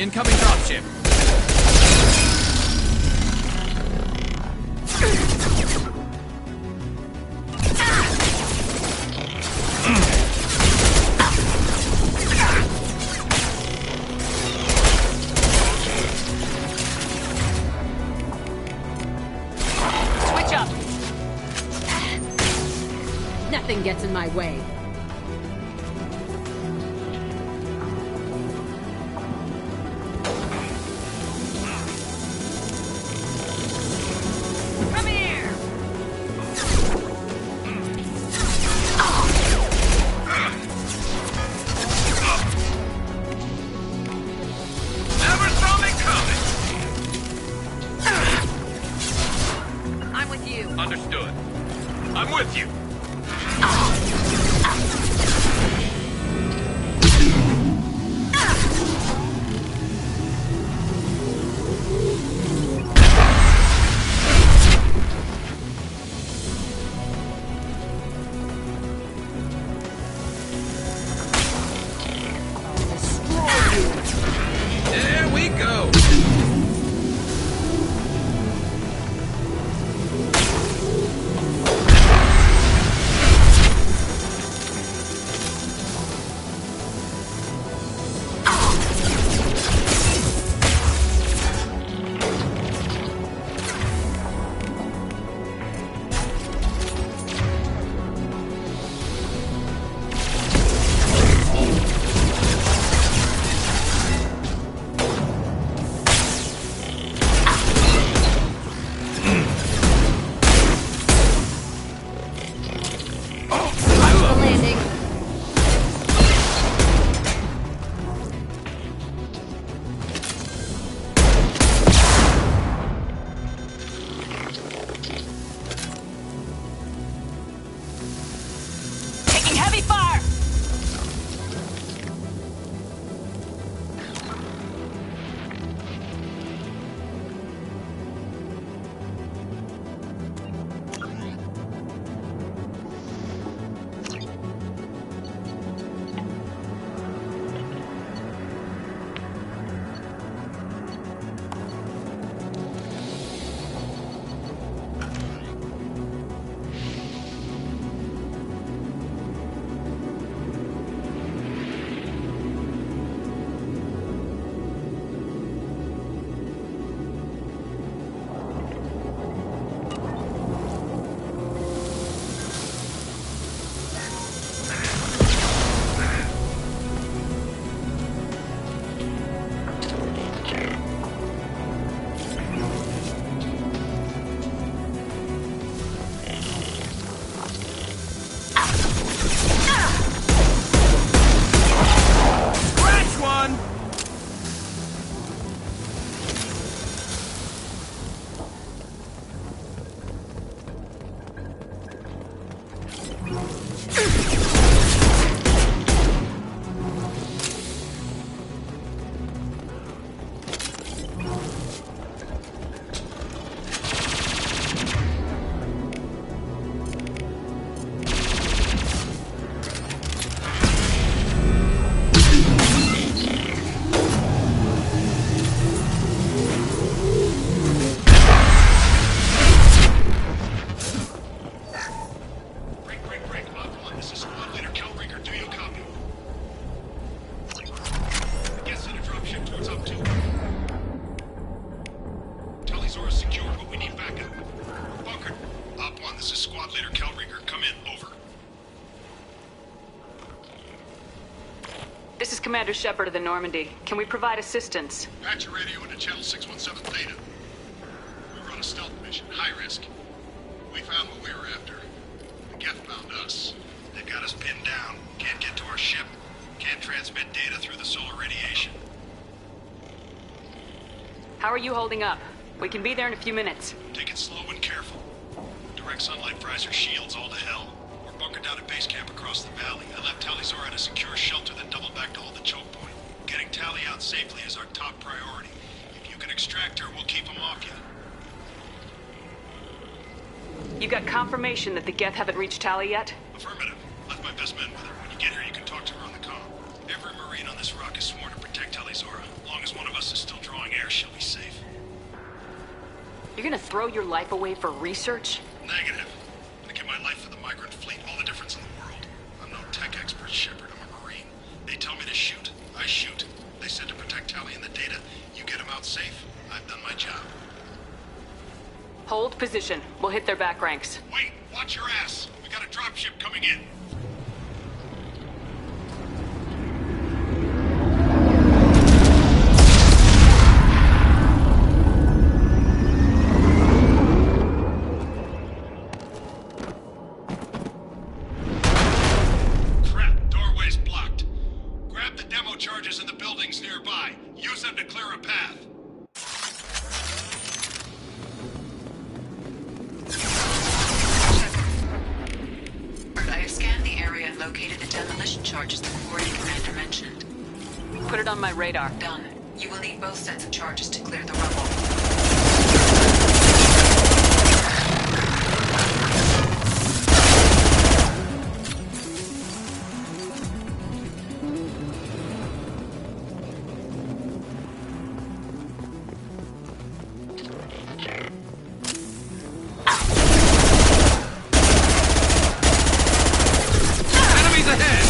Incoming dropship. Switch up. Nothing gets in my way. Understood. I'm with you. There we go. This is Commander Shepard of the Normandy. Can we provide assistance? Patch your radio into channel 617 Theta. We were on a stealth mission, high risk. We found what we were after. The Geth found us. They've got us pinned down. Can't get to our ship. Can't transmit data through the solar radiation. How are you holding up? We can be there in a few minutes. Take it slow and careful. Direct sunlight fries our shields all to hell. We're bunkered down at base camp across the valley. I left Talizor at a secure shelter, then doubled back to hold the choke point. Getting Tali out safely is our top priority. If you can extract her, we'll keep them off you. You got confirmation that the Geth haven't reached Tali yet? Affirmative. Left my best men with her. When you get here, you can talk to her on the comm. Every Marine on this rock is sworn to protect Talizora. As long as one of us You're gonna throw your life away for research? Negative. I give my life for the migrant fleet, all the difference in the world. I'm no tech expert, Shepard. I'm a Marine. They tell me to shoot, I shoot. They said to protect Tally and the data. You get them out safe, I've done my job. Hold position. We'll hit their back ranks. Wait, watch your ass. We got a dropship coming in. Crap, doorway's blocked. Grab the demo charges in the buildings nearby. Use them to clear a path. I have scanned the area and located the demolition charges the coordinate commander mentioned. Put it on my radar. Done. You will need both sets of charges to clear the rubble. Enemies ahead!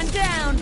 And down!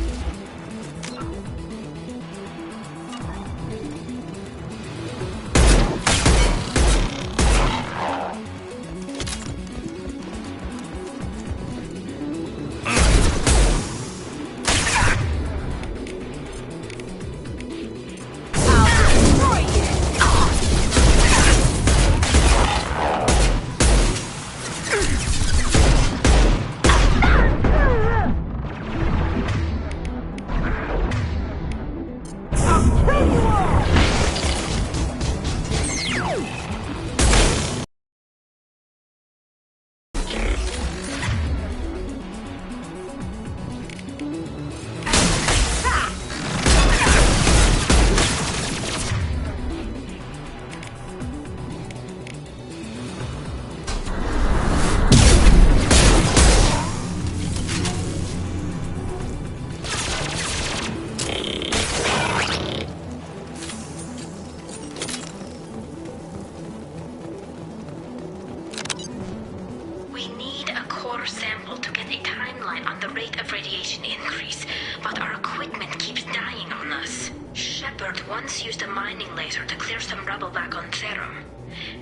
We need a core sample to get a timeline on the rate of radiation increase, but our equipment keeps dying on us. Shepard once used a mining laser to clear some rubble back on Therum.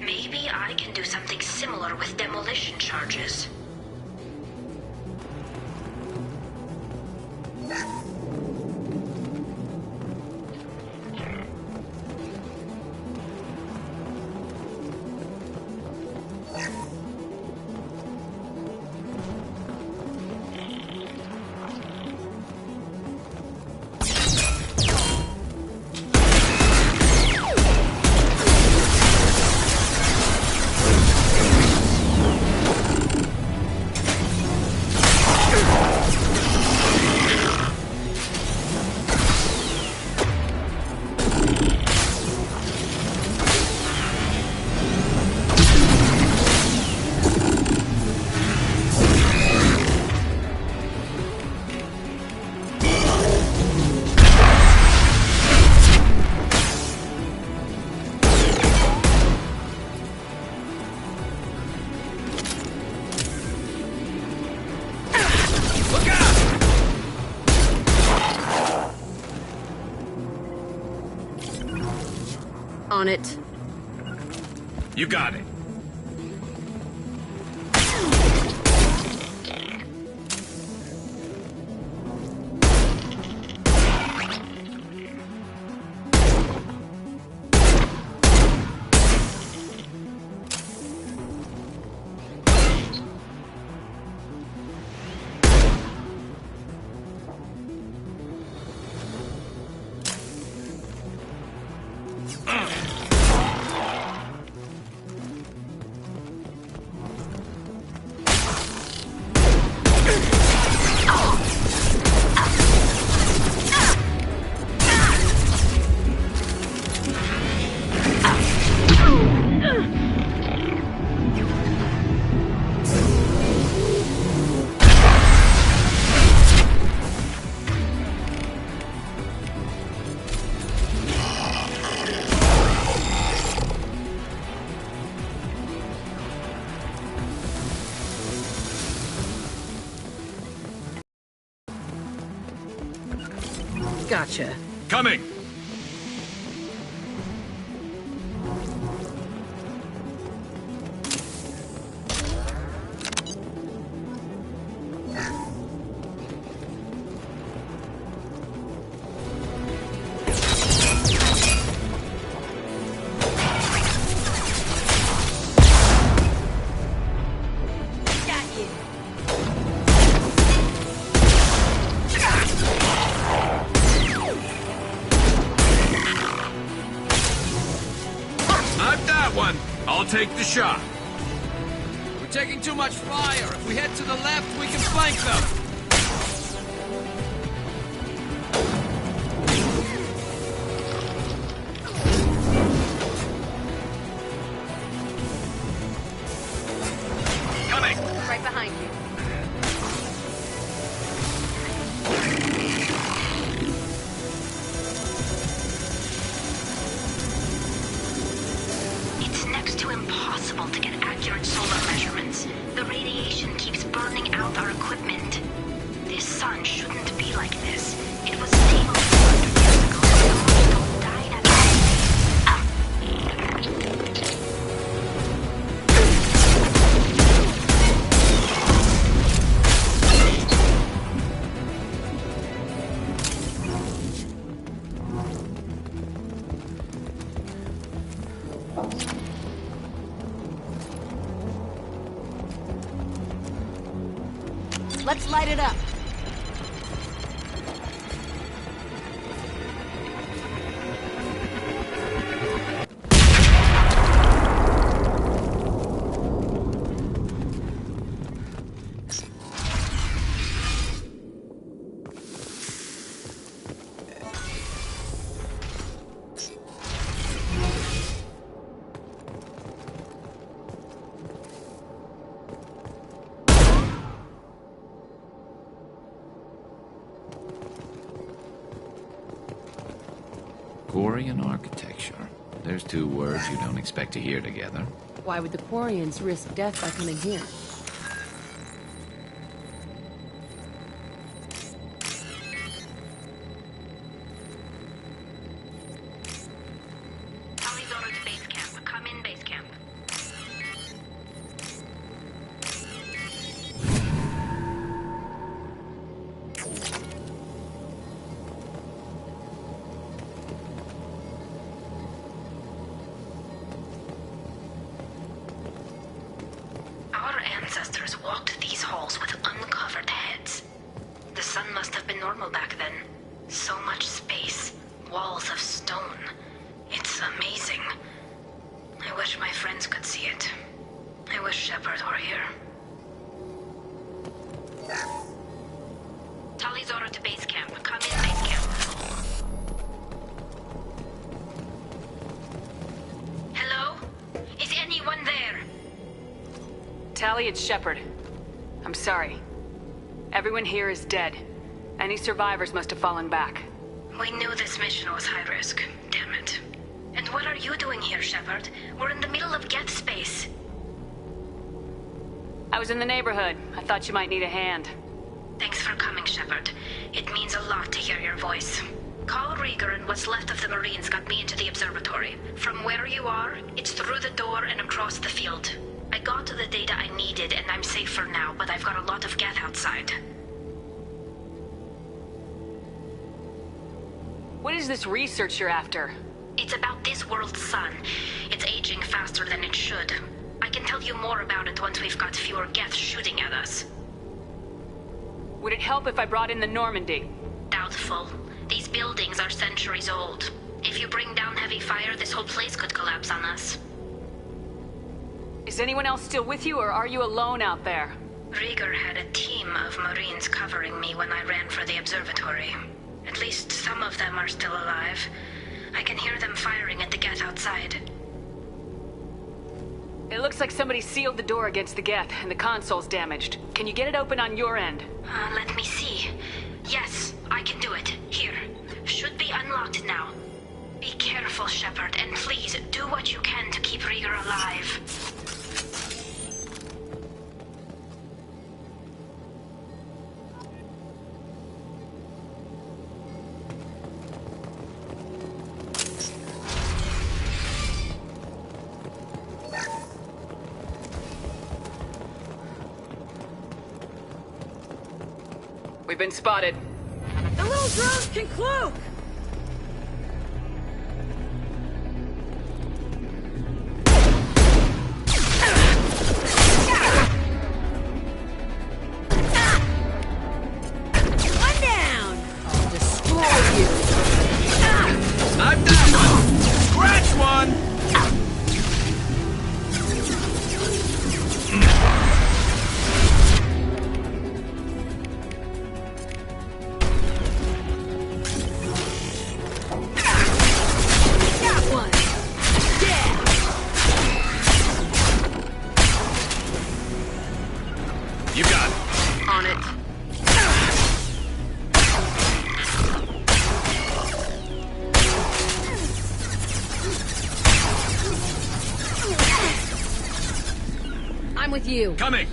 Maybe I can do something similar with demolition charges. On it. You got it. Gotcha. Coming! I'll take the shot. We're taking too much fire. If we head to the left, we can flank them. Coming! Right behind you. It's next to impossible to get accurate solar measurements. The radiation keeps burning out our equipment. This sun shouldn't be like this. It was stable 200 years ago, but most don't die at Let's light it up. Quarian architecture. There's two words you don't expect to hear together. Why would the Quarians risk death by coming here? Tali's order to base camp. Come in, base camp. Our ancestors walked these halls with uncovered heads. The sun must have been normal back then. So much space, walls of stone. It's amazing. I wish my friends could see it. I wish Shepard were here. Tali's order to base camp. Come in, base camp. Hello? Is anyone there? Tali, it's Shepard. I'm sorry. Everyone here is dead. Any survivors must have fallen back. We knew this mission was high risk. Damn it. And what are you doing here, Shepard? We're in the middle of Geth space. I was in the neighborhood. I thought you might need a hand. Thanks for coming, Shepard. It means a lot to hear your voice. Call Rieger and what's left of the Marines got me into the observatory. From where you are, it's through the door and across the field. I got the data I needed and I'm safe for now, but I've got a lot of Geth outside. What is this research you're after? It's about this world's sun. It's aging faster than it should. I can tell you more about it once we've got fewer Geth shooting at us. Would it help if I brought in the Normandy? Doubtful. These buildings are centuries old. If you bring down heavy fire, this whole place could collapse on us. Is anyone else still with you, or are you alone out there? Rieger had a team of Marines covering me when I ran for the observatory. At least some of them are still alive. I can hear them firing at the Geth outside. It looks like somebody sealed the door against the Geth, and the console's damaged. Can you get it open on your end? Let me see. Yes, I can do it. Here. Should be unlocked now. Be careful, Shepard, and please do what you can to keep Rieger alive. We've been spotted. The little drones can cloak! One down! I'll destroy you! I've got one! Scratch one! Got one! Yeah! You got it. On it. I'm with you. Coming.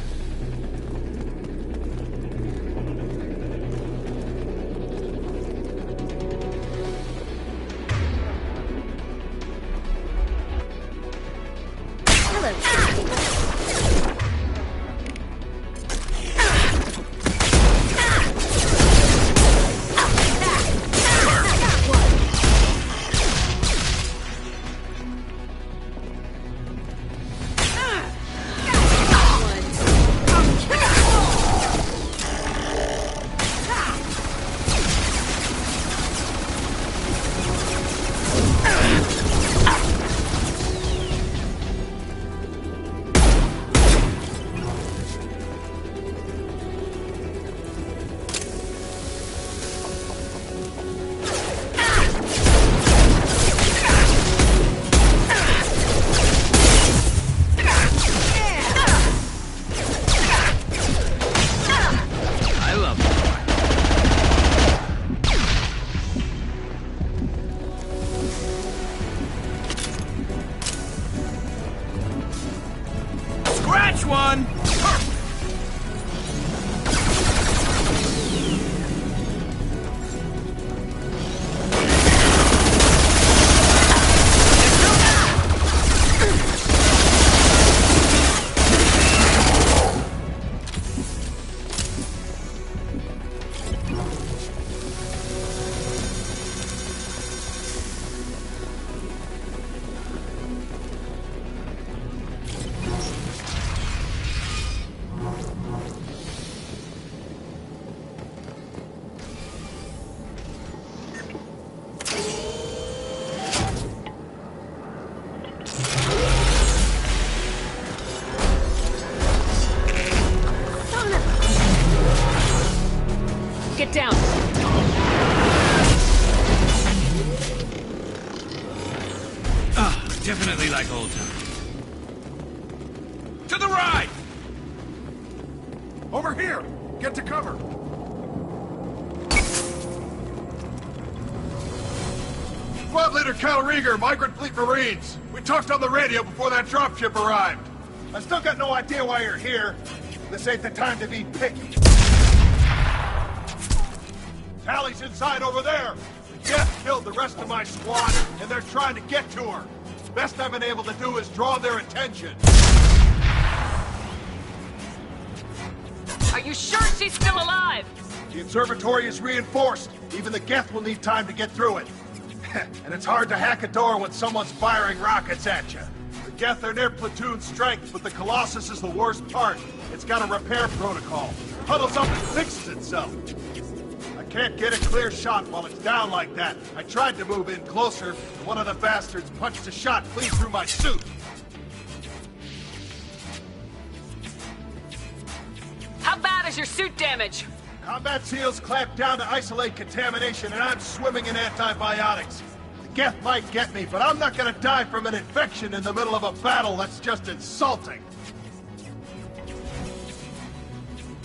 Hello. I love it. Scratch one! Get down. Definitely like old times. To the right! Over here! Get to cover! Squad Leader Cal Rieger, Migrant Fleet Marines. We talked on the radio before that dropship arrived. I still got no idea why you're here. This ain't the time to be picky. Tally's inside over there. Jeff killed the rest of my squad, and they're trying to get to her. Best I've been able to do is draw their attention. Are you sure she's still alive? The observatory is reinforced. Even the Geth will need time to get through it. And it's hard to hack a door when someone's firing rockets at you. The Geth are near platoon strength, but the Colossus is the worst part. It's got a repair protocol. Huddles up and fixes itself. I can't get a clear shot while it's down like that. I tried to move in closer, but one of the bastards punched a shot clean through my suit. How bad is your suit damage? Combat SEALs clamp down to isolate contamination, and I'm swimming in antibiotics. The Geth might get me, but I'm not gonna die from an infection in the middle of a battle. That's just insulting.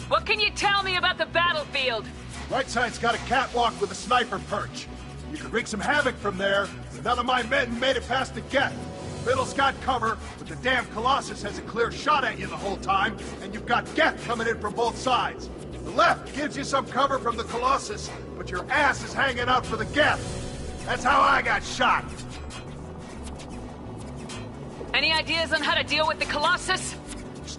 What can you tell me about the battlefield? Right side's got a catwalk with a sniper perch. You could wreak some havoc from there, but none of my men made it past the Geth. Middle's got cover, but the damn Colossus has a clear shot at you the whole time, and you've got Geth coming in from both sides. The left gives you some cover from the Colossus, but your ass is hanging out for the Geth. That's how I got shot. Any ideas on how to deal with the Colossus?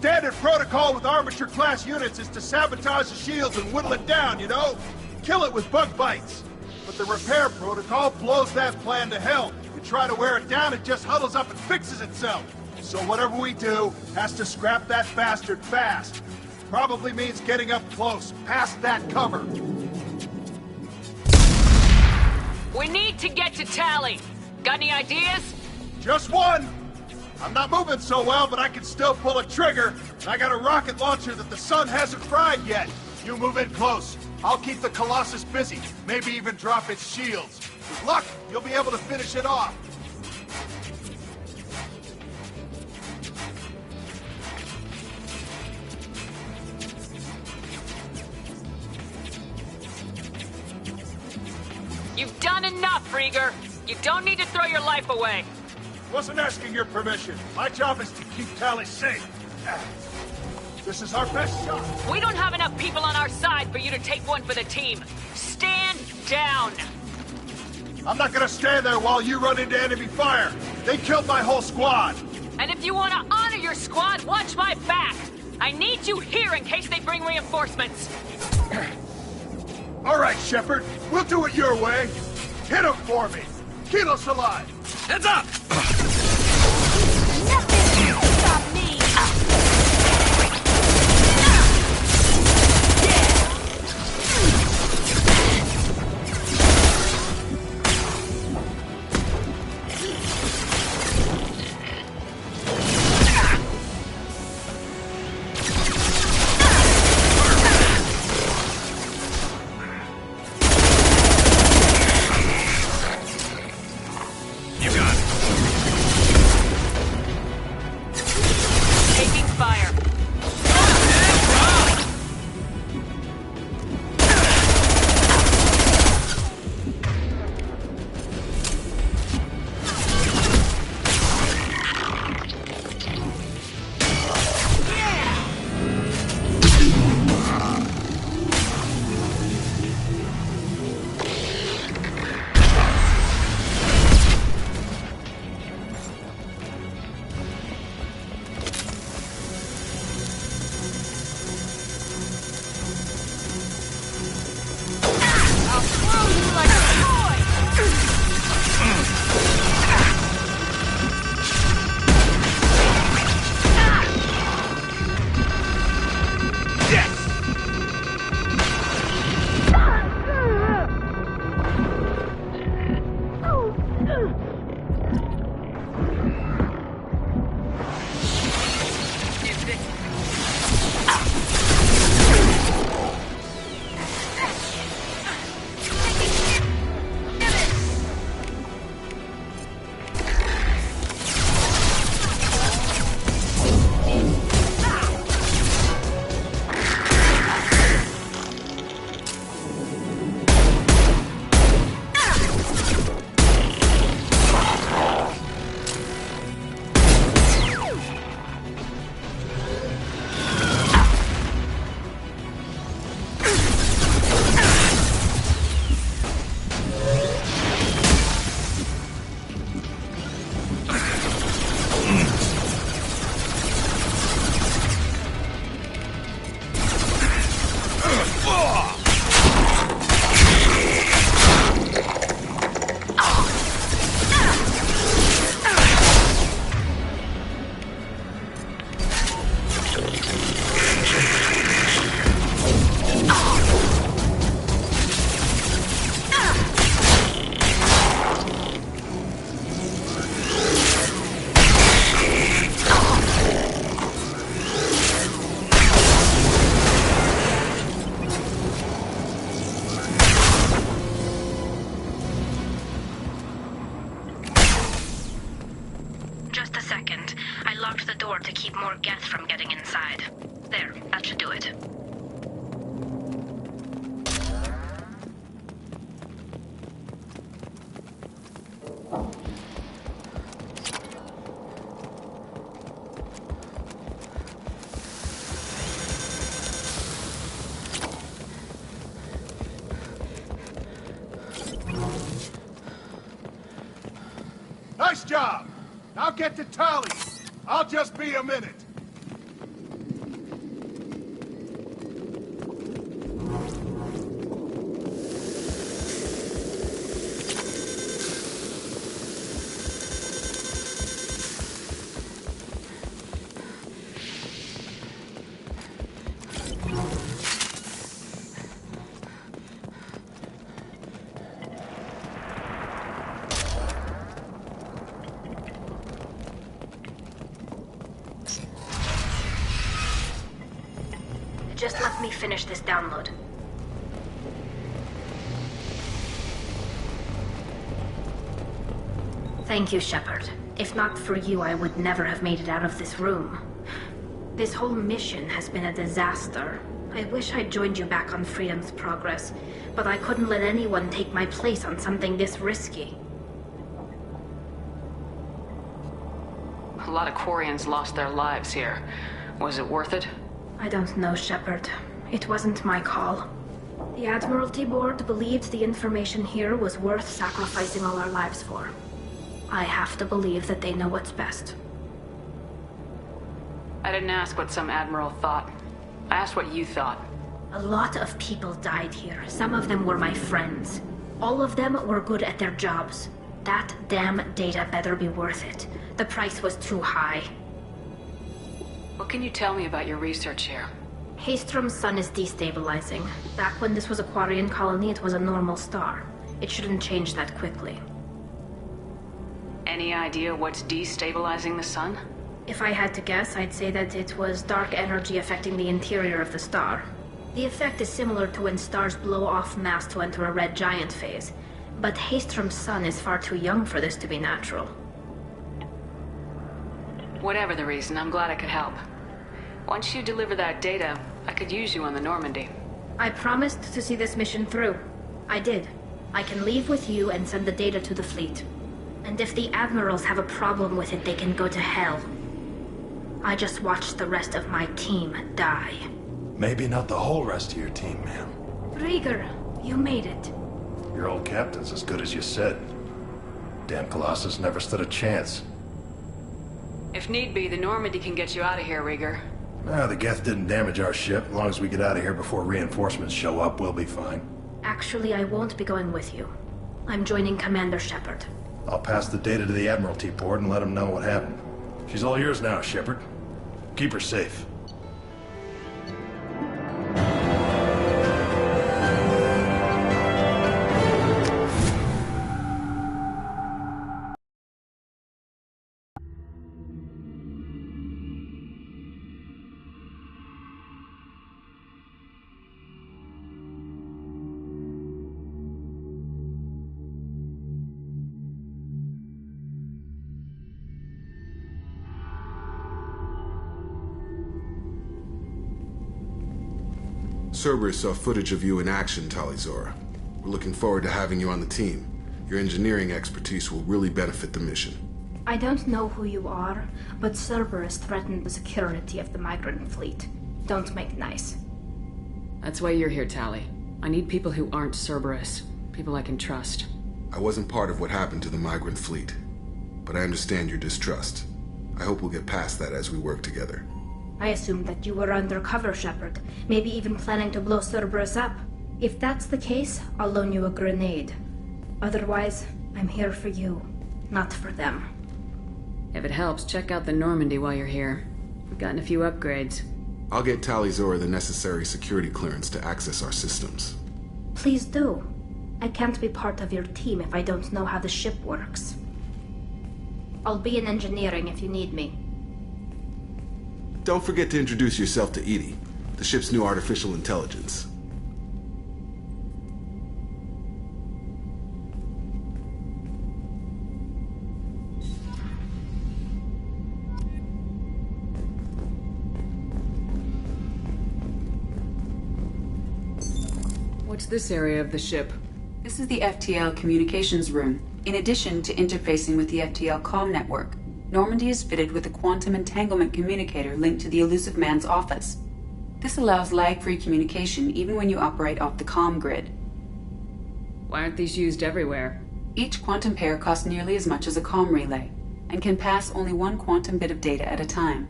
Standard protocol with armature-class units is to sabotage the shields and whittle it down, you know? Kill it with bug bites. But the repair protocol blows that plan to hell. You try to wear it down, it just huddles up and fixes itself. So whatever we do has to scrap that bastard fast. Probably means getting up close, past that cover. We need to get to Tally. Got any ideas? Just one! I'm not moving so well, but I can still pull a trigger. And I got a rocket launcher that the sun hasn't fried yet. You move in close. I'll keep the Colossus busy. Maybe even drop its shields. With luck, you'll be able to finish it off. You've done enough, Rieger. You don't need to throw your life away. Wasn't asking your permission. My job is to keep Tally safe. This is our best shot. We don't have enough people on our side for you to take one for the team. Stand down. I'm not gonna stand there while you run into enemy fire. They killed my whole squad. And if you want to honor your squad, watch my back. I need you here in case they bring reinforcements. All right, Shepard. We'll do it your way. Hit him for me. Keep us alive. Heads up! Nothing can stop me! You got it. Taking fire. Just a second. I locked the door to keep more gas from getting inside. There, that should do it. Nice job. Now get to Tally. I'll just be a minute. Just let me finish this download. Thank you, Shepard. If not for you, I would never have made it out of this room. This whole mission has been a disaster. I wish I'd joined you back on Freedom's Progress, but I couldn't let anyone take my place on something this risky. A lot of Quarians lost their lives here. Was it worth it? I don't know, Shepard. It wasn't my call. The Admiralty Board believed the information here was worth sacrificing all our lives for. I have to believe that they know what's best. I didn't ask what some admiral thought. I asked what you thought. A lot of people died here. Some of them were my friends. All of them were good at their jobs. That damn data better be worth it. The price was too high. What can you tell me about your research here? Haystrom's sun is destabilizing. Back when this was a Quarian colony, it was a normal star. It shouldn't change that quickly. Any idea what's destabilizing the sun? If I had to guess, I'd say that it was dark energy affecting the interior of the star. The effect is similar to when stars blow off mass to enter a red giant phase. But Haystrom's sun is far too young for this to be natural. Whatever the reason, I'm glad I could help. Once you deliver that data, I could use you on the Normandy. I promised to see this mission through. I did. I can leave with you and send the data to the fleet. And if the admirals have a problem with it, they can go to hell. I just watched the rest of my team die. Maybe not the whole rest of your team, ma'am. Rieger, you made it. Your old captain's as good as you said. Damn Colossus never stood a chance. If need be, the Normandy can get you out of here, Rieger. The Geth didn't damage our ship. As long as we get out of here before reinforcements show up, we'll be fine. Actually, I won't be going with you. I'm joining Commander Shepard. I'll pass the data to the Admiralty Board and let them know what happened. She's all yours now, Shepard. Keep her safe. Cerberus saw footage of you in action, Talizora. We're looking forward to having you on the team. Your engineering expertise will really benefit the mission. I don't know who you are, but Cerberus threatened the security of the migrant fleet. Don't make nice. That's why you're here, Tali. I need people who aren't Cerberus. People I can trust. I wasn't part of what happened to the migrant fleet, but I understand your distrust. I hope we'll get past that as we work together. I assumed that you were undercover, Shepard. Maybe even planning to blow Cerberus up. If that's the case, I'll loan you a grenade. Otherwise, I'm here for you, not for them. If it helps, check out the Normandy while you're here. We've gotten a few upgrades. I'll get Talizora the necessary security clearance to access our systems. Please do. I can't be part of your team if I don't know how the ship works. I'll be in engineering if you need me. Don't forget to introduce yourself to EDI, the ship's new artificial intelligence. What's this area of the ship? This is the FTL communications room. In addition to interfacing with the FTL comm network, Normandy is fitted with a quantum entanglement communicator linked to the Elusive Man's office. This allows lag-free communication even when you operate off the comm grid. Why aren't these used everywhere? Each quantum pair costs nearly as much as a comm relay, and can pass only one quantum bit of data at a time.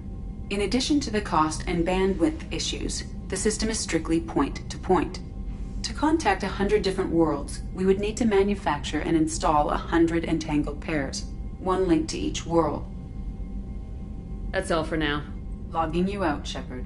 In addition to the cost and bandwidth issues, the system is strictly point-to-point. To contact 100 different worlds, we would need to manufacture and install 100 entangled pairs, one link to each world. That's all for now. Logging you out, Shepard.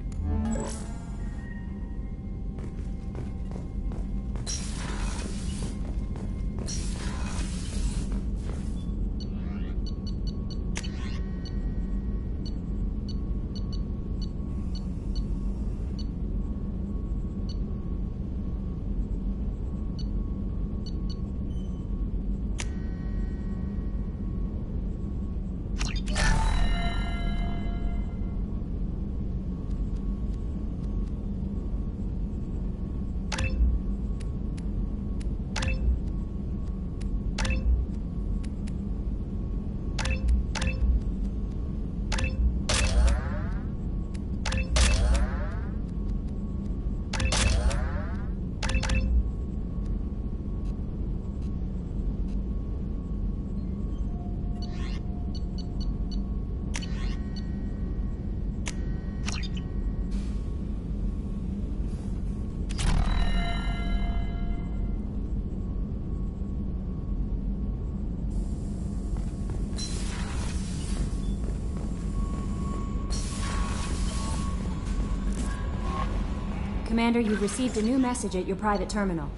Commander, you've received a new message at your private terminal.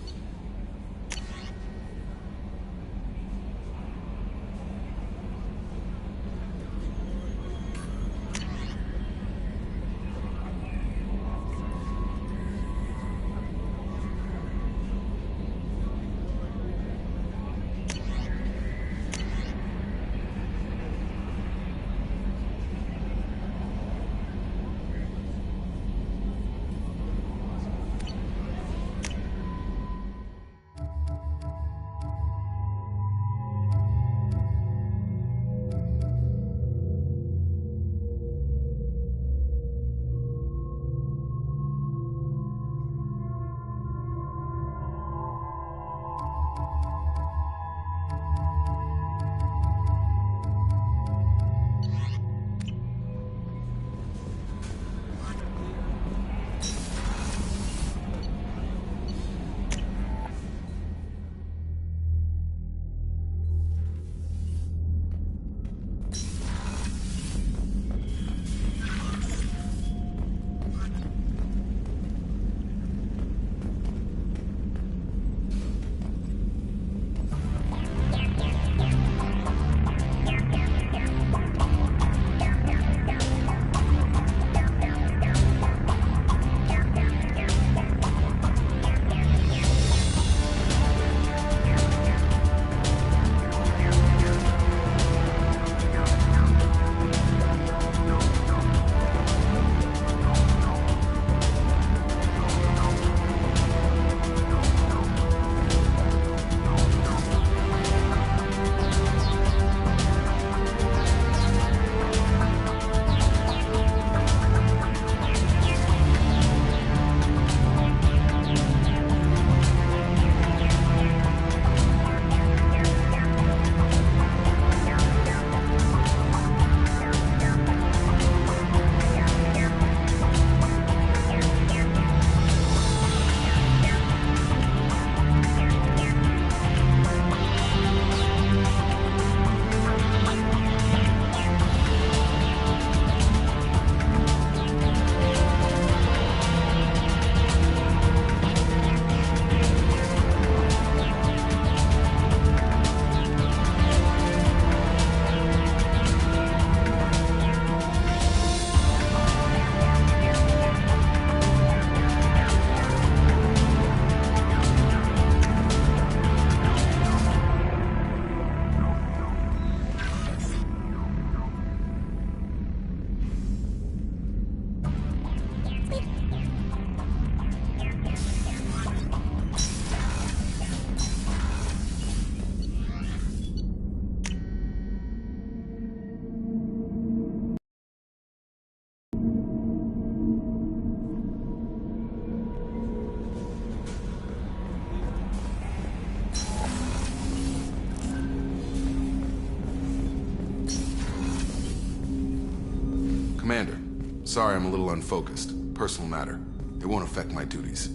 Commander, sorry I'm a little unfocused. Personal matter. It won't affect my duties.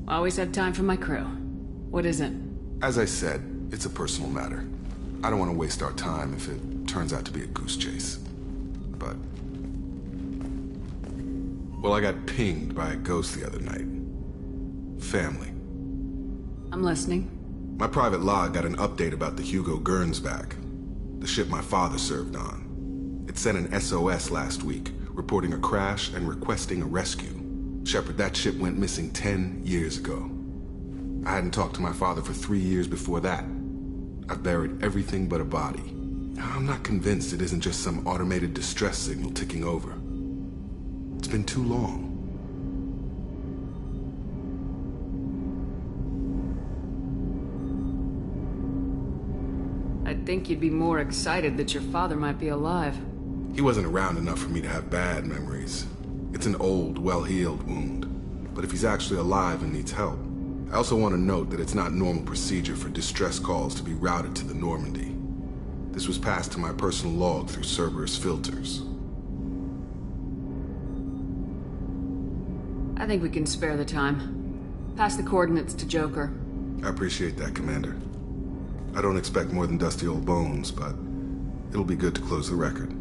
Always have time for my crew. What is it? As I said, it's a personal matter. I don't want to waste our time if it turns out to be a goose chase. But... well, I got pinged by a ghost the other night. Family. I'm listening. My private log got an update about the Hugo Gernsback, the ship my father served on. It sent an SOS last week, reporting a crash and requesting a rescue. Shepard, that ship went missing 10 years ago. I hadn't talked to my father for 3 years before that. I've buried everything but a body. I'm not convinced it isn't just some automated distress signal ticking over. It's been too long. I'd think you'd be more excited that your father might be alive. He wasn't around enough for me to have bad memories. It's an old, well-healed wound. But if he's actually alive and needs help, I also want to note that it's not normal procedure for distress calls to be routed to the Normandy. This was passed to my personal log through Cerberus filters. I think we can spare the time. Pass the coordinates to Joker. I appreciate that, Commander. I don't expect more than dusty old bones, but it'll be good to close the record.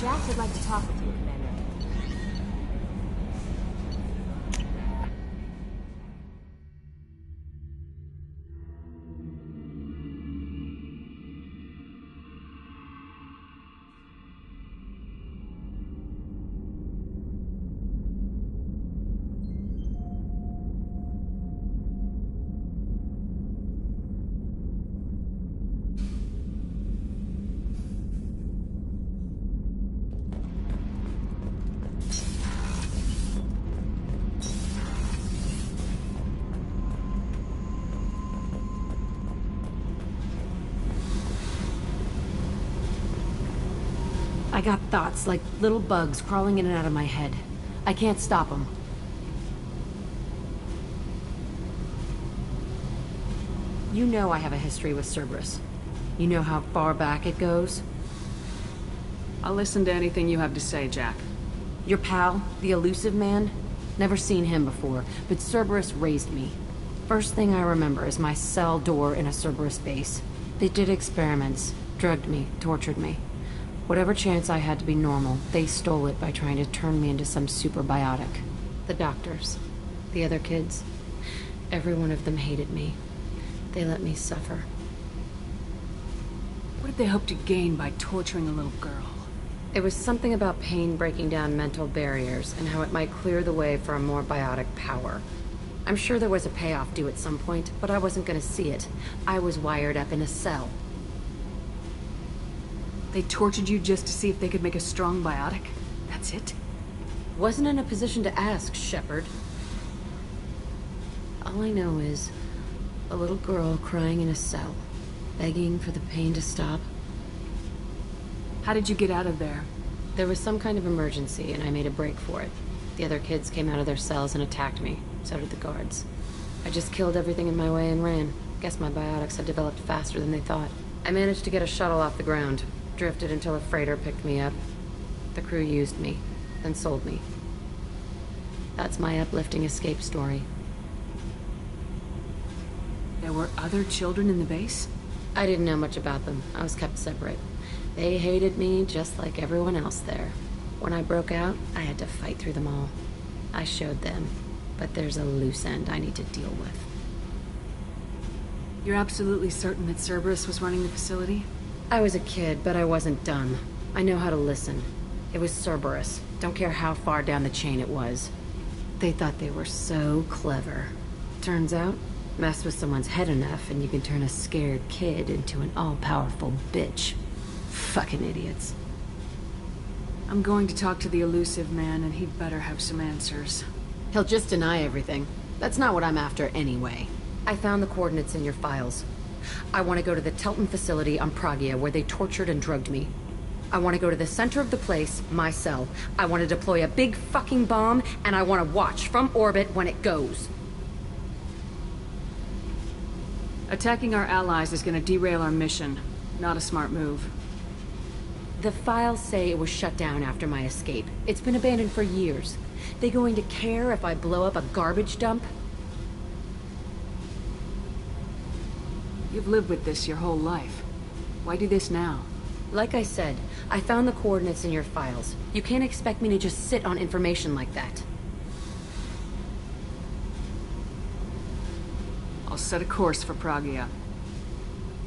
Jack would like to talk with you, Commander. I got thoughts like little bugs crawling in and out of my head. I can't stop them. You know I have a history with Cerberus. You know how far back it goes? I'll listen to anything you have to say, Jack. Your pal, the elusive man? Never seen him before, but Cerberus raised me. First thing I remember is my cell door in a Cerberus base. They did experiments, drugged me, tortured me. Whatever chance I had to be normal, they stole it by trying to turn me into some super biotic. The doctors, the other kids, every one of them hated me. They let me suffer. What did they hope to gain by torturing a little girl? It was something about pain breaking down mental barriers and how it might clear the way for a more biotic power. I'm sure there was a payoff due at some point, but I wasn't gonna see it. I was wired up in a cell. They tortured you just to see if they could make a strong biotic? That's it? Wasn't in a position to ask, Shepard. All I know is a little girl crying in a cell, begging for the pain to stop. How did you get out of there? There was some kind of emergency, and I made a break for it. The other kids came out of their cells and attacked me. So did the guards. I just killed everything in my way and ran. Guess my biotics had developed faster than they thought. I managed to get a shuttle off the ground. Drifted until a freighter picked me up. The crew used me, then sold me. That's my uplifting escape story. There were other children in the base? I didn't know much about them. I was kept separate. They hated me just like everyone else there. When I broke out, I had to fight through them all. I showed them, but there's a loose end I need to deal with. You're absolutely certain that Cerberus was running the facility? I was a kid, but I wasn't dumb. I know how to listen. It was Cerberus. Don't care how far down the chain it was. They thought they were so clever. Turns out, mess with someone's head enough and you can turn a scared kid into an all-powerful bitch. Fucking idiots. I'm going to talk to the elusive man, and he'd better have some answers. He'll just deny everything. That's not what I'm after anyway. I found the coordinates in your files. I want to go to the Telton facility on Pragia where they tortured and drugged me. I want to go to the center of the place, my cell. I want to deploy a big fucking bomb, and I want to watch from orbit when it goes. Attacking our allies is going to derail our mission. Not a smart move. The files say it was shut down after my escape. It's been abandoned for years. They going to care if I blow up a garbage dump? You've lived with this your whole life. Why do this now? Like I said, I found the coordinates in your files. You can't expect me to just sit on information like that. I'll set a course for Pragia.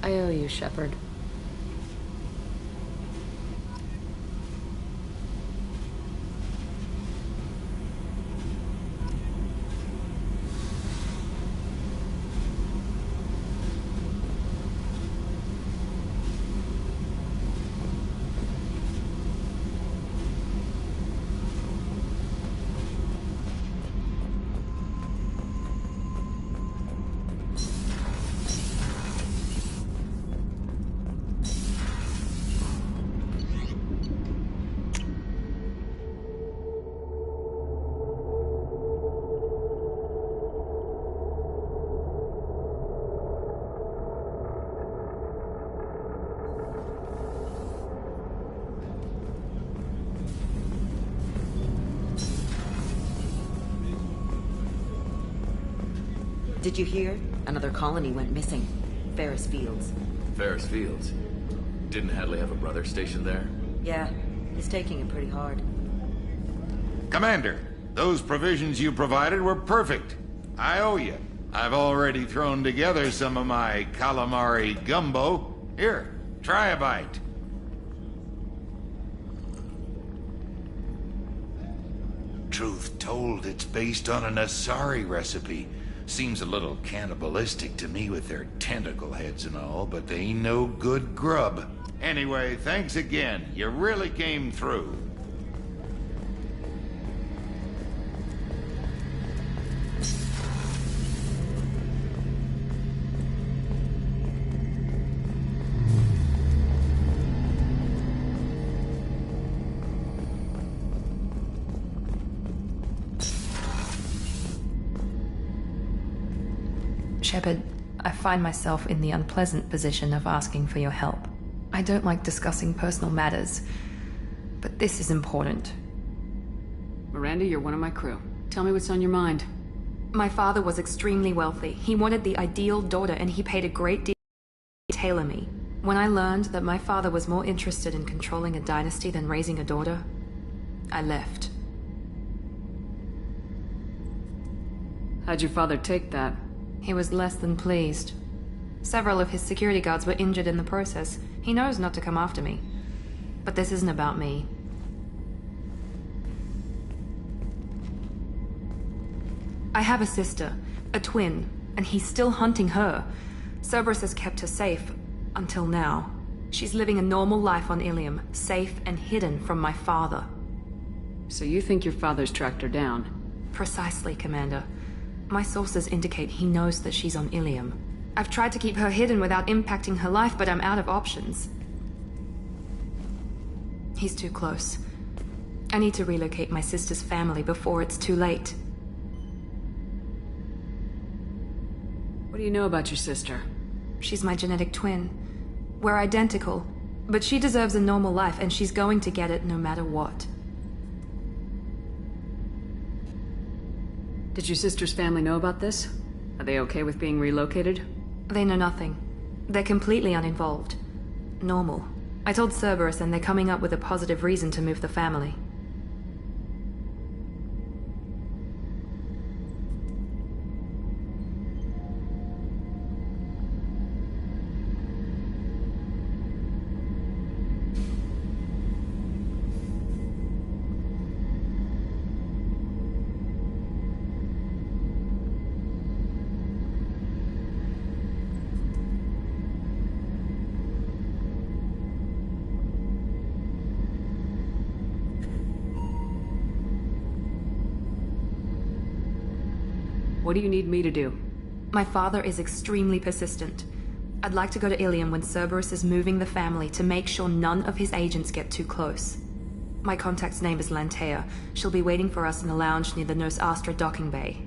I owe you, Shepard. Did you hear? Another colony went missing. Ferris Fields. Ferris Fields? Didn't Hadley have a brother stationed there? Yeah. He's taking it pretty hard. Commander, those provisions you provided were perfect. I owe you. I've already thrown together some of my calamari gumbo. Here, try a bite. Truth told, it's based on an Asari recipe. Seems a little cannibalistic to me with their tentacle heads and all, but they ain't no good grub. Anyway, thanks again. You really came through. Shepard, I find myself in the unpleasant position of asking for your help. I don't like discussing personal matters, but this is important. Miranda, you're one of my crew. Tell me what's on your mind. My father was extremely wealthy. He wanted the ideal daughter, and he paid a great deal to tailor me. When I learned that my father was more interested in controlling a dynasty than raising a daughter, I left. How'd your father take that? He was less than pleased. Several of his security guards were injured in the process. He knows not to come after me. But this isn't about me. I have a sister, a twin, and he's still hunting her. Cerberus has kept her safe, until now. She's living a normal life on Ilium, safe and hidden from my father. So you think your father's tracked her down? Precisely, Commander. My sources indicate he knows that she's on Ilium. I've tried to keep her hidden without impacting her life, but I'm out of options. He's too close. I need to relocate my sister's family before it's too late. What do you know about your sister? She's my genetic twin. We're identical, but she deserves a normal life, and she's going to get it no matter what. Did your sister's family know about this? Are they okay with being relocated? They know nothing. They're completely uninvolved. Normal. I told Cerberus, and they're coming up with a positive reason to move the family. What do you need me to do? My father is extremely persistent. I'd like to go to Ilium when Cerberus is moving the family to make sure none of his agents get too close. My contact's name is Lantea. She'll be waiting for us in the lounge near the Nurse Astra docking bay.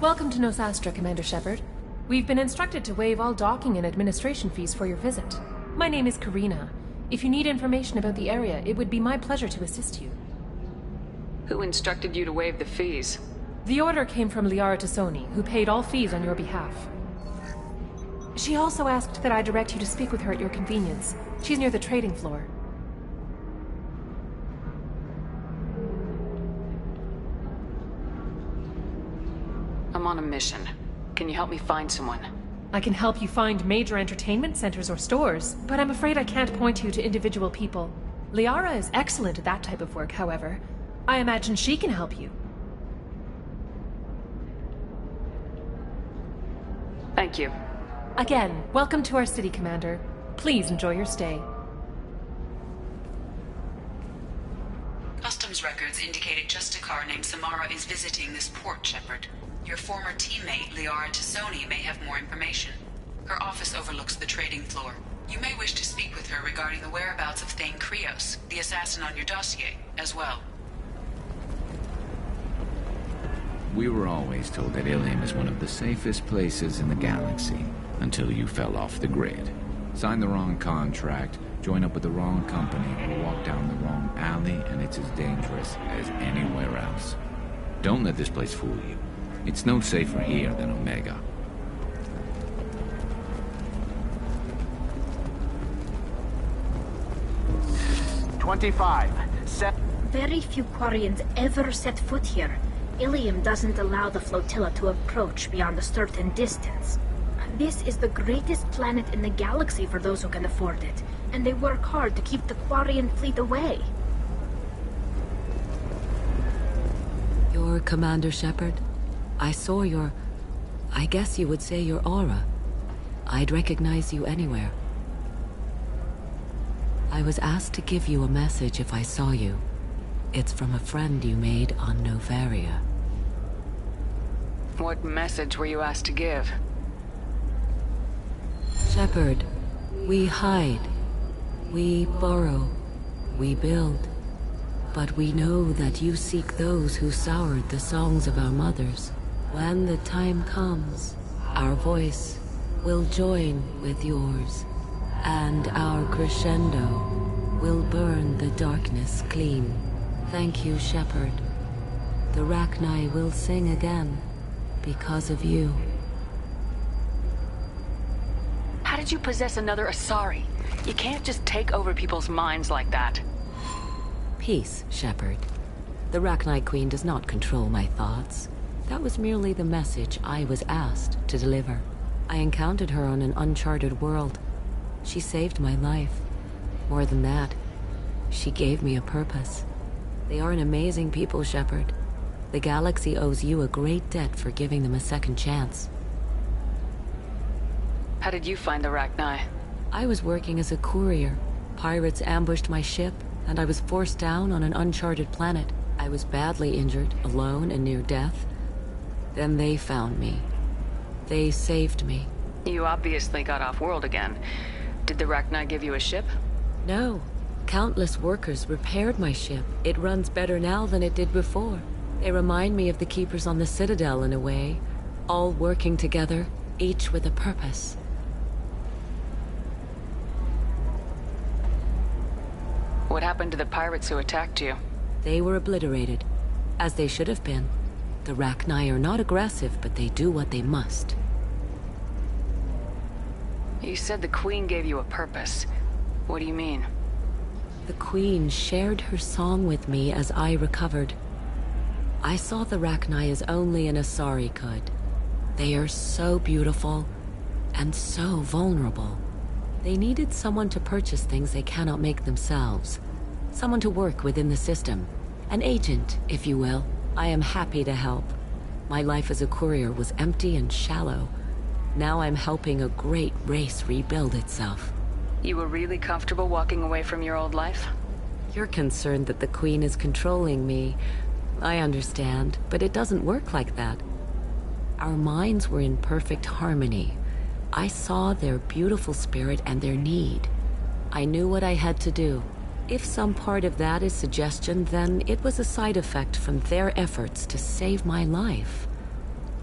Welcome to Nosastra, Commander Shepard. We've been instructed to waive all docking and administration fees for your visit. My name is Karina. If you need information about the area, it would be my pleasure to assist you. Who instructed you to waive the fees? The order came from Liara Tassoni, who paid all fees on your behalf. She also asked that I direct you to speak with her at your convenience. She's near the trading floor. I'm on a mission. Can you help me find someone? I can help you find major entertainment centers or stores, but I'm afraid I can't point you to individual people. Liara is excellent at that type of work, however. I imagine she can help you. Thank you. Again, welcome to our city, Commander. Please enjoy your stay. Customs records indicated just a car named Samara is visiting this port, Shepard. Your former teammate, Liara Tassoni, may have more information. Her office overlooks the trading floor. You may wish to speak with her regarding the whereabouts of Thane Krios, the assassin on your dossier, as well. We were always told that Ilium is one of the safest places in the galaxy, until you fell off the grid. Signed the wrong contract, join up with the wrong company, or walk down the wrong alley, and it's as dangerous as anywhere else. Don't let this place fool you. It's no safer here than Omega. Very few Quarians ever set foot here. Ilium doesn't allow the flotilla to approach beyond a certain distance. This is the greatest planet in the galaxy for those who can afford it, and they work hard to keep the Quarian fleet away. You're Commander Shepard? I saw I guess you would say your aura. I'd recognize you anywhere. I was asked to give you a message if I saw you. It's from a friend you made on Novaria. What message were you asked to give? Shepard, we hide. We borrow. We build. But we know that you seek those who soured the songs of our mothers. When the time comes, our voice will join with yours, and our crescendo will burn the darkness clean. Thank you, Shepard. The Rachni will sing again because of you. How did you possess another Asari? You can't just take over people's minds like that. Peace, Shepard. The Rachni Queen does not control my thoughts. That was merely the message I was asked to deliver. I encountered her on an uncharted world. She saved my life. More than that, she gave me a purpose. They are an amazing people, Shepard. The galaxy owes you a great debt for giving them a second chance. How did you find the Rachni? I was working as a courier. Pirates ambushed my ship, and I was forced down on an uncharted planet. I was badly injured, alone and near death. Then they found me. They saved me. You obviously got off-world again. Did the Rachni give you a ship? No. Countless workers repaired my ship. It runs better now than it did before. They remind me of the Keepers on the Citadel in a way. All working together, each with a purpose. What happened to the pirates who attacked you? They were obliterated, as they should have been. The Rachni are not aggressive, but they do what they must. You said the Queen gave you a purpose. What do you mean? The Queen shared her song with me as I recovered. I saw the Rachni as only an Asari could. They are so beautiful, and so vulnerable. They needed someone to purchase things they cannot make themselves. Someone to work within the system. An agent, if you will. I am happy to help. My life as a courier was empty and shallow. Now I'm helping a great race rebuild itself. You were really comfortable walking away from your old life? You're concerned that the Queen is controlling me. I understand, but it doesn't work like that. Our minds were in perfect harmony. I saw their beautiful spirit and their need. I knew what I had to do. If some part of that is suggestion, then it was a side effect from their efforts to save my life.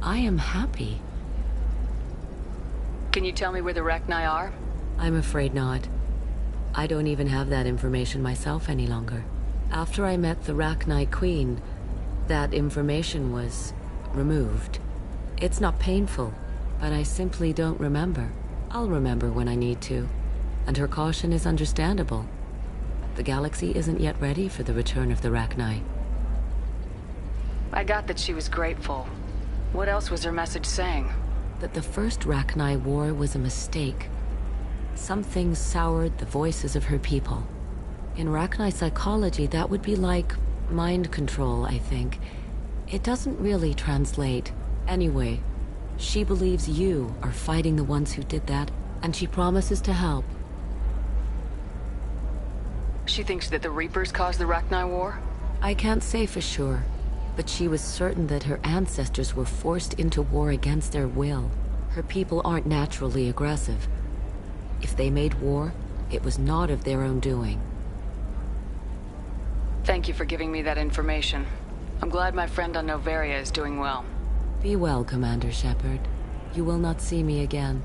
I am happy. Can you tell me where the Rachni are? I'm afraid not. I don't even have that information myself any longer. After I met the Rachni Queen, that information was removed. It's not painful, but I simply don't remember. I'll remember when I need to, and her caution is understandable. The galaxy isn't yet ready for the return of the Rachni. I got that she was grateful. What else was her message saying? That the first Rachni war was a mistake. Something soured the voices of her people. In Rachni psychology, that would be like mind control, I think. It doesn't really translate. Anyway, she believes you are fighting the ones who did that, and she promises to help. She thinks that the Reapers caused the Rachni War? I can't say for sure, but she was certain that her ancestors were forced into war against their will. Her people aren't naturally aggressive. If they made war, it was not of their own doing. Thank you for giving me that information. I'm glad my friend on Noveria is doing well. Be well, Commander Shepard. You will not see me again.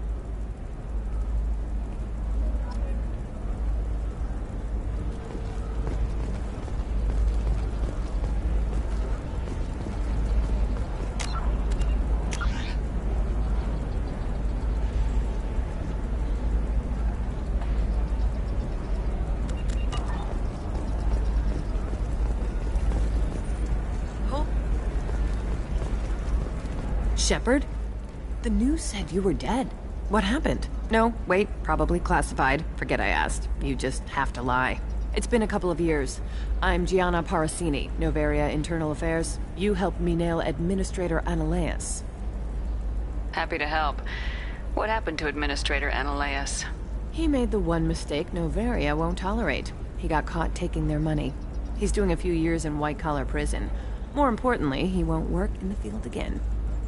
Shepard? The news said you were dead. What happened? No, wait, probably classified. Forget I asked. You just have to lie. It's been a couple of years. I'm Gianna Parasini, Noveria Internal Affairs. You helped me nail Administrator Analeas. Happy to help. What happened to Administrator Analeas? He made the one mistake Noveria won't tolerate. He got caught taking their money. He's doing a few years in white-collar prison. More importantly, he won't work in the field again.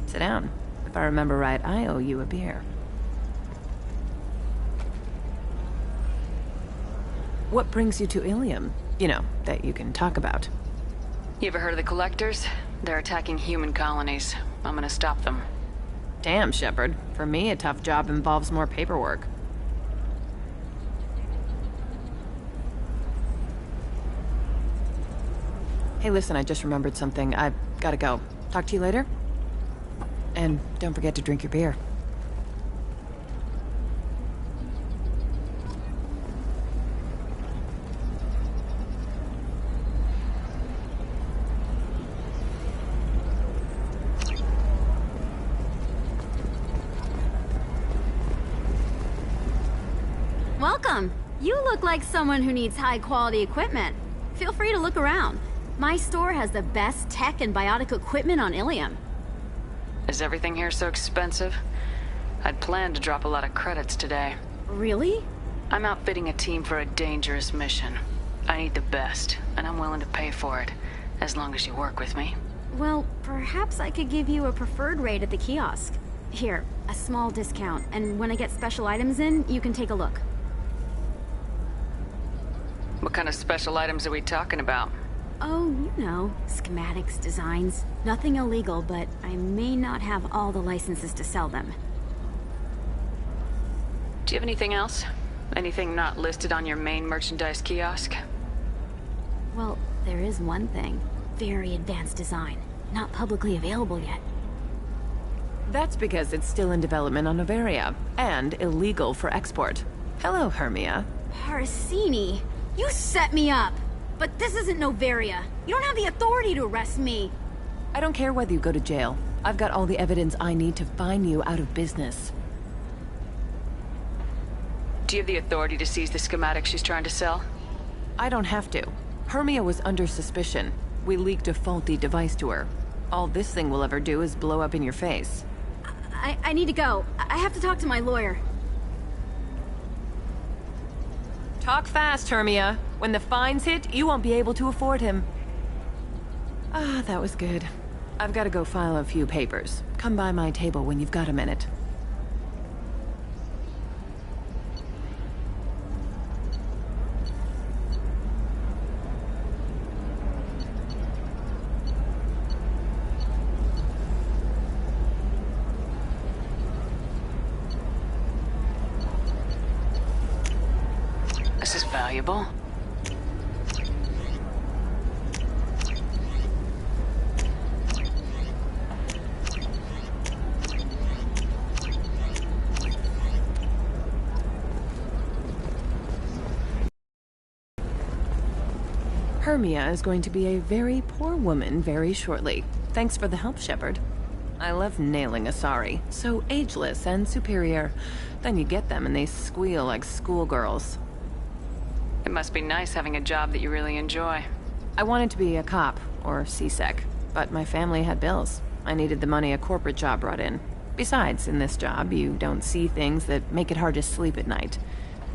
Sit down. If I remember right, I owe you a beer. What brings you to Ilium? You know, that you can talk about. You ever heard of the Collectors? They're attacking human colonies. I'm gonna stop them. Damn, Shepard. For me, a tough job involves more paperwork. Hey, listen, I just remembered something. I've gotta go. Talk to you later? And don't forget to drink your beer. Welcome. You look like someone who needs high-quality equipment. Feel free to look around. My store has the best tech and biotic equipment on Ilium. Is everything here so expensive? I'd planned to drop a lot of credits today. Really? I'm outfitting a team for a dangerous mission. I need the best, and I'm willing to pay for it, as long as you work with me. Well, perhaps I could give you a preferred rate at the kiosk. Here, a small discount, and when I get special items in, you can take a look. What kind of special items are we talking about? Oh, you know, schematics, designs. Nothing illegal, but I may not have all the licenses to sell them. Do you have anything else? Anything not listed on your main merchandise kiosk? Well, there is one thing. Very advanced design. Not publicly available yet. That's because it's still in development on Noveria, and illegal for export. Hello, Hermia. Parasini, you set me up! But this isn't Noveria. You don't have the authority to arrest me. I don't care whether you go to jail. I've got all the evidence I need to find you out of business. Do you have the authority to seize the schematic she's trying to sell? I don't have to. Hermia was under suspicion. We leaked a faulty device to her. All this thing will ever do is blow up in your face. I need to go. I have to talk to my lawyer. Talk fast, Hermia. When the fines hit, you won't be able to afford him. Ah, that was good. I've got to go file a few papers. Come by my table when you've got a minute. nibble? Hermia is going to be a very poor woman very shortly. Thanks for the help, Shepard. I love nailing Asari. So ageless and superior. Then you get them and they squeal like schoolgirls. It must be nice having a job that you really enjoy. I wanted to be a cop, or CSEC, but my family had bills. I needed the money a corporate job brought in. Besides, in this job, you don't see things that make it hard to sleep at night.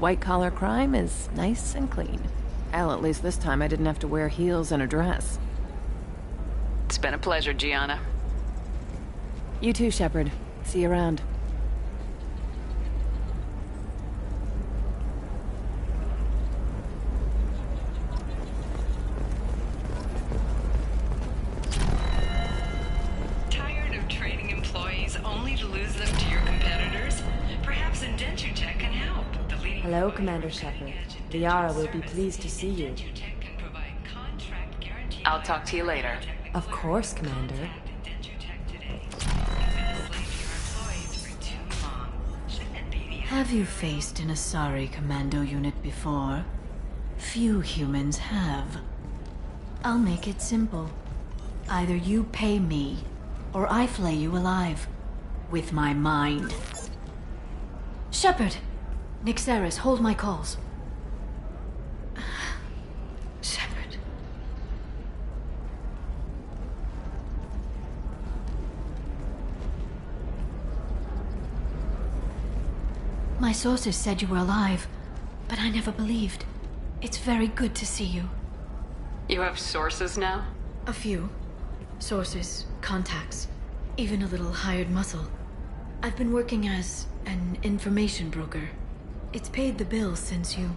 White-collar crime is nice and clean. Hell, at least this time I didn't have to wear heels and a dress. It's been a pleasure, Gianna. You too, Shepard. See you around. Tired of training employees only to lose them to your competitors? Perhaps Indenture Tech can help. Hello, Commander Shepard. Liara will be pleased to see you. I'll talk to you later. Of course, Commander. Have you faced an Asari commando unit before? Few humans have. I'll make it simple. Either you pay me, or I flay you alive. With my mind. Shepard! Nixeris, hold my calls. Shepard. My sources said you were alive, but I never believed. It's very good to see you. You have sources now? A few. Sources, contacts, even a little hired muscle. I've been working as an information broker. It's paid the bills since you...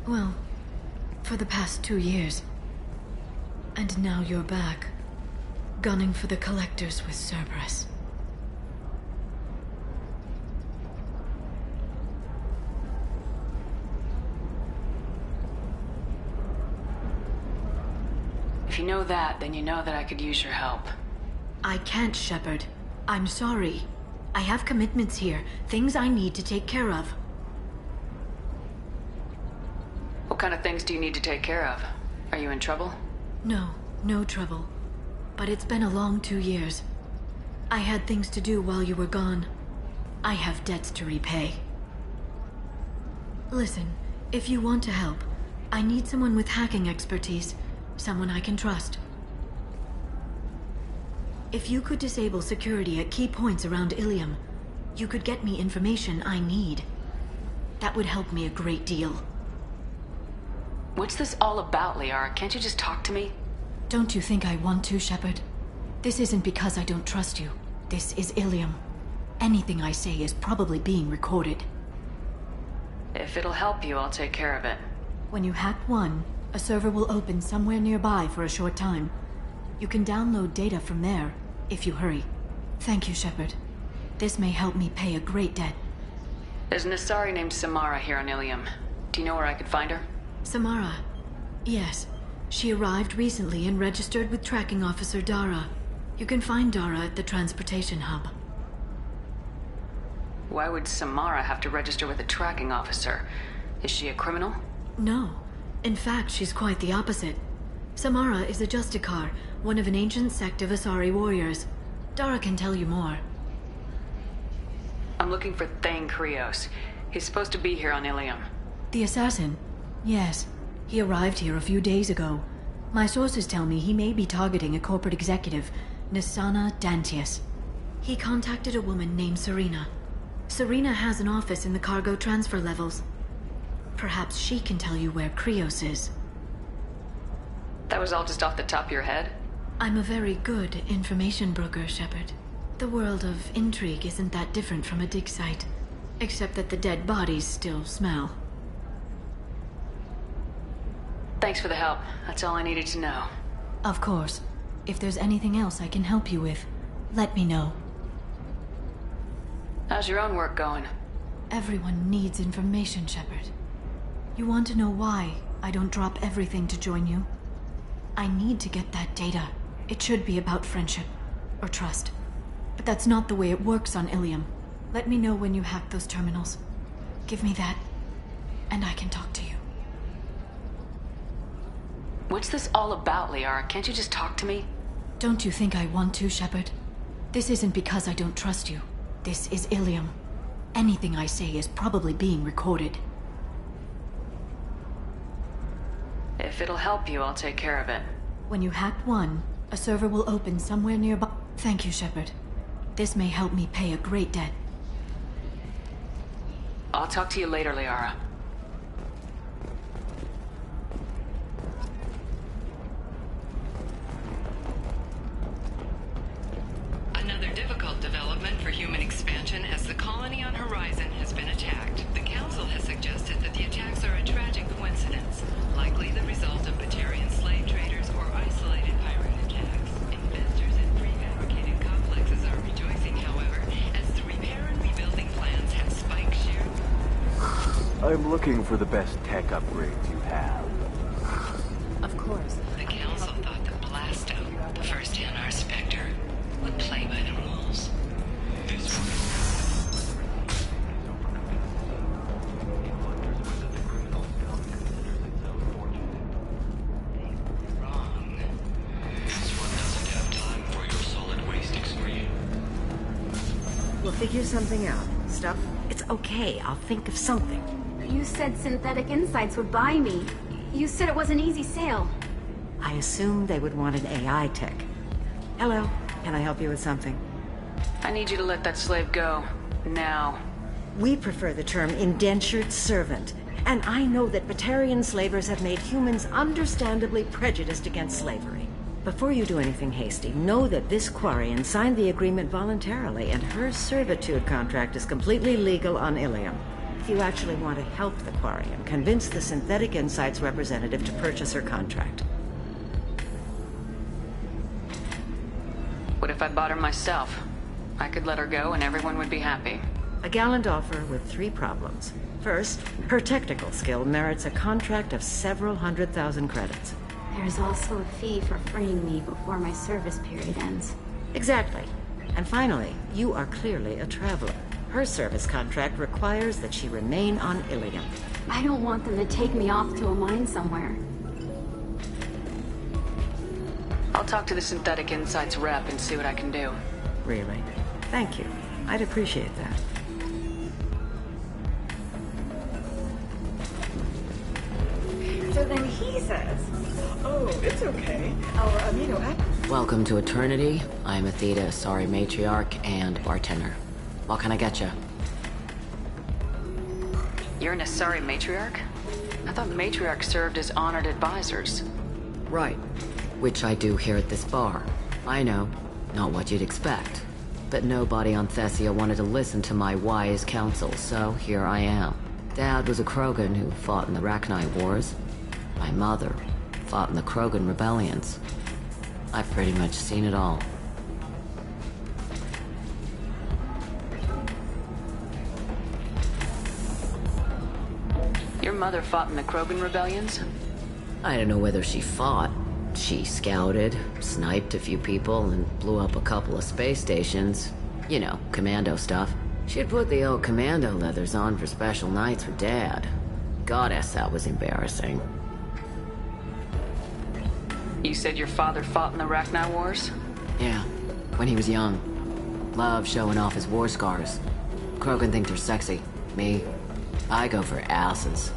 well, for the past 2 years. And now you're back, gunning for the Collectors with Cerberus. If you know that, then you know that I could use your help. I can't, Shepard. I'm sorry. I have commitments here, things I need to take care of. What kind of things do you need to take care of? Are you in trouble? No, no trouble. But it's been a long 2 years. I had things to do while you were gone. I have debts to repay. Listen, if you want to help, I need someone with hacking expertise. Someone I can trust. If you could disable security at key points around Ilium, you could get me information I need. That would help me a great deal. What's this all about, Liara? Can't you just talk to me? Don't you think I want to, Shepard? This isn't because I don't trust you. This is Ilium. Anything I say is probably being recorded. If it'll help you, I'll take care of it. When you hack one, a server will open somewhere nearby for a short time. You can download data from there, if you hurry. Thank you, Shepard. This may help me pay a great debt. There's an Asari named Samara here on Ilium. Do you know where I could find her? Samara? Yes. She arrived recently and registered with Tracking Officer Dara. You can find Dara at the transportation hub. Why would Samara have to register with a tracking officer? Is she a criminal? No. In fact, she's quite the opposite. Samara is a Justicar, one of an ancient sect of Asari warriors. Dara can tell you more. I'm looking for Thane Krios. He's supposed to be here on Ilium. The assassin? Yes. He arrived here a few days ago. My sources tell me he may be targeting a corporate executive, Nisana Dantius. He contacted a woman named Serena. Serena has an office in the cargo transfer levels. Perhaps she can tell you where Krios is. That was all just off the top of your head? I'm a very good information broker, Shepard. The world of intrigue isn't that different from a dig site, except that the dead bodies still smell. Thanks for the help. That's all I needed to know. Of course. If there's anything else I can help you with, let me know. How's your own work going? Everyone needs information, Shepard. You want to know why I don't drop everything to join you? I need to get that data. It should be about friendship. Or trust. But that's not the way it works on Ilium. Let me know when you hack those terminals. Give me that, and I can talk to you. What's this all about, Liara? Can't you just talk to me? Don't you think I want to, Shepard? This isn't because I don't trust you. This is Ilium. Anything I say is probably being recorded. If it'll help you, I'll take care of it. When you hack one, a server will open somewhere nearby. Thank you, Shepard. This may help me pay a great debt. I'll talk to you later, Liara. Another difficult development for human expansion as the colony on Horizon has been attacked. The Council has suggested that the attacks are a tragic coincidence, likely the result of Batarian slave traders or isolated pirate attacks. Investors in prefabricated complexes are rejoicing, however, as the repair and rebuilding plans have spiked share. I'm looking for the best tech upgrades you have. Of course. The Council thought the Blasto, the first NR Spectre, would play by the rules. This wrong. This one doesn't have time for your solid waste extreme. We'll figure something out. Stuff. It's okay. I'll think of something. You said Synthetic Insights would buy me. You said it was an easy sale. I assumed they would want an AI tech. Hello. Can I help you with something? I need you to let that slave go. Now. We prefer the term indentured servant. And I know that Batarian slavers have made humans understandably prejudiced against slavery. Before you do anything hasty, know that this Quarian signed the agreement voluntarily, and her servitude contract is completely legal on Ilium. If you actually want to help the Quarian, convince the Synthetic Insights representative to purchase her contract. What if I bought her myself? I could let her go and everyone would be happy. A gallant offer with 3 problems. First, her technical skill merits a contract of several 100,000 credits. There's also a fee for freeing me before my service period ends. Exactly. And finally, you are clearly a traveler. Her service contract requires that she remain on Ilium. I don't want them to take me off to a mine somewhere. I'll talk to the Synthetic Insights rep and see what I can do. Really? Thank you. I'd appreciate that. So then he says, oh, it's okay. Our amino acid. Welcome to Eternity. I'm Athena, Asari matriarch and bartender. What can I get you? You're an Asari matriarch? I thought matriarchs served as honored advisors. Right. Which I do here at this bar. I know, not what you'd expect. But nobody on Thessia wanted to listen to my wise counsel, so here I am. Dad was a Krogan who fought in the Rachni Wars. My mother fought in the Krogan rebellions. I've pretty much seen it all. Your mother fought in the Krogan rebellions? I don't know whether she fought. She scouted, sniped a few people, and blew up a couple of space stations. You know, commando stuff. She'd put the old commando leathers on for special nights with Dad. Goddess, that was embarrassing. You said your father fought in the Rachni Wars? Yeah, when he was young. Loved showing off his war scars. Krogan think they're sexy. Me, I go for asses.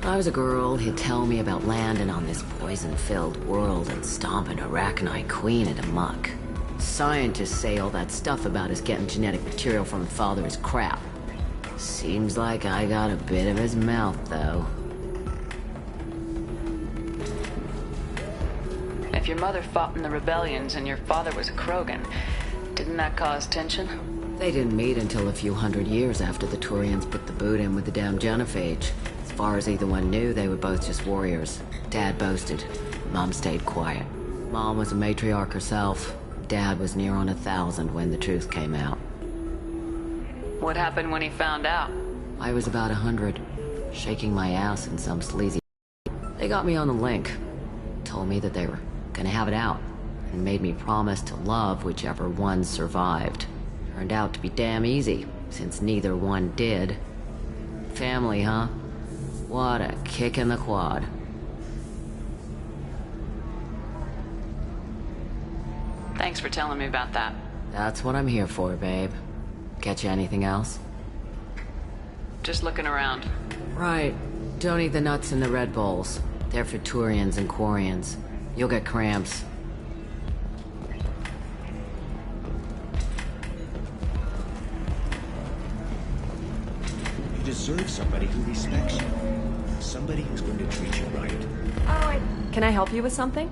I was a girl, he'd tell me about landing on this poison-filled world and stomping a Rachni queen into muck. Scientists say all that stuff about us getting genetic material from the father is crap. Seems like I got a bit of his mouth, though. If your mother fought in the rebellions and your father was a Krogan, didn't that cause tension? They didn't meet until a few hundred years after the Turians put the boot in with the damn genophage. As far as either one knew, they were both just warriors. Dad boasted. Mom stayed quiet. Mom was a matriarch herself. Dad was near on 1,000 when the truth came out. What happened when he found out? I was about 100. shaking my ass in some sleazy. They got me on the link, told me that they were gonna have it out, and made me promise to love whichever one survived. Turned out to be damn easy, since neither one did. Family, huh? What a kick in the quad. Thanks for telling me about that. That's what I'm here for, babe. Catch you anything else? Just looking around. Right. Don't eat the nuts in the Red Bulls. They're for Turians and Quarians. You'll get cramps. You deserve somebody who respects you. Somebody who's going to treat you right. Can I help you with something?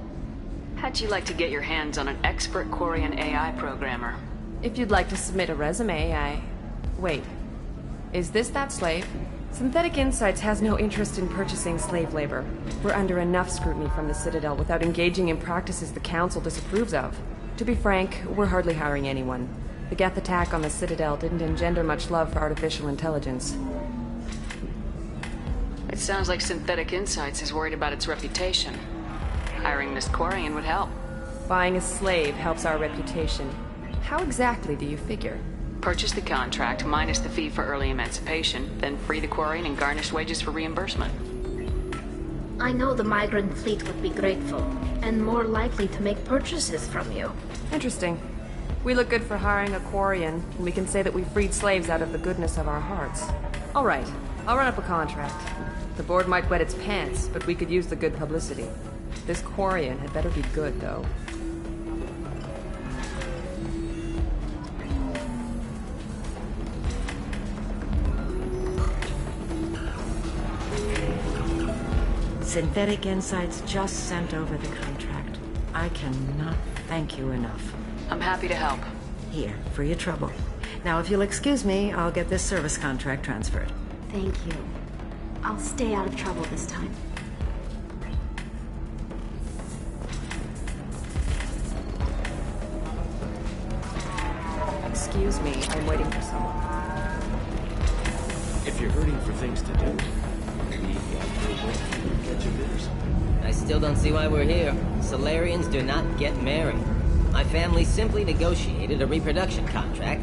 How'd you like to get your hands on an expert Quarian AI programmer? If you'd like to submit a resume, Wait. Is this that slave? Synthetic Insights has no interest in purchasing slave labor. We're under enough scrutiny from the Citadel without engaging in practices the Council disapproves of. To be frank, we're hardly hiring anyone. The Geth attack on the Citadel didn't engender much love for artificial intelligence. It sounds like Synthetic Insights is worried about its reputation. Hiring this Quarian would help. Buying a slave helps our reputation. How exactly do you figure? Purchase the contract minus the fee for early emancipation, then free the Quarian and garnish wages for reimbursement. I know the migrant fleet would be grateful, and more likely to make purchases from you. Interesting. We look good for hiring a Quarian, and we can say that we freed slaves out of the goodness of our hearts. All right, I'll run up a contract. The board might wet its pants, but we could use the good publicity. This Quarian had better be good, though. Synthetic Insights just sent over the contract. I cannot thank you enough. I'm happy to help. Here, for your trouble. Now, if you'll excuse me, I'll get this service contract transferred. Thank you. I'll stay out of trouble this time. Excuse me, I'm waiting for someone. If you're hurting for things to do, maybe catch a bit or something. I still don't see why we're here. Solarians do not get married. My family simply negotiated a reproduction contract.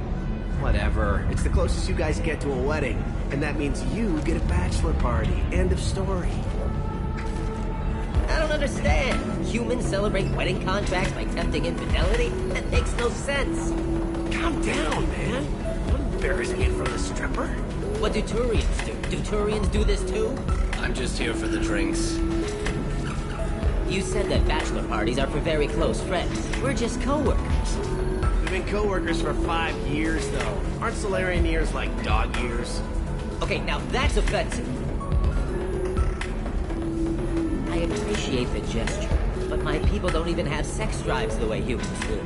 Whatever. It's the closest you guys get to a wedding. And that means you get a bachelor party. End of story. I don't understand. Humans celebrate wedding contracts by tempting infidelity? That makes no sense. Calm down, man. Don't embarrass me in front of the stripper. What do Turians do? Do Turians do this too? I'm just here for the drinks. You said that bachelor parties are for very close friends. We're just co-workers. We've been co-workers for 5 years, though. Aren't Solarian years like dog years? Okay, now that's offensive. I appreciate the gesture, but my people don't even have sex drives the way humans do.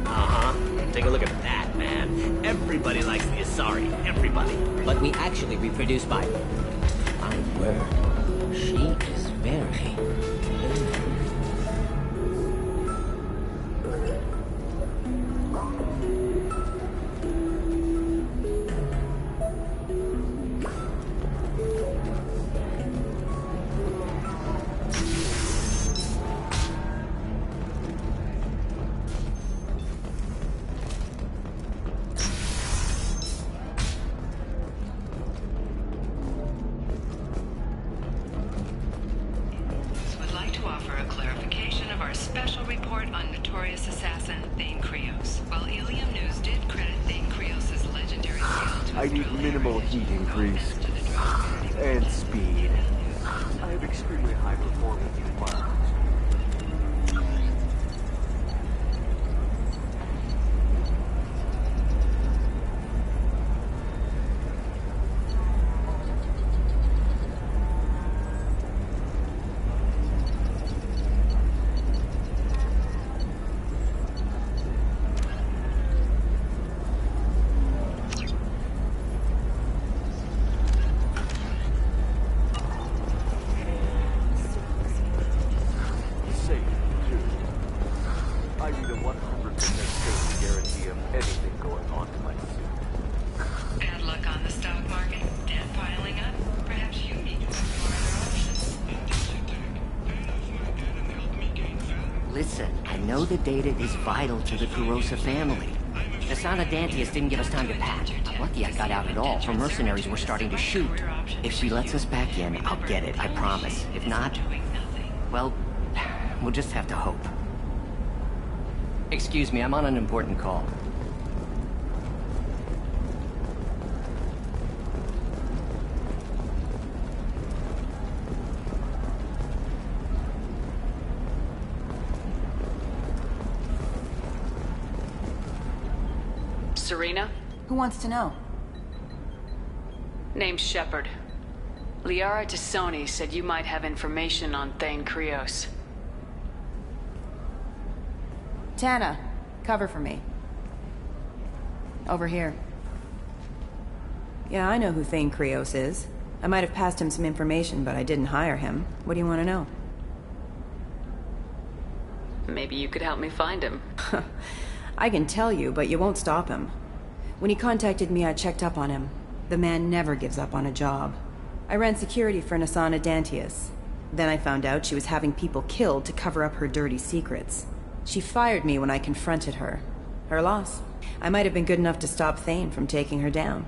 Uh-huh. Take a look at that, man. Everybody likes the Asari. Everybody. But we actually reproduce by... My word. She is very... I need minimal heat increase. And speed. I have extremely high performance requirements. Listen, I know the data is vital to the Kurosa family. Nasana Dantius didn't give us time to pack. I'm lucky I got out at all, for mercenaries were starting to shoot. If she lets us back in, I'll get it, I promise. If not, well, we'll just have to hope. Excuse me, I'm on an important call. Serena? Who wants to know? Name's Shepard. Liara Tassoni said you might have information on Thane Krios. Tana, cover for me. Over here. Yeah, I know who Thane Krios is. I might have passed him some information, but I didn't hire him. What do you want to know? Maybe you could help me find him. I can tell you, but you won't stop him. When he contacted me, I checked up on him. The man never gives up on a job. I ran security for Nasana Dantius. Then I found out she was having people killed to cover up her dirty secrets. She fired me when I confronted her. Her loss. I might have been good enough to stop Thane from taking her down.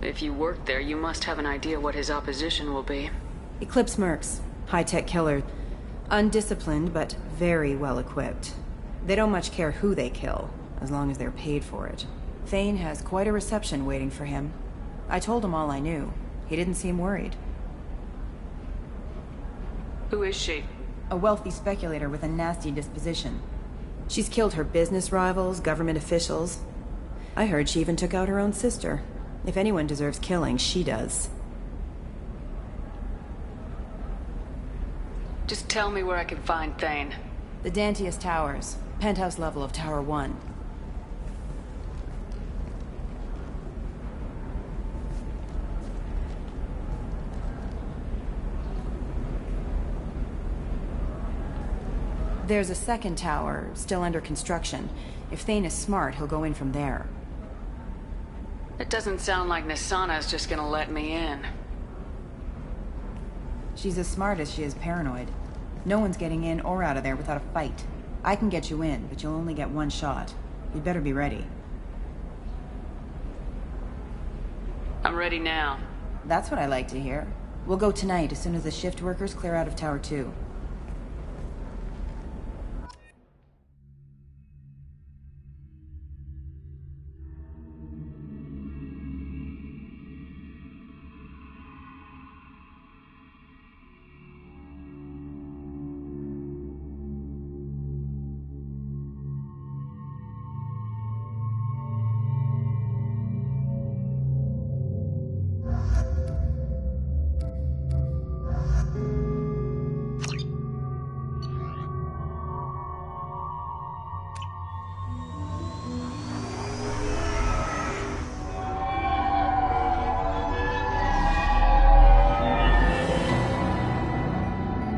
If you work there, you must have an idea what his opposition will be. Eclipse mercs. High-tech killer. Undisciplined, but very well-equipped. They don't much care who they kill, as long as they're paid for it. Thane has quite a reception waiting for him. I told him all I knew. He didn't seem worried. Who is she? A wealthy speculator with a nasty disposition. She's killed her business rivals, government officials. I heard she even took out her own sister. If anyone deserves killing, she does. Just tell me where I can find Thane. The Dantius Towers. Penthouse level of Tower 1. There's a second tower, still under construction. If Thane is smart, he'll go in from there. It doesn't sound like Nasana's just gonna let me in. She's as smart as she is paranoid. No one's getting in or out of there without a fight. I can get you in, but you'll only get one shot. You'd better be ready. I'm ready now. That's what I like to hear. We'll go tonight as soon as the shift workers clear out of Tower 2.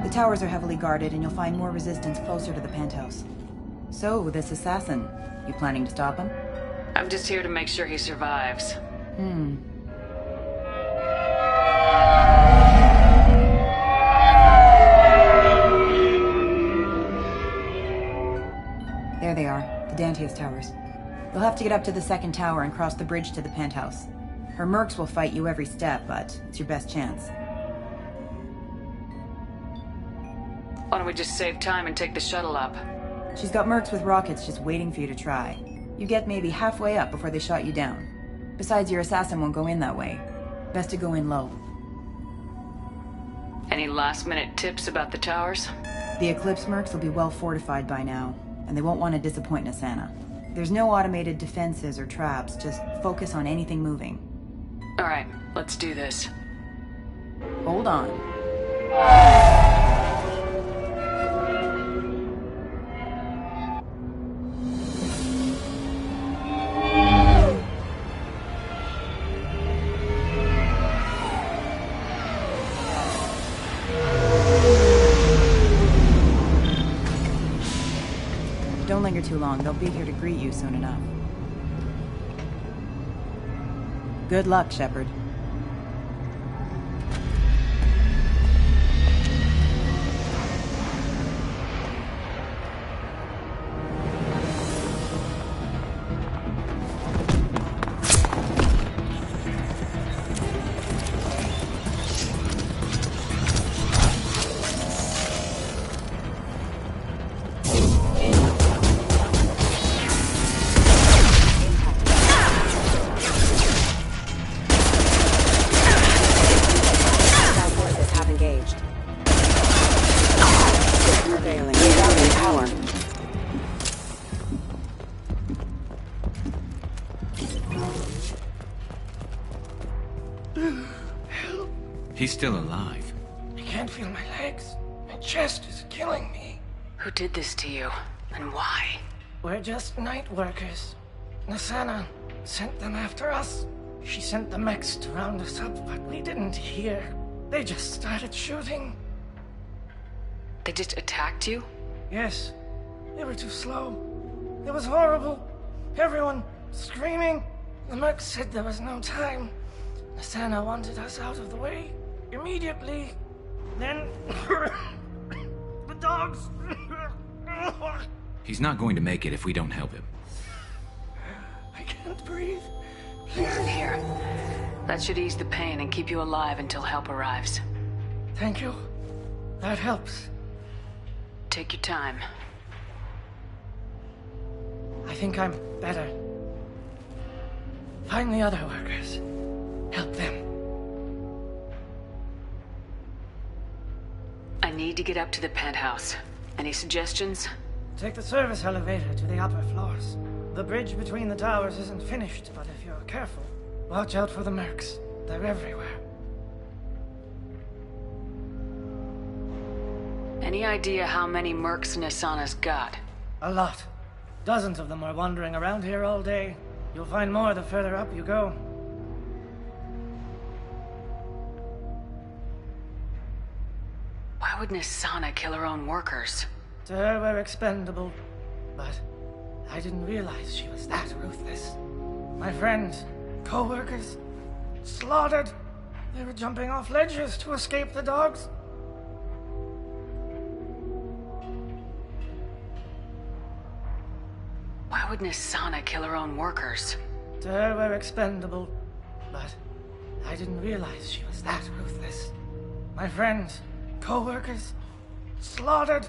The towers are heavily guarded, and you'll find more resistance closer to the penthouse. So, this assassin, you planning to stop him? I'm just here to make sure he survives. There they are, the Dantius Towers. You'll have to get up to the second tower and cross the bridge to the penthouse. Her mercs will fight you every step, but it's your best chance. Why don't we just save time and take the shuttle up? She's got mercs with rockets just waiting for you to try. You get maybe halfway up before they shot you down. Besides, your assassin won't go in that way. Best to go in low. Any last-minute tips about the towers? The Eclipse mercs will be well fortified by now, and they won't want to disappoint Nasana. There's no automated defenses or traps, just focus on anything moving. All right, let's do this. Hold on. Don't linger too long. They'll be here to greet you soon enough. Good luck, Shepard. still alive. I can't feel my legs. My chest is killing me. Who did this to you? And why? We're just night workers. Nasana sent them after us. She sent the mechs to round us up, but we didn't hear. They just started shooting. They just attacked you? Yes. They were too slow. It was horrible. Everyone screaming. The mechs said there was no time. Nasana wanted us out of the way. Immediately. Then... the dogs... He's not going to make it if we don't help him. I can't breathe. Here. That should ease the pain and keep you alive until help arrives. Thank you. That helps. Take your time. I think I'm better. Find the other workers. Help them. I need to get up to the penthouse. Any suggestions? Take the service elevator to the upper floors. The bridge between the towers isn't finished, but if you're careful, watch out for the mercs. They're everywhere. Any idea how many mercs Nasana's got? A lot. Dozens of them are wandering around here all day. You'll find more the further up you go. Why would Nasana kill her own workers? To her, we're expendable. But I didn't realize she was that ruthless. My friends, co-workers, slaughtered. They were jumping off ledges to escape the dogs. Why would Nasana kill her own workers? To her, we're expendable. But I didn't realize she was that ruthless. My friends, co-workers, slaughtered.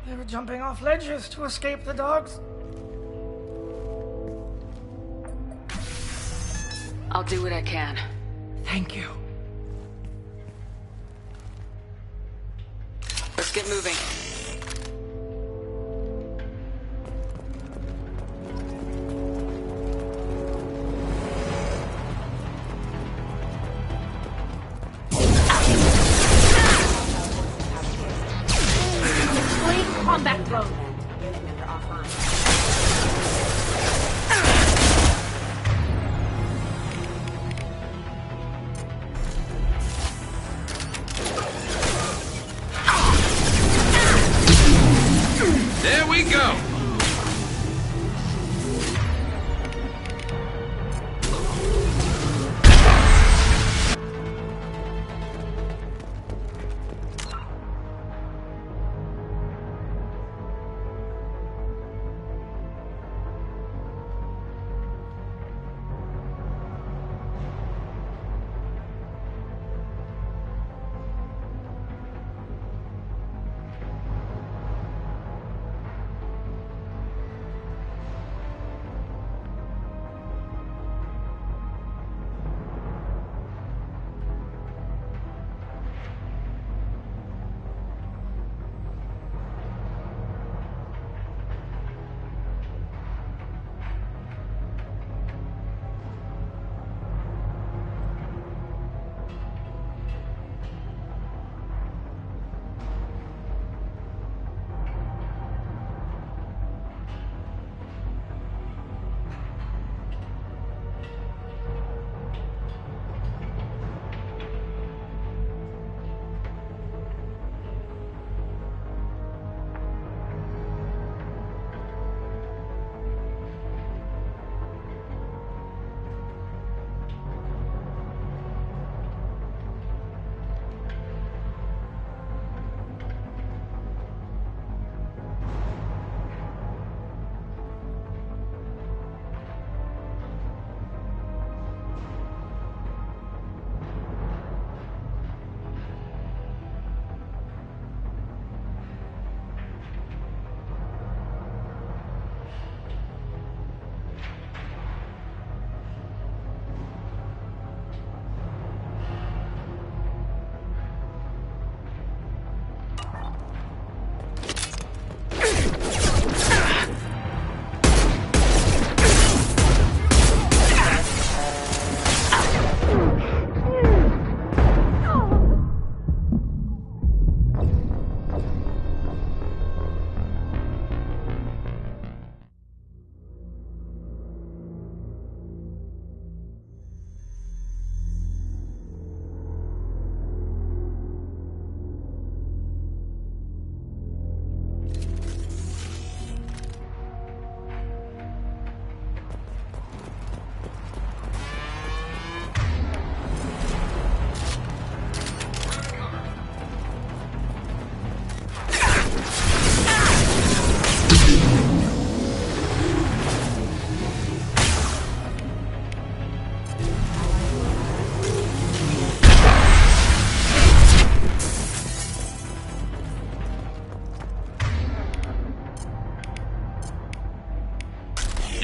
They were jumping off ledges to escape the dogs. I'll do what I can. Thank you. Let's get moving. Combat drone. Unit member offline. There we go!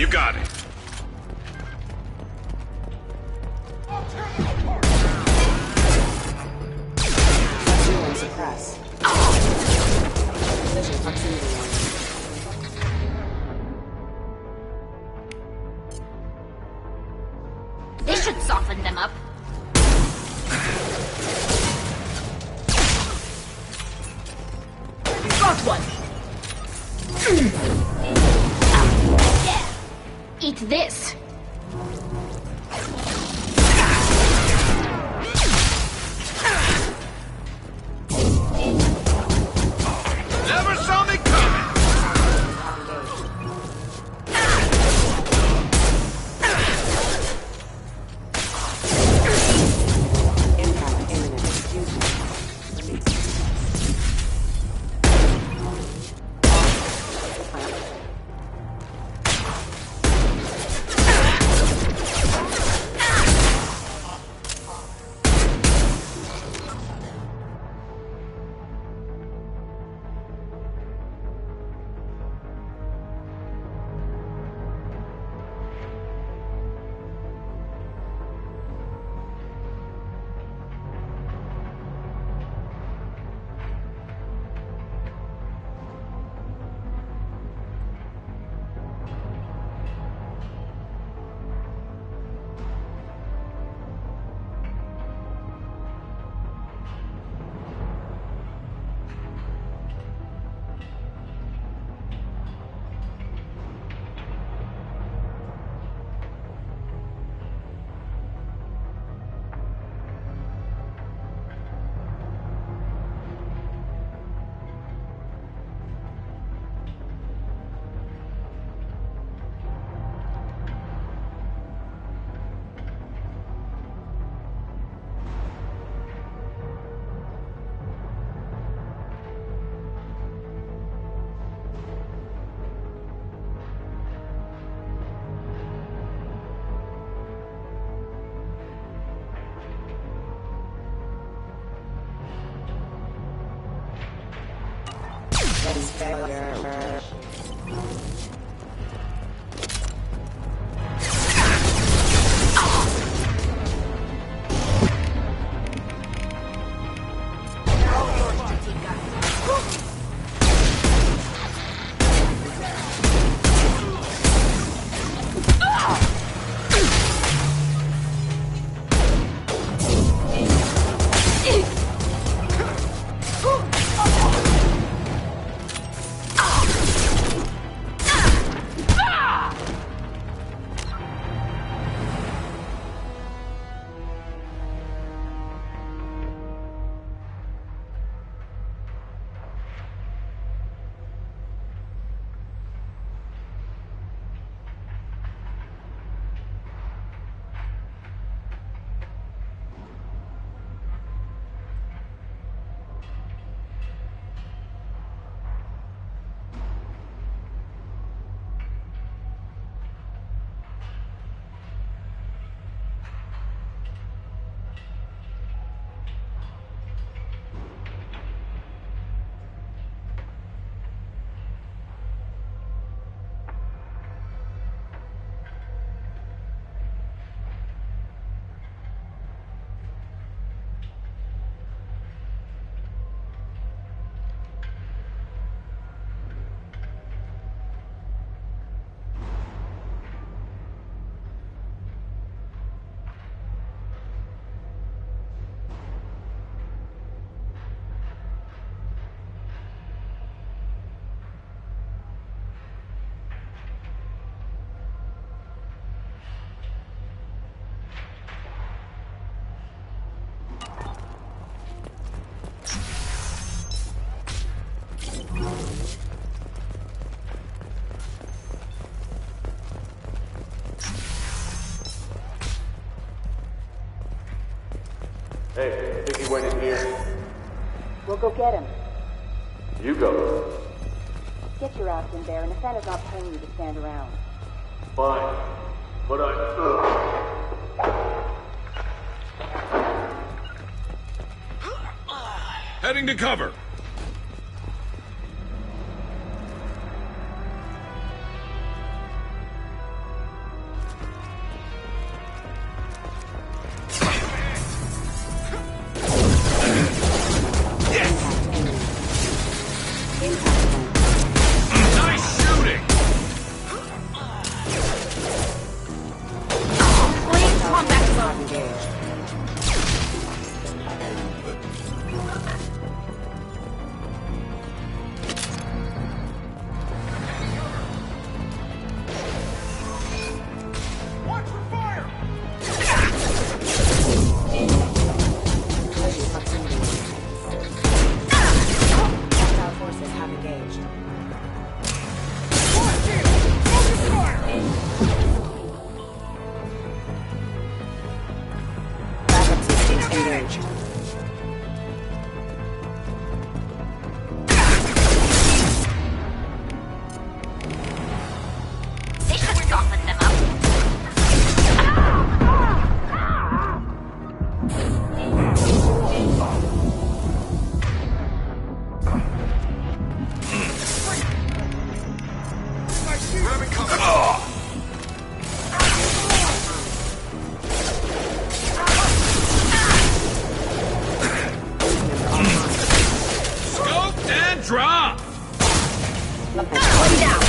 You got it. Suppress. Vision proximity. This should soften them up. Got one. Yeah. Eat this. Never saw me coming! Impact imminent. Excuse me. Failure. Hey, I think he went in here. We'll go get him. You go. Get your ass in there, and Asana's not paying you to stand around. Fine. But Heading to cover. Drop! One down.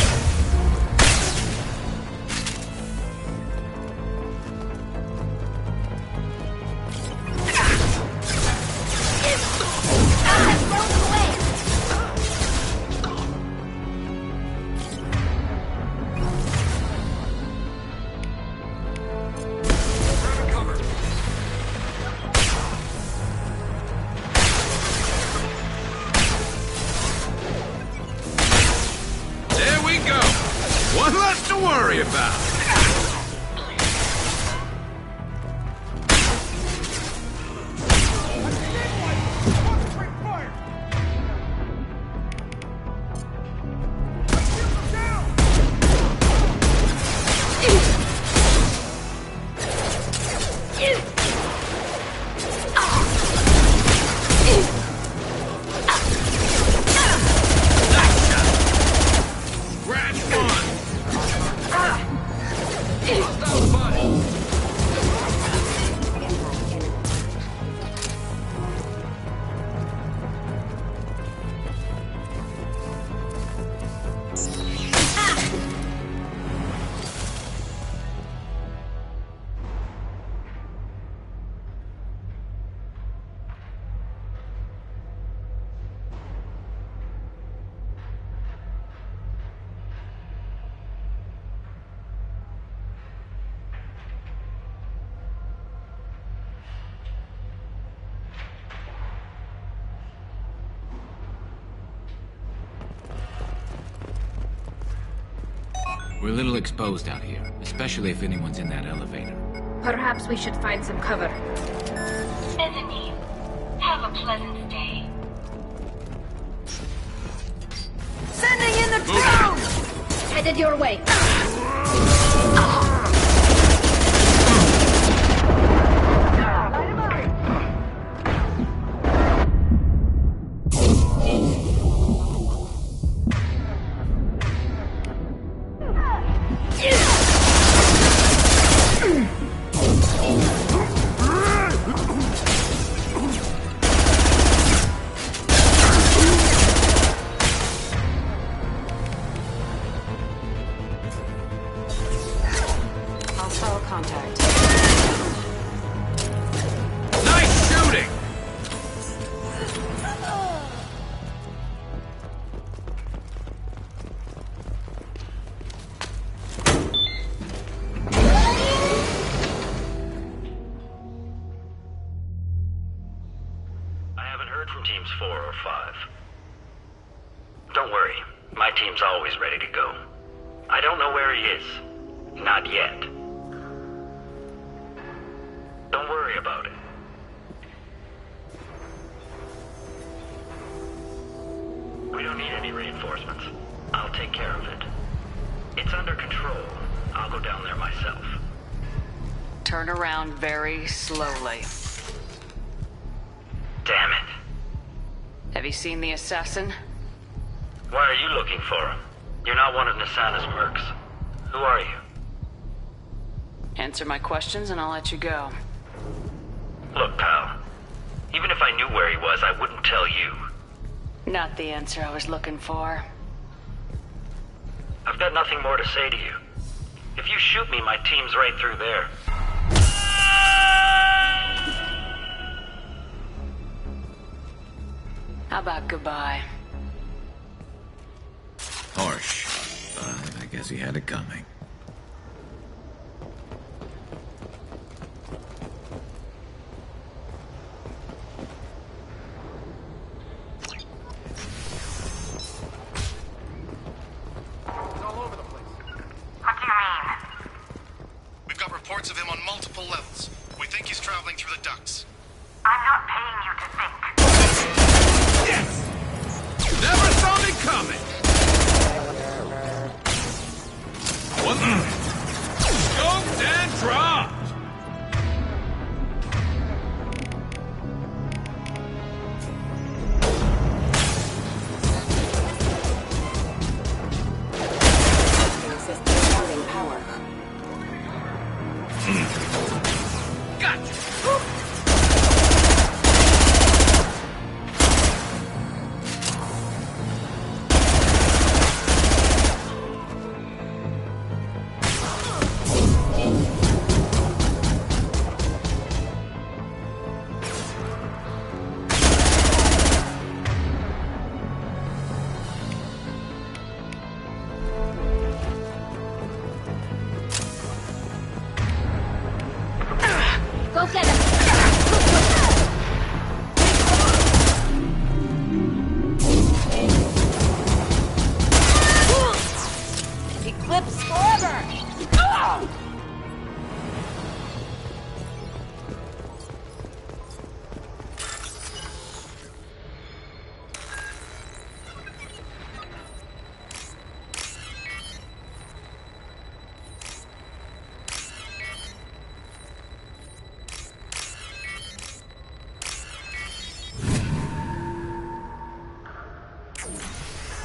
There we go! One less to worry about! We're a little exposed out here, especially if anyone's in that elevator. Perhaps we should find some cover. Bethany, have a pleasant day. Sending in the drone! Headed your way. Hostile contact. Nice shooting! I haven't heard from teams 4 or 5. Don't worry, my team's always ready to go. I don't know where he is. Not yet. Don't worry about it. We don't need any reinforcements. I'll take care of it. It's under control. I'll go down there myself. Turn around very slowly. Damn it. Have you seen the assassin? Why are you looking for him? You're not one of Nisana's mercs. Who are you? Answer my questions and I'll let you go. Look, pal. Even if I knew where he was, I wouldn't tell you. Not the answer I was looking for. I've got nothing more to say to you. If you shoot me, my team's right through there. How about goodbye? Harsh, but I guess he had it coming. We've got reports of him on multiple levels. We think he's traveling through the ducts. I'm not paying you to think. Yes! Never saw me coming! One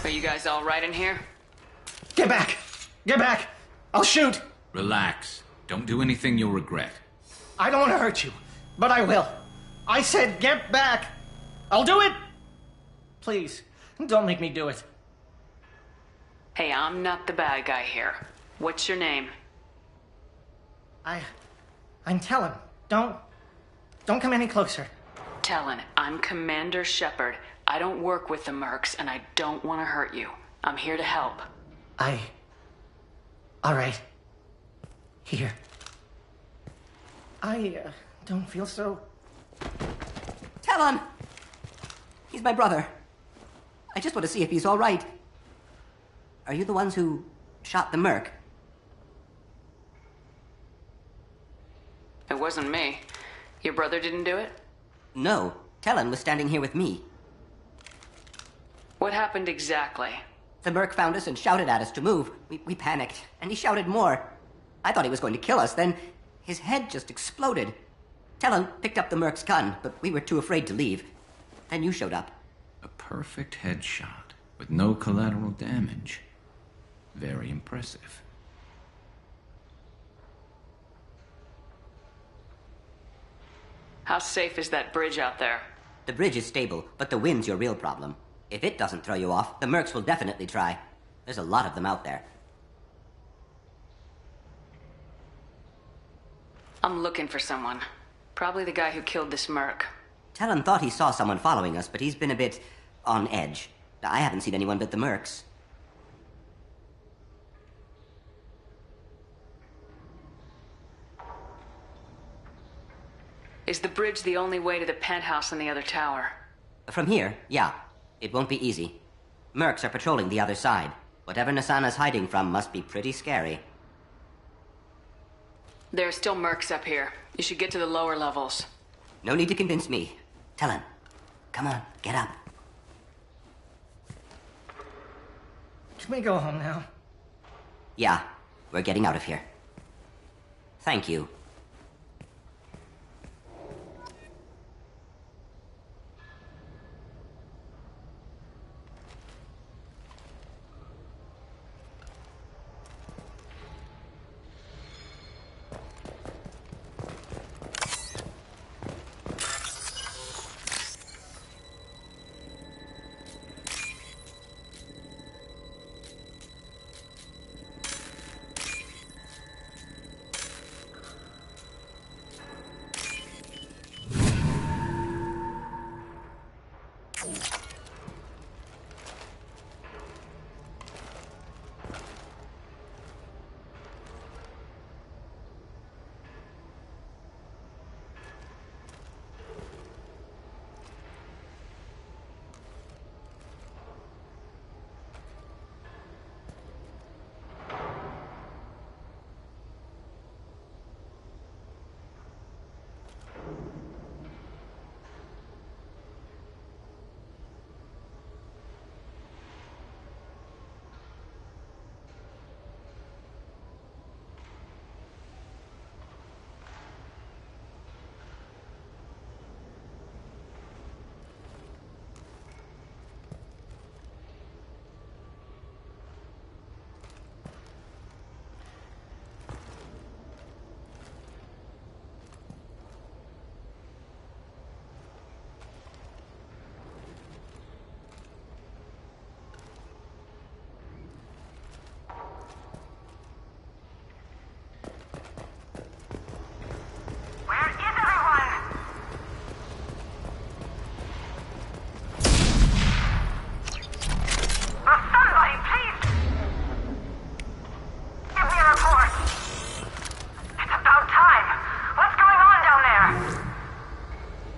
Are you guys all right in here? Get back! Get back! I'll shoot! Relax. Don't do anything you'll regret. I don't want to hurt you, but I will. I said get back! I'll do it! Please, don't make me do it. Hey, I'm not the bad guy here. What's your name? I'm Talon. Don't come any closer. Talon, I'm Commander Shepard. I don't work with the mercs, and I don't want to hurt you. I'm here to help. All right. Here. I don't feel so... Talon! He's my brother. I just want to see if he's all right. Are you the ones who shot the merc? It wasn't me. Your brother didn't do it? No. Talon was standing here with me. What happened exactly? The merc found us and shouted at us to move. We panicked, and he shouted more. I thought he was going to kill us, then his head just exploded. Talon picked up the merc's gun, but we were too afraid to leave. Then you showed up. A perfect headshot, with no collateral damage. Very impressive. How safe is that bridge out there? The bridge is stable, but the wind's your real problem. If it doesn't throw you off, the mercs will definitely try. There's a lot of them out there. I'm looking for someone. Probably the guy who killed this merc. Talon thought he saw someone following us, but he's been a bit on edge. I haven't seen anyone but the mercs. Is the bridge the only way to the penthouse in the other tower? From here, yeah. It won't be easy. Mercs are patrolling the other side. Whatever Nasana's hiding from must be pretty scary. There are still mercs up here. You should get to the lower levels. No need to convince me. Talon, come on, get up. Can we go home now? Yeah, we're getting out of here. Thank you.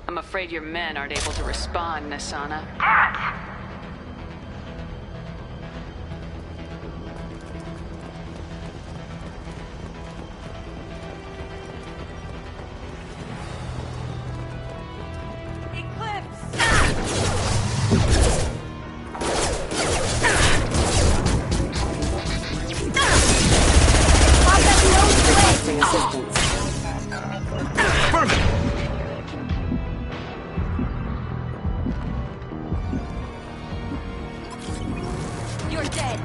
I'm afraid your men aren't able to respond, Nasana. Damn it! You're dead.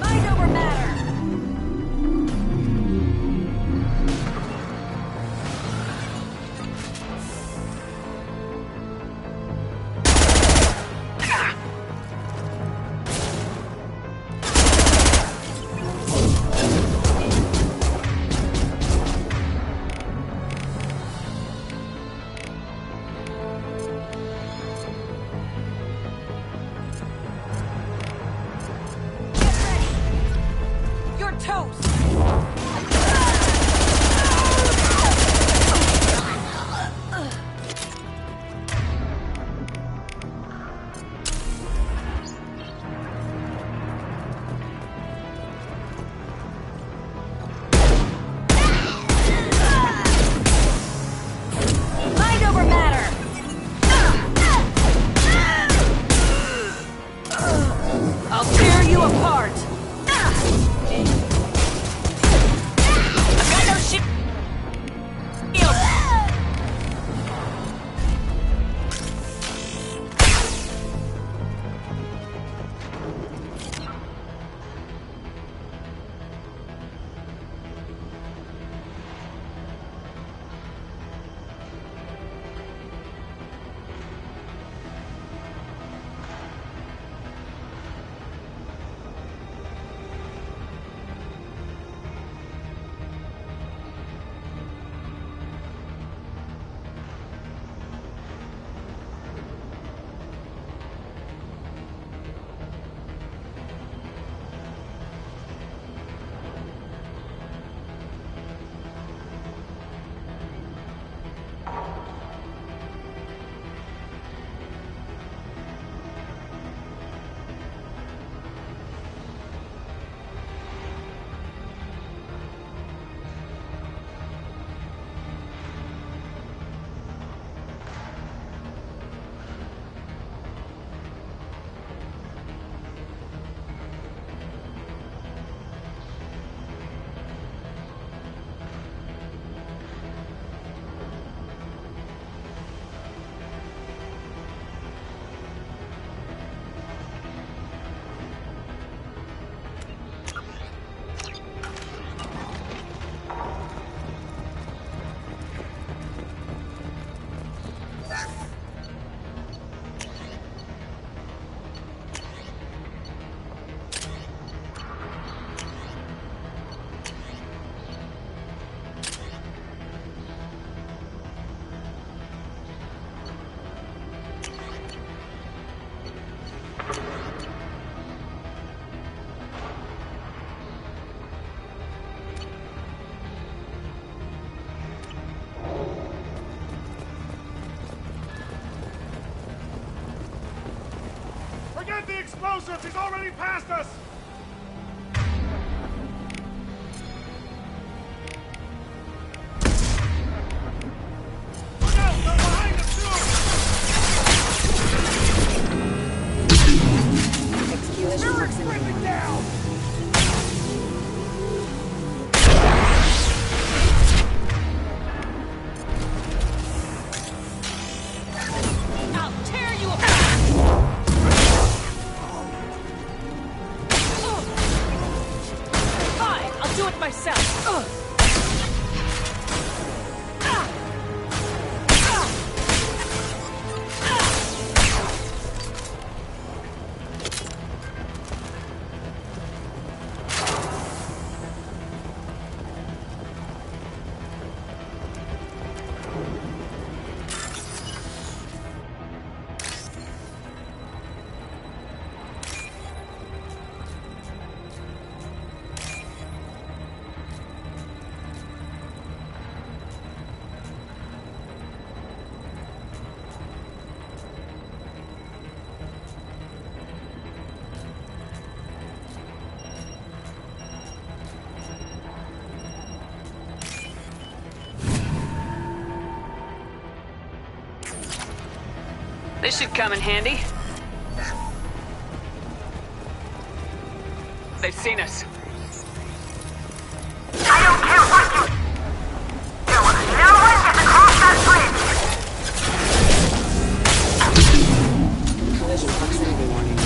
Mind over matter. Forget the explosives! He's already past us! Look out! They're behind us, too! Mirror's sprinting down! I'll tear you apart! Fine, I'll do it myself. This should come in handy. They've seen us. I don't care what you do. No one gets across that bridge. Collision proximity warning.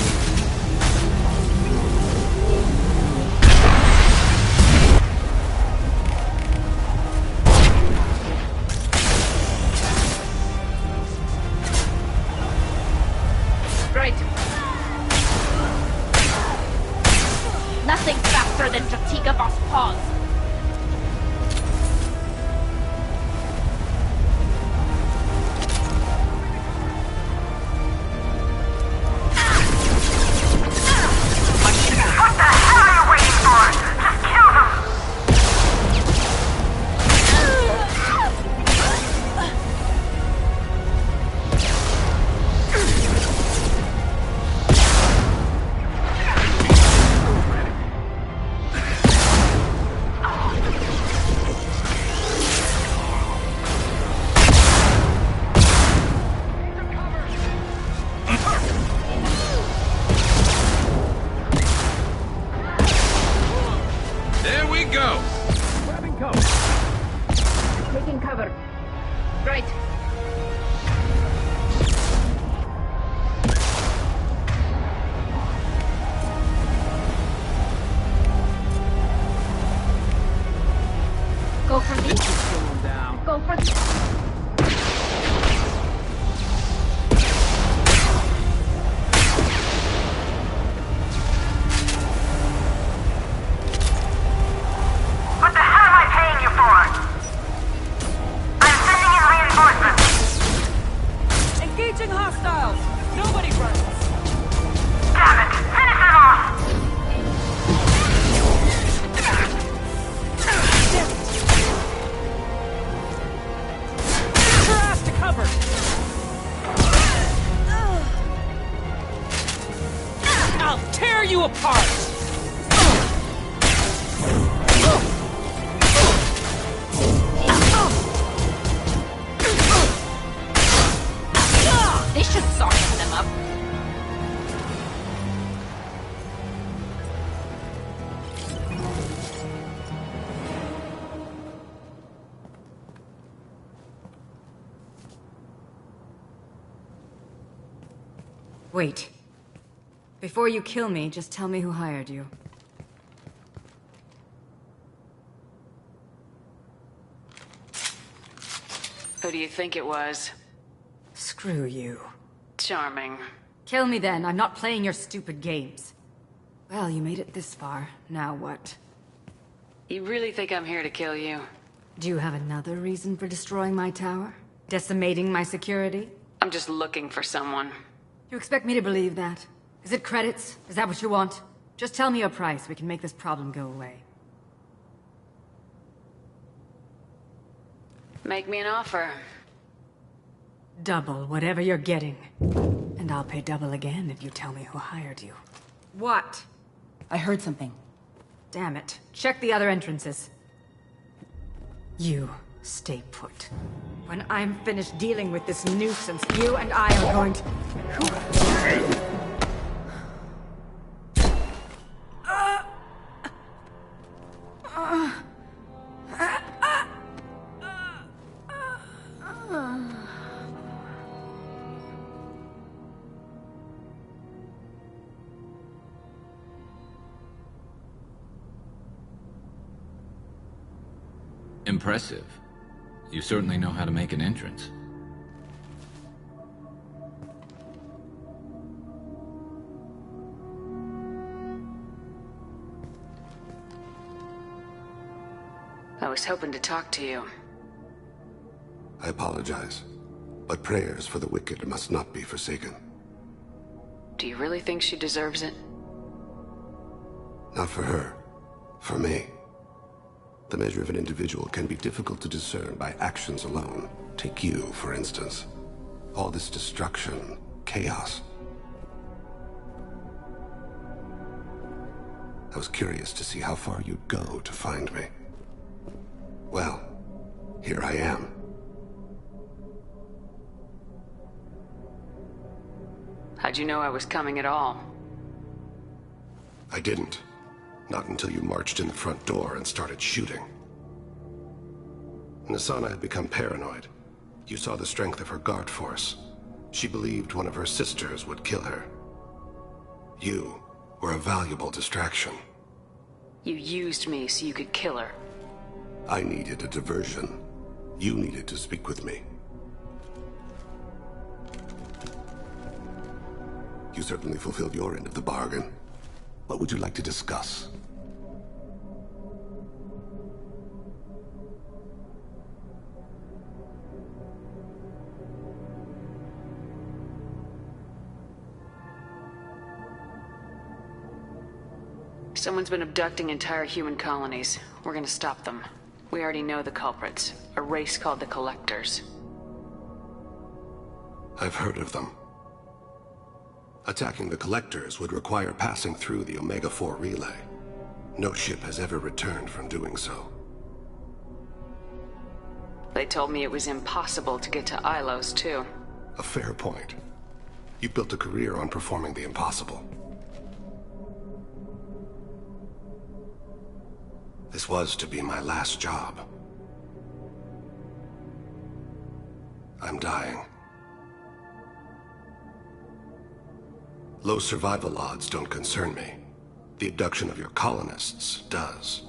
Right. Nothing faster than Jatiga Boss Paws. What the hell are you waiting for? Just kill them! There we go! Grabbing cover. Taking cover. Right. Go for the... Go for the... What the hell am I paying you for? I'm sending in reinforcements. Engaging hostiles! Nobody runs! Damn it! Finish them off! Get your ass to cover! I'll tear you apart! This should soften them up. Wait. Before you kill me, just tell me who hired you. Who do you think it was? Screw you. Charming. Kill me then. I'm not playing your stupid games. Well, you made it this far. Now what? You really think I'm here to kill you? Do you have another reason for destroying my tower? Decimating my security? I'm just looking for someone. You expect me to believe that? Is it credits? Is that what you want? Just tell me a price. We can make this problem go away. Make me an offer. Double whatever you're getting. And I'll pay double again if you tell me who hired you. What? I heard something. Damn it. Check the other entrances. You stay put. When I'm finished dealing with this nuisance, you and I are going to... Impressive. You certainly know how to make an entrance. I was hoping to talk to you. I apologize, but prayers for the wicked must not be forsaken. Do you really think she deserves it? Not for her. For me. The measure of an individual can be difficult to discern by actions alone. Take you, for instance. All this destruction, chaos. I was curious to see how far you'd go to find me. Well, here I am. How'd you know I was coming at all? I didn't. Not until you marched in the front door and started shooting. Nasana had become paranoid. You saw the strength of her guard force. She believed one of her sisters would kill her. You were a valuable distraction. You used me so you could kill her. I needed a diversion. You needed to speak with me. You certainly fulfilled your end of the bargain. What would you like to discuss? Someone's been abducting entire human colonies. We're gonna stop them. We already know the culprits. A race called the Collectors. I've heard of them. Attacking the Collectors would require passing through the Omega-4 relay. No ship has ever returned from doing so. They told me it was impossible to get to Ilos, too. A fair point. You built a career on performing the impossible. This was to be my last job. I'm dying. Low survival odds don't concern me. The abduction of your colonists does.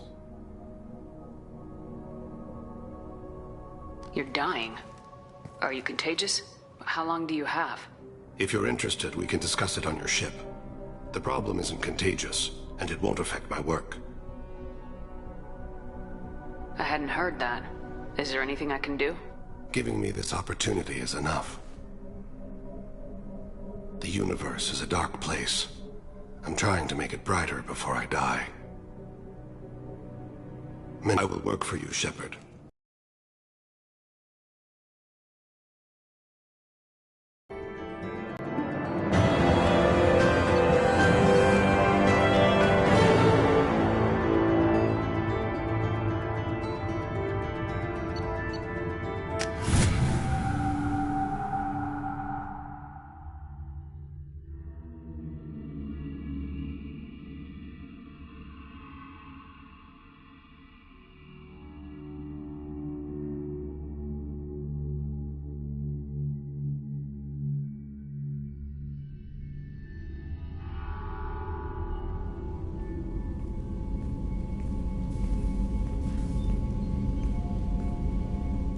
You're dying. Are you contagious? How long do you have? If you're interested, we can discuss it on your ship. The problem isn't contagious, and it won't affect my work. I hadn't heard that. Is there anything I can do? Giving me this opportunity is enough. The universe is a dark place. I'm trying to make it brighter before I die. I will work for you, Shepard.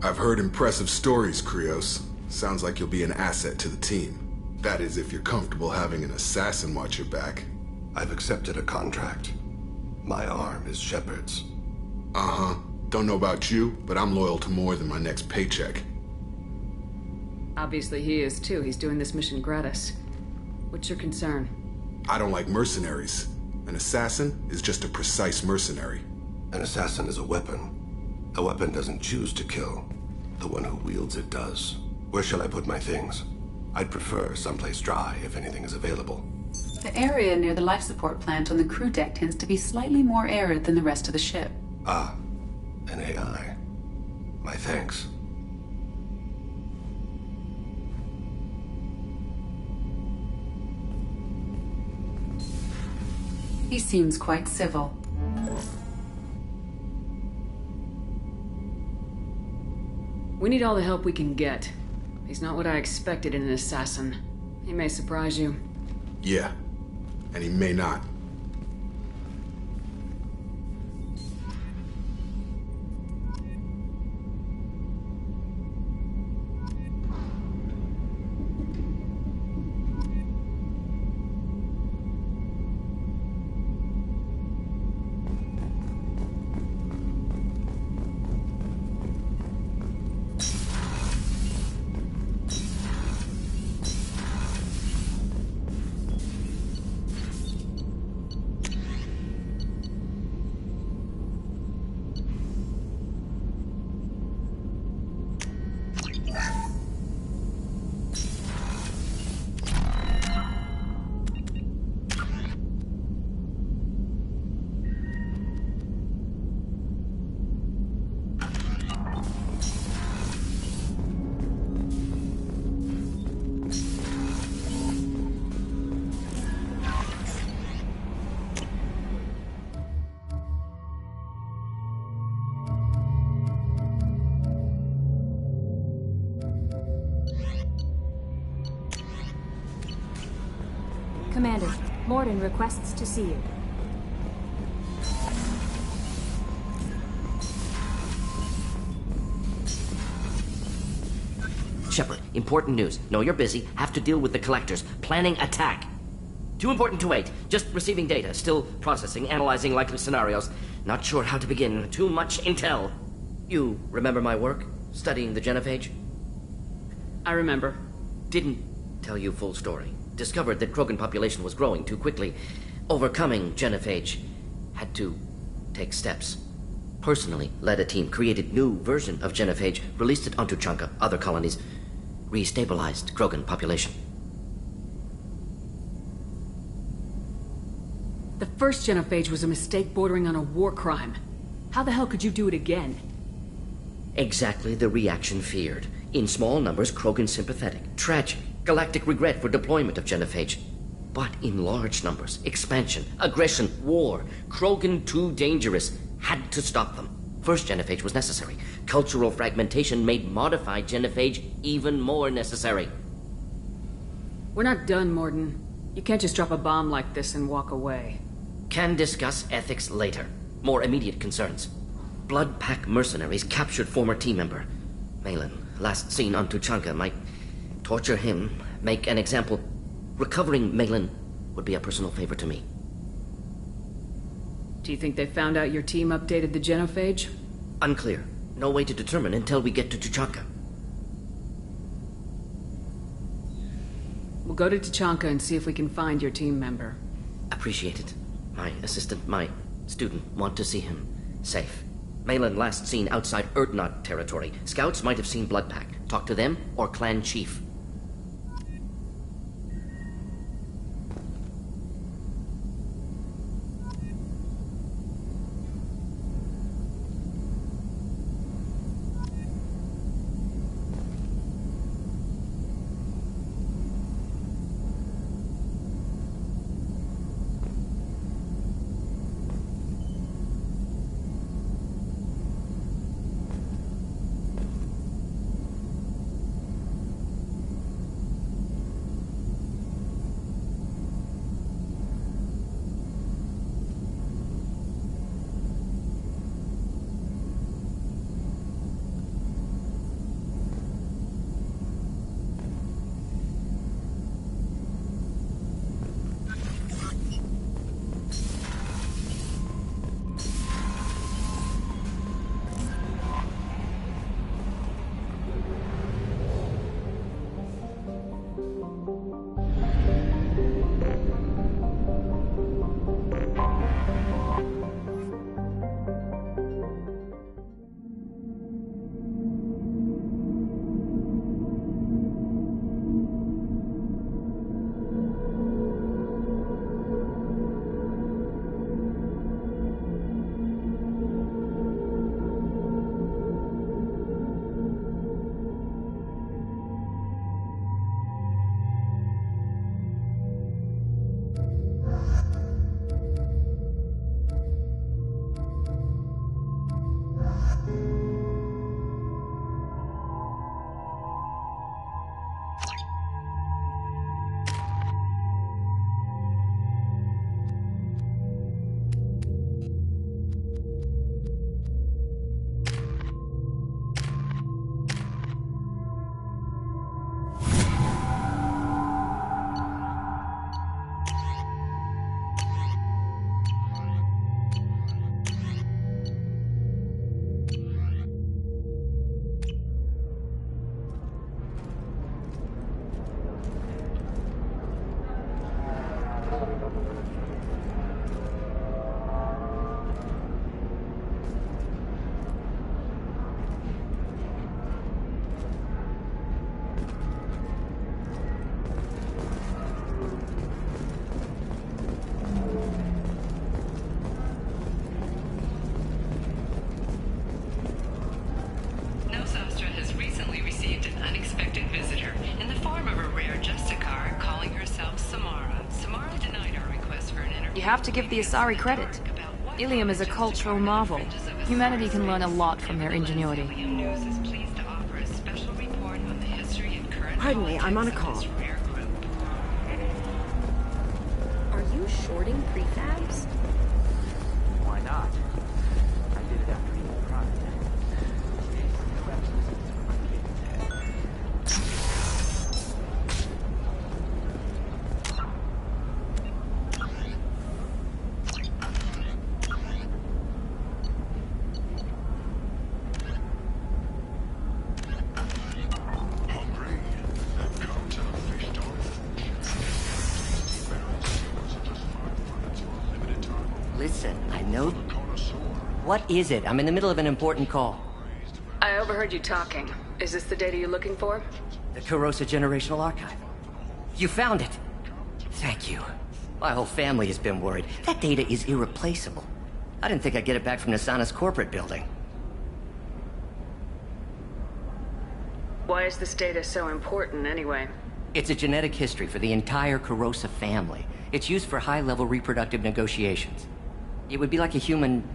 I've heard impressive stories, Krios. Sounds like you'll be an asset to the team. That is, if you're comfortable having an assassin watch your back. I've accepted a contract. My arm is Shepard's. Uh-huh. Don't know about you, but I'm loyal to more than my next paycheck. Obviously he is too. He's doing this mission gratis. What's your concern? I don't like mercenaries. An assassin is just a precise mercenary. An assassin is a weapon. A weapon doesn't choose to kill. The one who wields it does. Where shall I put my things? I'd prefer someplace dry if anything is available. The area near the life support plant on the crew deck tends to be slightly more arid than the rest of the ship. Ah, an AI. My thanks. He seems quite civil. We need all the help we can get. He's not what I expected in an assassin. He may surprise you. Yeah, and he may not. Commander, Morden requests to see you. Shepard, important news. Know you're busy. Have to deal with the Collectors. Planning attack. Too important to wait. Just receiving data. Still processing, analyzing likely scenarios. Not sure how to begin. Too much intel. You remember my work? Studying the genophage? I remember. Didn't tell you full story. Discovered that Krogan population was growing too quickly. Overcoming genophage. Had to take steps. Personally led a team, created new version of genophage, released it onto Chunka, other colonies, restabilized Krogan population. The first genophage was a mistake bordering on a war crime. How the hell could you do it again? Exactly the reaction feared. In small numbers, Krogan sympathetic, tragic, galactic regret for deployment of genophage. But in large numbers, expansion, aggression, war, Krogan too dangerous, had to stop them. First genophage was necessary. Cultural fragmentation made modified genophage even more necessary. We're not done, Morden. You can't just drop a bomb like this and walk away. Can discuss ethics later. More immediate concerns. Blood Pack mercenaries captured former team member. Malin, last seen on Tuchanka, might torture him, make an example. Recovering Malin would be a personal favor to me. Do you think they found out your team updated the genophage? Unclear. No way to determine until we get to Tuchanka. We'll go to Tuchanka and see if we can find your team member. Appreciate it. My assistant, my student, want to see him safe. Malin last seen outside Erdnot territory. Scouts might have seen Bloodpack. Talk to them or clan chief. You have to give the Asari credit. Ilium is a cultural marvel. Humanity can learn a lot from their ingenuity. Pardon me, I'm on a call. Are you shorting prefabs? Why not? I did it after eating the product. Listen, I know... What is it? I'm in the middle of an important call. I overheard you talking. Is this the data you're looking for? The Kurosa Generational Archive. You found it. Thank you. My whole family has been worried. That data is irreplaceable. I didn't think I'd get it back from Nasana's corporate building. Why is this data so important, anyway? It's a genetic history for the entire Kurosa family. It's used for high-level reproductive negotiations. It would be like a human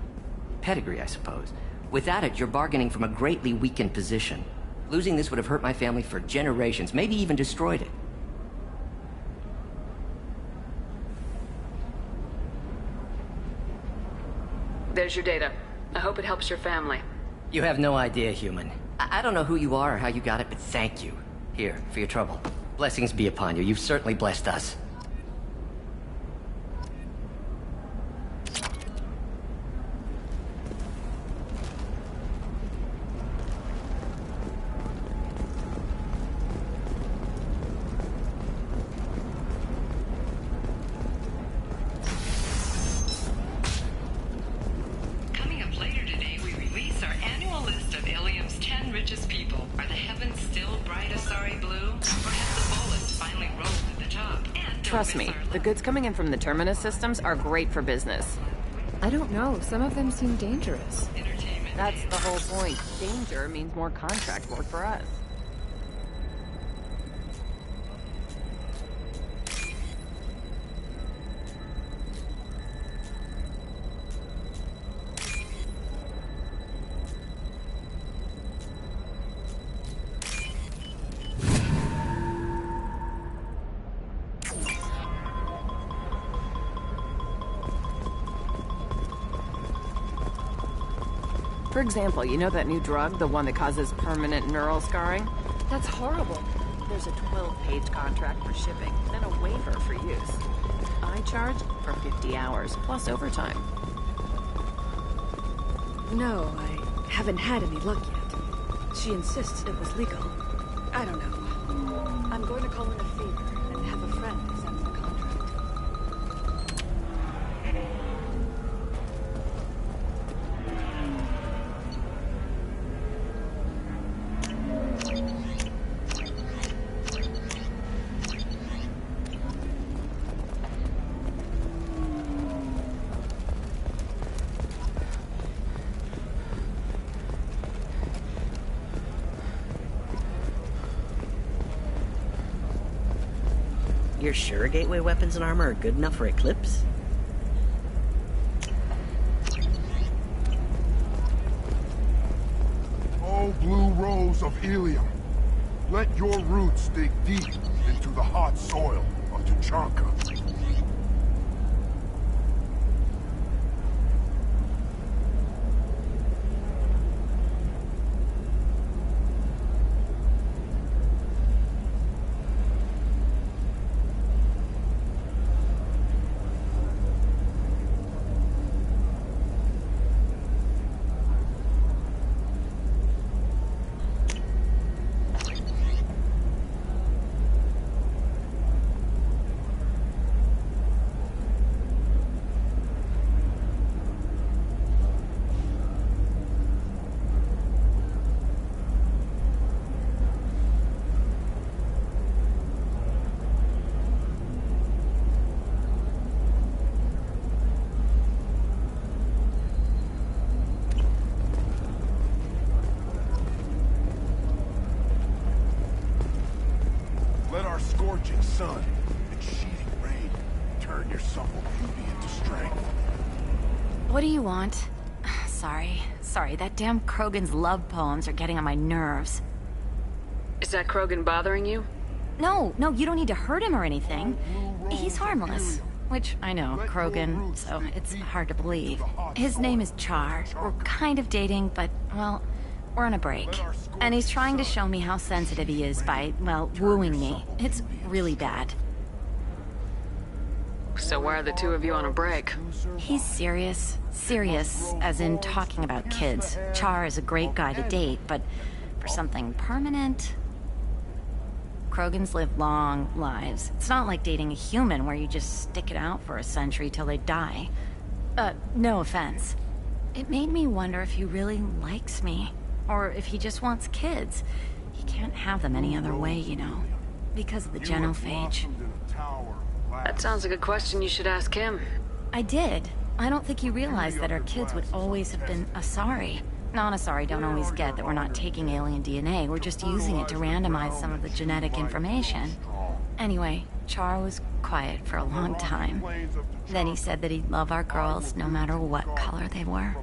pedigree, I suppose. Without it, you're bargaining from a greatly weakened position. Losing this would have hurt my family for generations, maybe even destroyed it. There's your data. I hope it helps your family. You have no idea, human. I don't know who you are or how you got it, but thank you. Here, for your trouble. Blessings be upon you. You've certainly blessed us. Coming up later today, we release our annual list of Ilium's 10 richest people. Are the heavens still bright Asari blue? Or has the bolus finally rolled to the top? And Trust me, the goods coming in from the Terminus systems are great for business. I don't know. Some of them seem dangerous. That's the whole point. Danger means more contract work for us. For example, you know that new drug, the one that causes permanent neural scarring? That's horrible. There's a 12-page contract for shipping, then a waiver for use. I charge for 50 hours, plus overtime. No, I haven't had any luck yet. She insists it was legal. I don't know. I'm going to call in a favor and have a friend send the contract. You're sure gateway weapons and armor are good enough for Eclipse? Oh, blue rose of Ilium, let your roots dig deep into the hot soil of Tuchanka. Let our scorching sun and sheeting rain turn your supple beauty into strength. What do you want? Sorry, that damn Krogan's love poems are getting on my nerves. Is that Krogan bothering you? No, you don't need to hurt him or anything. He's harmless. Which, I know, Krogan, so it's hard to believe. His name is Char. We're kind of dating, but, well, we're on a break. And he's trying to show me how sensitive he is by, well, wooing me. It's really bad. So why are the two of you on a break? He's serious. Serious, as in talking about kids. Char is a great guy to date, but for something permanent... Krogans live long lives. It's not like dating a human where you just stick it out for a century till they die. No offense. It made me wonder if he really likes me. Or if he just wants kids. He can't have them any other way, you know. Because of the genophage. That sounds like a question you should ask him. I did. I don't think he realized that our kids would always have been Asari. Non-Asari don't always get that we're not taking alien DNA, we're just using it to randomize some of the genetic information. Anyway, Char was quiet for a long time. Then he said that he'd love our girls no matter what color they were.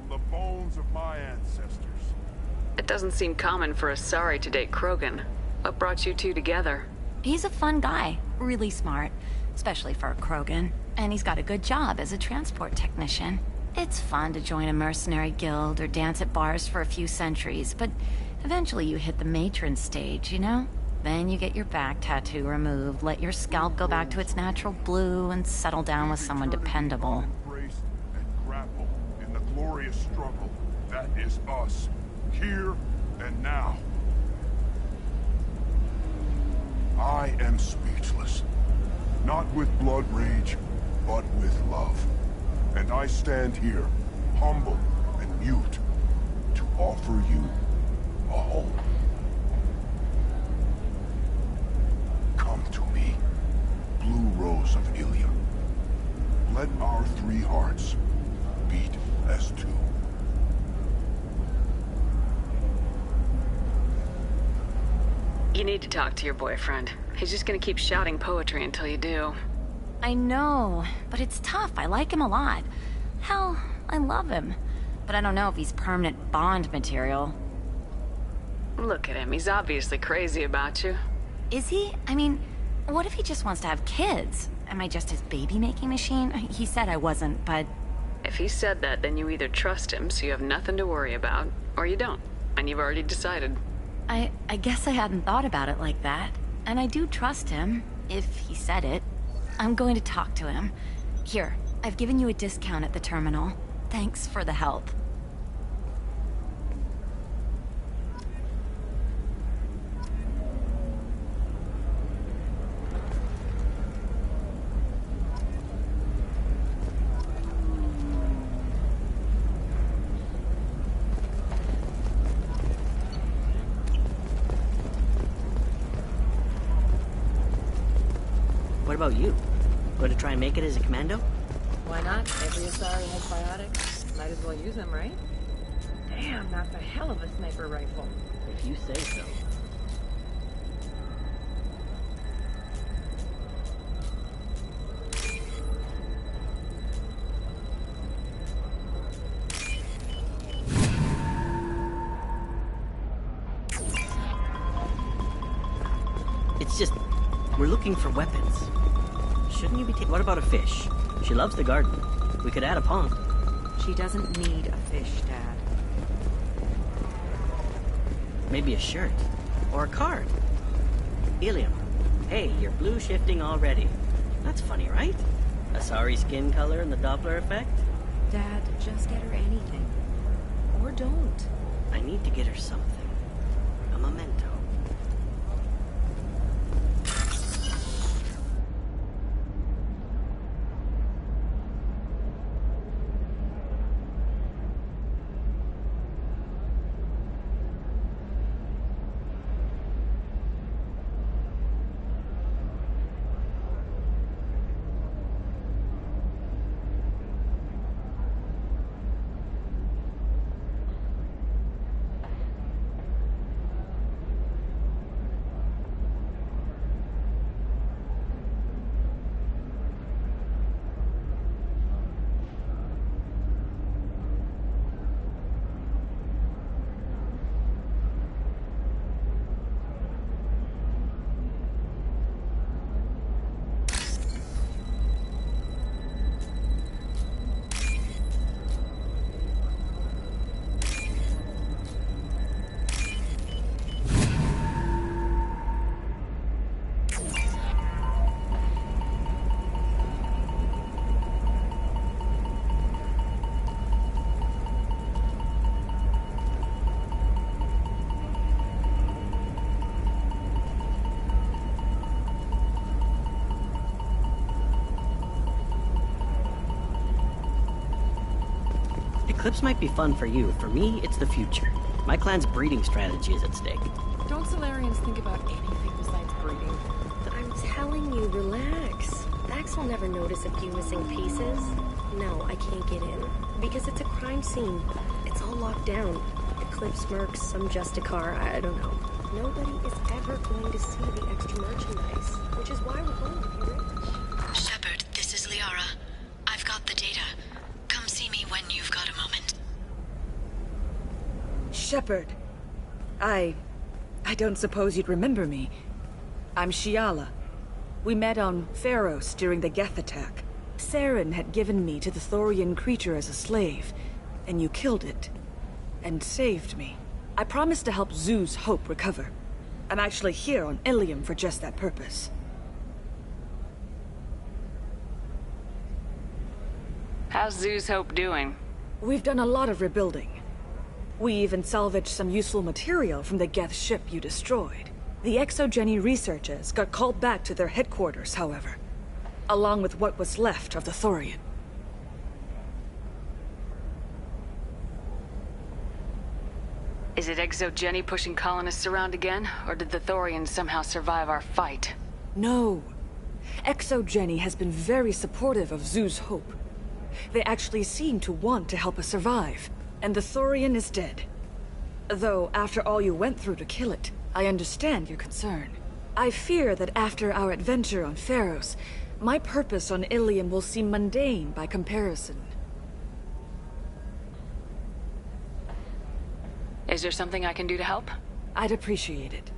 It doesn't seem common for Asari to date Krogan. What brought you two together? He's a fun guy, really smart, especially for a Krogan. And he's got a good job as a transport technician. It's fun to join a mercenary guild or dance at bars for a few centuries, but eventually you hit the matron stage, you know? Then you get your back tattoo removed, let your scalp go back to its natural blue, and settle down with someone dependable. Embrace and grapple in the glorious struggle that is us, here and now. I am speechless, not with blood rage, but with love. And I stand here, humble and mute, to offer you a home. Come to me, Blue Rose of Ilium. Let our three hearts beat as two. You need to talk to your boyfriend. He's just gonna keep shouting poetry until you do. I know, but it's tough. I like him a lot. Hell, I love him. But I don't know if he's permanent Bond material. Look at him. He's obviously crazy about you. Is he? I mean, what if he just wants to have kids? Am I just his baby-making machine? He said I wasn't, but... If he said that, then you either trust him so you have nothing to worry about, or you don't, and you've already decided. I guess I hadn't thought about it like that. And I do trust him, if he said it. I'm going to talk to him. Here, I've given you a discount at the terminal. Thanks for the help. What about you? Going to try and make it as a commando? Why not? Every Asari has biotics. Might as well use them, right? Damn, that's a hell of a sniper rifle. If you say so. It's just, we're looking for weapons. Shouldn't you be taking... What about a fish? She loves the garden. We could add a pond. She doesn't need a fish, Dad. Maybe a shirt. Or a card. Ilium. Hey, you're blue shifting already. That's funny, right? Asari skin color and the Doppler effect? Dad, just get her anything. Or don't. I need to get her something. A memento. Eclipse might be fun for you. For me, it's the future. My clan's breeding strategy is at stake. Don't Solarians think about anything besides breeding? I'm telling you, relax. Vax will never notice a few missing pieces. No, I can't get in. Because it's a crime scene. It's all locked down. Eclipse mercs, some Justicar, I don't know. Nobody is ever going to see the extra merchandise, which is why we're going to be rich. Shepard, this is Liara. I've got the data. Come see me when you've got a moment. Shepard. I don't suppose you'd remember me. I'm Shiala. We met on Pharos during the Geth attack. Saren had given me to the Thorian creature as a slave, and you killed it. And saved me. I promised to help Zoo's Hope recover. I'm actually here on Ilium for just that purpose. How's Zoo's Hope doing? We've done a lot of rebuilding. We even salvaged some useful material from the Geth ship you destroyed. The Exogeny researchers got called back to their headquarters, however, along with what was left of the Thorian. Is it Exogeny pushing colonists around again, or did the Thorians somehow survive our fight? No. Exogeny has been very supportive of Zoo's Hope. They actually seem to want to help us survive, and the Thorian is dead. Though, after all you went through to kill it, I understand your concern. I fear that after our adventure on Pharos, my purpose on Ilium will seem mundane by comparison. Is there something I can do to help? I'd appreciate it.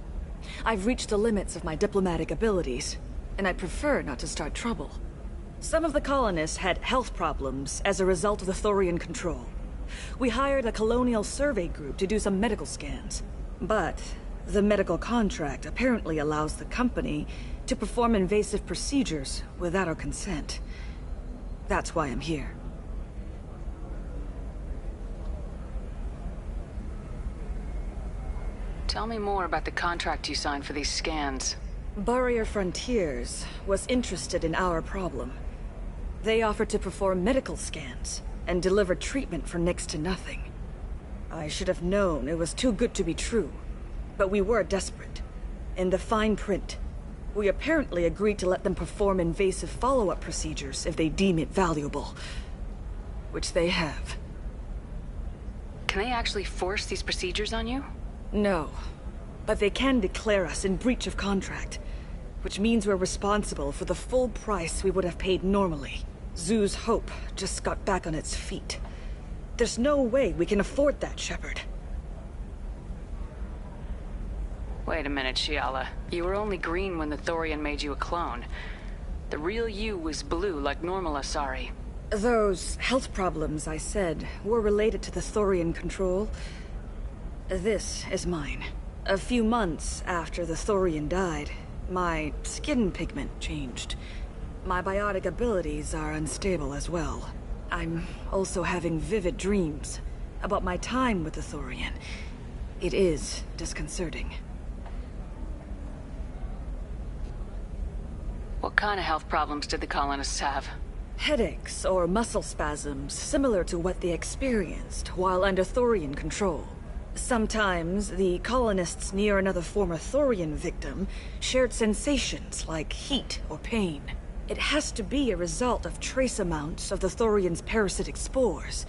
I've reached the limits of my diplomatic abilities, and I'd prefer not to start trouble. Some of the colonists had health problems as a result of the Thorian control. We hired a colonial survey group to do some medical scans. But the medical contract apparently allows the company to perform invasive procedures without our consent. That's why I'm here. Tell me more about the contract you signed for these scans. Barrier Frontiers was interested in our problem. They offered to perform medical scans and deliver treatment for next to nothing. I should have known it was too good to be true, but we were desperate. In the fine print, we apparently agreed to let them perform invasive follow-up procedures if they deem it valuable. Which they have. Can they actually force these procedures on you? No, but they can declare us in breach of contract, which means we're responsible for the full price we would have paid normally. Zoo's Hope just got back on its feet. There's no way we can afford that, Shepard. Wait a minute, Shiala. You were only green when the Thorian made you a clone. The real you was blue like normal Asari. Those health problems I said were related to the Thorian control. This is mine. A few months after the Thorian died, my skin pigment changed. My biotic abilities are unstable as well. I'm also having vivid dreams about my time with the Thorian. It is disconcerting. What kind of health problems did the colonists have? Headaches or muscle spasms similar to what they experienced while under Thorian control. Sometimes, the colonists near another former Thorian victim shared sensations like heat or pain. It has to be a result of trace amounts of the Thorian's parasitic spores.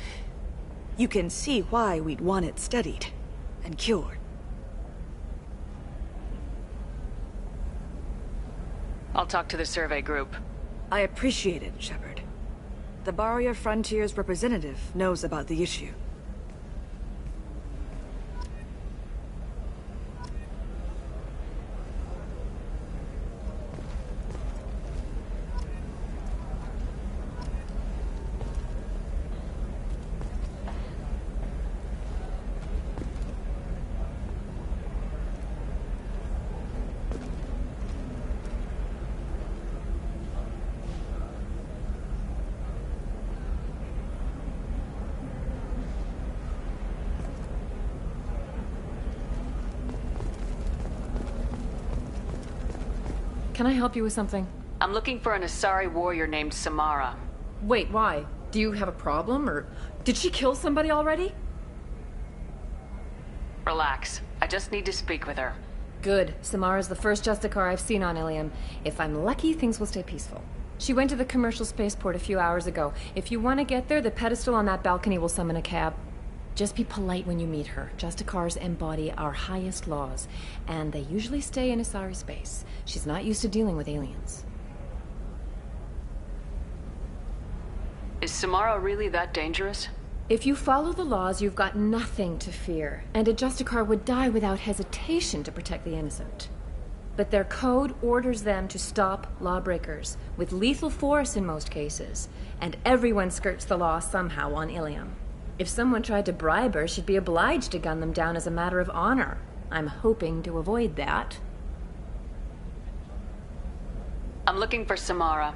You can see why we'd want it studied and cured. I'll talk to the survey group. I appreciate it, Shepard. The Barrier Frontiers representative knows about the issue. Can I help you with something? I'm looking for an Asari warrior named Samara. Wait, why? Do you have a problem, or did she kill somebody already? Relax. I just need to speak with her. Good. Samara's the first Justicar I've seen on Ilium. If I'm lucky, things will stay peaceful. She went to the commercial spaceport a few hours ago. If you want to get there, the pedestal on that balcony will summon a cab. Just be polite when you meet her. Justicars embody our highest laws, and they usually stay in Asari space. She's not used to dealing with aliens. Is Samara really that dangerous? If you follow the laws, you've got nothing to fear, and a Justicar would die without hesitation to protect the innocent. But their code orders them to stop lawbreakers, with lethal force in most cases, and everyone skirts the law somehow on Ilium. If someone tried to bribe her, she'd be obliged to gun them down as a matter of honor. I'm hoping to avoid that. I'm looking for Samara.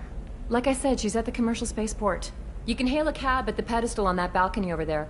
Like I said, she's at the commercial spaceport. You can hail a cab at the pedestal on that balcony over there.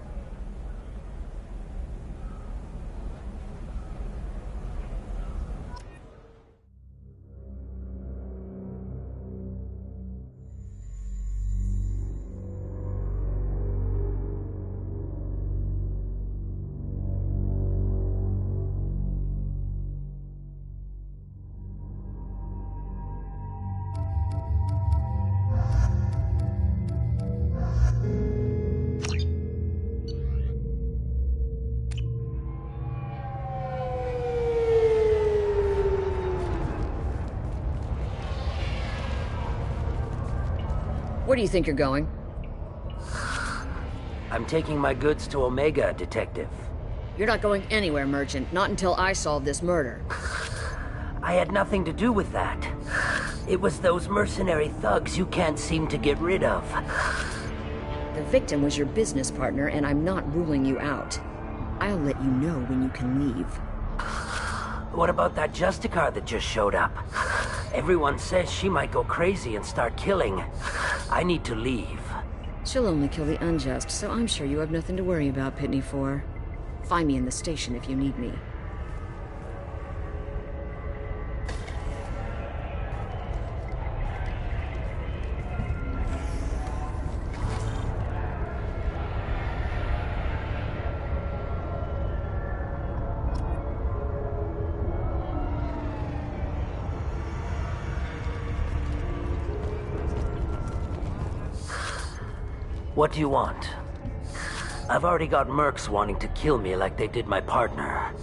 Where do you think you're going? I'm taking my goods to Omega, Detective. You're not going anywhere, Merchant. Not until I solve this murder. I had nothing to do with that. It was those mercenary thugs you can't seem to get rid of. The victim was your business partner, and I'm not ruling you out. I'll let you know when you can leave. What about that Justicar that just showed up? Everyone says she might go crazy and start killing. I need to leave. She'll only kill the unjust, so I'm sure you have nothing to worry about, Pitney 4. Find me in the station if you need me. What do you want? I've already got mercs wanting to kill me like they did my partner.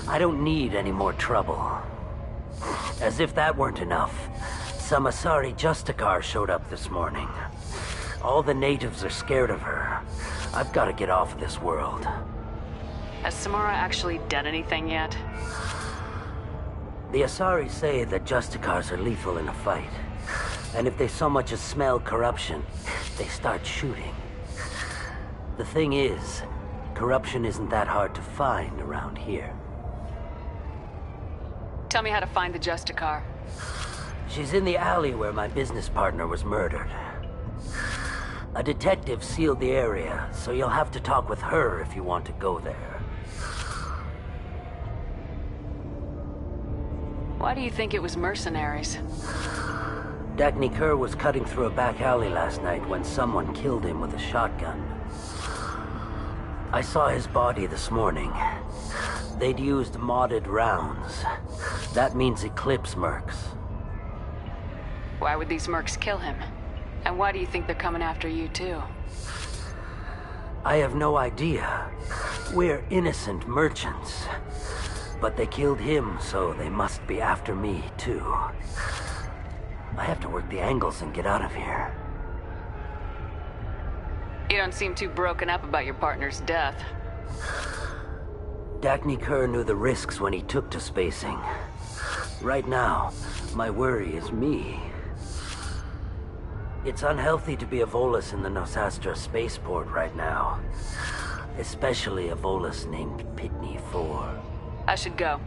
I don't need any more trouble. As if that weren't enough, some Asari Justicar showed up this morning. All the natives are scared of her. I've got to get off of this world. Has Samara actually done anything yet? The Asari say that Justicars are lethal in a fight. And if they so much as smell corruption, they start shooting. The thing is, corruption isn't that hard to find around here. Tell me how to find the Justicar. She's in the alley where my business partner was murdered. A detective sealed the area, so you'll have to talk with her if you want to go there. Why do you think it was mercenaries? Dagny Kerr was cutting through a back alley last night when someone killed him with a shotgun. I saw his body this morning. They'd used modded rounds. That means Eclipse mercs. Why would these mercs kill him? And why do you think they're coming after you too? I have no idea. We're innocent merchants. But they killed him, so they must be after me too. I have to work the angles and get out of here. You don't seem too broken up about your partner's death. Dagny Kerr knew the risks when he took to spacing. Right now, my worry is me. It's unhealthy to be a Volus in the Nosastra spaceport right now. Especially a Volus named Pitney 4. I should go.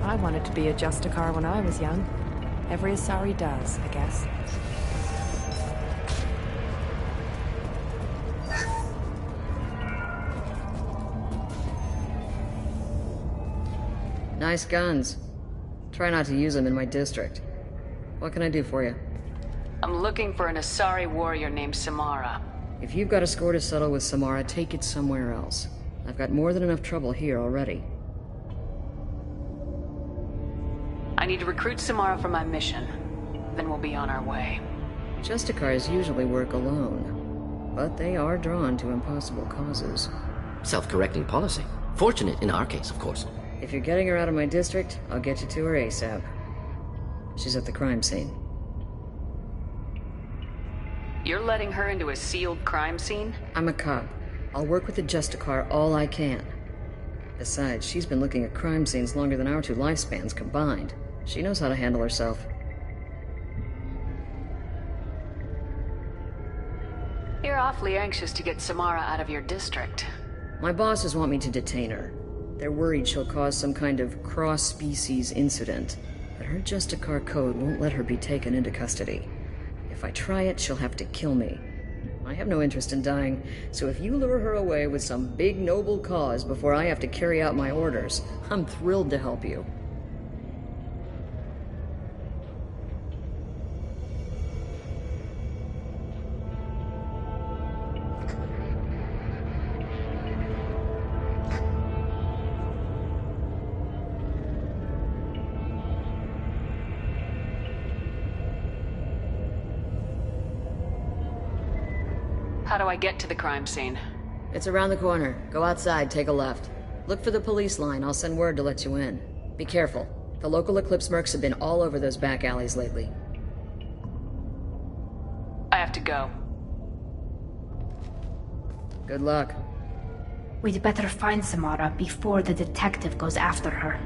I wanted to be a Justicar when I was young. Every Asari does, I guess. Nice guns. Try not to use them in my district. What can I do for you? I'm looking for an Asari warrior named Samara. If you've got a score to settle with Samara, take it somewhere else. I've got more than enough trouble here already. I need to recruit Samara for my mission. Then we'll be on our way. Justicars usually work alone, but they are drawn to impossible causes. Self-correcting policy. Fortunate in our case, of course. If you're getting her out of my district, I'll get you to her ASAP. She's at the crime scene. You're letting her into a sealed crime scene? I'm a cop. I'll work with the Justicar all I can. Besides, she's been looking at crime scenes longer than our 2 lifespans combined. She knows how to handle herself. You're awfully anxious to get Samara out of your district. My bosses want me to detain her. They're worried she'll cause some kind of cross-species incident, but her Justicar code won't let her be taken into custody. If I try it, she'll have to kill me. I have no interest in dying, so if you lure her away with some big noble cause before I have to carry out my orders, I'm thrilled to help you. How do I get to the crime scene? It's around the corner. Go outside, take a left. Look for the police line. I'll send word to let you in. Be careful. The local Eclipse mercs have been all over those back alleys lately. I have to go. Good luck. We'd better find Samara before the detective goes after her.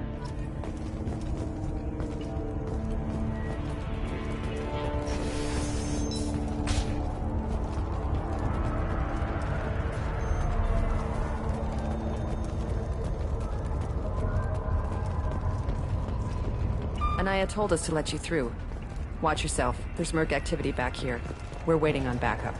Anaya told us to let you through. Watch yourself. There's merc activity back here. We're waiting on backup.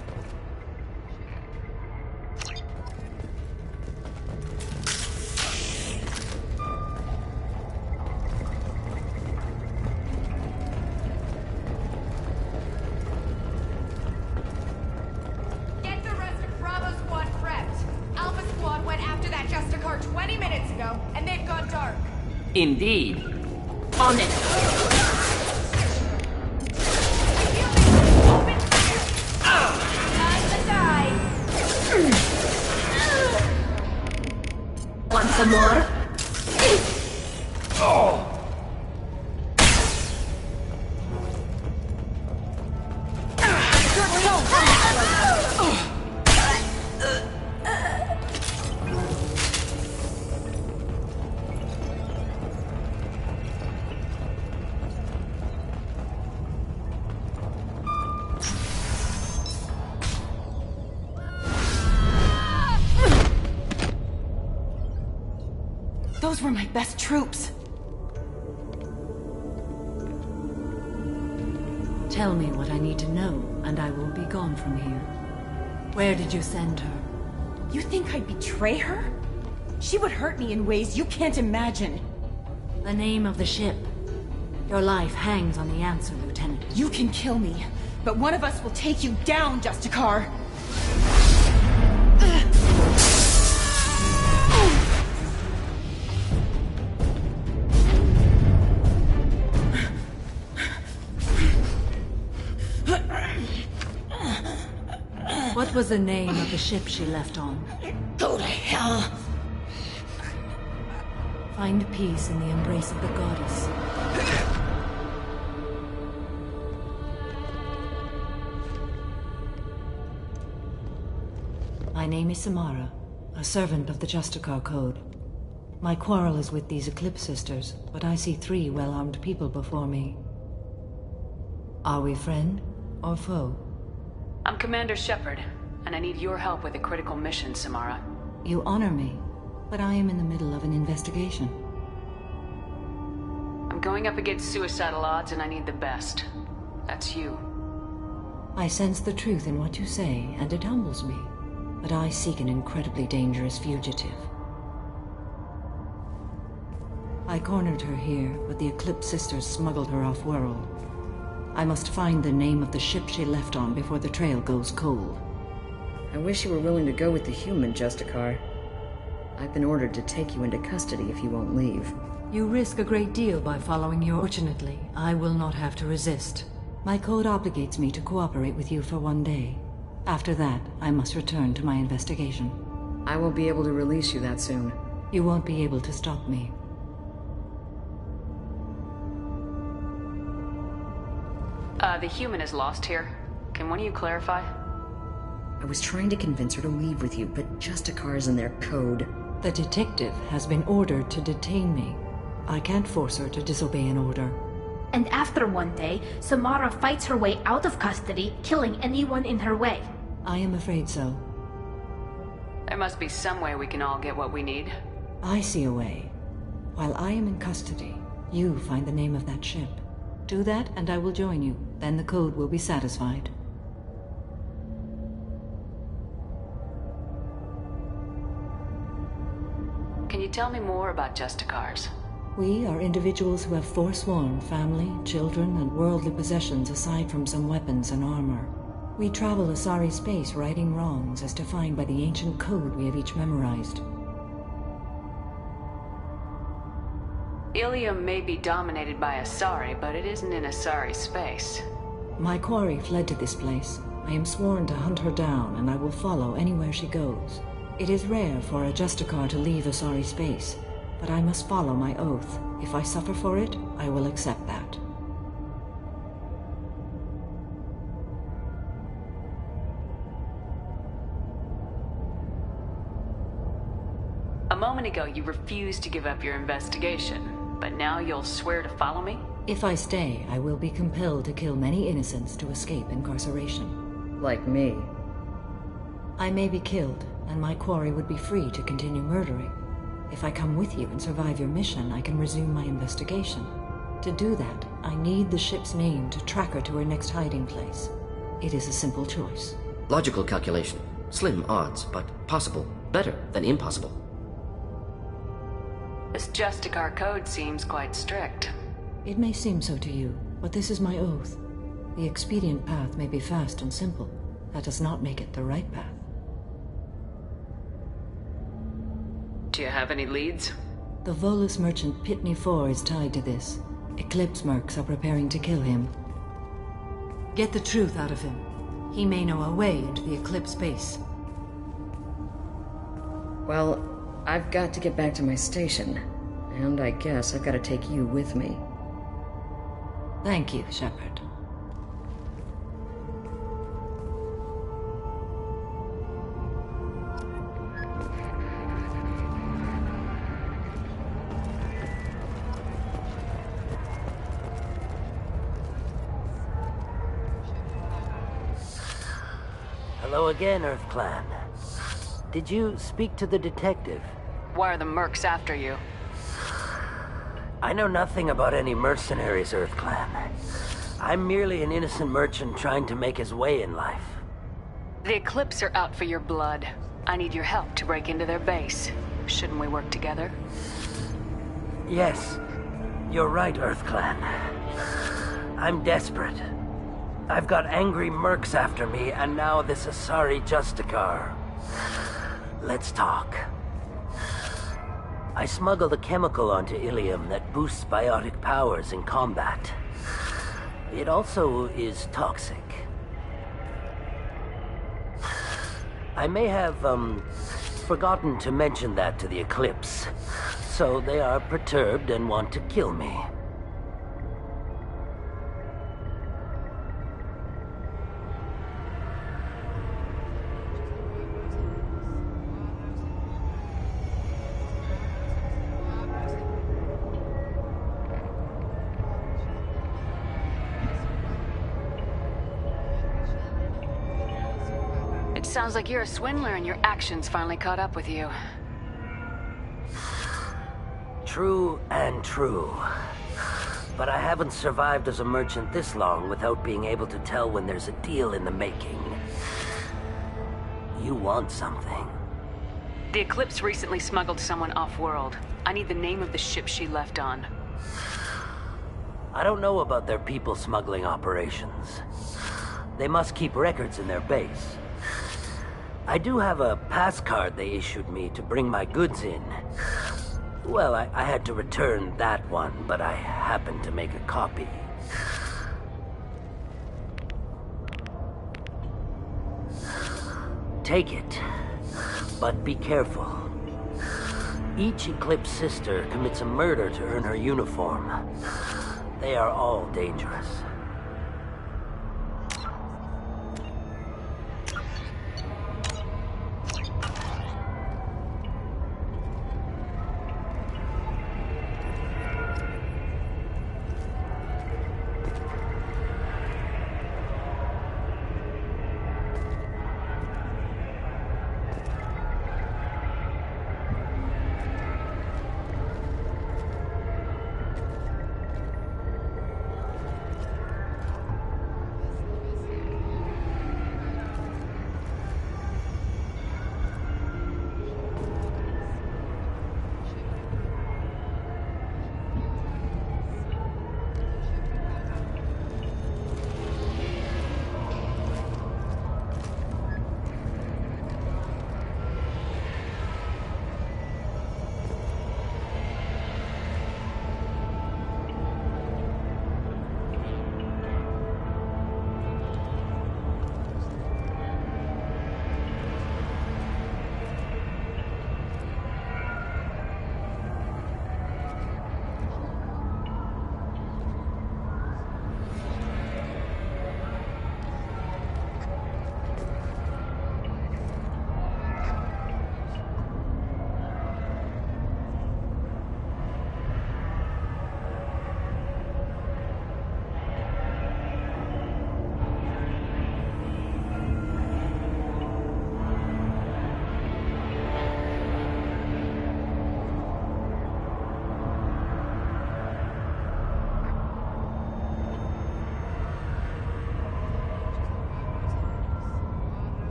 Get the rest of Bravo Squad prepped. Alpha Squad went after that Justicar 20 minutes ago, and they've gone dark. Indeed. On it! Want some more? Oh! Those were my best troops. Tell me what I need to know, and I will be gone from here. Where did you send her? You think I'd betray her? She would hurt me in ways you can't imagine. The name of the ship. Your life hangs on the answer, Lieutenant. You can kill me, but one of us will take you down, Justicar. What was the name of the ship she left on? Go to hell! Find peace in the embrace of the goddess. My name is Samara, a servant of the Justicar Code. My quarrel is with these Eclipse Sisters, but I see 3 well-armed people before me. Are we friend or foe? I'm Commander Shepard, and I need your help with a critical mission, Samara. You honor me, but I am in the middle of an investigation. I'm going up against suicidal odds, and I need the best. That's you. I sense the truth in what you say, and it humbles me. But I seek an incredibly dangerous fugitive. I cornered her here, but the Eclipse Sisters smuggled her off-world. I must find the name of the ship she left on before the trail goes cold. I wish you were willing to go with the human, Justicar. I've been ordered to take you into custody if you won't leave. You risk a great deal by following your... Fortunately, I will not have to resist. My code obligates me to cooperate with you for 1 day. After that, I must return to my investigation. I won't be able to release you that soon. You won't be able to stop me. The human is lost here. Can one of you clarify? I was trying to convince her to leave with you, but Justicar's in their code. The detective has been ordered to detain me. I can't force her to disobey an order. And after 1 day, Samara fights her way out of custody, killing anyone in her way. I am afraid so. There must be some way we can all get what we need. I see a way. While I am in custody, you find the name of that ship. Do that, and I will join you. Then the code will be satisfied. Can you tell me more about Justicars? We are individuals who have forsworn family, children, and worldly possessions aside from some weapons and armor. We travel Asari space righting wrongs as defined by the ancient code we have each memorized. Ilium may be dominated by Asari, but it isn't in Asari space. My quarry fled to this place. I am sworn to hunt her down, and I will follow anywhere she goes. It is rare for a Justicar to leave Asari space, but I must follow my oath. If I suffer for it, I will accept that. A moment ago, you refused to give up your investigation, but now you'll swear to follow me? If I stay, I will be compelled to kill many innocents to escape incarceration. Like me. I may be killed, and my quarry would be free to continue murdering. If I come with you and survive your mission, I can resume my investigation. To do that, I need the ship's name to track her to her next hiding place. It is a simple choice. Logical calculation. Slim odds, but possible. Better than impossible. This Justicar code seems quite strict. It may seem so to you, but this is my oath. The expedient path may be fast and simple. That does not make it the right path. Do you have any leads? The Volus merchant Pitney 4 is tied to this. Eclipse mercs are preparing to kill him. Get the truth out of him. He may know a way into the Eclipse base. Well, I've got to get back to my station. And I guess I've got to take you with me. Thank you, Shepard. Hello again, Earth Clan. Did you speak to the detective? Why are the mercs after you? I know nothing about any mercenaries, Earth Clan. I'm merely an innocent merchant trying to make his way in life. The Eclipse are out for your blood. I need your help to break into their base. Shouldn't we work together? Yes, you're right, Earth Clan. I'm desperate. I've got angry mercs after me, and now this Asari Justicar. Let's talk. I smuggled a chemical onto Ilium that boosts biotic powers in combat. It also is toxic. I may have, forgotten to mention that to the Eclipse, so they are perturbed and want to kill me. Sounds like you're a swindler and your actions finally caught up with you. True and true. But I haven't survived as a merchant this long without being able to tell when there's a deal in the making. You want something. The Eclipse recently smuggled someone off-world. I need the name of the ship she left on. I don't know about their people smuggling operations. They must keep records in their base. I do have a pass card they issued me to bring my goods in. Well, I had to return that one, but I happened to make a copy. Take it, but be careful. Each Eclipse sister commits a murder to earn her uniform. They are all dangerous.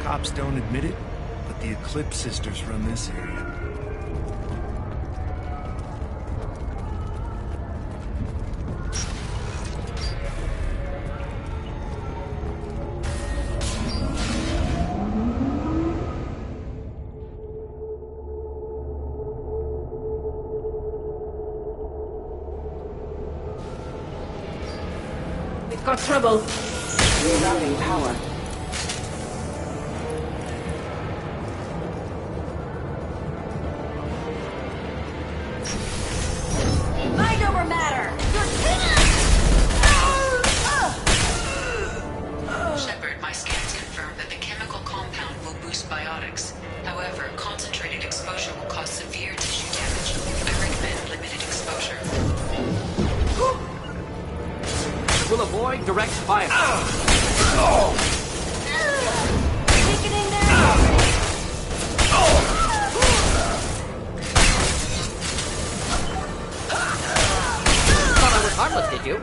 Cops don't admit it, but the Eclipse sisters run this area. We've got trouble. Rerouting power. Mind over matter! Shepard, my scans confirm that the chemical compound will boost biotics. However, concentrated exposure will cause severe tissue damage. I recommend limited exposure. Will avoid direct fire. Take it in there! Thought I was harmless, did you?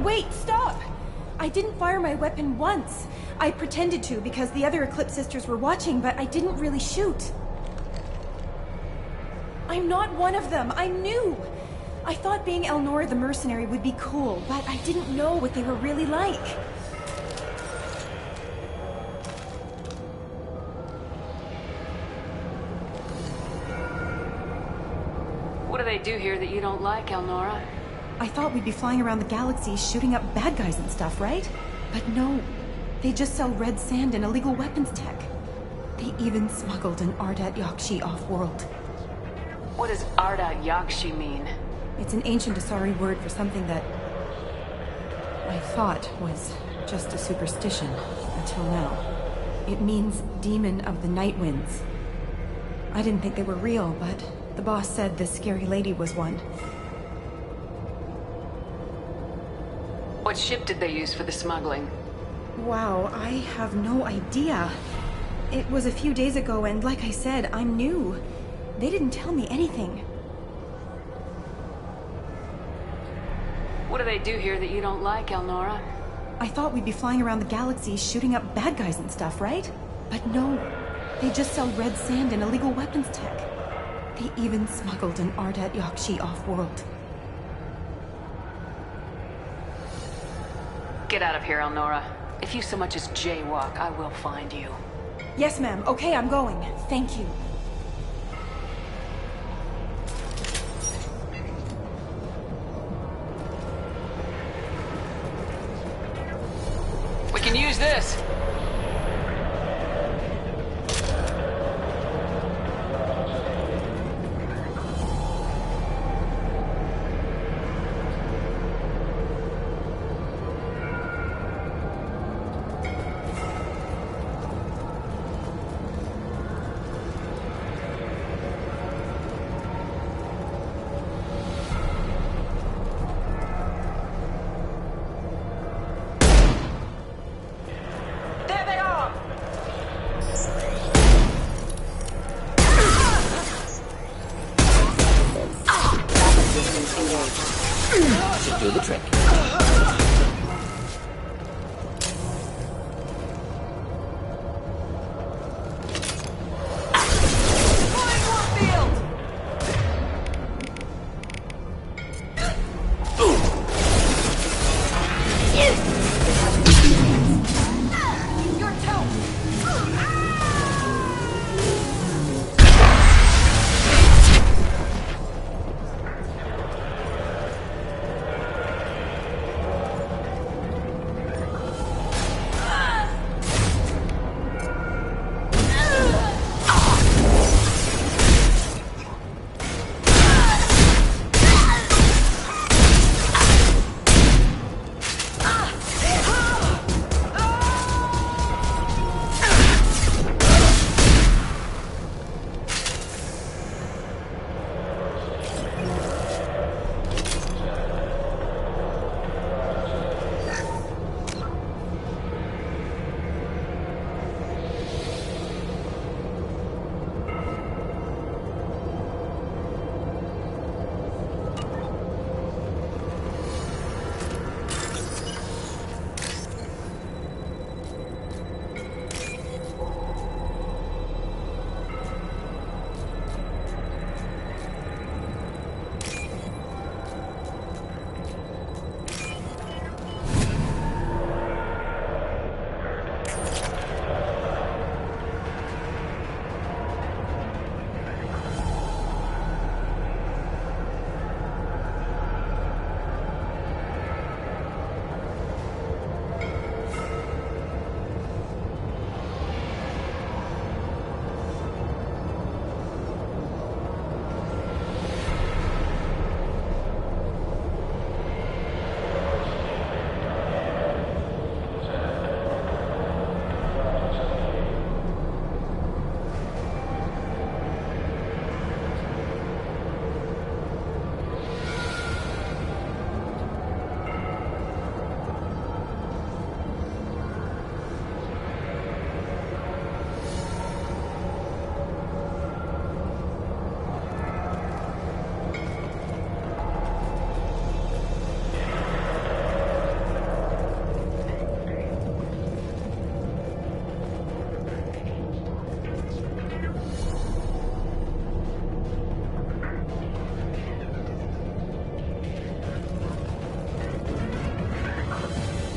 Wait, stop! I didn't fire my weapon once. I pretended to because the other Eclipse sisters were watching, but I didn't really shoot. I'm not one of them. I'm new. I thought being Elnora the mercenary would be cool, but I didn't know what they were really like. What do they do here that you don't like, Elnora? I thought we'd be flying around the galaxy shooting up bad guys and stuff, right? But no. They just sell red sand and illegal weapons tech. They even smuggled an Ardat Yakshi off-world. What does Ardat Yakshi mean? It's an ancient Asari word for something that I thought was just a superstition until now. It means demon of the night winds. I didn't think they were real, but the boss said this scary lady was one. What ship did they use for the smuggling? Wow, I have no idea. It was a few days ago, and like I said, I'm new. They didn't tell me anything. What do they do here that you don't like, Elnora? I thought we'd be flying around the galaxy shooting up bad guys and stuff, right? But no. They just sell red sand and illegal weapons tech. They even smuggled an Ardat Yakshi off-world. Get out of here, Elnora. If you so much as jaywalk, I will find you. Yes, ma'am. Okay, I'm going. Thank you. We can use this. Should do the trick.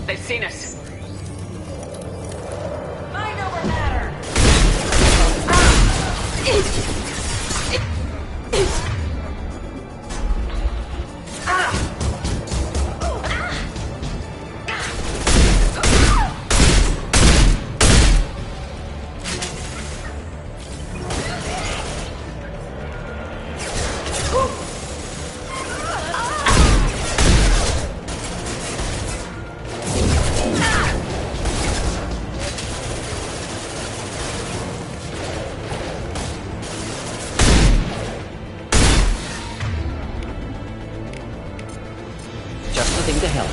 They've seen us. Mind over matter. Just the thing to help.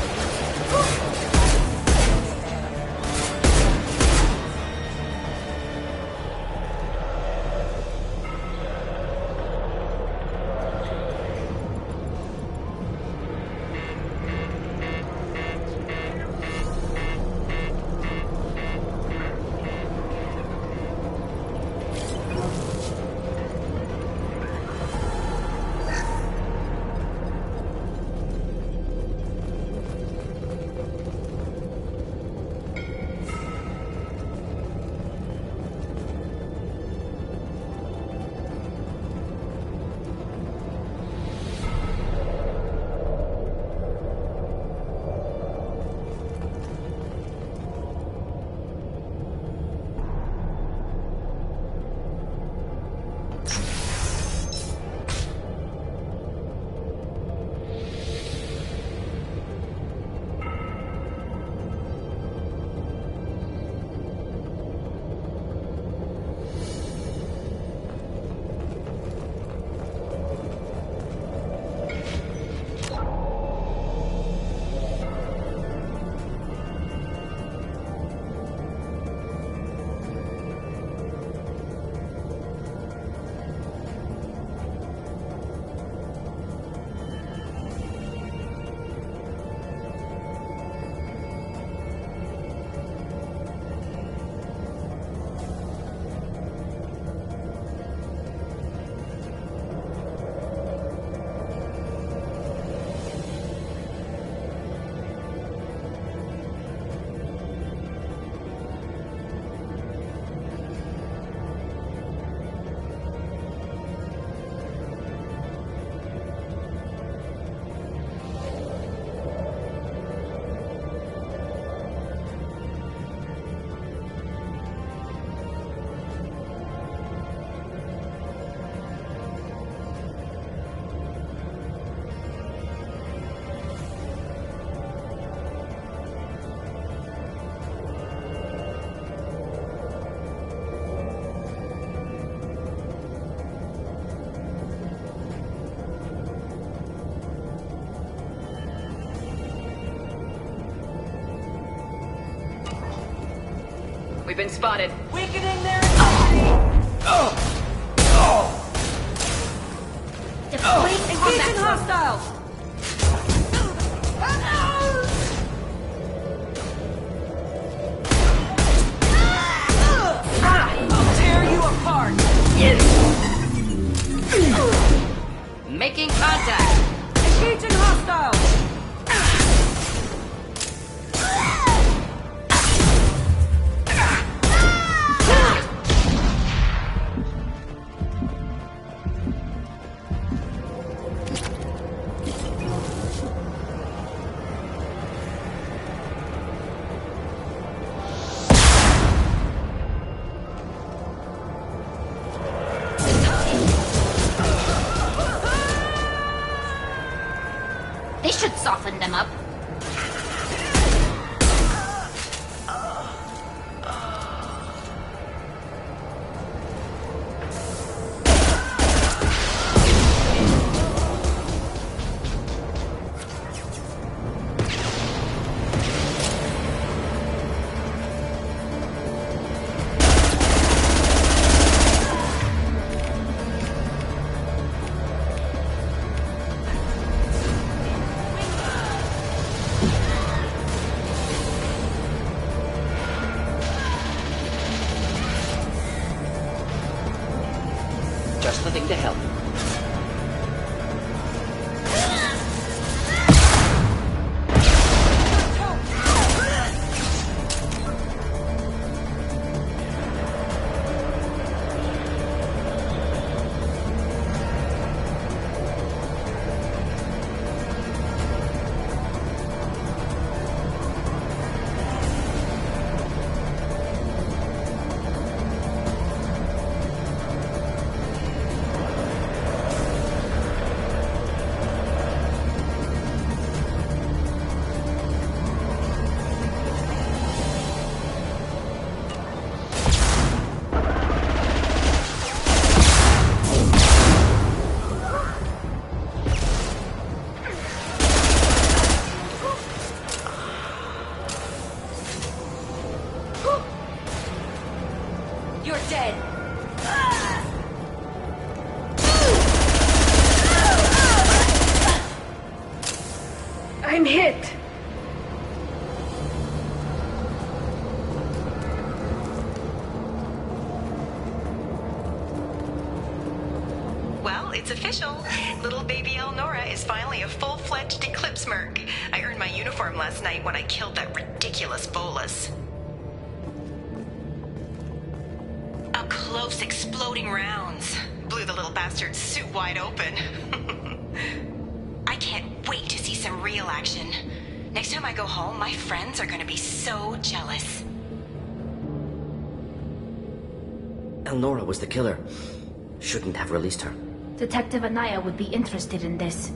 We've been spotted. Weakening their Engaging hostiles! I'll tear you apart! Making contact! Engaging hostiles! They should soften them up. Just the thing to help. You're dead. I'm hit. Well, it's official. Little baby Elnora is finally a full-fledged Eclipse Merc. I earned my uniform last night when I killed that ridiculous bolus. Up close, exploding rounds. Blew the little bastard's suit wide open. I can't wait to see some real action. Next time I go home, my friends are gonna be so jealous. Elnora was the killer. Shouldn't have released her. Detective Anaya would be interested in this.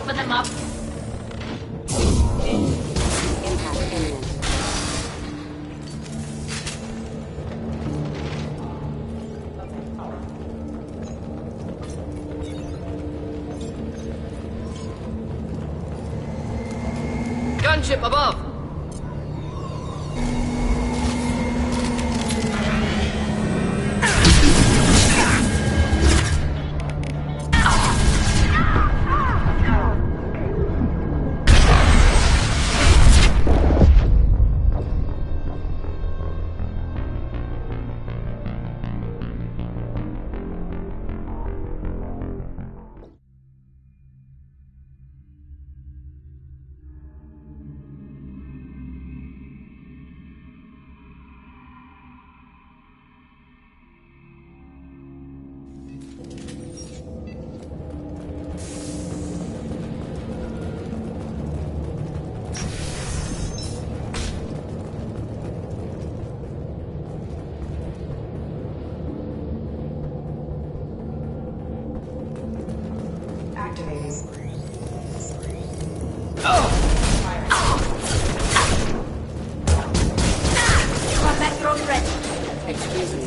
open them up. Gunship above! Combat drone ready. Excuse me.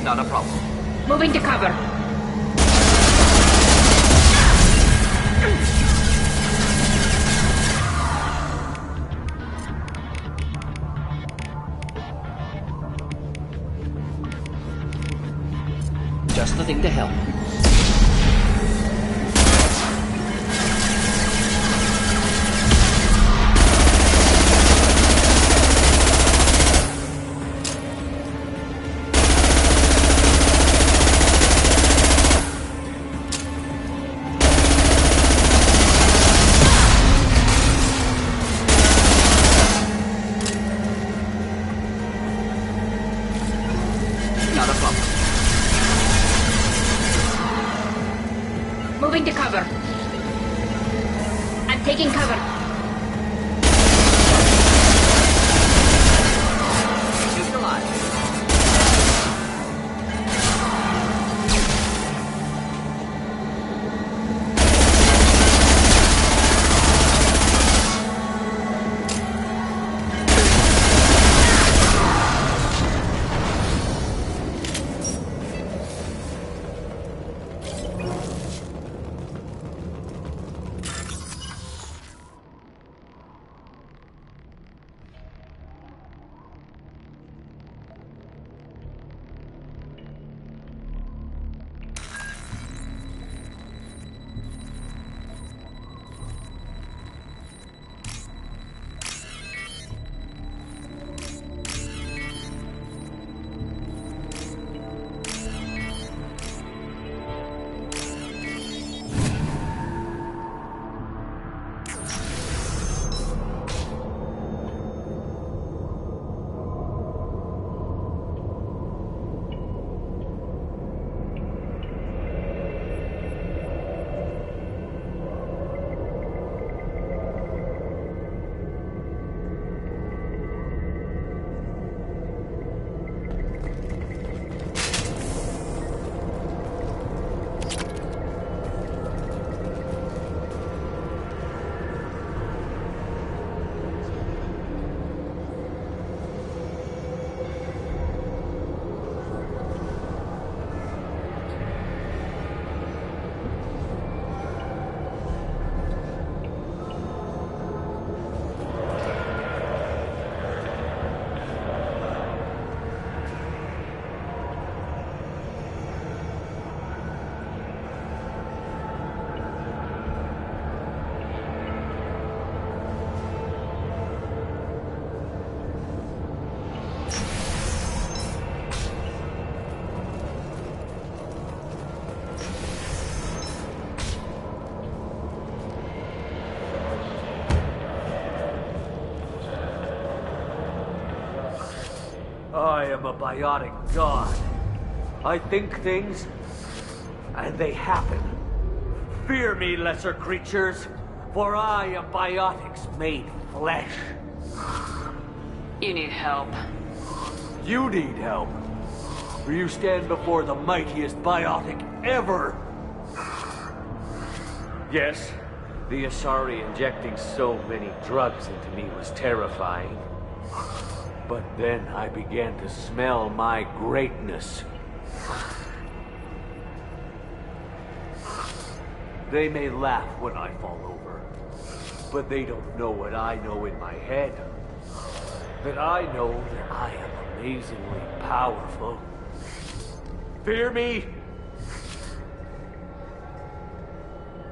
Not a problem. Moving to cover. Just the thing to help. Not a problem. Moving to cover. I'm taking cover. Shoot alive. a biotic god. I think things, and they happen. Fear me, lesser creatures, for I am biotics made flesh. You need help. You need help, for you stand before the mightiest biotic ever. Yes, the Asari injecting so many drugs into me was terrifying. But then I began to smell my greatness. They may laugh when I fall over, but they don't know what I know in my head. That I know that I am amazingly powerful. Fear me?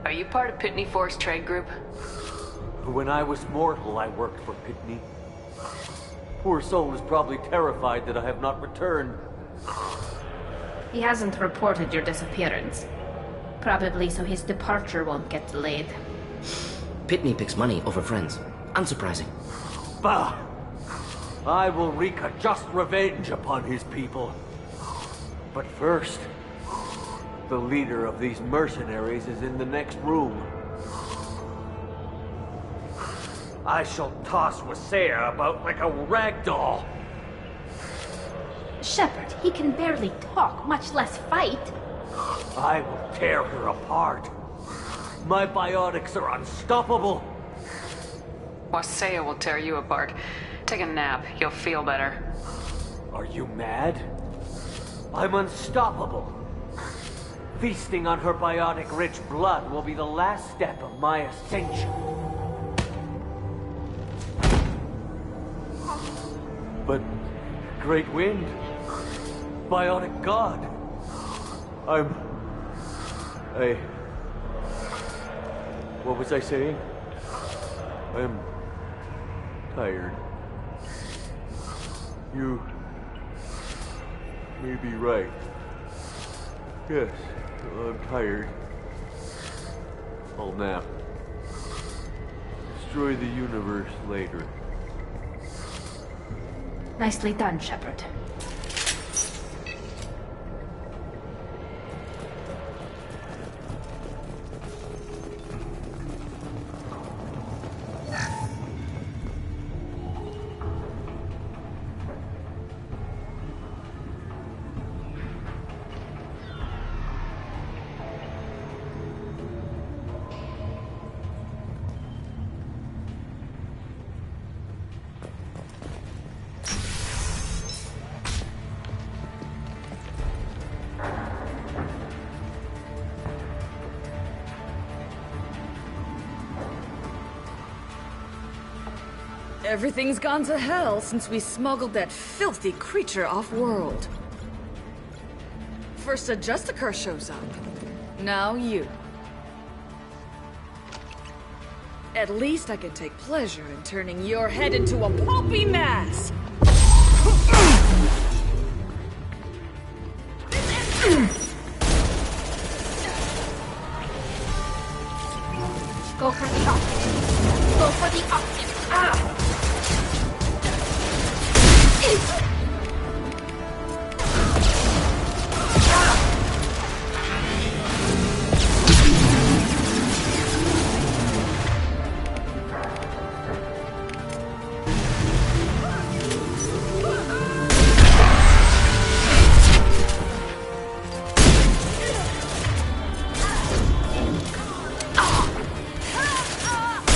Are you part of Pitney Force Trade Group? When I was mortal, I worked for Pitney. Poor soul is probably terrified that I have not returned. He hasn't reported your disappearance. Probably so his departure won't get delayed. Pitney picks money over friends. Unsurprising. Bah! I will wreak a just revenge upon his people. But first, the leader of these mercenaries is in the next room. I shall toss Wasea about like a rag doll. Shepard, he can barely talk, much less fight. I will tear her apart. My biotics are unstoppable. Wasea will tear you apart. Take a nap. You'll feel better. Are you mad? I'm unstoppable. Feasting on her biotic-rich blood will be the last step of my ascension. But, Great Wind, biotic god, what was I saying? I'm tired. You may be right. Yes, I'm tired. I'll nap. Destroy the universe later. Nicely done, Shepard. Everything's gone to hell since we smuggled that filthy creature off-world. First a Justicar shows up. Now you. At least I can take pleasure in turning your head into a pulpy mass! Go for the optic. Go for the optic. Ah!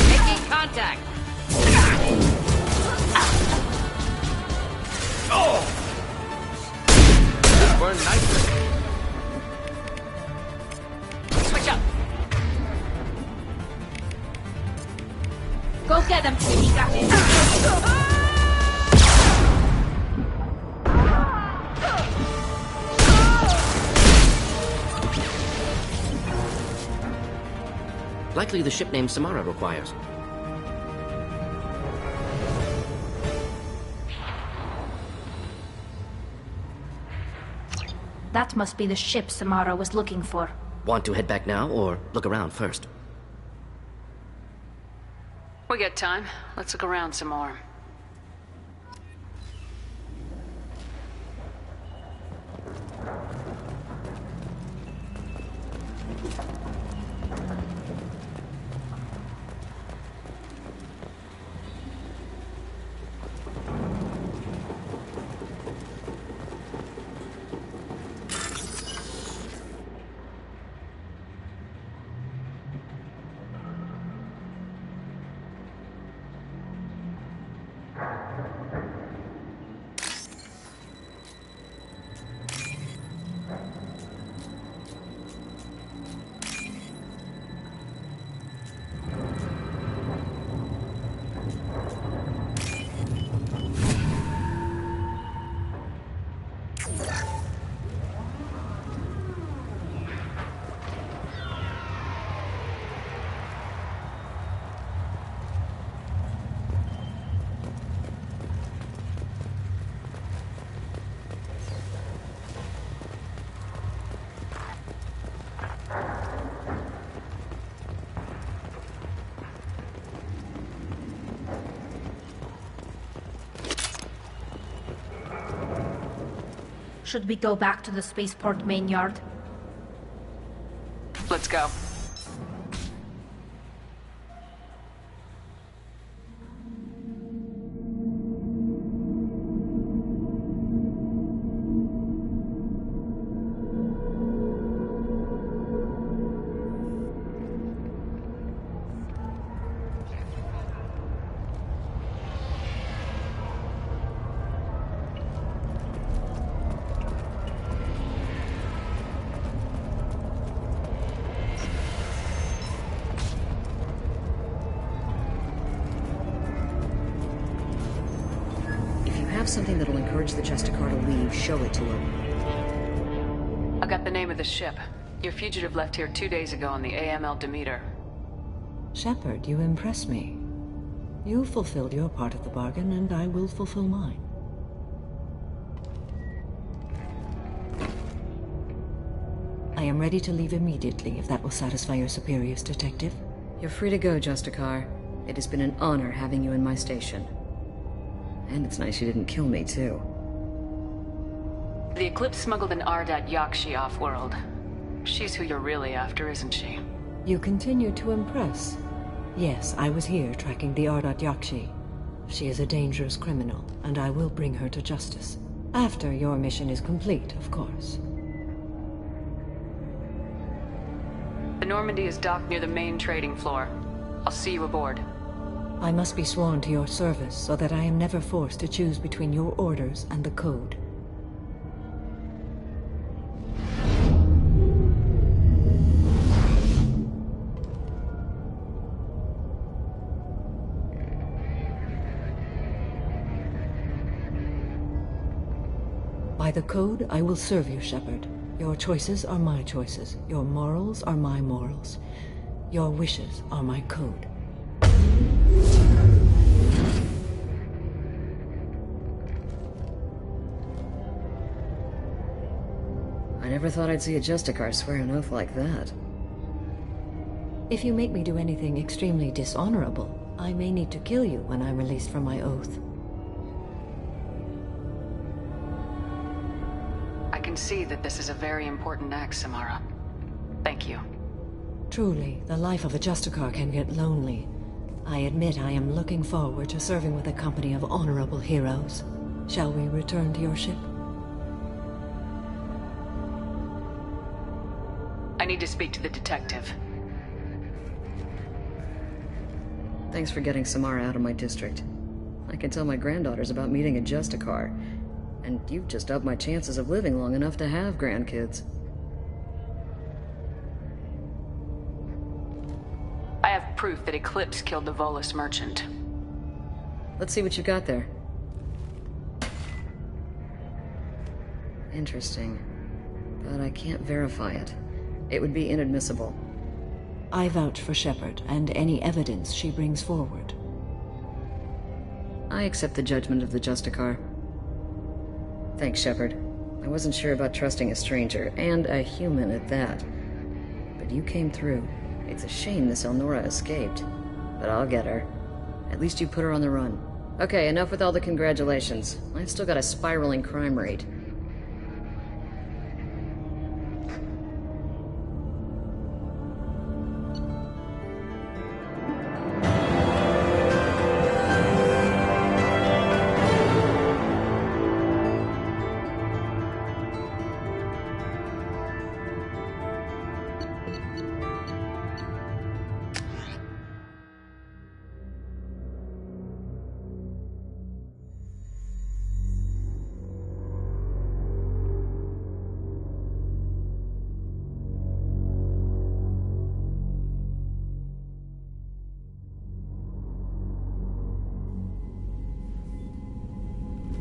Making contact. This burned nicely. Switch up. Go get him, he got it. Likely the ship name Samara requires. That must be the ship Samara was looking for. Want to head back now, or look around first? We got time. Let's look around some more. Should we go back to the spaceport main yard? Let's go. Something that'll encourage the Justicar to leave, show it to him. I got the name of the ship. Your fugitive left here 2 days ago on the AML Demeter. Shepard, you impress me. You fulfilled your part of the bargain, and I will fulfill mine. I am ready to leave immediately, if that will satisfy your superiors, Detective. You're free to go, Justicar. It has been an honor having you in my station. And it's nice you didn't kill me, too. The Eclipse smuggled an Ardat Yakshi off-world. She's who you're really after, isn't she? You continue to impress. Yes, I was here tracking the Ardat Yakshi. She is a dangerous criminal, and I will bring her to justice. After your mission is complete, of course. The Normandy is docked near the main trading floor. I'll see you aboard. I must be sworn to your service so that I am never forced to choose between your orders and the Code. By the Code, I will serve you, Shepard. Your choices are my choices. Your morals are my morals. Your wishes are my code. I never thought I'd see a Justicar swear an oath like that. If you make me do anything extremely dishonorable, I may need to kill you when I'm released from my oath. I can see that this is a very important act, Samara. Thank you. Truly, the life of a Justicar can get lonely. I admit I am looking forward to serving with a company of honorable heroes. Shall we return to your ship? I need to speak to the detective. Thanks for getting Samara out of my district. I can tell my granddaughters about meeting a Justicar, and you've just upped my chances of living long enough to have grandkids. I have proof that Eclipse killed the Volus merchant. Let's see what you got there. Interesting. But I can't verify it. It would be inadmissible. I vouch for Shepard and any evidence she brings forward. I accept the judgment of the Justicar. Thanks, Shepard. I wasn't sure about trusting a stranger, and a human at that. But you came through. It's a shame this Elnora escaped. But I'll get her. At least you put her on the run. Okay, enough with all the congratulations. I've still got a spiraling crime rate.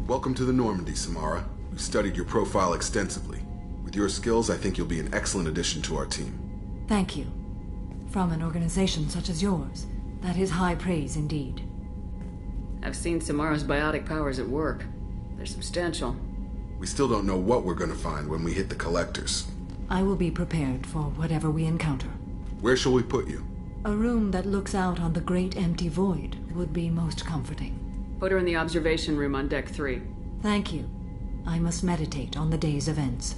Welcome to the Normandy, Samara. We've studied your profile extensively. With your skills, I think you'll be an excellent addition to our team. Thank you. From an organization such as yours, that is high praise indeed. I've seen Samara's biotic powers at work. They're substantial. We still don't know what we're going to find when we hit the collectors. I will be prepared for whatever we encounter. Where shall we put you? A room that looks out on the great empty void would be most comforting. Put her in the observation room on deck 3. Thank you. I must meditate on the day's events.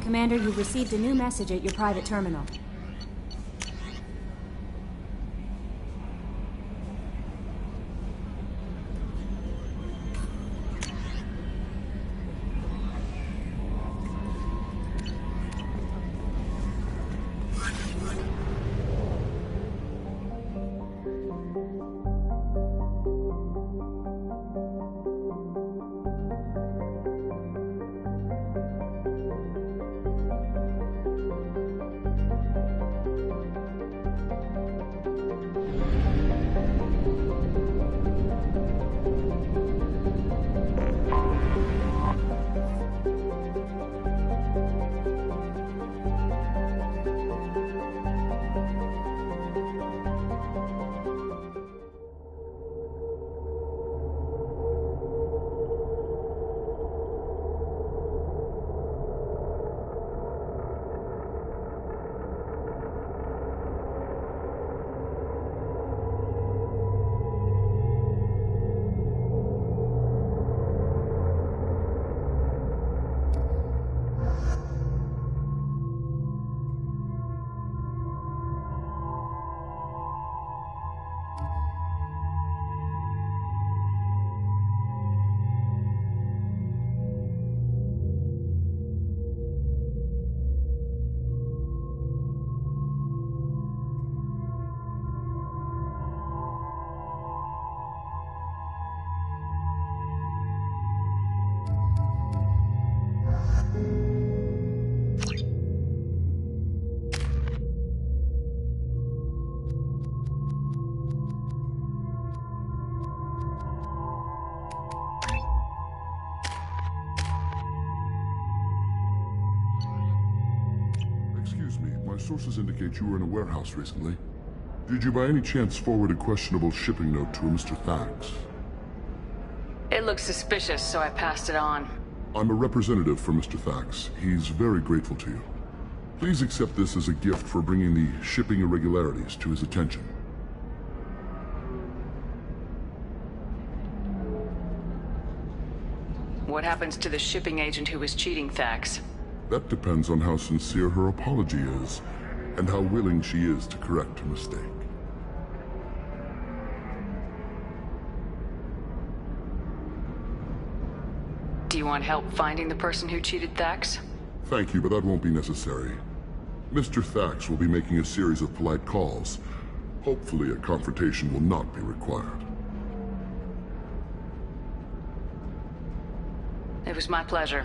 Commander, you've received a new message at your private terminal. My sources indicate you were in a warehouse recently. Did you by any chance forward a questionable shipping note to a Mr. Thax? It looked suspicious, so I passed it on. I'm a representative for Mr. Thax. He's very grateful to you. Please accept this as a gift for bringing the shipping irregularities to his attention. What happens to the shipping agent who was cheating Thax? That depends on how sincere her apology is, and how willing she is to correct her mistake. Do you want help finding the person who cheated Thax? Thank you, but that won't be necessary. Mr. Thax will be making a series of polite calls. Hopefully a confrontation will not be required. It was my pleasure.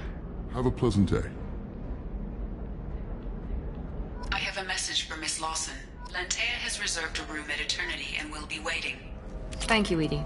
Have a pleasant day. I have a message for Miss Lawson. Lantea has reserved a room at Eternity and will be waiting. Thank you, Edie.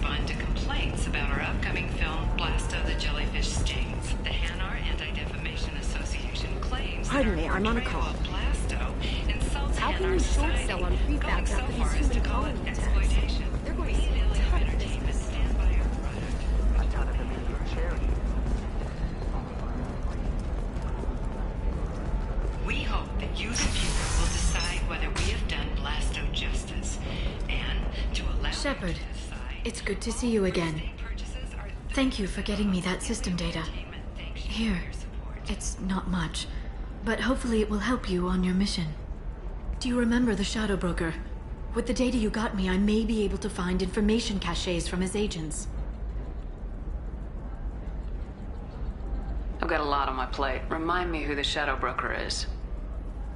respond to complaints about our upcoming film, Blasto the Jellyfish Stings. The Hanar Anti-Defamation Association claims Pardon me, I'm on a call. Blasto insults How can you short sell on prefabs after these human colony attacks? They're going to see a ton of business. I thought it would be a charity. We hope that you, the viewer, will decide whether we have done Blasto justice, and to allow Shepard, it's good to see you again. Thank you for getting me that system data. Here, it's not much, but hopefully it will help you on your mission. Do you remember the Shadow Broker? With the data you got me, I may be able to find information caches from his agents. I've got a lot on my plate. Remind me who the Shadow Broker is.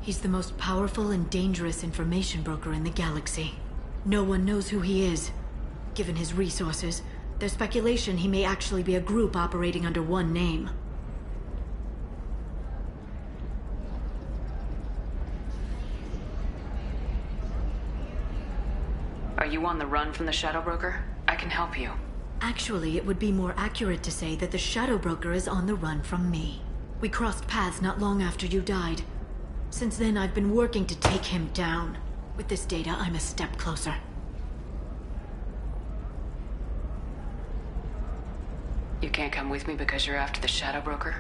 He's the most powerful and dangerous information broker in the galaxy. No one knows who he is. Given his resources, there's speculation he may actually be a group operating under one name. Are you on the run from the Shadow Broker? I can help you. Actually, it would be more accurate to say that the Shadow Broker is on the run from me. We crossed paths not long after you died. Since then, I've been working to take him down. With this data, I'm a step closer. You can't come with me because you're after the Shadow Broker?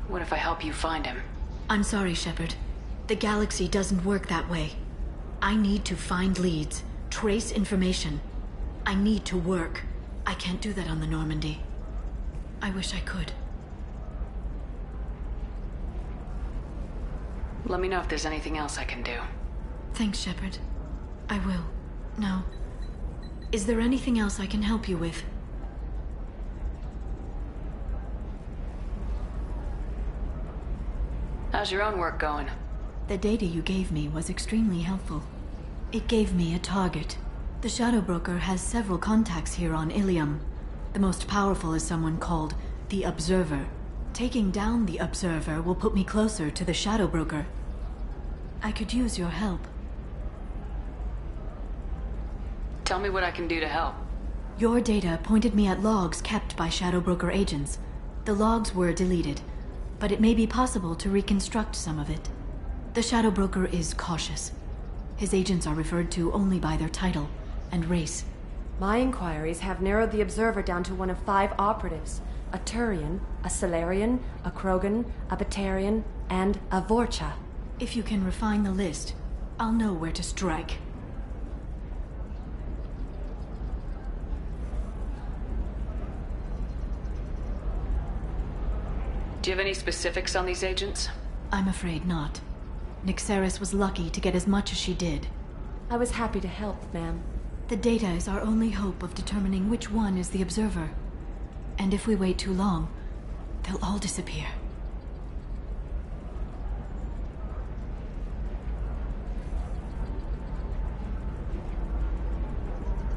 What if I help you find him? I'm sorry, Shepard. The galaxy doesn't work that way. I need to find leads, trace information. I need to work. I can't do that on the Normandy. I wish I could. Let me know if there's anything else I can do. Thanks, Shepard. I will. Now, is there anything else I can help you with? How's your own work going? The data you gave me was extremely helpful. It gave me a target. The Shadow Broker has several contacts here on Ilium. The most powerful is someone called the Observer. Taking down the Observer will put me closer to the Shadow Broker. I could use your help. Tell me what I can do to help. Your data pointed me at logs kept by Shadow Broker agents. The logs were deleted, but it may be possible to reconstruct some of it. The Shadow Broker is cautious. His agents are referred to only by their title and race. My inquiries have narrowed the Observer down to one of 5 operatives. A Turian, a Solarian, a Krogan, a Batarian, and a Vorcha. If you can refine the list, I'll know where to strike. Do you have any specifics on these agents? I'm afraid not. Nyxeris was lucky to get as much as she did. I was happy to help, ma'am. The data is our only hope of determining which one is the Observer. And if we wait too long, they'll all disappear.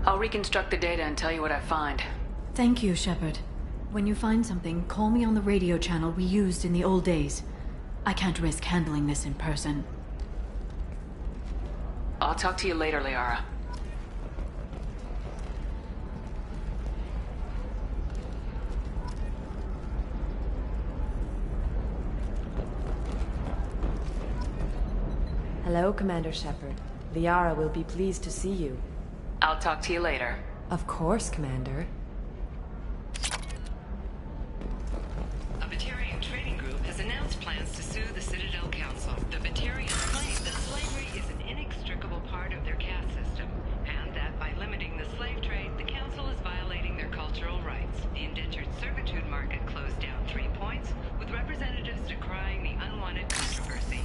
I'll reconstruct the data and tell you what I find. Thank you, Shepard. When you find something, call me on the radio channel we used in the old days. I can't risk handling this in person. I'll talk to you later, Liara. Hello, Commander Shepard. Liara will be pleased to see you. I'll talk to you later. Of course, Commander. A Batarian trading group has announced plans to sue the Citadel Council. The Batarians claim that slavery is an inextricable part of their caste system, and that by limiting the slave trade, the Council is violating their cultural rights. The indentured servitude market closed down 3 points, with representatives decrying the unwanted controversy.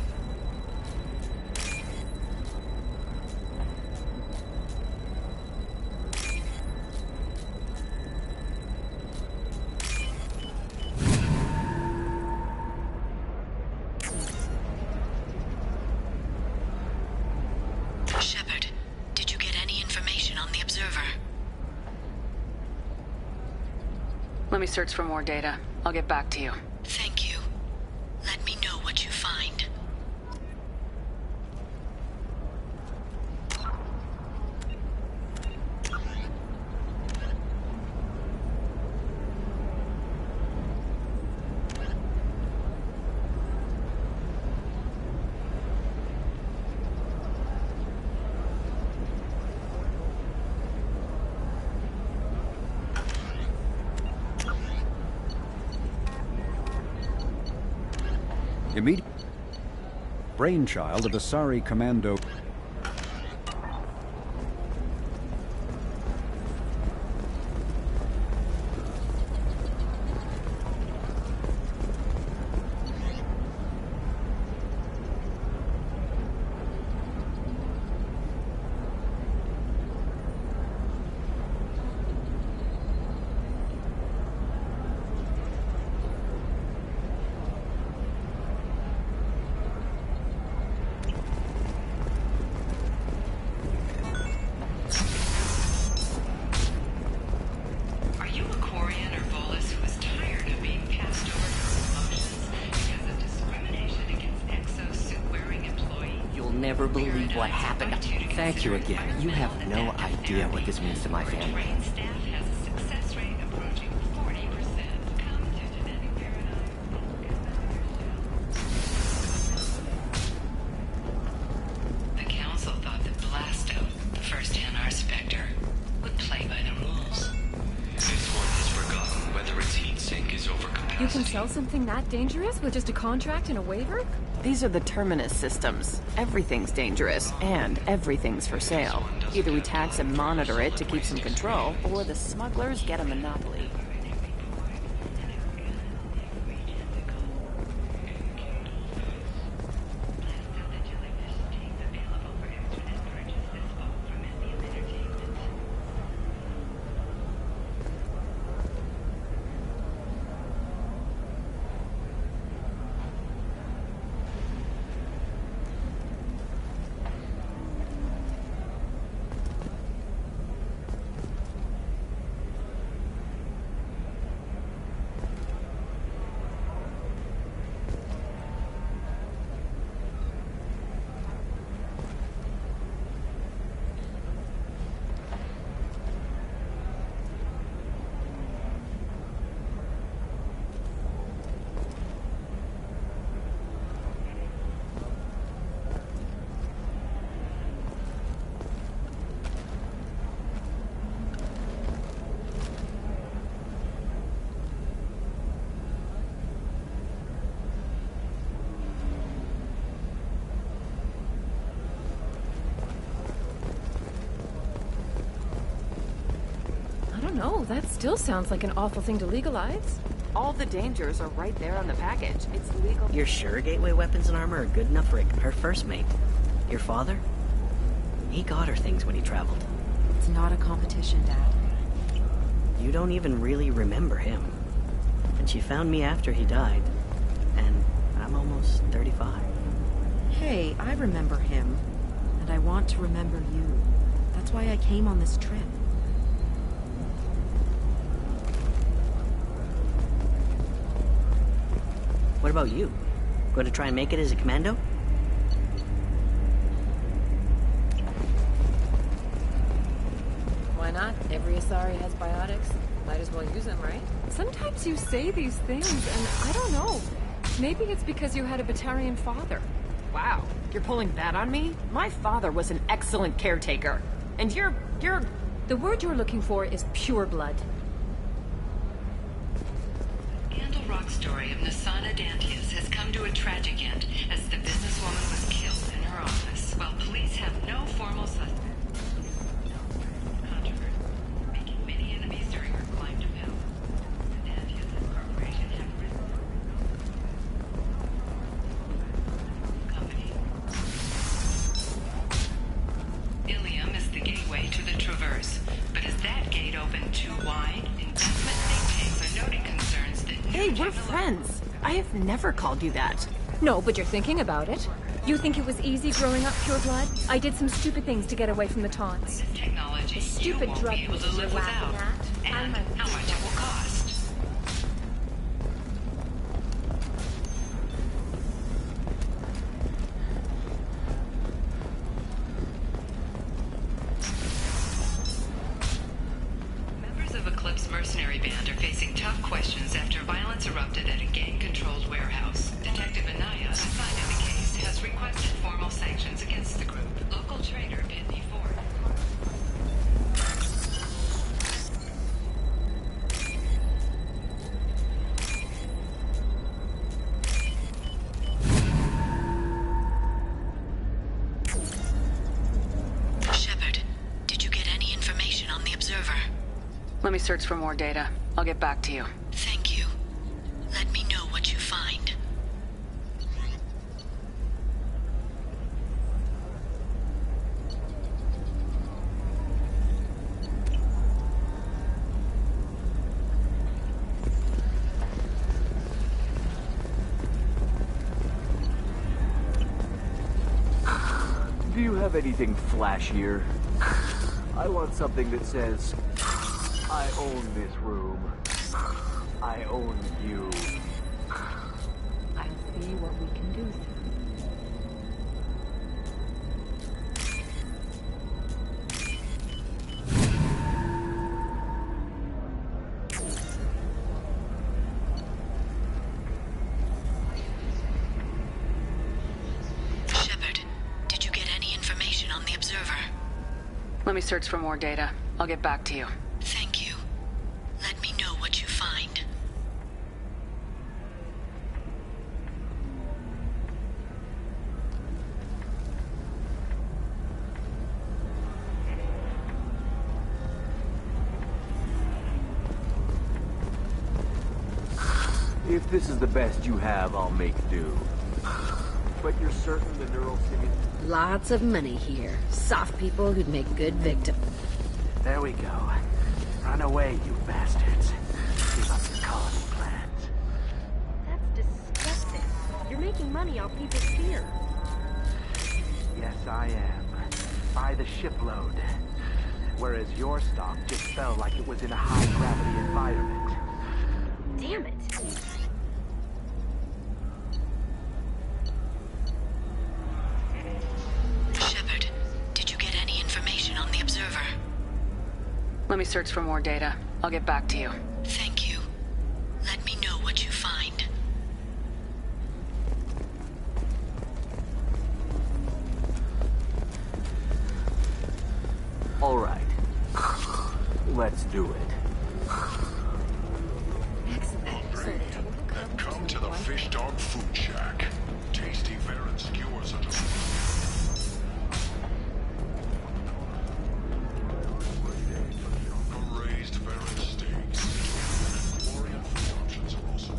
Shepard, did you get any information on the Observer? Let me search for more data. I'll get back to you. Thank you. Let me know what you find. Immediate brainchild of Asari Commando. Never believe what happened. Thank you again. You have no idea what this means to my family. The council thought that Blasto, the first NR Spectre, would play by the rules. This one has forgotten whether its heat sink is over capacity. You can sell something that dangerous with just a contract and a waiver? These are the Terminus systems. Everything's dangerous, and everything's for sale. Either we tax and monitor it to keep some control, or the smugglers get a monopoly. No, that still sounds like an awful thing to legalize. All the dangers are right there on the package. It's legal. You're sure gateway weapons and armor are good enough for her first mate? Your father? He got her things when he traveled. It's not a competition, Dad. You don't even really remember him. And she found me after he died. And I'm almost 35. Hey, I remember him. And I want to remember you. That's why I came on this trip. What about you? Going to try and make it as a commando? Why not? Every Asari has biotics. Might as well use them, right? Sometimes you say these things, and I don't know. Maybe it's because you had a Batarian father. Wow, you're pulling that on me? My father was an excellent caretaker. And you're... The word you're looking for is pure blood. Rock story of Nasana Dantius has come to a tragic end as the businesswoman was killed in her office, while police have no formal suspect. Controversy, making many enemies during her climb to power. The Dantius Corporation have risen. Company. Ilium is the gateway to the Traverse, but is that gate open too wide? Investment think tanks are noting concerns that Hey, we're friends. I have never called you that. No, but you're thinking about it. You think it was easy growing up pure blood? I did some stupid things to get away from the taunts. Technology The stupid drug able to uses live you're without, laughing at. and how much it will cost. Members of Eclipse mercenary band are facing tough questions after violence erupted at a gang-controlled warehouse. Detective Anaya, assigned to the case, has requested formal sanctions against the group. Local trader Pitney Ford. Let me search for more data. I'll get back to you. Thank you. Let me know what you find. Do you have anything flashier? I want something that says, I own this room. I own you. I'll see what we can do, sir. Shepard, did you get any information on the Observer? Let me search for more data. I'll get back to you. Thank you. Let me know what you find. If this is the best you have, I'll make do. But you're certain the neural stimulus... Lots of money here. Soft people who'd make good victims. There we go. Run away, you bastards. Give up your colony plans. That's disgusting. You're making money off people's fear. Yes, I am. By the shipload. Whereas your stock just fell like it was in a high-gravity environment. Damn it. Shepard, did you get any information on the Observer? Let me search for more data. I'll get back to you. Thank you. Let me know what you find. All right. Let's do it. Upgrade. And come to the Fish Dog Food Shack. Tasty Baron skewers are raised Baron steaks. Warrior food options are also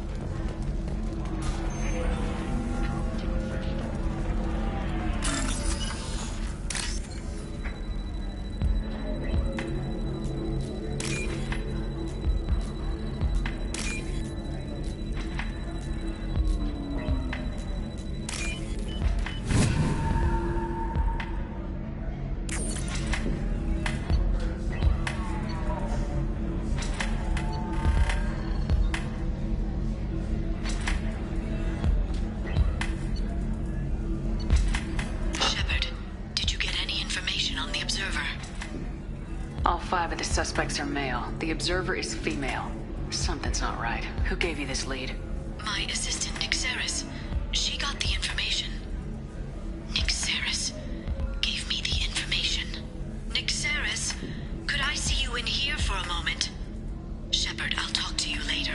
Shepard, did you get any information on the Observer? All 5 of the suspects are male. The Observer is female. Something's not right. Who gave you this lead? My assistant, Nixeris. She got the information. Nixeris gave me the information. Nixeris, could I see you in here for a moment? Shepard, I'll talk to you later.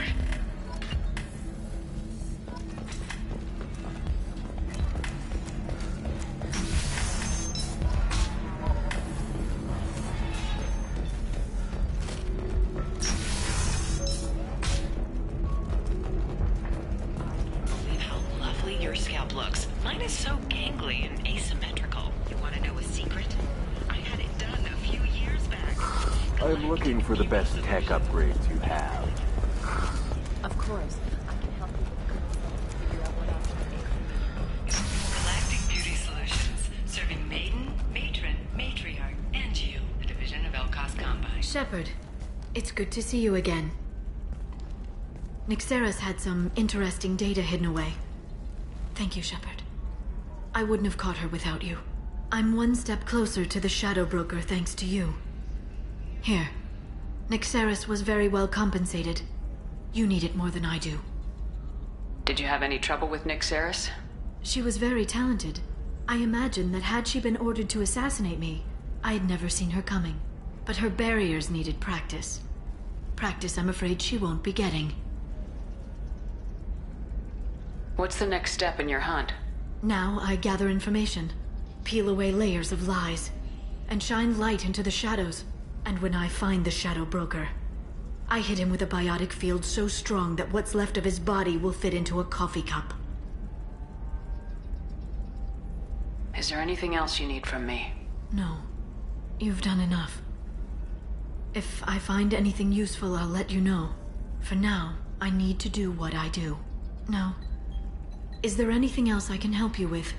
How lovely your scalp looks. Mine is so gangly and asymmetrical. You want to know a secret? I had it done a few years back. I'm looking for the best tech upgrades you have. Of course. I can help you figure out what options. Galactic Beauty Solutions, serving maiden, matron, matriarch, and you, the division of Elcos Combine. Shepard, it's good to see you again. Nixeris had some interesting data hidden away. Thank you, Shepard. I wouldn't have caught her without you. I'm one step closer to the Shadow Broker thanks to you. Here. Nixeris was very well compensated. You need it more than I do. Did you have any trouble with Nixeris? She was very talented. I imagine that had she been ordered to assassinate me, I had never seen her coming. But her barriers needed practice. Practice I'm afraid she won't be getting. What's the next step in your hunt? Now I gather information, peel away layers of lies, and shine light into the shadows. And when I find the Shadow Broker, I hit him with a biotic field so strong that what's left of his body will fit into a coffee cup. Is there anything else you need from me? No. You've done enough. If I find anything useful, I'll let you know. For now, I need to do what I do. Now, is there anything else I can help you with?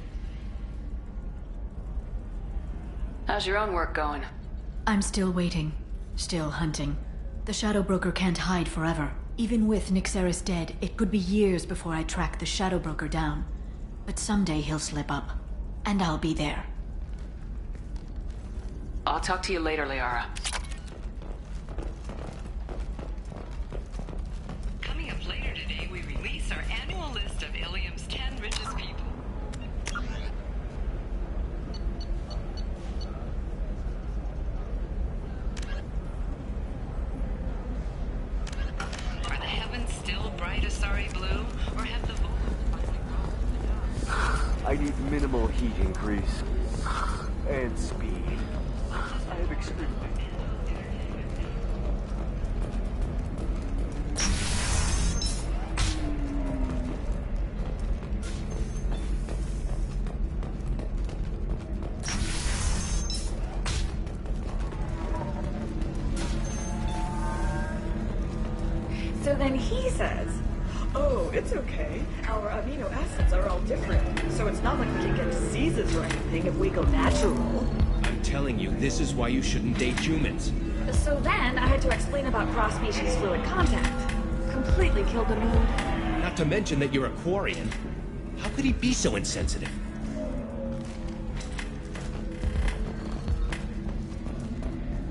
How's your own work going? I'm still waiting. Still hunting. The Shadow Broker can't hide forever. Even with Nyxeris dead, it could be years before I track the Shadow Broker down. But someday he'll slip up. And I'll be there. I'll talk to you later, Liara. Coming up later today, we release our annual list of Ilium's 10 richest people. Are the heavens still bright Asari blue, or have the Vulcans finally crossed? I need minimal heat increase. And speed. I have extremely... So then he says, oh, it's okay. Our amino acids are all different, so it's not like we can get diseases or anything if we go natural. I'm telling you, this is why you shouldn't date humans. So then I had to explain about cross-species fluid contact. Completely killed the mood. Not to mention that you're a Quarian. How could he be so insensitive?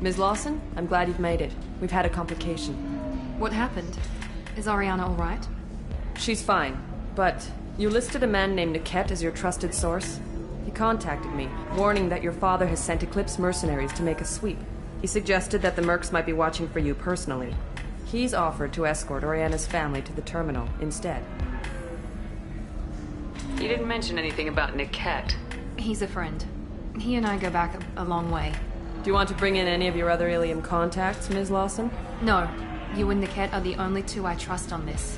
Ms. Lawson, I'm glad you've made it. We've had a complication. What happened? Is Ariana all right? She's fine, but you listed a man named Niket as your trusted source. He contacted me, warning that your father has sent Eclipse mercenaries to make a sweep. He suggested that the Mercs might be watching for you personally. He's offered to escort Oriana's family to the terminal instead. You didn't mention anything about Niket. He's a friend. He and I go back a long way. Do you want to bring in any of your other Ilium contacts, Ms. Lawson? No. You and Niket are the only two I trust on this.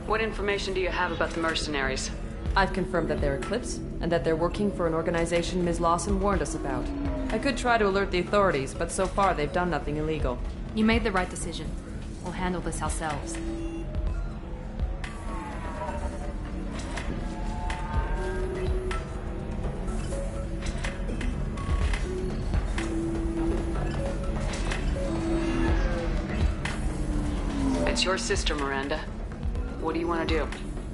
What information do you have about the mercenaries? I've confirmed that they're Eclipse, and that they're working for an organization Ms. Lawson warned us about. I could try to alert the authorities, but so far they've done nothing illegal. You made the right decision. We'll handle this ourselves. It's your sister, Miranda. What do you want to do?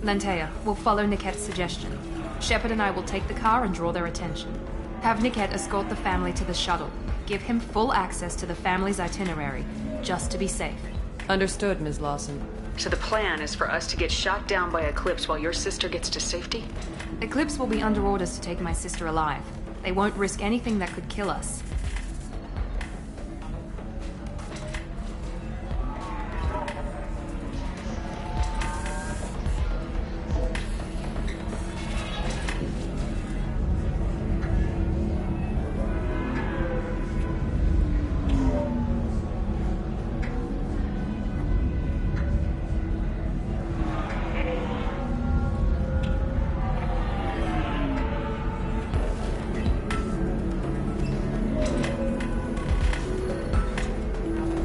Lantea, we'll follow Niket's suggestion. Shepard and I will take the car and draw their attention. Have Niket escort the family to the shuttle. Give him full access to the family's itinerary, just to be safe. Understood, Ms. Lawson. So the plan is for us to get shot down by Eclipse while your sister gets to safety? Eclipse will be under orders to take my sister alive. They won't risk anything that could kill us.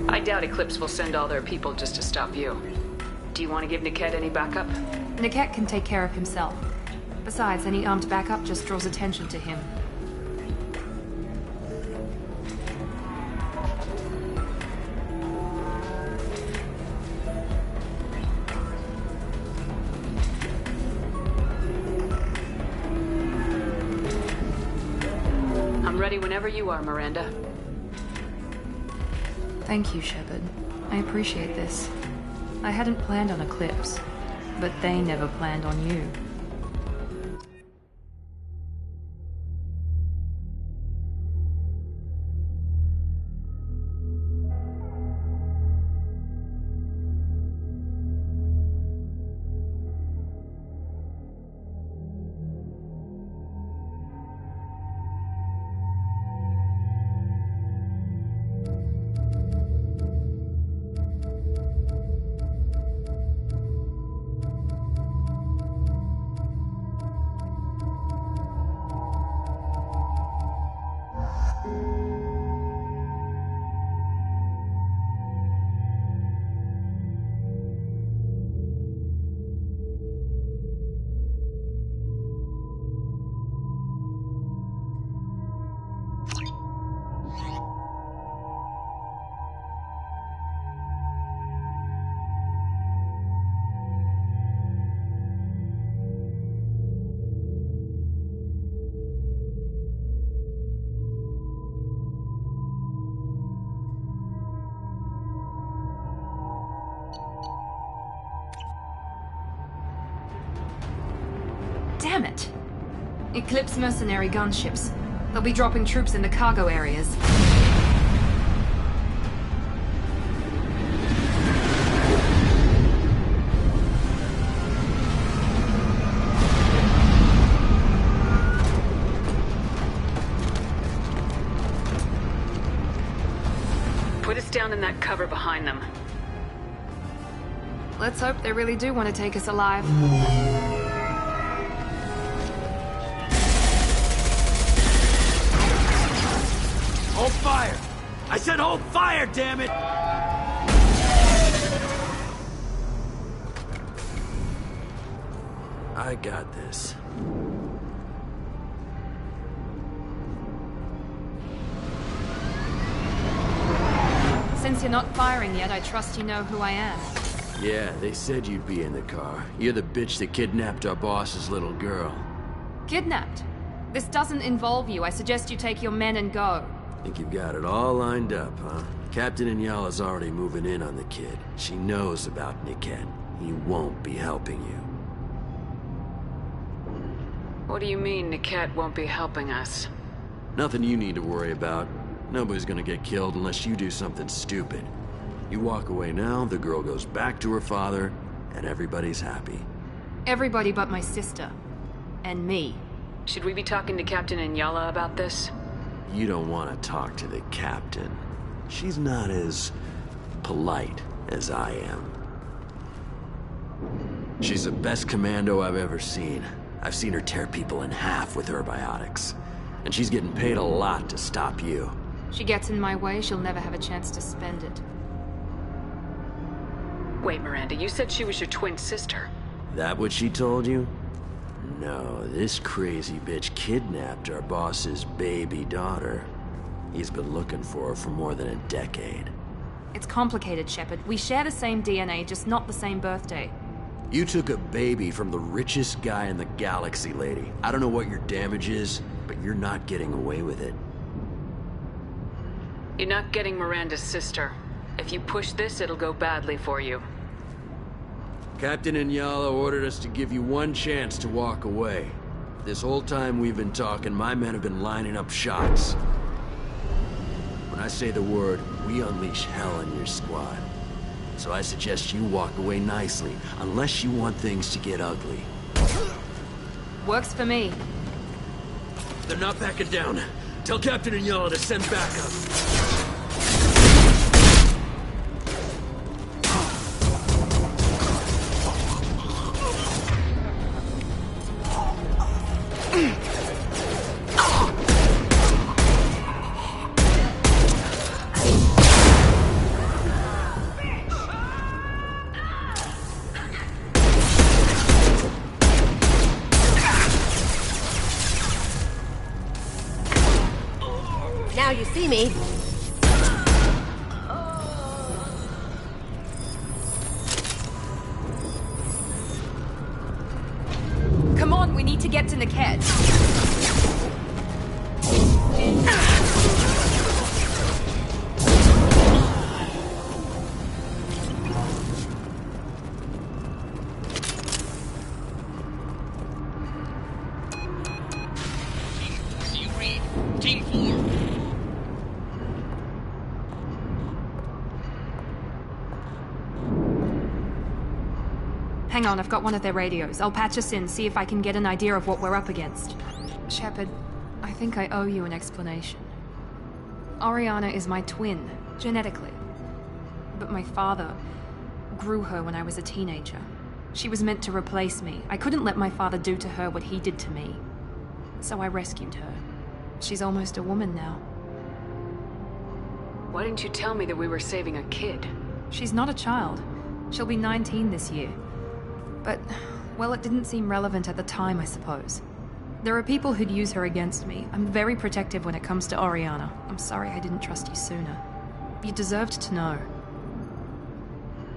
I doubt Eclipse will send all their people just to stop you. Do you want to give Niket any backup? Niket can take care of himself. Besides, any armed backup just draws attention to him. I'm ready whenever you are, Miranda. Thank you, Shepard. I appreciate this. I hadn't planned on Eclipse, but they never planned on you. Eclipse mercenary gunships. They'll be dropping troops in the cargo areas. Put us down in that cover behind them. Let's hope they really do want to take us alive. Hold fire! I said hold fire, damn it! I got this. Since you're not firing yet, I trust you know who I am. Yeah, they said you'd be in the car. You're the bitch that kidnapped our boss's little girl. Kidnapped? This doesn't involve you. I suggest you take your men and go. Think you've got it all lined up, huh? Captain Inyala's already moving in on the kid. She knows about Niket. He won't be helping you. What do you mean Niket won't be helping us? Nothing you need to worry about. Nobody's gonna get killed unless you do something stupid. You walk away now, the girl goes back to her father, and everybody's happy. Everybody but my sister. And me. Should we be talking to Captain Inyala about this? You don't want to talk to the captain. She's not as polite as I am. She's the best commando I've ever seen. I've seen her tear people in half with her biotics. And she's getting paid a lot to stop you. She gets in my way, she'll never have a chance to spend it. Wait, Miranda, you said she was your twin sister. That what she told you? No, this crazy bitch kidnapped our boss's baby daughter. He's been looking for her for more than a decade. It's complicated, Shepard. We share the same DNA, just not the same birthday. You took a baby from the richest guy in the galaxy, lady. I don't know what your damage is, but you're not getting away with it. You're not getting Miranda's sister. If you push this, it'll go badly for you. Captain Inyala ordered us to give you one chance to walk away. This whole time we've been talking, my men have been lining up shots. When I say the word, we unleash hell in your squad. So I suggest you walk away nicely, unless you want things to get ugly. Works for me. They're not backing down. Tell Captain Inyala to send backup. Now you see me. Come on, we need to get to Niket. Team 4. Hang on, I've got one of their radios. I'll patch us in, see if I can get an idea of what we're up against. Shepard, I think I owe you an explanation. Oriana is my twin, genetically. But my father grew her when I was a teenager. She was meant to replace me. I couldn't let my father do to her what he did to me. So I rescued her. She's almost a woman now. Why didn't you tell me that we were saving a kid? She's not a child. She'll be 19 this year. But, well, it didn't seem relevant at the time, I suppose. There are people who'd use her against me. I'm very protective when it comes to Oriana. I'm sorry I didn't trust you sooner. You deserved to know.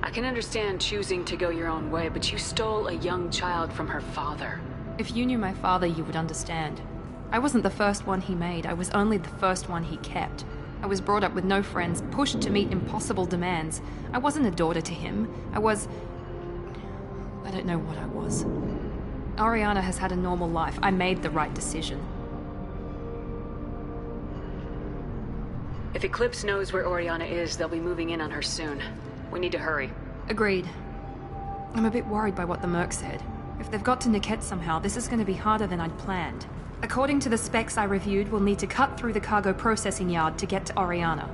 I can understand choosing to go your own way, but you stole a young child from her father. If you knew my father, you would understand. I wasn't the first one he made. I was only the first one he kept. I was brought up with no friends, pushed to meet impossible demands. I wasn't a daughter to him. I don't know what I was. Ariana has had a normal life. I made the right decision. If Eclipse knows where Oriana is, they'll be moving in on her soon. We need to hurry. Agreed. I'm a bit worried by what the Merc said. If they've got to Niket somehow, this is going to be harder than I'd planned. According to the specs I reviewed, we'll need to cut through the cargo processing yard to get to Oriana.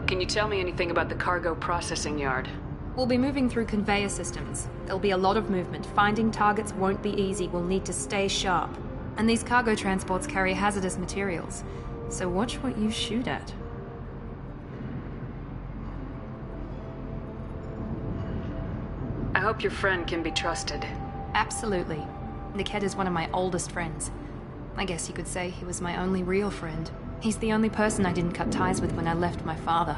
Can you tell me anything about the cargo processing yard? We'll be moving through conveyor systems. There'll be a lot of movement. Finding targets won't be easy. We'll need to stay sharp. And these cargo transports carry hazardous materials. So watch what you shoot at. I hope your friend can be trusted. Absolutely. Niket is one of my oldest friends. I guess you could say he was my only real friend. He's the only person I didn't cut ties with when I left my father.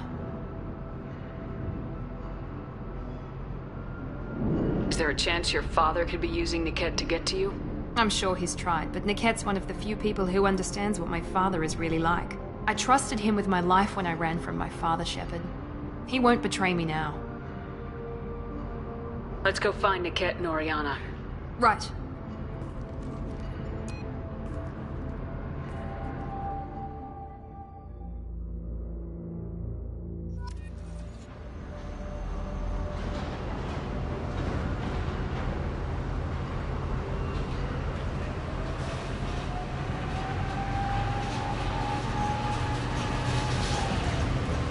Is there a chance your father could be using Niket to get to you? I'm sure he's tried, but Niket's one of the few people who understands what my father is really like. I trusted him with my life when I ran from my father, Shepard. He won't betray me now. Let's go find Niket and Oriana. Right.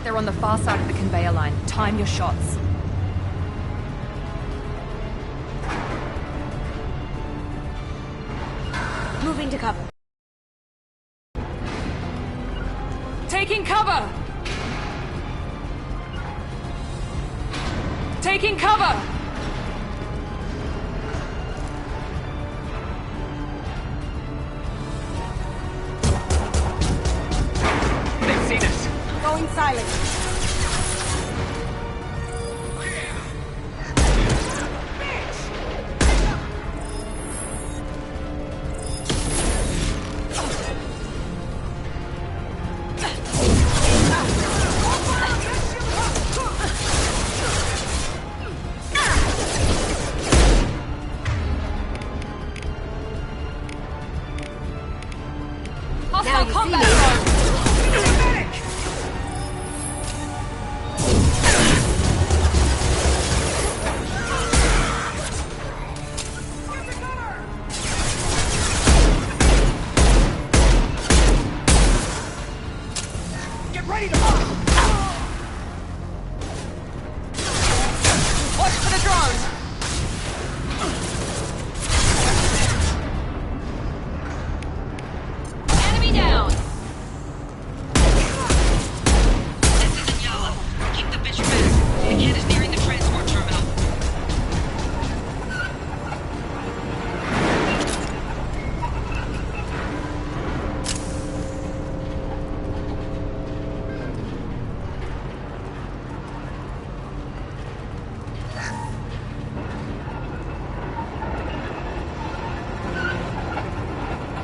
They're on the far side of the conveyor line. Time your shots. Moving to cover. Taking cover! Taking cover! They've seen us. Going silent. Hostile combat drone! Get ready to move! Watch for the drone! Enemy down! This isn't yellow. Keep the bitch back. The kid is nearing the transport terminal.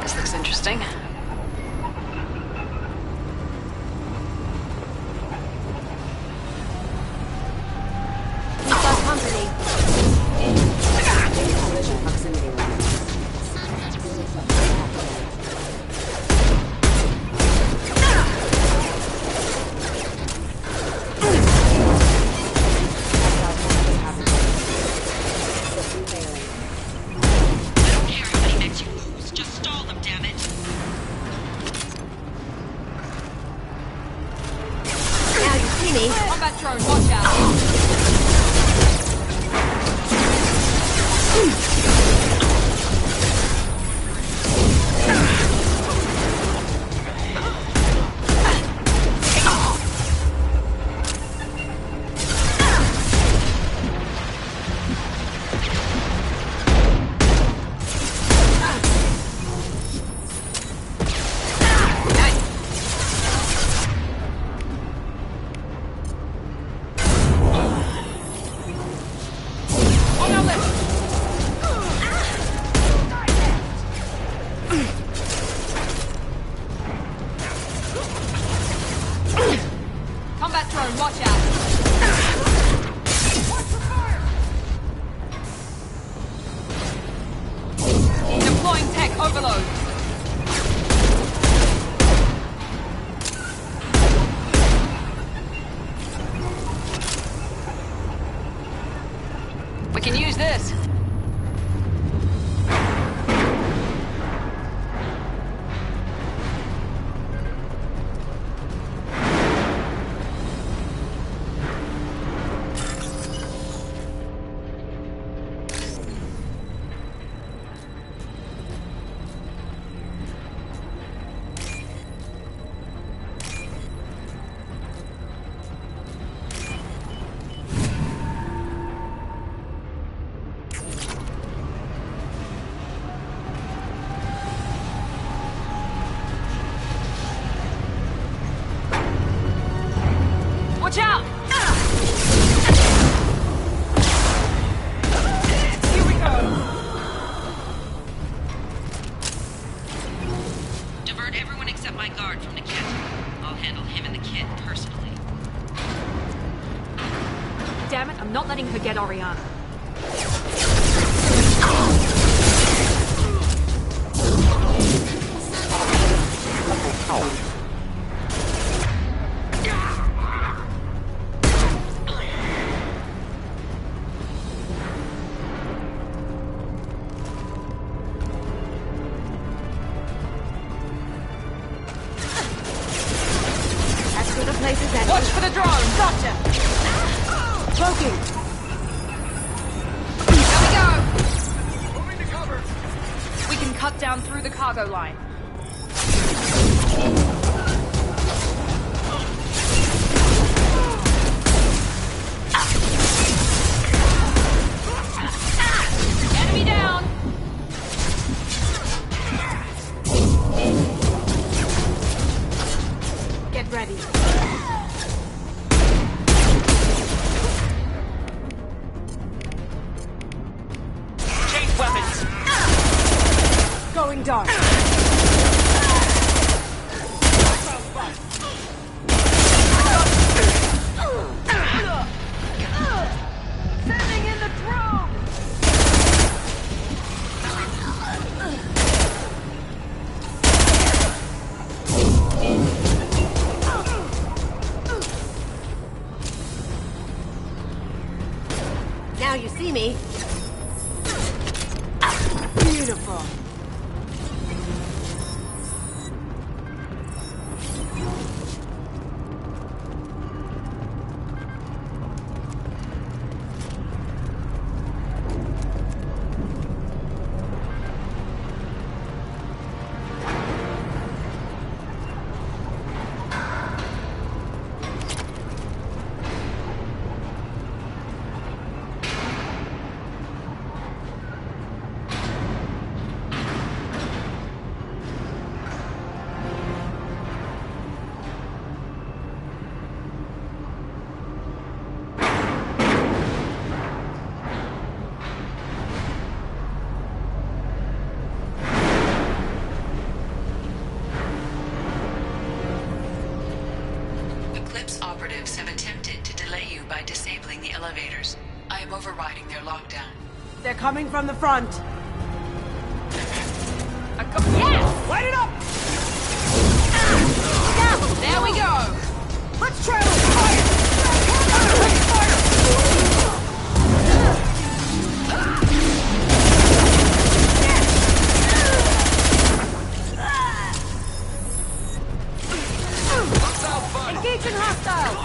This looks interesting. We've got company. Proximity I don't care how many mechs you lose. Just stall them, damn it. Now you see me. Combat drone, watch out! On our left! I'm not letting her get Oriana. Watch for the drone! Gotcha! Cloaking! There we go! Moving to cover! We can cut down through the cargo line. Enemy down! Get ready. Going dark. Sending in the drone. Now you see me. Beautiful. Operatives have attempted to delay you by disabling the elevators. I am overriding their lockdown. They're coming from the front. Yes! Light it up! There we go! Let's try fire! Fire! Engaging hostile!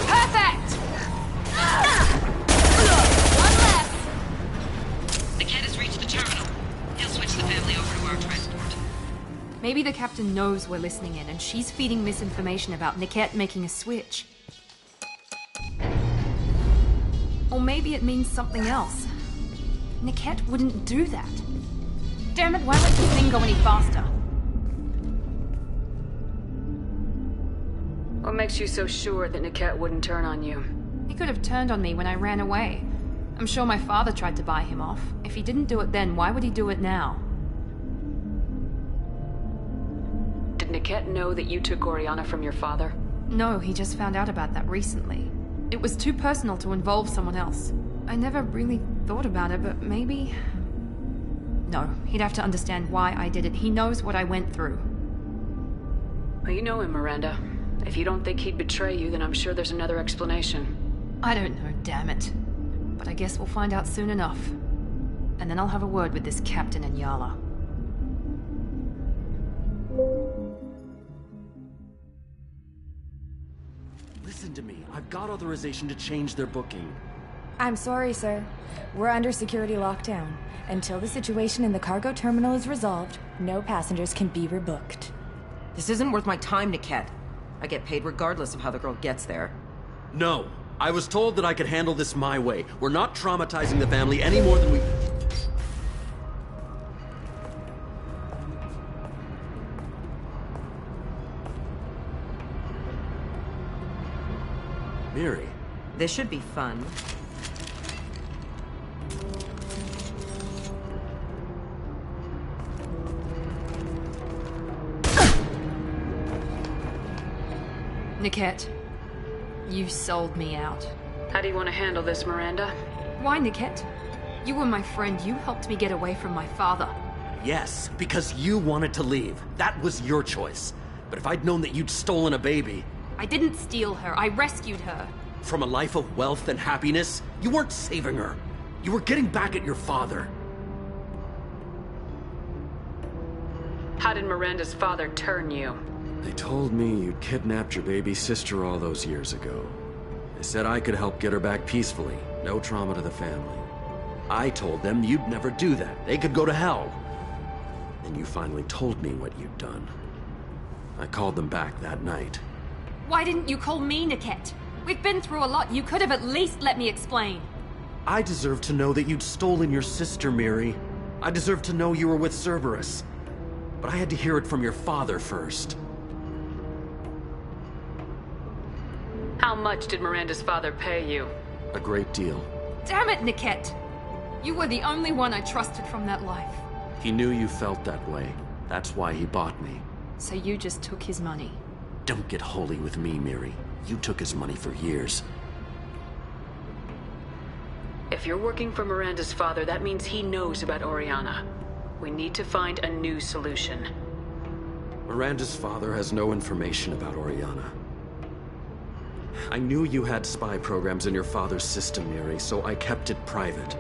Perfect! One left! The kid has reached the terminal. He'll switch the family over to our transport. Maybe the captain knows we're listening in and she's feeding misinformation about Niket making a switch. Or maybe it means something else. Niket wouldn't do that. Damn it, why won't this thing go any faster? What makes you so sure that Niket wouldn't turn on you? He could have turned on me when I ran away. I'm sure my father tried to buy him off. If he didn't do it then, why would he do it now? Did Niket know that you took Oriana from your father? No, he just found out about that recently. It was too personal to involve someone else. I never really thought about it, but maybe... No, he'd have to understand why I did it. He knows what I went through. Well, you know him, Miranda. If you don't think he'd betray you, then I'm sure there's another explanation. I don't know, damn it. But I guess we'll find out soon enough. And then I'll have a word with this captain and Yala. Listen to me. I've got authorization to change their booking. I'm sorry, sir. We're under security lockdown. Until the situation in the cargo terminal is resolved, no passengers can be rebooked. This isn't worth my time, Niket. I get paid regardless of how the girl gets there. No. I was told that I could handle this my way. We're not traumatizing the family any more than we... Miri. This should be fun. Niket, you sold me out. How do you want to handle this, Miranda? Why, Niket? You were my friend. You helped me get away from my father. Yes, because you wanted to leave. That was your choice. But if I'd known that you'd stolen a baby... I didn't steal her. I rescued her. From a life of wealth and happiness, you weren't saving her. You were getting back at your father. How did Miranda's father turn you? They told me you'd kidnapped your baby sister all those years ago. They said I could help get her back peacefully. No trauma to the family. I told them you'd never do that. They could go to hell. Then you finally told me what you'd done. I called them back that night. Why didn't you call me, Niket? We've been through a lot. You could have at least let me explain. I deserve to know that you'd stolen your sister, Miri. I deserve to know you were with Cerberus. But I had to hear it from your father first. How much did Miranda's father pay you? A great deal. Damn it, Niket! You were the only one I trusted from that life. He knew you felt that way. That's why he bought me. So you just took his money? Don't get holy with me, Miri. You took his money for years. If you're working for Miranda's father, that means he knows about Oriana. We need to find a new solution. Miranda's father has no information about Oriana. I knew you had spy programs in your father's system, Miri, so I kept it private.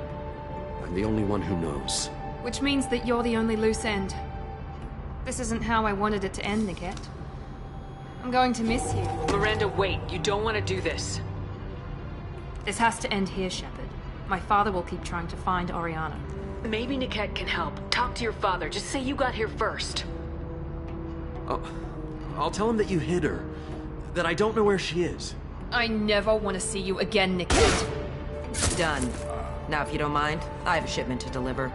I'm the only one who knows. Which means that you're the only loose end. This isn't how I wanted it to end, Niket. I'm going to miss you. Miranda, wait. You don't want to do this. This has to end here, Shepard. My father will keep trying to find Oriana. Maybe Niket can help. Talk to your father. Just say you got here first. I'll tell him that you hid her. That I don't know where she is. I never want to see you again, Niket. Done. Now, if you don't mind, I have a shipment to deliver.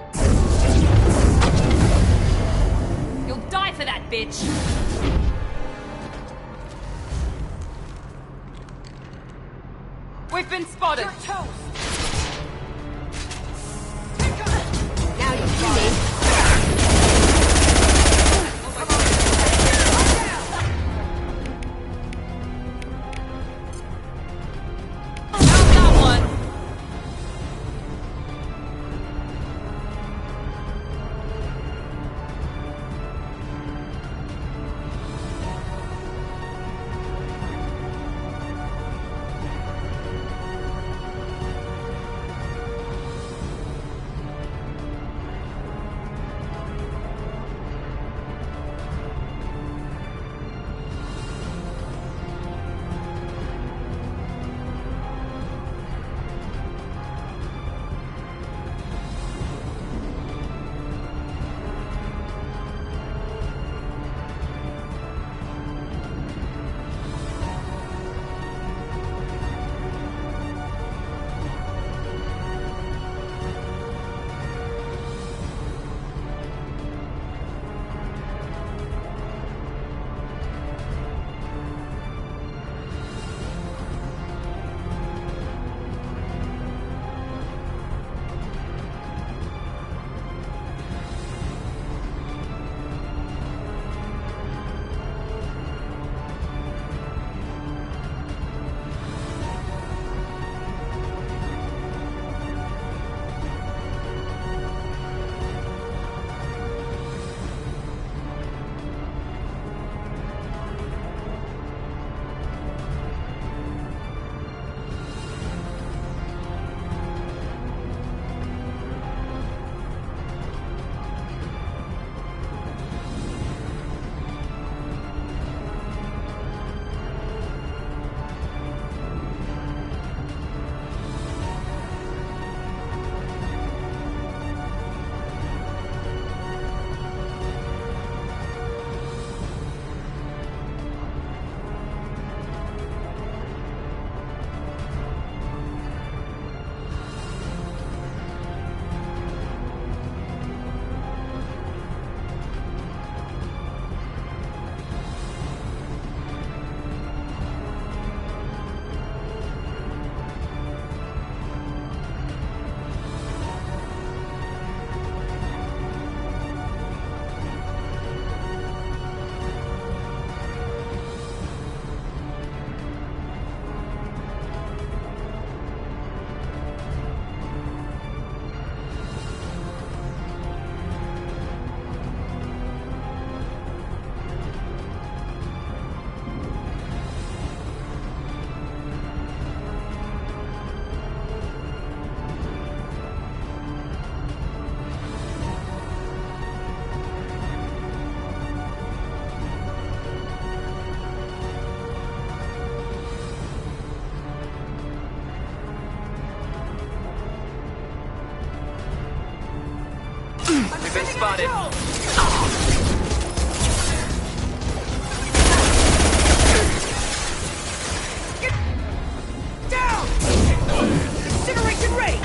You'll die for that, bitch! We've been spotted! You're toast! Now you see me. spotted. Get down! Incineration ready!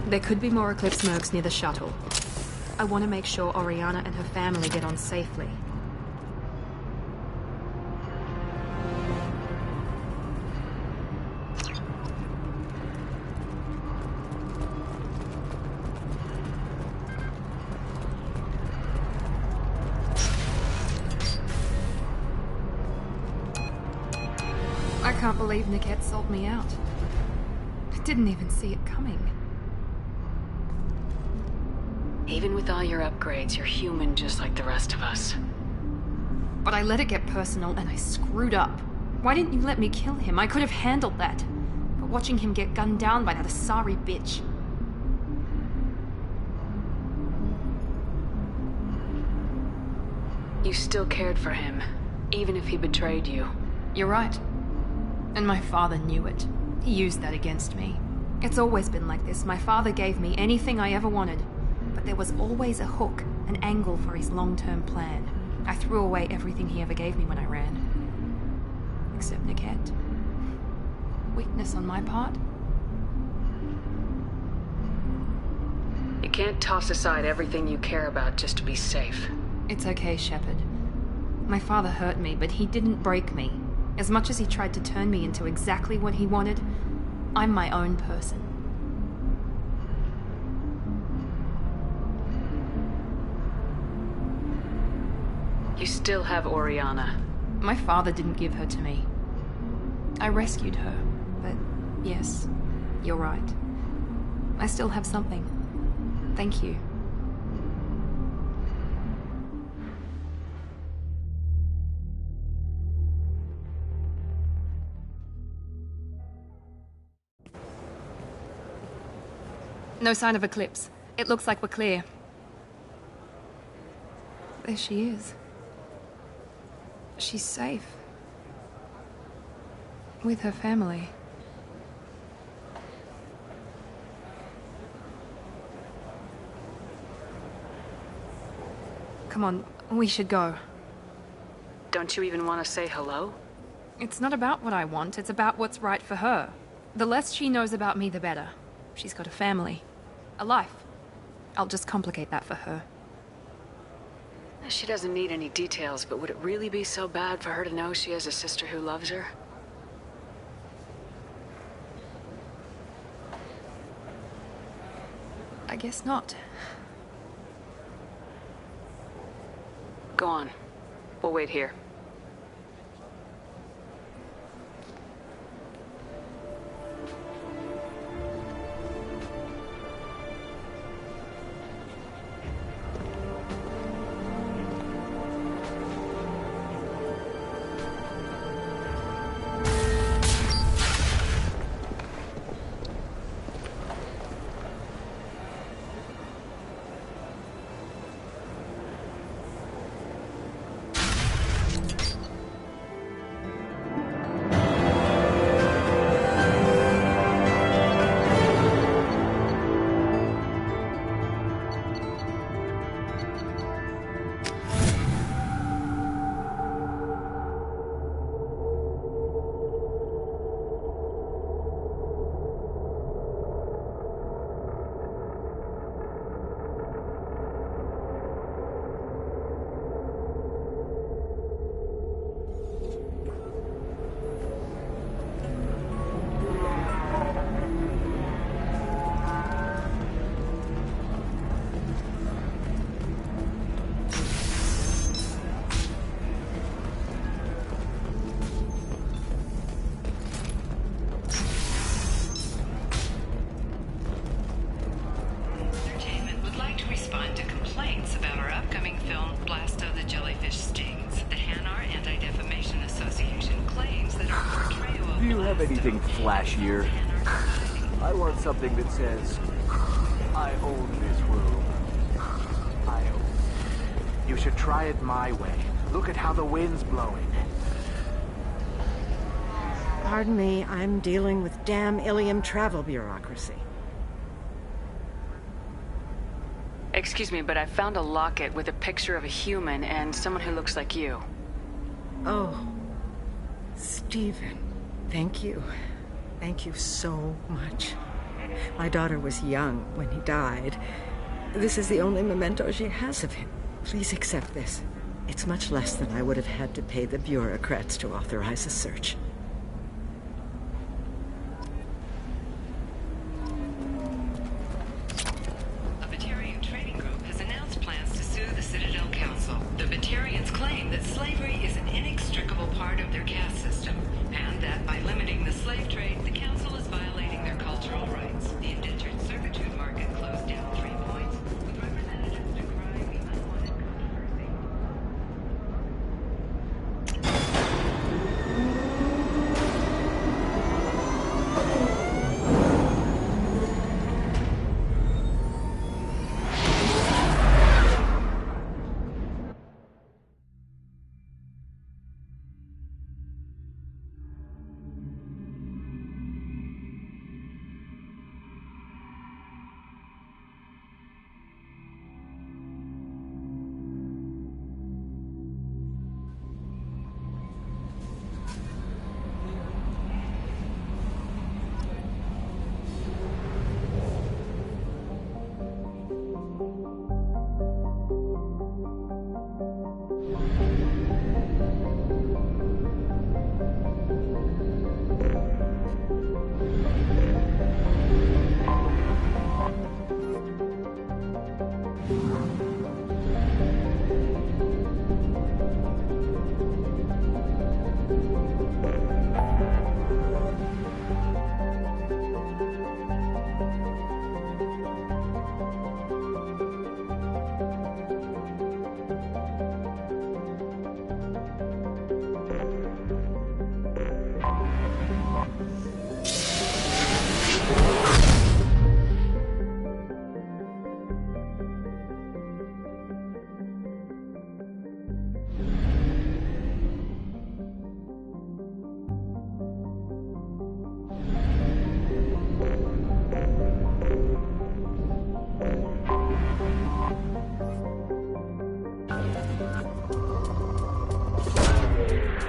There could be more Eclipse mercs near the shuttle. I want to make sure Oriana and her family get on safely. I can't believe Niket sold me out. I didn't even see it coming. Even with all your upgrades, you're human just like the rest of us. But I let it get personal and I screwed up. Why didn't you let me kill him? I could have handled that. But watching him get gunned down by that Asari bitch. You still cared for him, even if he betrayed you. You're right. And my father knew it. He used that against me. It's always been like this. My father gave me anything I ever wanted. But there was always a hook, an angle for his long-term plan. I threw away everything he ever gave me when I ran. Except Niket. Weakness on my part? You can't toss aside everything you care about just to be safe. It's okay, Shepard. My father hurt me, but he didn't break me. As much as he tried to turn me into exactly what he wanted, I'm my own person. You still have Oriana. My father didn't give her to me. I rescued her, but yes, you're right. I still have something. Thank you. No sign of Eclipse. It looks like we're clear. There she is. She's safe. With her family. Come on, we should go. Don't you even want to say hello? It's not about what I want, it's about what's right for her. The less she knows about me, the better. She's got a family. A life. I'll just complicate that for her. She doesn't need any details, but would it really be so bad for her to know she has a sister who loves her? I guess not. Go on. We'll wait here. have anything flashier? I want something that says, I own this room. I own it. You should try it my way. Look at how the wind's blowing. Pardon me, I'm dealing with damn Ilium travel bureaucracy. Excuse me, but I found a locket with a picture of a human and someone who looks like you. Oh, Stephen, thank you. Thank you so much. My daughter was young when he died. This is the only memento she has of him. Please accept this. It's much less than I would have had to pay the bureaucrats to authorize a search. A Batarian trading group has announced plans to sue the Citadel Council. The Batarians claim that slavery is an inextricable part of their caste system, and that by limiting the slave trade, the Council is violating their cultural rights. The indentured servitude market closed down 3 points, with representatives decrying the unwanted controversy.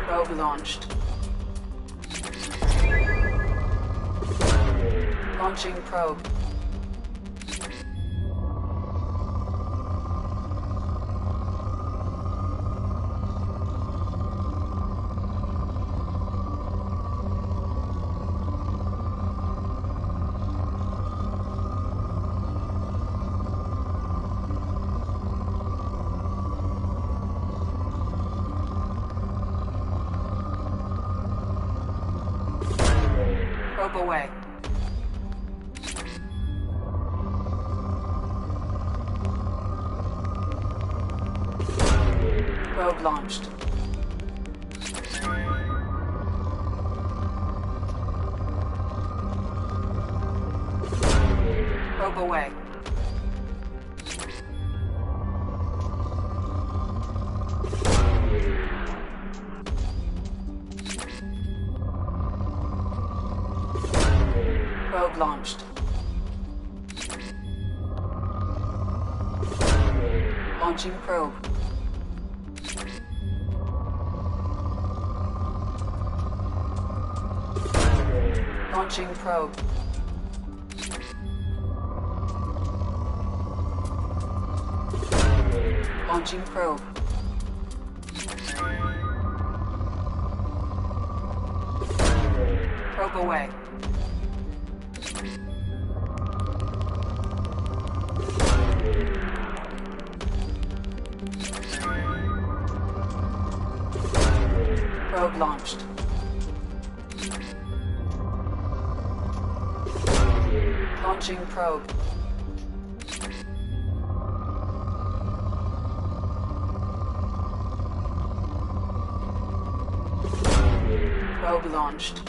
Probe launched. Launching probe. Probe away. Probe launched. Probe away. Probe launched. Launching probe. Launching probe. Launching probe. Probe away. Probe launched. Launching probe. Probe launched.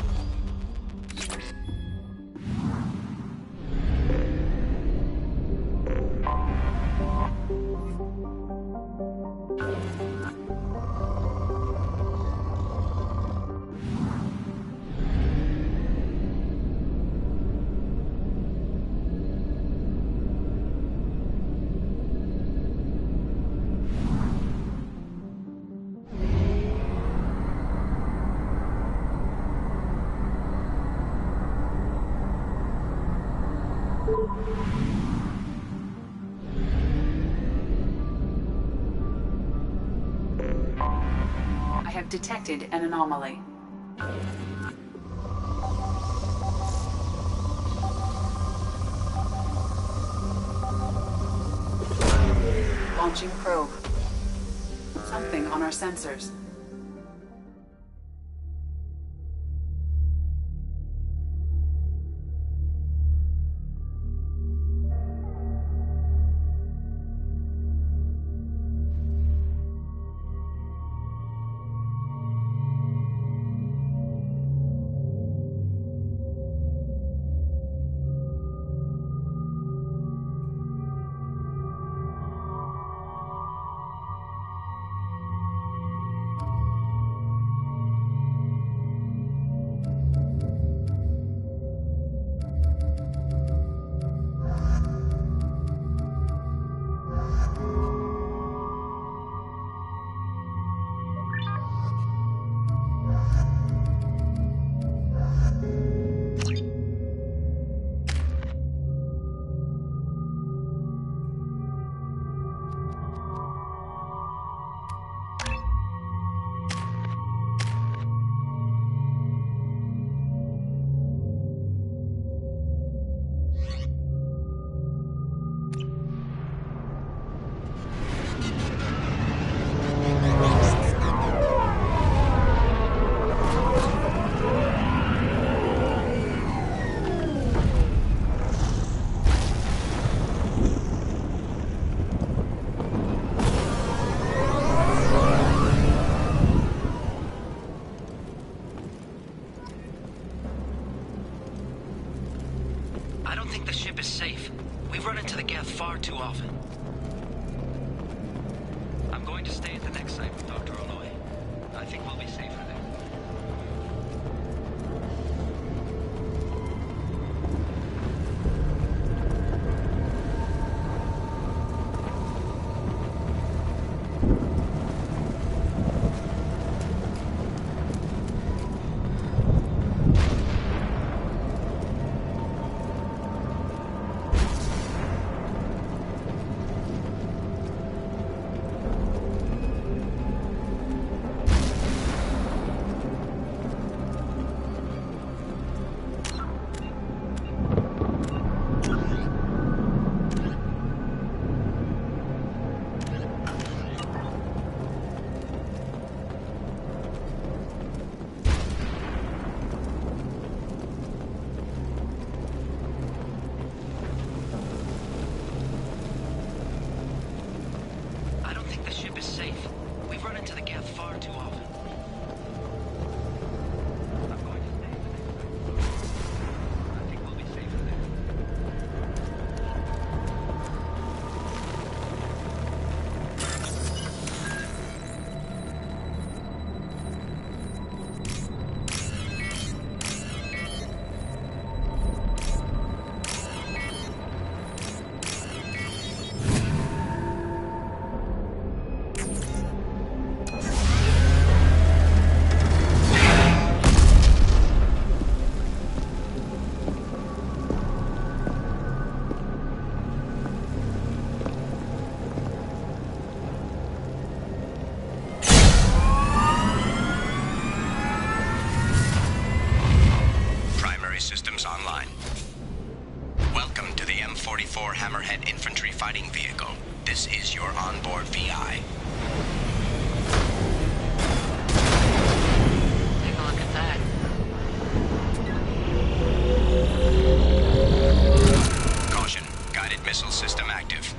I have detected an anomaly. Launching probe. Something on our sensors. I don't think the ship is safe. We've run into the Geth far too often. I'm going to stay at the next site with Dr. Aloy. I think we'll be safer there. Systems online. Welcome to the M44 Hammerhead Infantry Fighting Vehicle. This is your onboard VI. Take a look at that. Caution, guided missile system active.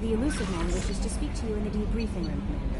The elusive man wishes to speak to you in the debriefing room, Commander.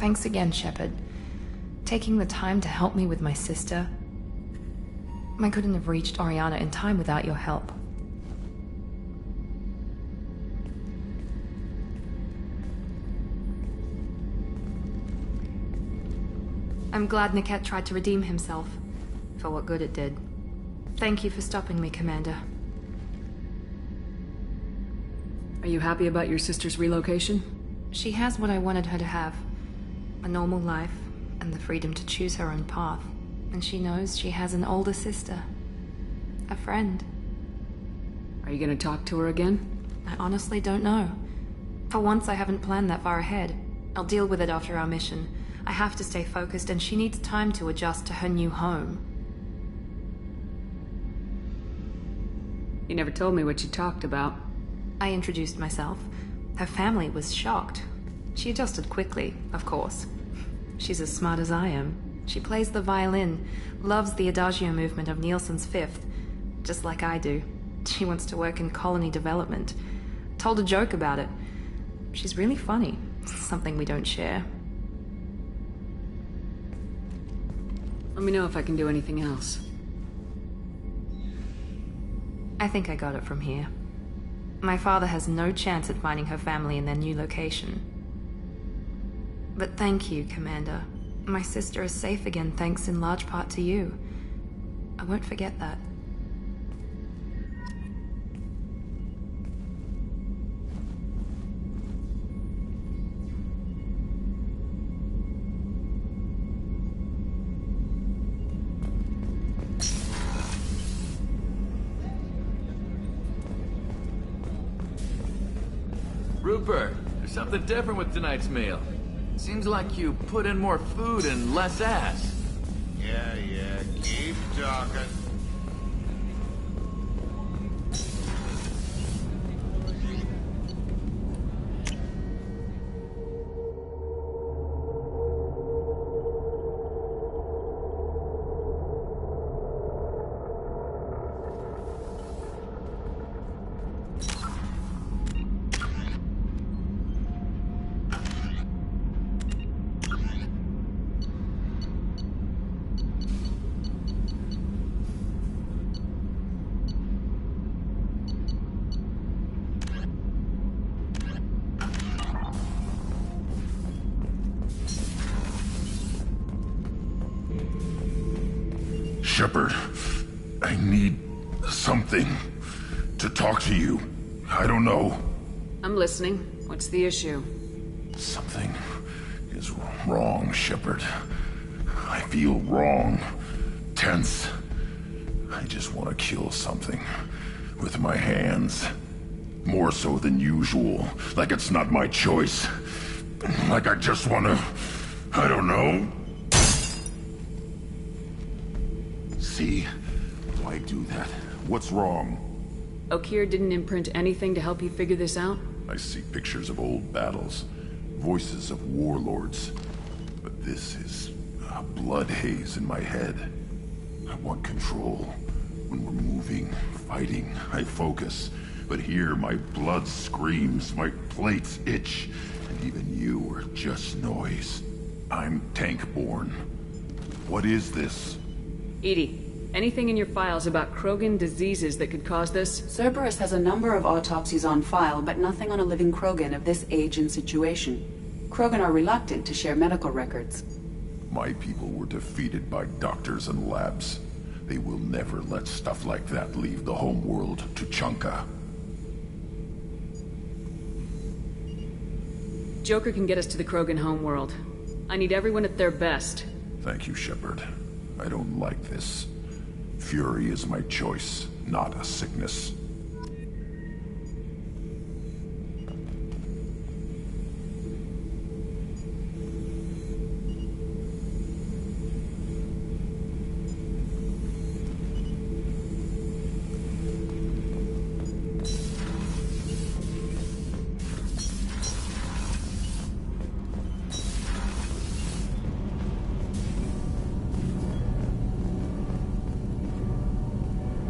Thanks again, Shepard. Taking the time to help me with my sister. I couldn't have reached Oriana in time without your help. I'm glad Niket tried to redeem himself, for what good it did. Thank you for stopping me, Commander. Are you happy about your sister's relocation? She has what I wanted her to have. A normal life, and the freedom to choose her own path. And she knows she has an older sister. A friend. Are you gonna talk to her again? I honestly don't know. For once, I haven't planned that far ahead. I'll deal with it after our mission. I have to stay focused, and she needs time to adjust to her new home. You never told me what you talked about. I introduced myself. Her family was shocked. She adjusted quickly, of course. She's as smart as I am. She plays the violin, loves the adagio movement of Nielsen's Fifth, just like I do. She wants to work in colony development. Told a joke about it. She's really funny. Something we don't share. Let me know if I can do anything else. I think I got it from here. My father has no chance at finding her family in their new location. But thank you, Commander. My sister is safe again thanks in large part to you. I won't forget that. Rupert, there's something different with tonight's meal. Seems like you put in more food and less ass. Yeah, keep talking. Shepard, I need something to talk to you. I don't know. I'm listening. What's the issue? Something is wrong, Shepard. I feel wrong. Tense. I just want to kill something with my hands. More so than usual. Like it's not my choice. Like I just want to... I don't know. See? Why do that? What's wrong? Okeer didn't imprint anything to help you figure this out? I see pictures of old battles, voices of warlords. But this is a blood haze in my head. I want control. When we're moving, fighting, I focus. But here, my blood screams, my plates itch, and even you are just noise. I'm tank-born. What is this? Edie, anything in your files about Krogan diseases that could cause this? Cerberus has a number of autopsies on file, but nothing on a living Krogan of this age and situation. Krogan are reluctant to share medical records. My people were defeated by doctors and labs. They will never let stuff like that leave the homeworld to Chunka. Joker can get us to the Krogan homeworld. I need everyone at their best. Thank you, Shepard. I don't like this. Fury is my choice, not a sickness.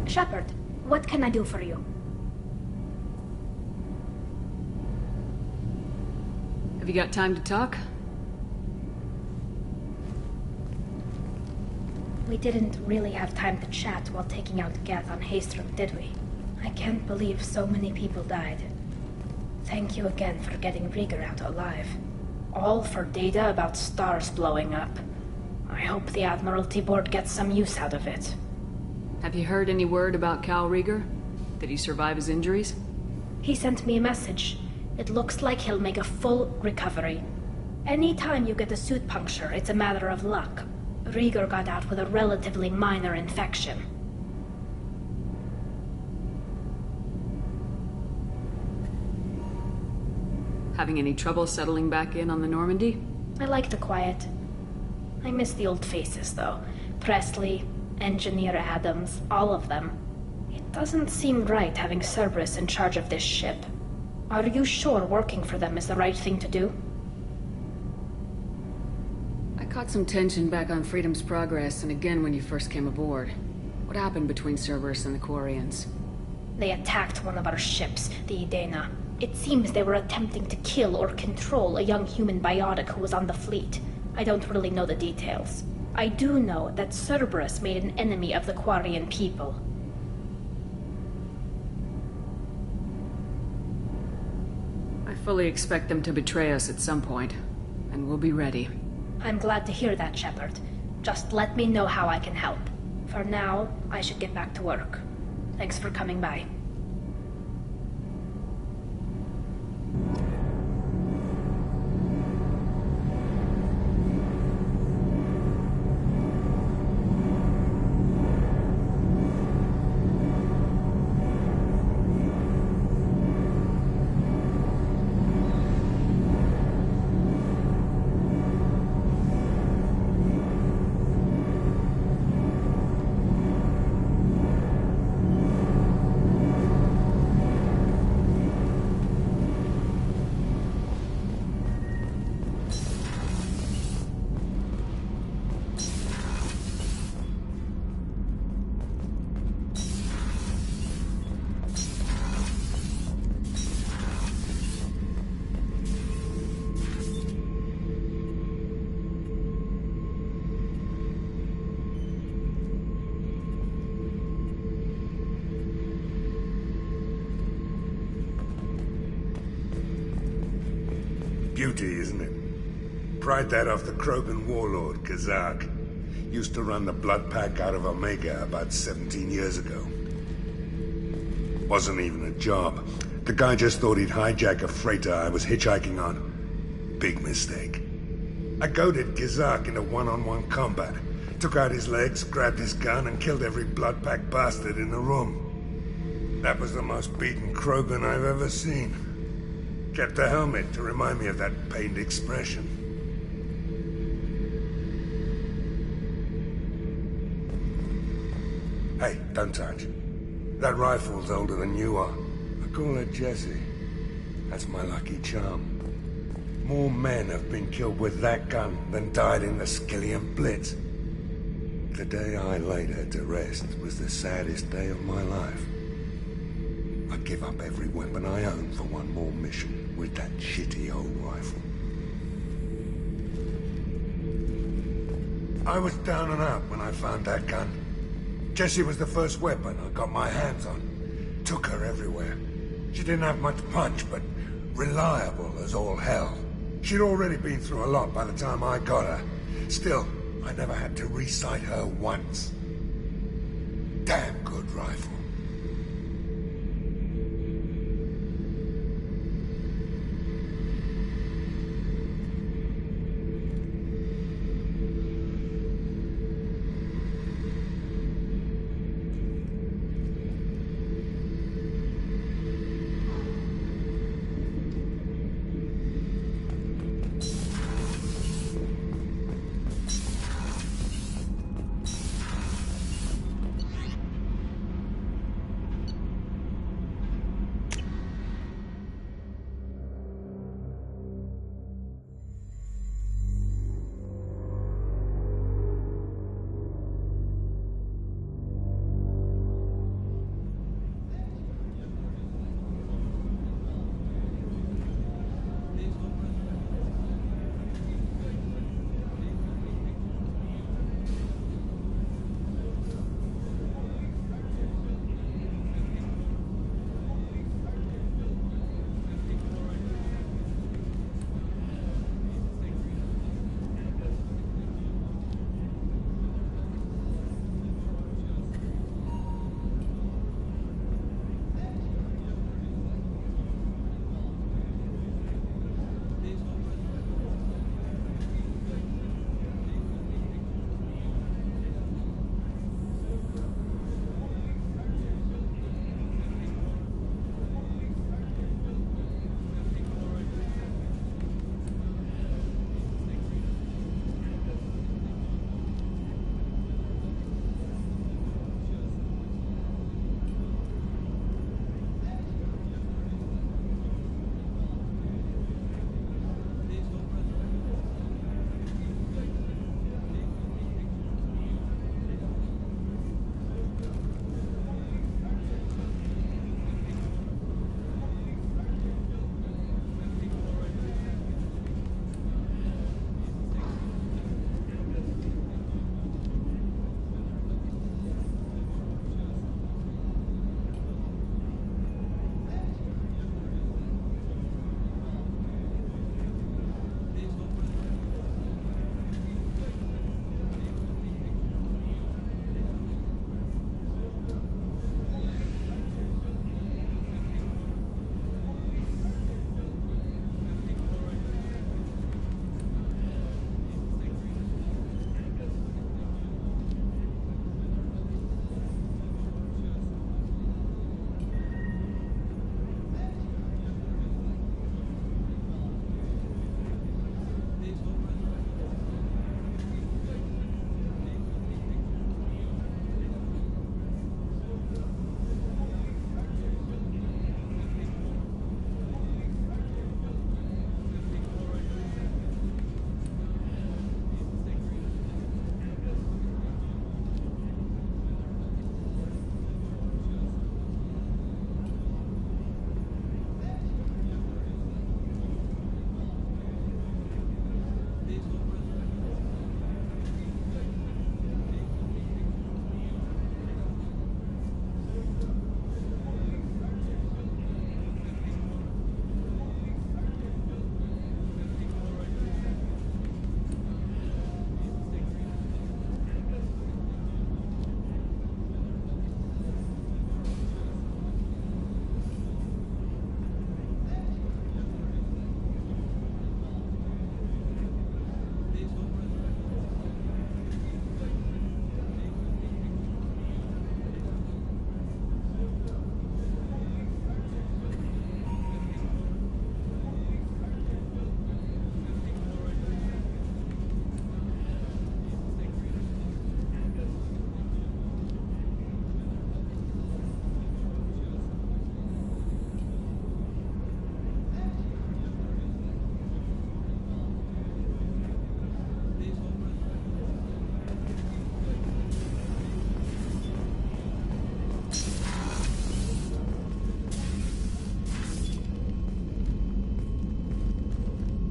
Shepard, what can I do for you? Have you got time to talk? We didn't really have time to chat while taking out Geth on Haystrom, did we? I can't believe so many people died. Thank you again for getting Rieger out alive. All for data about stars blowing up. I hope the Admiralty Board gets some use out of it. Have you heard any word about Cal Rieger? Did he survive his injuries? He sent me a message. It looks like he'll make a full recovery. Anytime you get a suit puncture, it's a matter of luck. Rieger got out with a relatively minor infection. Having any trouble settling back in on the Normandy? I like the quiet. I miss the old faces, though. Presley, Engineer Adams, all of them. It doesn't seem right having Cerberus in charge of this ship. Are you sure working for them is the right thing to do? I caught some tension back on Freedom's Progress and again when you first came aboard. What happened between Cerberus and the Quarians? They attacked one of our ships, the Edena. It seems they were attempting to kill or control a young human biotic who was on the fleet. I don't really know the details. I do know that Cerberus made an enemy of the Quarian people. I fully expect them to betray us at some point, and we'll be ready. I'm glad to hear that, Shepard. Just let me know how I can help. For now, I should get back to work. Thanks for coming by. Beauty, isn't it? Pried that off the Krogan warlord, Kazak. Used to run the blood pack out of Omega about 17 years ago. Wasn't even a job. The guy just thought he'd hijack a freighter I was hitchhiking on. Big mistake. I goaded Kazak into one-on-one combat. Took out his legs, grabbed his gun, and killed every blood pack bastard in the room. That was the most beaten Krogan I've ever seen. Kept a helmet to remind me of that pained expression. Hey, don't touch. That rifle's older than you are. I call her Jessie. That's my lucky charm. More men have been killed with that gun than died in the Skillian Blitz. The day I laid her to rest was the saddest day of my life. I'd give up every weapon I own for one more mission with that shitty old rifle. I was down and out when I found that gun. Jessie was the first weapon I got my hands on. Took her everywhere. She didn't have much punch, but reliable as all hell. She'd already been through a lot by the time I got her. Still, I never had to re-sight her once. Damn good rifle.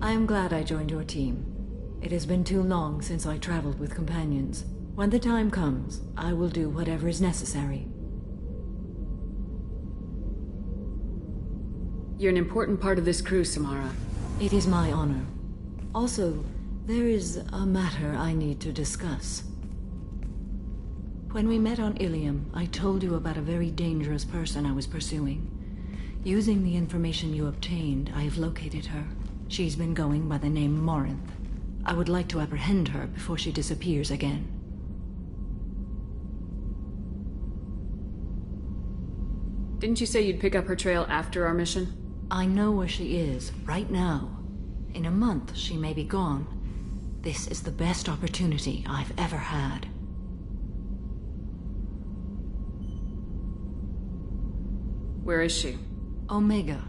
I am glad I joined your team. It has been too long since I traveled with companions. When the time comes, I will do whatever is necessary. You're an important part of this crew, Samara. It is my honor. Also, there is a matter I need to discuss. When we met on Ilium, I told you about a very dangerous person I was pursuing. Using the information you obtained, I have located her. She's been going by the name Morinth. I would like to apprehend her before she disappears again. Didn't you say you'd pick up her trail after our mission? I know where she is, right now. In a month, she may be gone. This is the best opportunity I've ever had. Where is she? Omega,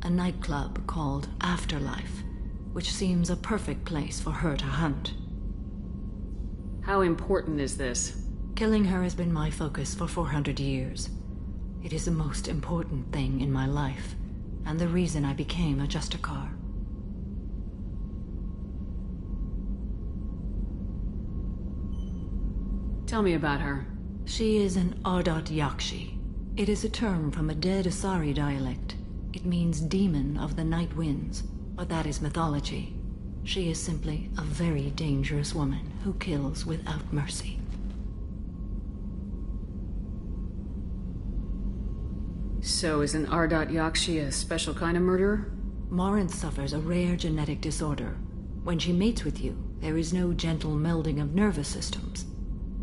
a nightclub called Afterlife, which seems a perfect place for her to hunt. How important is this? Killing her has been my focus for 400 years. It is the most important thing in my life, and the reason I became a Justicar. Tell me about her. She is an Ardat Yakshi. It is a term from a dead Asari dialect. It means demon of the night winds, but that is mythology. She is simply a very dangerous woman who kills without mercy. So is an Ardat Yakshi a special kind of murderer? Morinth suffers a rare genetic disorder. When she mates with you, there is no gentle melding of nervous systems.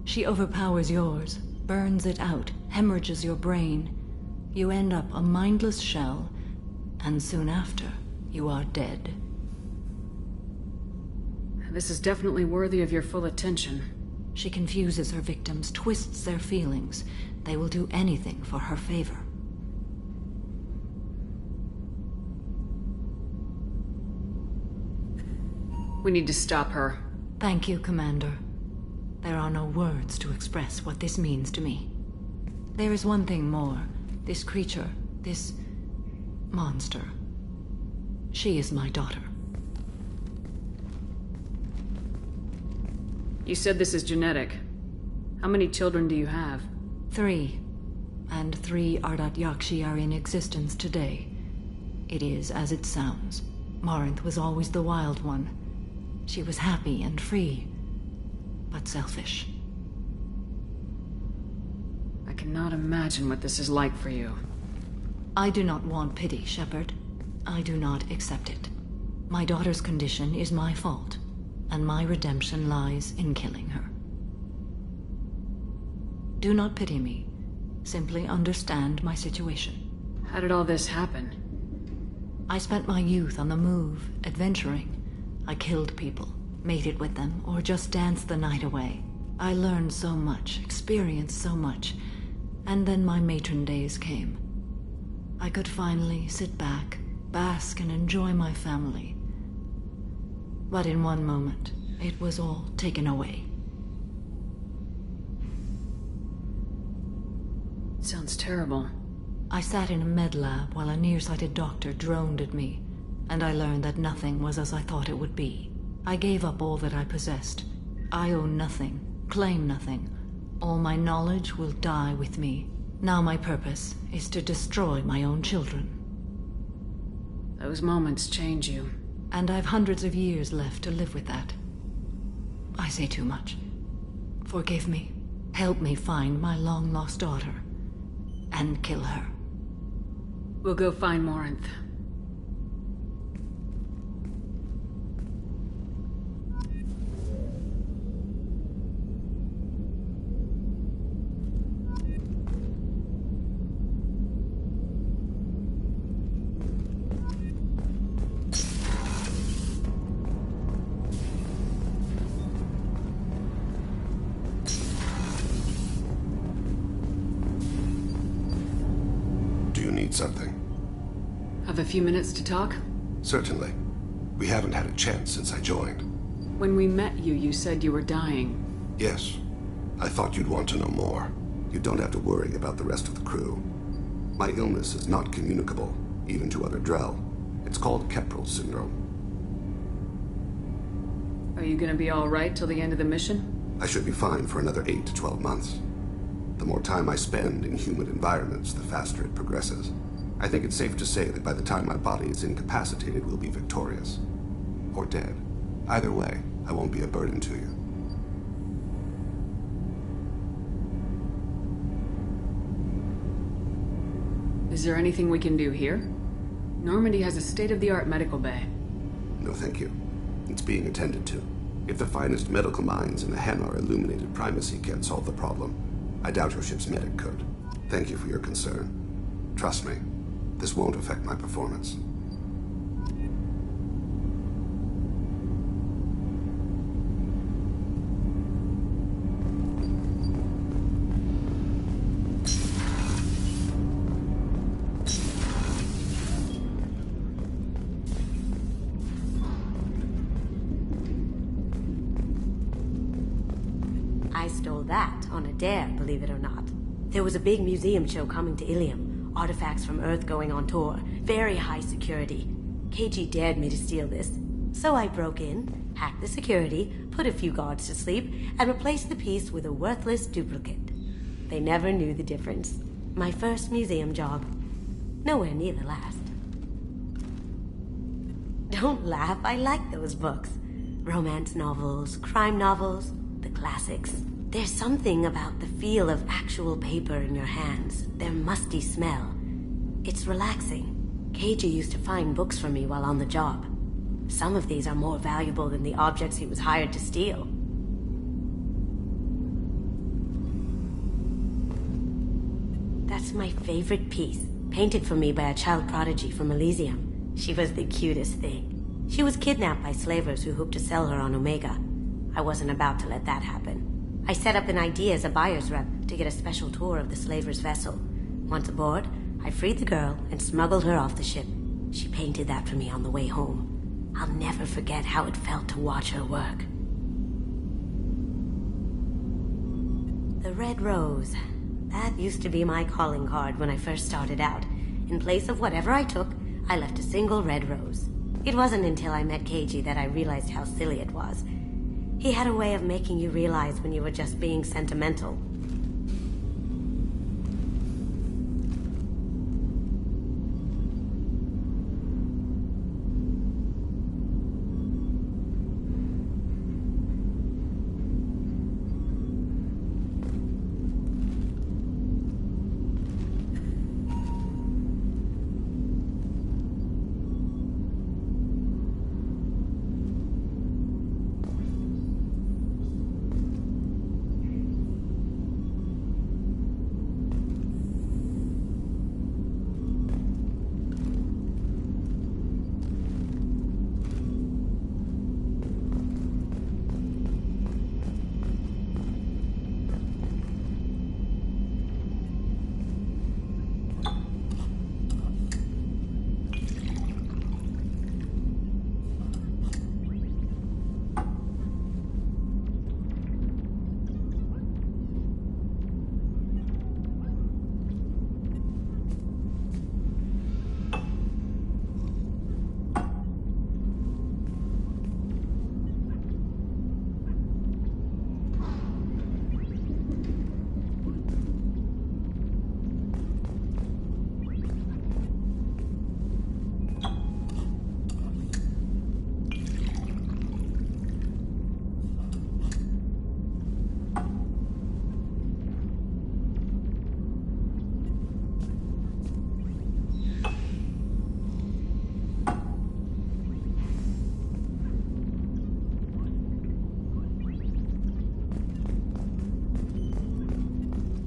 She overpowers yours, burns it out, hemorrhages your brain. You end up a mindless shell, and soon after, you are dead. This is definitely worthy of your full attention. She confuses her victims, twists their feelings. They will do anything for her favor. We need to stop her. Thank you, Commander. There are no words to express what this means to me. There is one thing more. This creature, this monster. She is my daughter. You said this is genetic. How many children do you have? 3. And 3 Ardat Yakshi are in existence today. It is as it sounds. Morinth was always the wild one. She was happy and free, but selfish. I cannot imagine what this is like for you. I do not want pity, Shepard. I do not accept it. My daughter's condition is my fault, and my redemption lies in killing her. Do not pity me. Simply understand my situation. How did all this happen? I spent my youth on the move, adventuring. I killed people, mated with them, or just danced the night away. I learned so much, experienced so much, and then my matron days came. I could finally sit back, bask and enjoy my family. But in one moment, it was all taken away. Sounds terrible. I sat in a med lab while a nearsighted doctor droned at me, and I learned that nothing was as I thought it would be. I gave up all that I possessed. I own nothing, claim nothing. All my knowledge will die with me. Now my purpose is to destroy my own children. Those moments change you. And I've hundreds of years left to live with that. I say too much. Forgive me. Help me find my long-lost daughter. And kill her. We'll go find Morinth. Something. Have a few minutes to talk? Certainly. We haven't had a chance since I joined. When we met you, you said you were dying. Yes. I thought you'd want to know more. You don't have to worry about the rest of the crew. My illness is not communicable, even to other Drell. It's called Keprel syndrome. Are you gonna be alright till the end of the mission? I should be fine for another 8 to 12 months. The more time I spend in human environments, the faster it progresses. I think it's safe to say that by the time my body is incapacitated, we'll be victorious. Or dead. Either way, I won't be a burden to you. Is there anything we can do here? Normandy has a state-of-the-art medical bay. No, thank you. It's being attended to. If the finest medical minds in the Hanar illuminated primacy can't solve the problem, I doubt your ship's medic could. Thank you for your concern. Trust me, this won't affect my performance. I stole that on a dare, believe it or not. There was a big museum show coming to Ilium. Artifacts from Earth going on tour. Very high security. KG dared me to steal this. So I broke in, hacked the security, put a few guards to sleep, and replaced the piece with a worthless duplicate. They never knew the difference. My first museum job. Nowhere near the last. Don't laugh, I like those books. Romance novels, crime novels, the classics. There's something about the feel of actual paper in your hands, their musty smell. It's relaxing. KG used to find books for me while on the job. Some of these are more valuable than the objects he was hired to steal. That's my favorite piece, painted for me by a child prodigy from Elysium. She was the cutest thing. She was kidnapped by slavers who hoped to sell her on Omega. I wasn't about to let that happen. I set up an idea as a buyer's rep to get a special tour of the slaver's vessel. Once aboard, I freed the girl and smuggled her off the ship. She painted that for me on the way home. I'll never forget how it felt to watch her work. The red rose. That used to be my calling card when I first started out. In place of whatever I took, I left a single red rose. It wasn't until I met KG that I realized how silly it was. He had a way of making you realize when you were just being sentimental.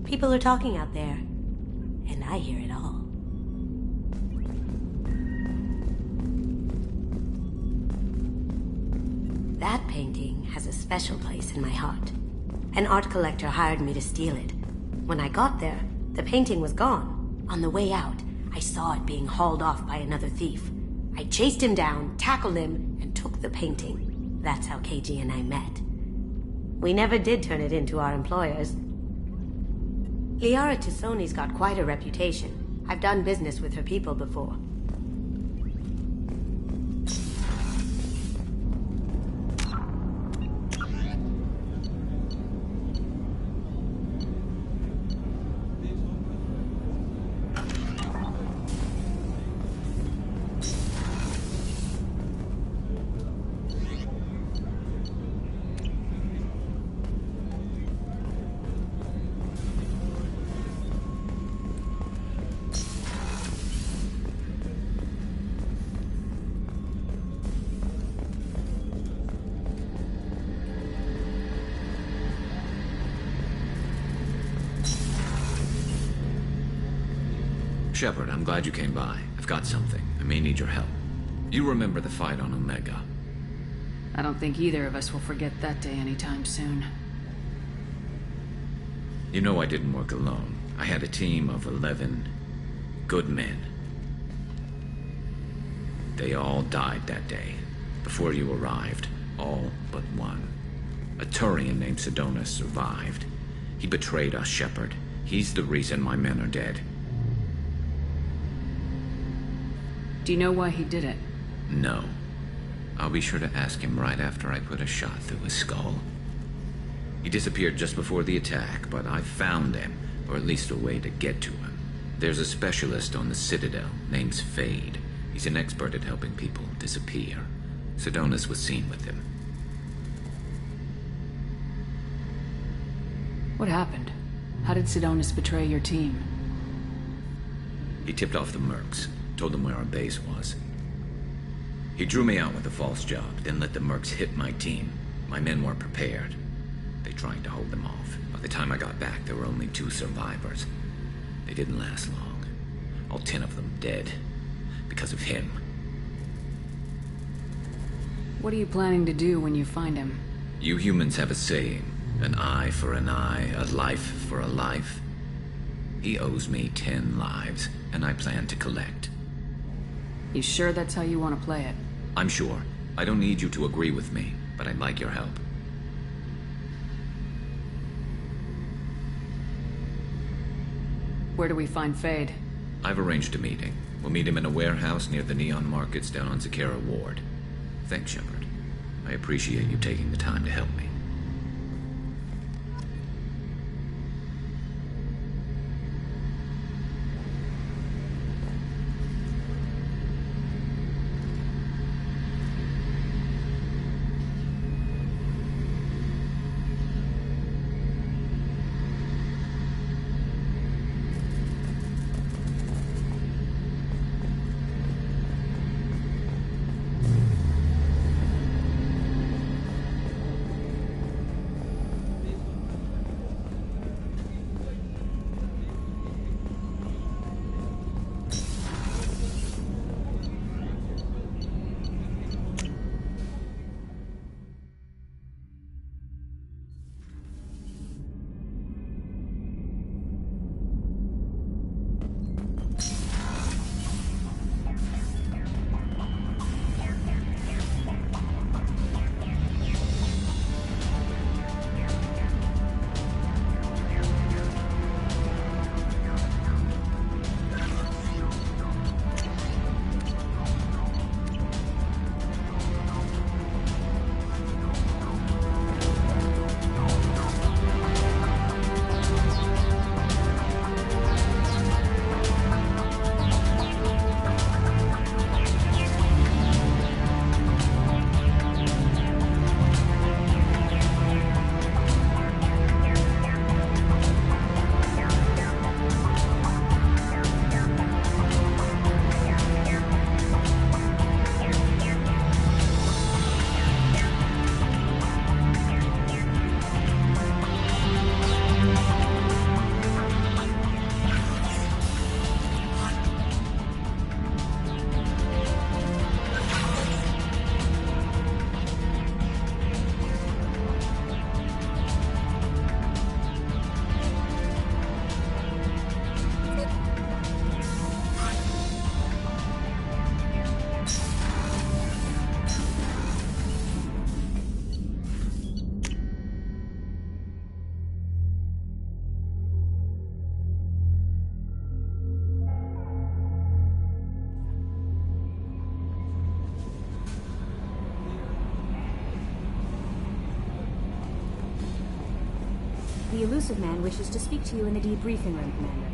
People are talking out there, and I hear it all. That painting has a special place in my heart. An art collector hired me to steal it. When I got there, the painting was gone. On the way out, I saw it being hauled off by another thief. I chased him down, tackled him, and took the painting. That's how KG and I met. We never did turn it into our employers. Liara Tusoni's got quite a reputation. I've done business with her people before. Shepard, I'm glad you came by. I've got something. I may need your help. You remember the fight on Omega? I don't think either of us will forget that day anytime soon. You know I didn't work alone. I had a team of 11 good men. They all died that day, before you arrived. All but one. A Turian named Sidonis survived. He betrayed us, Shepard. He's the reason my men are dead. Do you know why he did it? No. I'll be sure to ask him right after I put a shot through his skull. He disappeared just before the attack, but I found him, or at least a way to get to him. There's a specialist on the Citadel, named Fade. He's an expert at helping people disappear. Sidonis was seen with him. What happened? How did Sidonis betray your team? He tipped off the mercs, told them where our base was. He drew me out with a false job, then let the mercs hit my team. My men weren't prepared. They tried to hold them off. By the time I got back, there were only 2 survivors. They didn't last long. All 10 of them dead. Because of him. What are you planning to do when you find him? You humans have a saying. An eye for an eye, a life for a life. He owes me 10 lives, and I plan to collect. You sure that's how you want to play it? I'm sure. I don't need you to agree with me, but I'd like your help. Where do we find Fade? I've arranged a meeting. We'll meet him in a warehouse near the Neon Markets down on Zakera Ward. Thanks, Shepard. I appreciate you taking the time to help me. The elusive man wishes to speak to you in the debriefing room, Commander.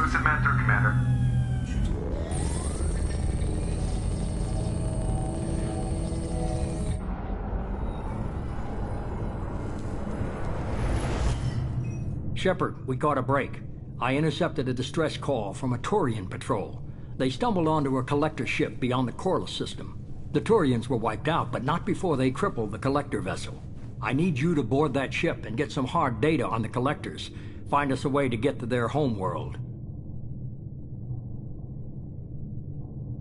Exclusive man through, Commander. Shepard, we caught a break. I intercepted a distress call from a Turian patrol. They stumbled onto a collector ship beyond the Corliss system. The Turians were wiped out, but not before they crippled the collector vessel. I need you to board that ship and get some hard data on the collectors. Find us a way to get to their homeworld.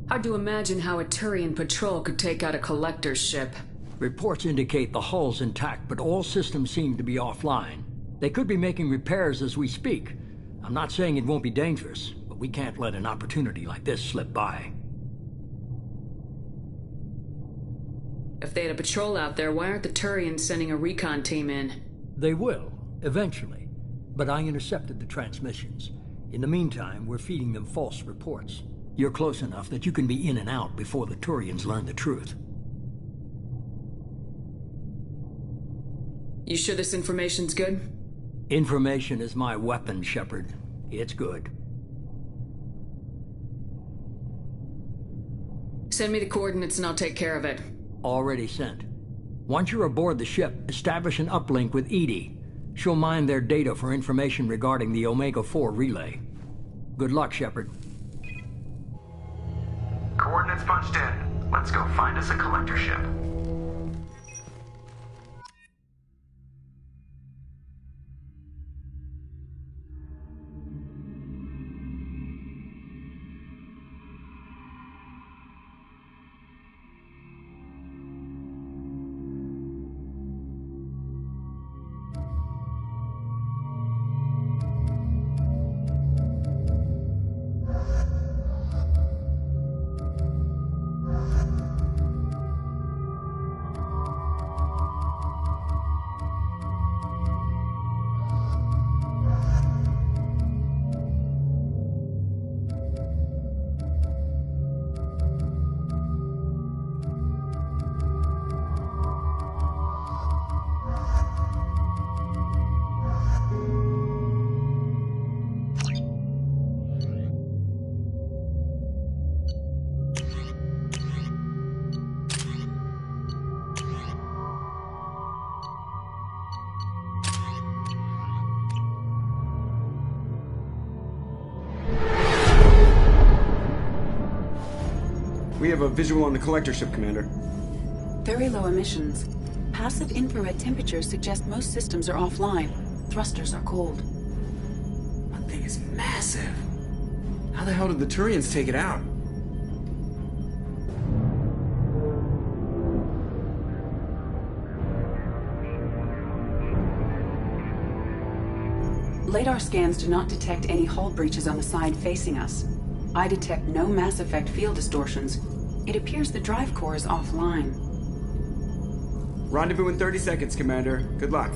Hard to imagine how a Turian patrol could take out a collector's ship. Reports indicate the hull's intact, but all systems seem to be offline. They could be making repairs as we speak. I'm not saying it won't be dangerous, but we can't let an opportunity like this slip by. If they had a patrol out there, why aren't the Turians sending a recon team in? They will, eventually. But I intercepted the transmissions. In the meantime, we're feeding them false reports. You're close enough that you can be in and out before the Turians learn the truth. You sure this information's good? Information is my weapon, Shepard. It's good. Send me the coordinates and I'll take care of it. Already sent. Once you're aboard the ship, establish an uplink with Edie. She'll mine their data for information regarding the Omega-4 relay. Good luck, Shepard. Coordinates punched in. Let's go find us a collector ship. We have a visual on the collector ship, Commander. Very low emissions. Passive infrared temperatures suggest most systems are offline. Thrusters are cold. That thing is massive. How the hell did the Turians take it out? Radar scans do not detect any hull breaches on the side facing us. I detect no Mass Effect field distortions. It appears the drive core is offline. Rendezvous in 30 seconds, Commander. Good luck.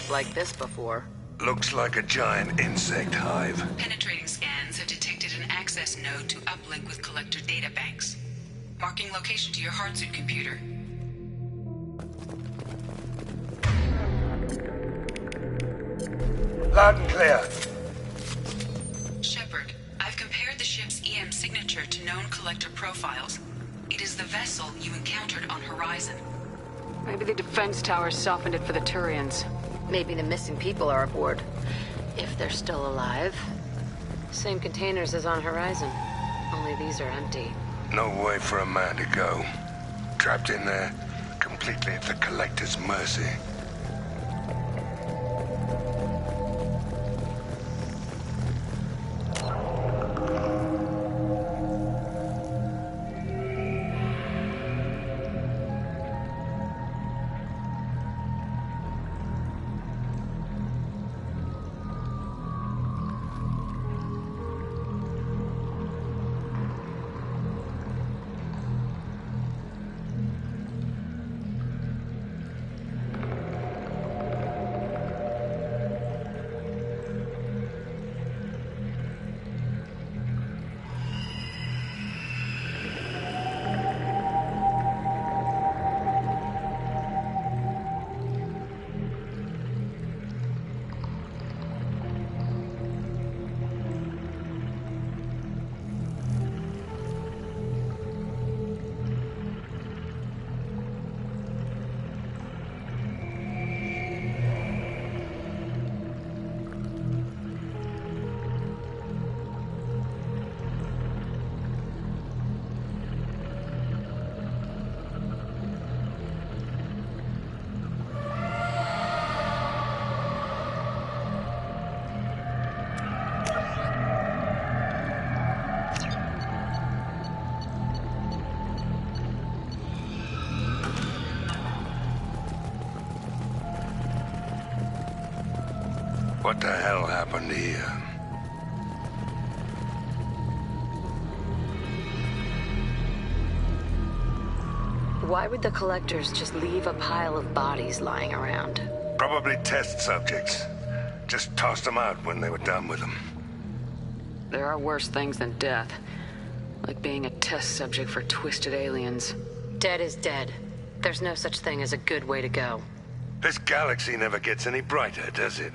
Like this before. Looks like a giant insect hive. Penetrating scans have detected an access node to uplink with collector data banks. Marking location to your hardsuit computer. Loud and clear. Shepard, I've compared the ship's EM signature to known collector profiles. It is the vessel you encountered on Horizon. Maybe the defense towers softened it for the Turians. Maybe the missing people are aboard. If they're still alive. Same containers as on Horizon. Only these are empty. No way for a man to go. Trapped in there, completely at the Collector's mercy. What the hell happened here? Why would the Collectors just leave a pile of bodies lying around? Probably test subjects. Just tossed them out when they were done with them. There are worse things than death. Like being a test subject for twisted aliens. Dead is dead. There's no such thing as a good way to go. This galaxy never gets any brighter, does it?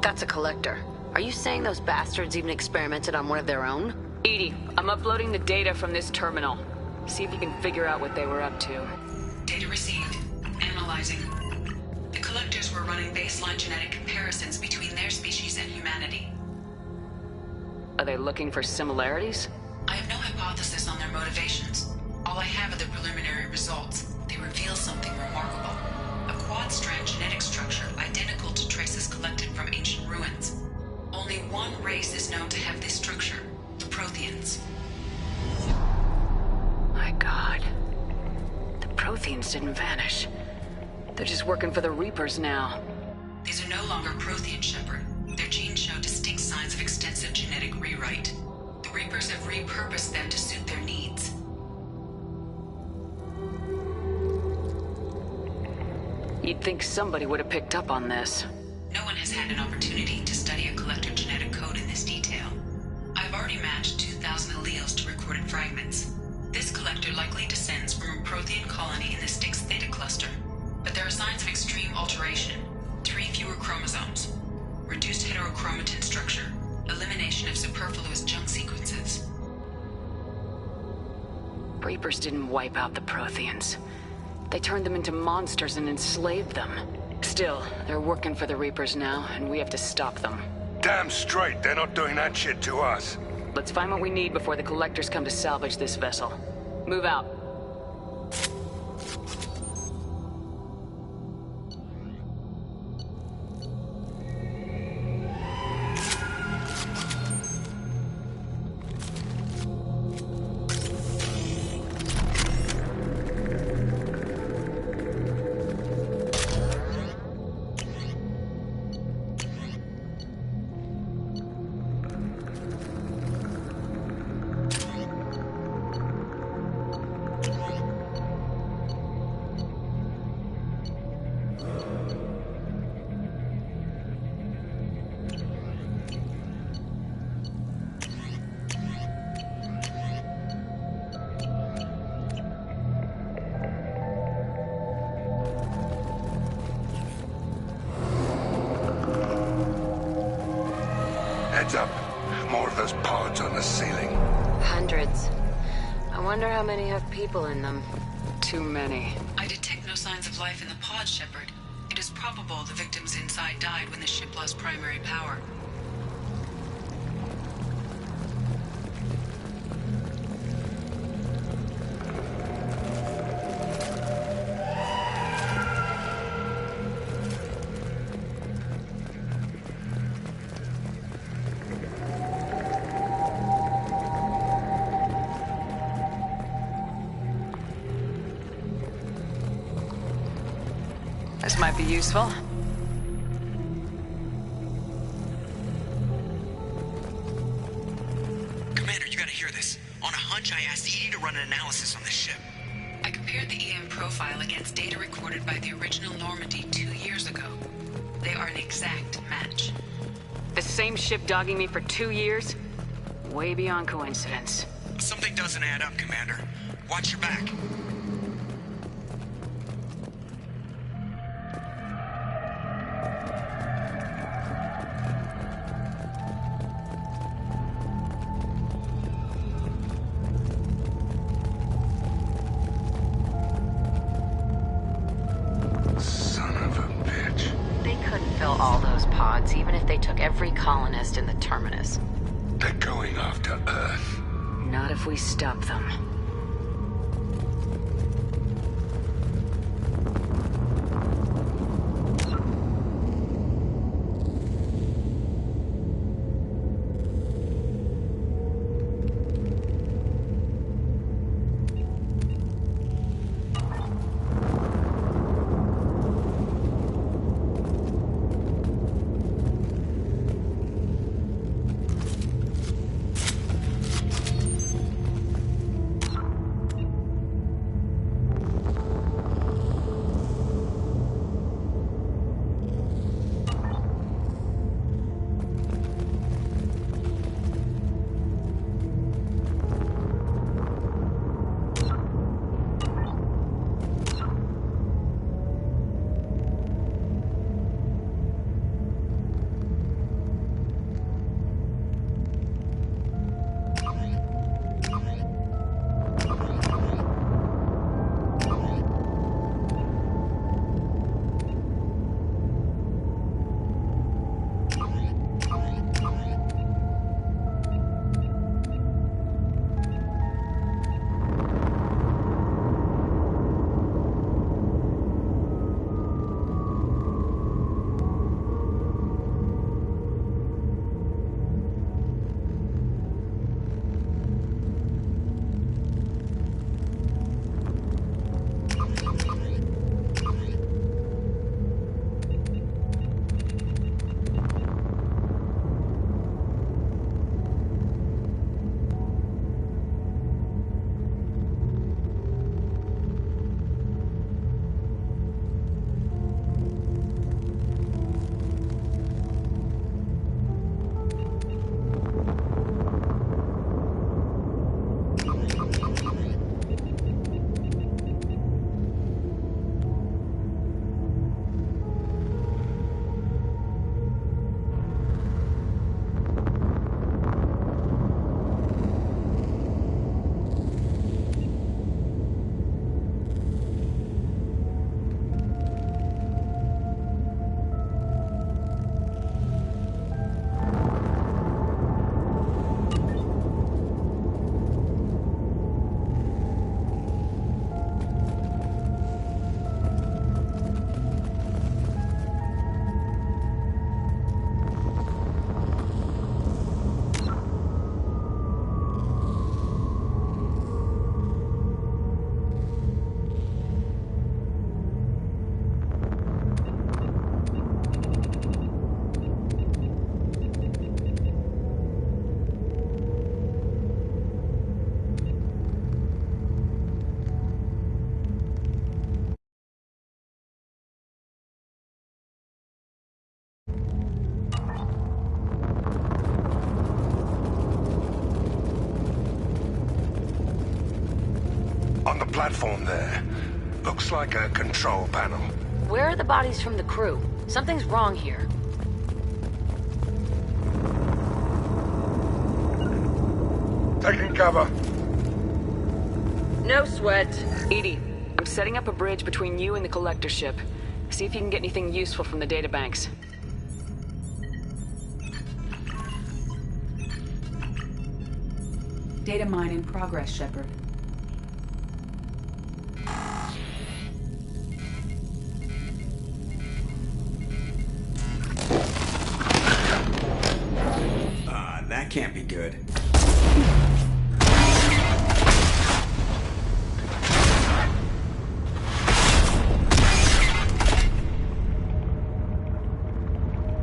That's a Collector. Are you saying those bastards even experimented on one of their own? Edie, I'm uploading the data from this terminal. See if you can figure out what they were up to. Data received. Analyzing. The Collectors were running baseline genetic comparisons between their species and humanity. Are they looking for similarities? I have no hypothesis on their motivations. All I have are the preliminary results. They reveal something remarkable. A quad-strand genetic structure identical to traces collected from ancient ruins. Only one race is known to have this structure, the Protheans. My God. The Protheans didn't vanish. They're just working for the Reapers now. These are no longer Prothean, Shepard. Their genes show distinct signs of extensive genetic rewrite. The Reapers have repurposed them to suit their needs. You'd think somebody would have picked up on this. No one has had an opportunity to study a Collector genetic code in this detail. I've already matched 2,000 alleles to recorded fragments. This Collector likely descends from a Prothean colony in the Styx Theta cluster. But there are signs of extreme alteration. 3 fewer chromosomes. Reduced heterochromatin structure. Elimination of superfluous junk sequences. Reapers didn't wipe out the Protheans. They turned them into monsters and enslaved them. Still, they're working for the Reapers now, and we have to stop them. Damn straight, they're not doing that shit to us. Let's find what we need before the Collectors come to salvage this vessel. Move out. Heads up. More of those pods on the ceiling. Hundreds. I wonder how many have people in them. Too many. I detect no signs of life in the pod, Shepard. It is probable the victims inside died when the ship lost primary power. This might be useful. Commander, you gotta hear this. On a hunch, I asked EDI to run an analysis on this ship. I compared the EM profile against data recorded by the original Normandy 2 years ago. They are an exact match. The same ship dogging me for 2 years? Way beyond coincidence. Something doesn't add up, Commander. Watch your back. Even if they took every colonist in the terminus. They're going after Earth. Not if we stop them. On the platform there. Looks like a control panel. Where are the bodies? bodies from the crew. Something's wrong here. Taking cover. No sweat. Edie, I'm setting up a bridge between you and the collector ship. See if you can get anything useful from the databanks. Data mine in progress, Shepard. That can't be good.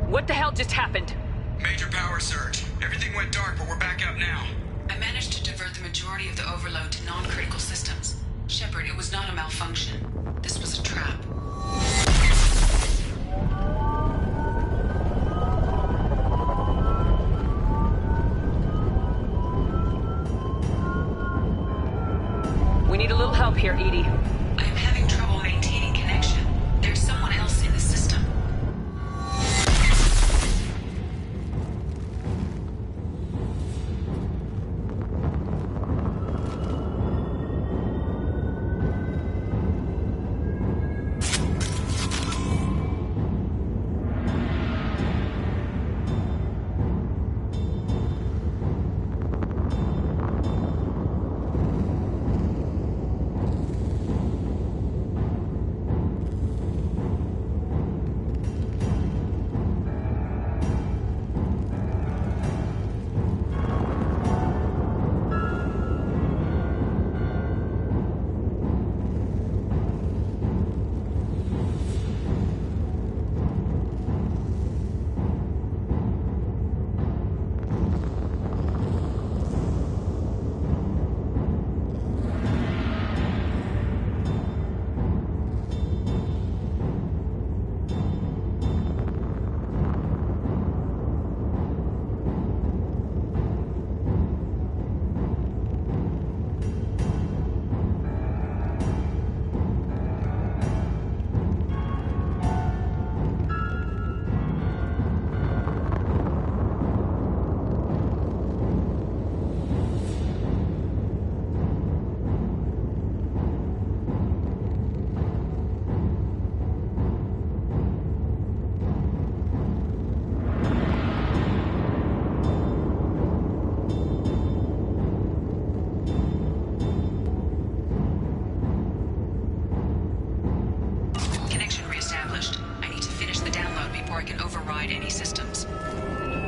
What the hell just happened? Major power surge. Everything went dark, but we're back up now. I managed to divert the majority of the overload to non-critical systems. Shepard, it was not a malfunction. This was a trap. We need a little help here, Edie. I am having trouble maintaining connection. There's someone else in the system.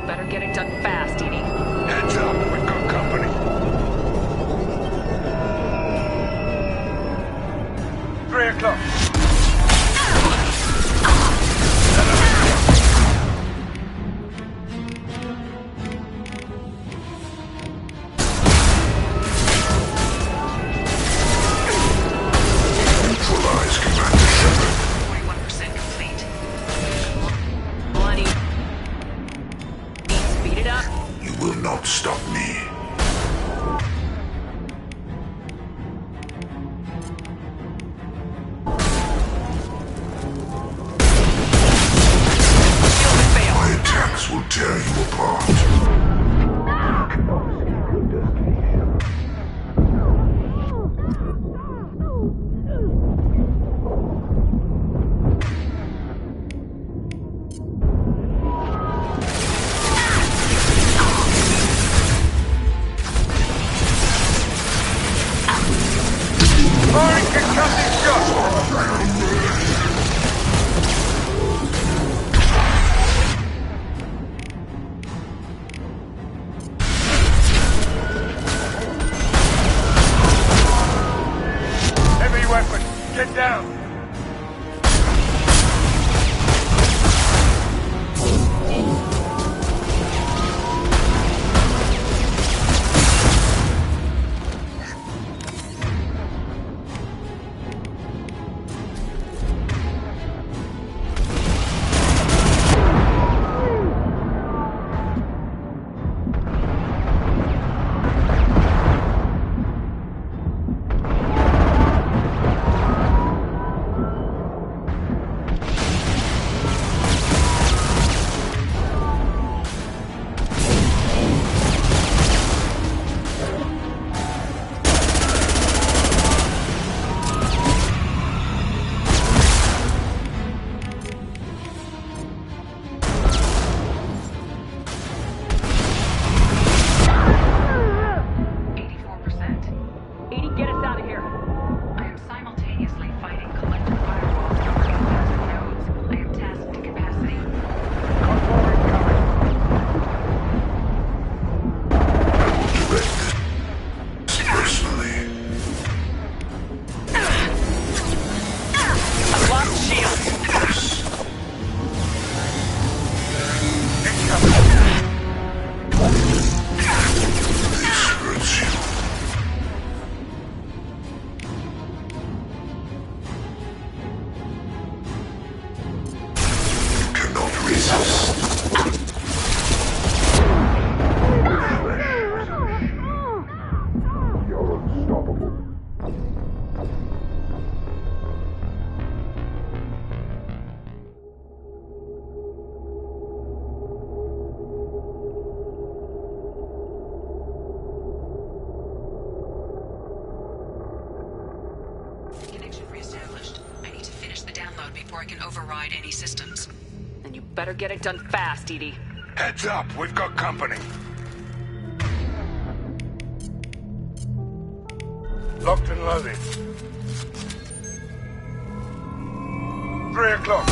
Better get it done fast, Edie. Heads up, we've got company. 3 o'clock. Neutralize, Commander Shepard. 41% complete. Bloody. Speed it up. You will not stop me. My attacks will tear you apart. Firing concussive shot! Heavy weapon, get down! I can override any systems. Then you better get it done fast, Edie. Heads up, we've got company. Locked and loaded. 3 o'clock.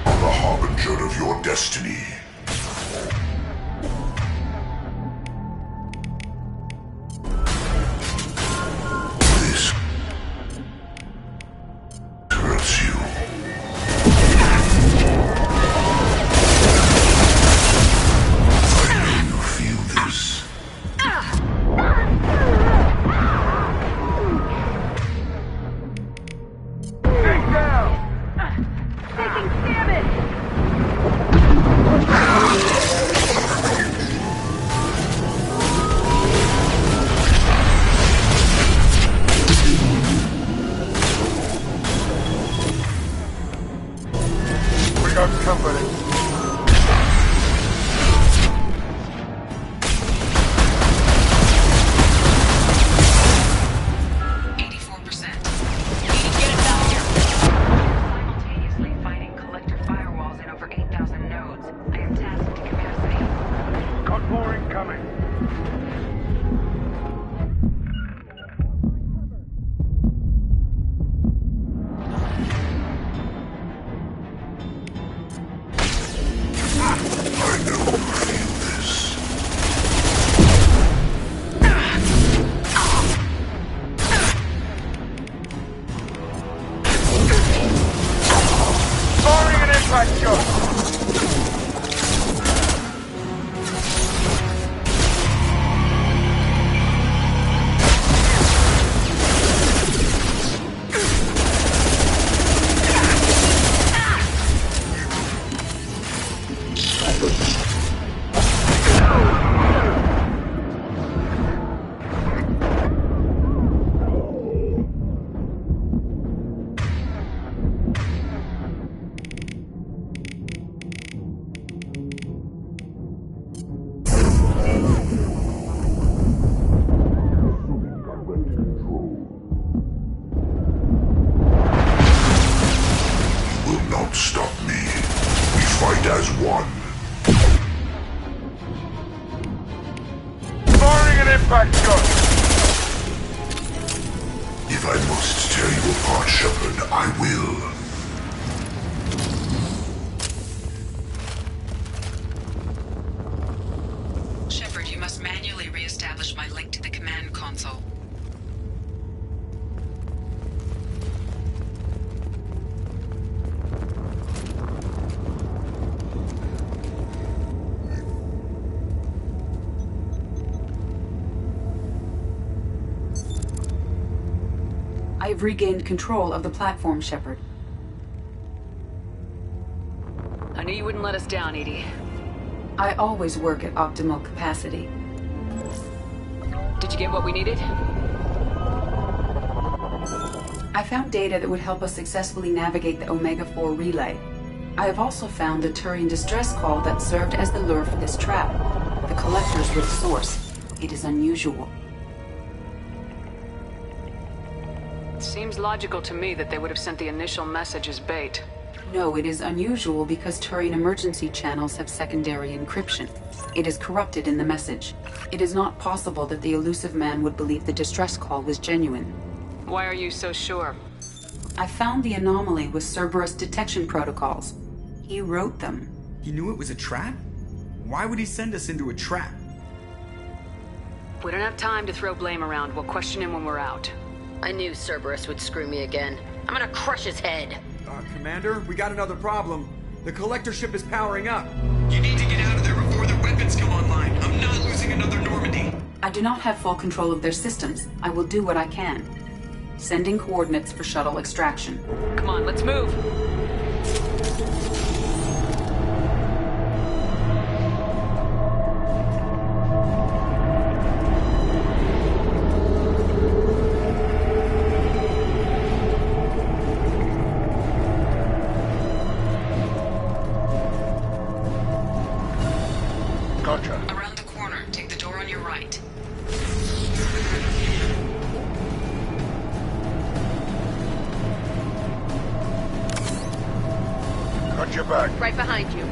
I'm the harbinger of your destiny. This hurts you. I know you feel this. Take down! Taking damage! We got company. Simultaneously fighting collector firewalls in over 8,000 nodes. I am tasked to capacity. Got more incoming. I know you feel this. Firing an impact shot. Will not stop me. We fight as one. Firing an impact shot. If I must tear you apart, Shepard, I will. Shepard, you must manually re-establish my link to the command console. I have regained control of the platform, Shepard. I knew you wouldn't let us down, Edie. I always work at optimal capacity. Did you get what we needed? I found data that would help us successfully navigate the Omega-4 relay. I have also found a Turian distress call that served as the lure for this trap. The collectors were the source. It is unusual. Seems logical to me that they would have sent the initial message as bait. No, it is unusual because Turian emergency channels have secondary encryption. It is corrupted in the message. It is not possible that the elusive man would believe the distress call was genuine. Why are you so sure? I found the anomaly with Cerberus detection protocols. He wrote them. He knew it was a trap? Why would he send us into a trap? We don't have time to throw blame around. We'll question him when we're out. I knew Cerberus would screw me again. I'm gonna crush his head. Commander, we got another problem. The collector ship is powering up. You need to get out of there before their weapons come online. I'm not losing another Normandy. I do not have full control of their systems. I will do what I can. Sending coordinates for shuttle extraction. Come on, let's move. Got your back. Right behind you.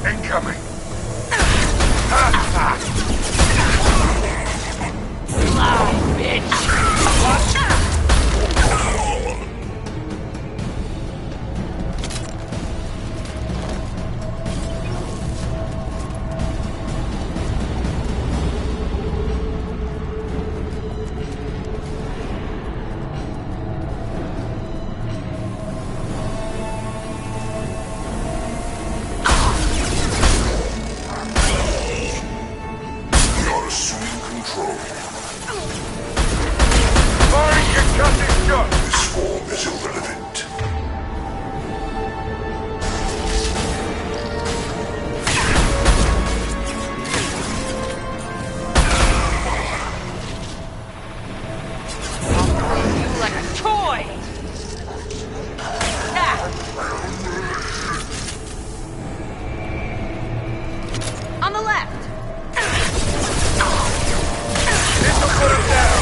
Incoming. Lie, bitch! We are assuming control. Firing concussive shot! This form is irrelevant. You like a toy! On the left! This'll put him down!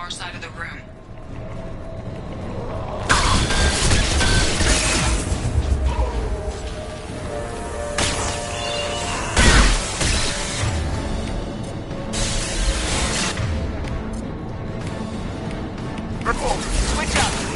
far side of the room. Switch up!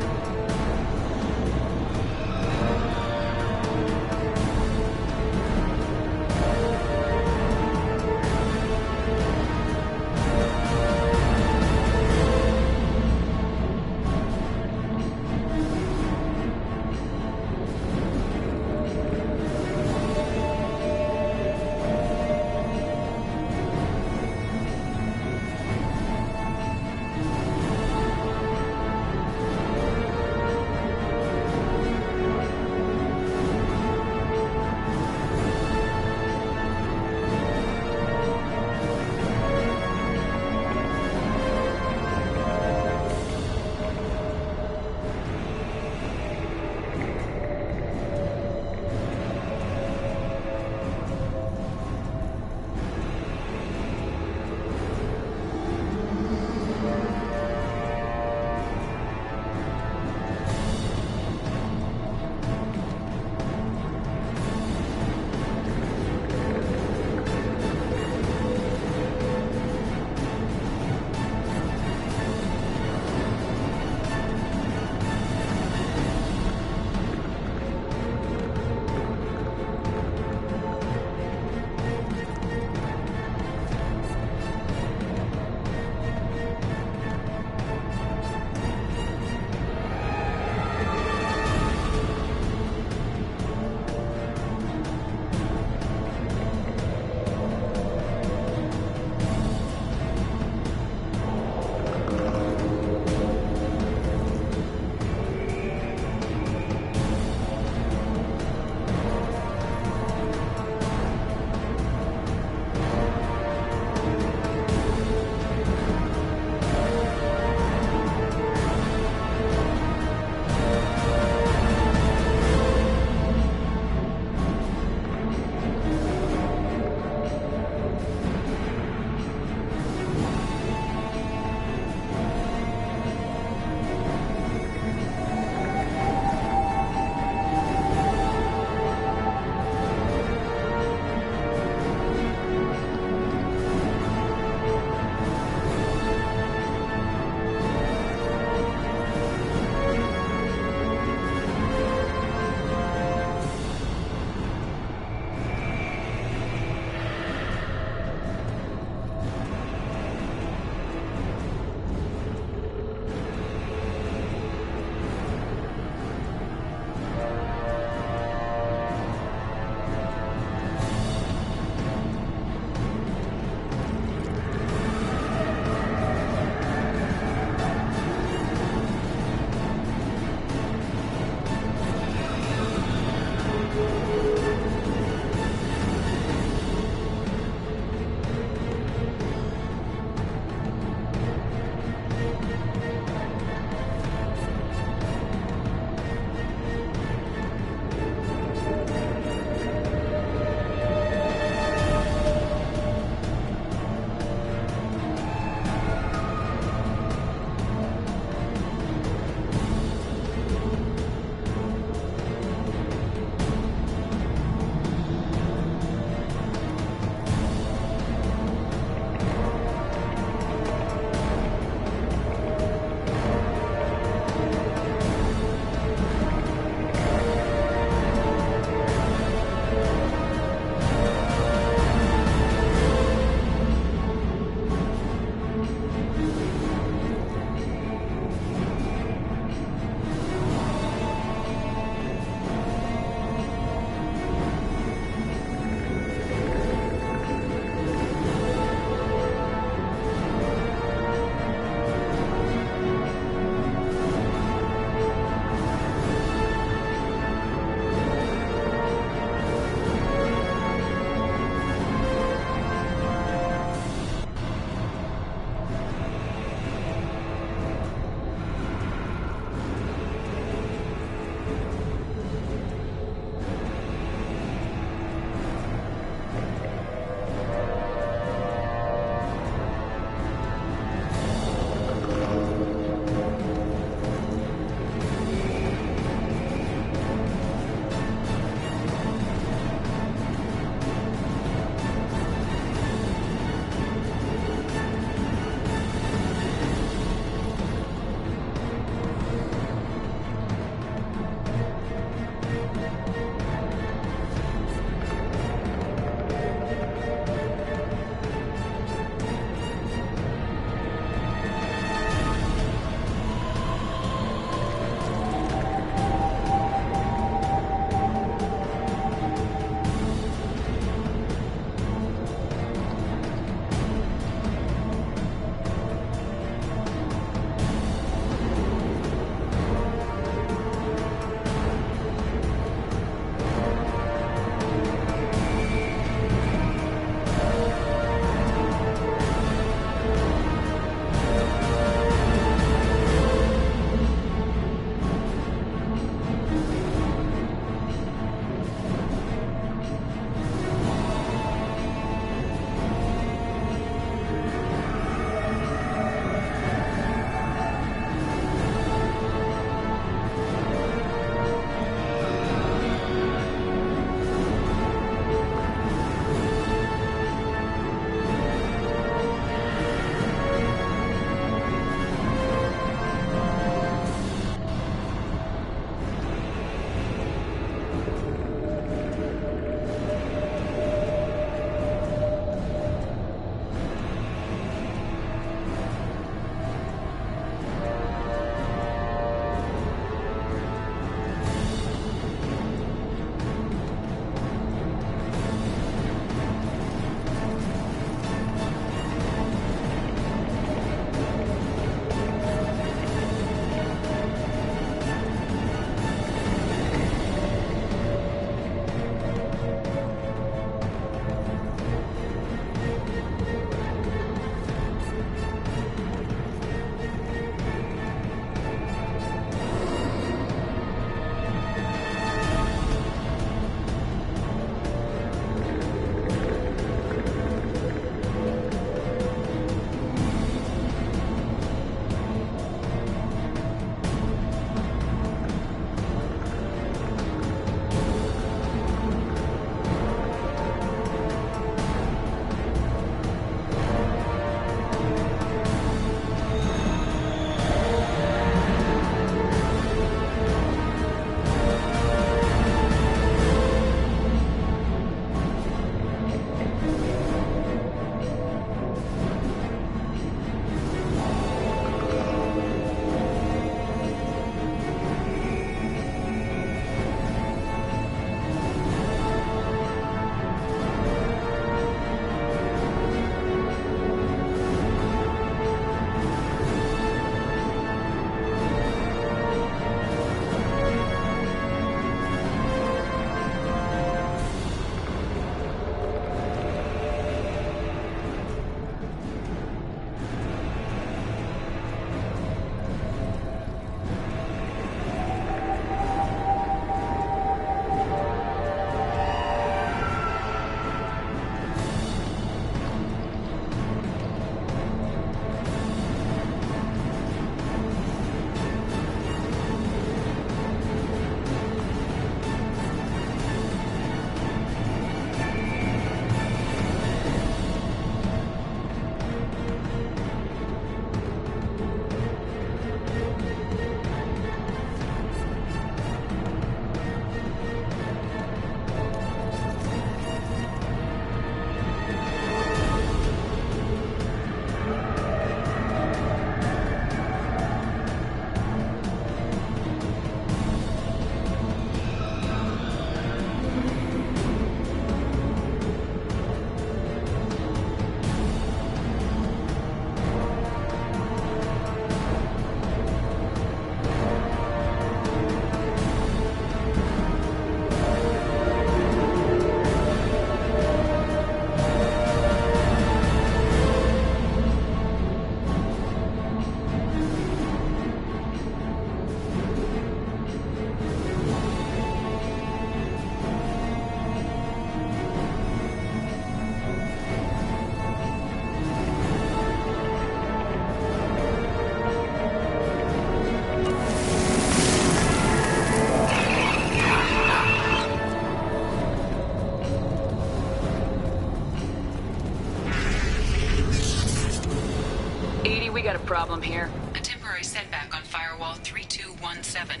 problem here? A temporary setback on Firewall 3217.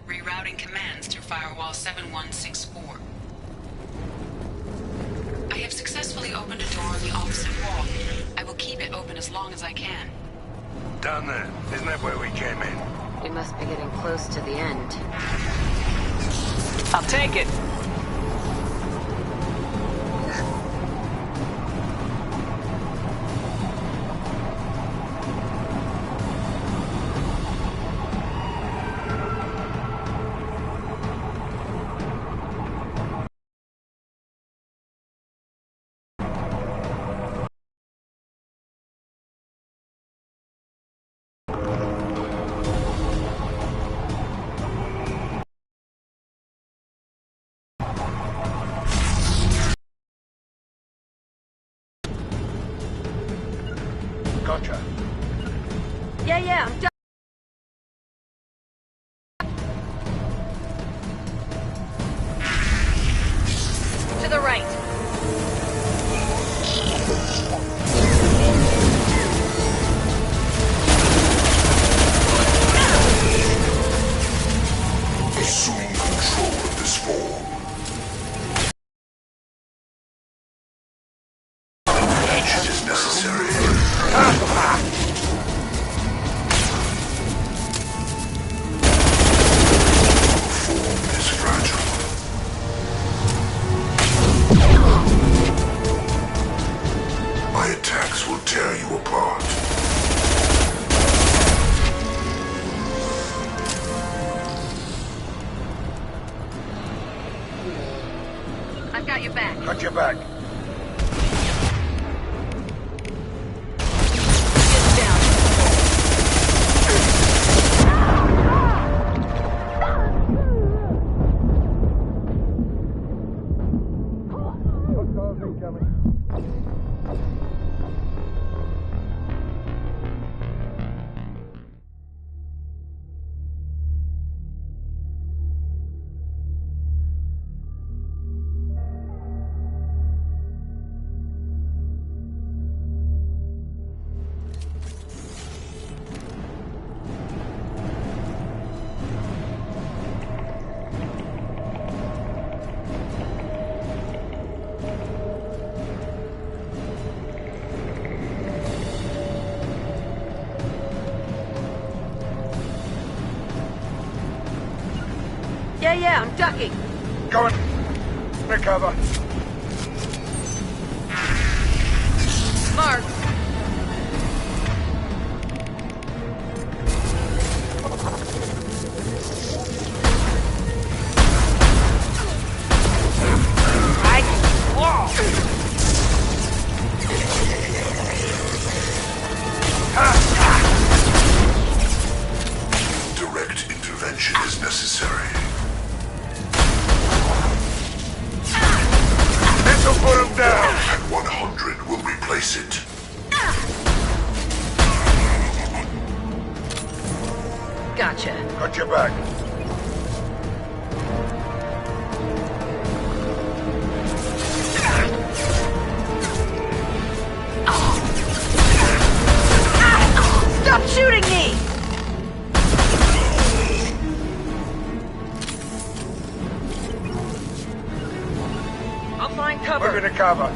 Rerouting commands through Firewall 7164. I have successfully opened a door on the opposite wall. I will keep it open as long as I can. Down there. Isn't that where we came in? We must be getting close to the end. I'll take it. Gotcha. Yeah, I'm done. To the right. Assuming control of this form. Action is necessary. My attacks will tear you apart. I've got your back. Got your back. Yeah, I'm ducking. Going. Recover. Mark. Direct intervention is necessary. This'll put him down. At 100, we'll replace it. Gotcha. Got your back. Stop shooting me! I'll find cover. We're gonna cover.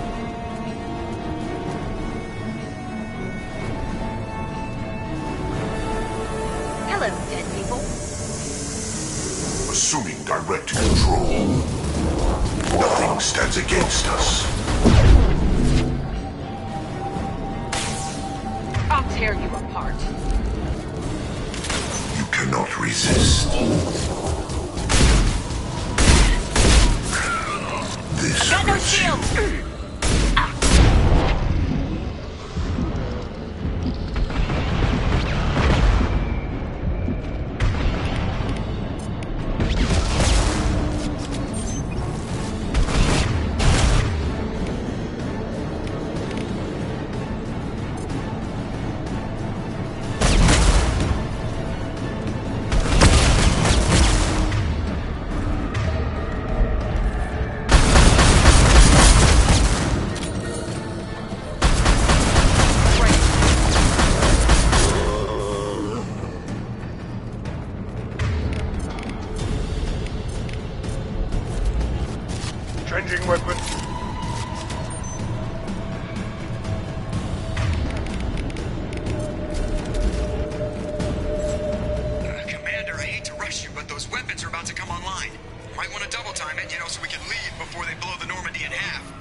Hello, dead people. Assuming direct control. Nothing stands against us. I'll tear you apart. You cannot resist. This Got no hurts you. shield! Changing weapon. Commander, I hate to rush you, but those weapons are about to come online. Might want to double time it, so we can leave before they blow the Normandy in half.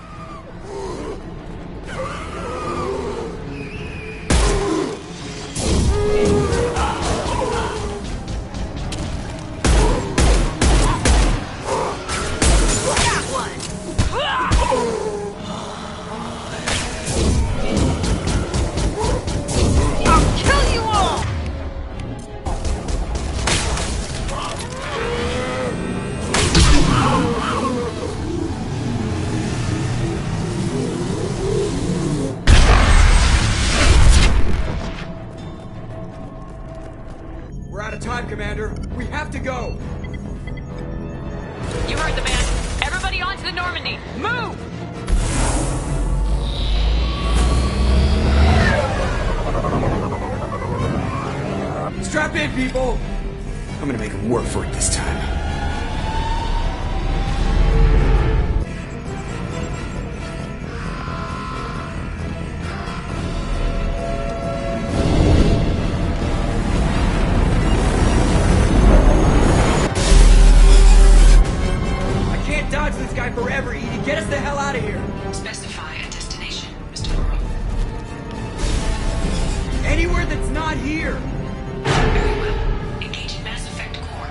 We're out of time, Commander. We have to go. You heard the man. Everybody onto the Normandy. Move! Strap in, people. I'm gonna make him work for it this time. I can't dodge this guy forever, Edie. Get us the hell out of here. Specify a destination, Mr. Burrow. Anywhere that's not here. Very well. Engaging Mass Effect core.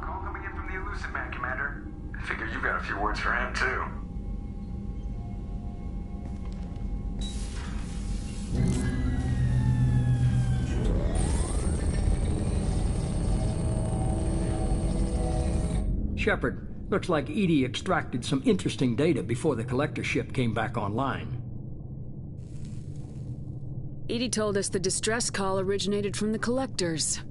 Call coming in from the Elusive Man, Commander. I figure you got a few words for him, too. Shepard, looks like Edie extracted some interesting data before the collector ship came back online. Edie told us the distress call originated from the collectors.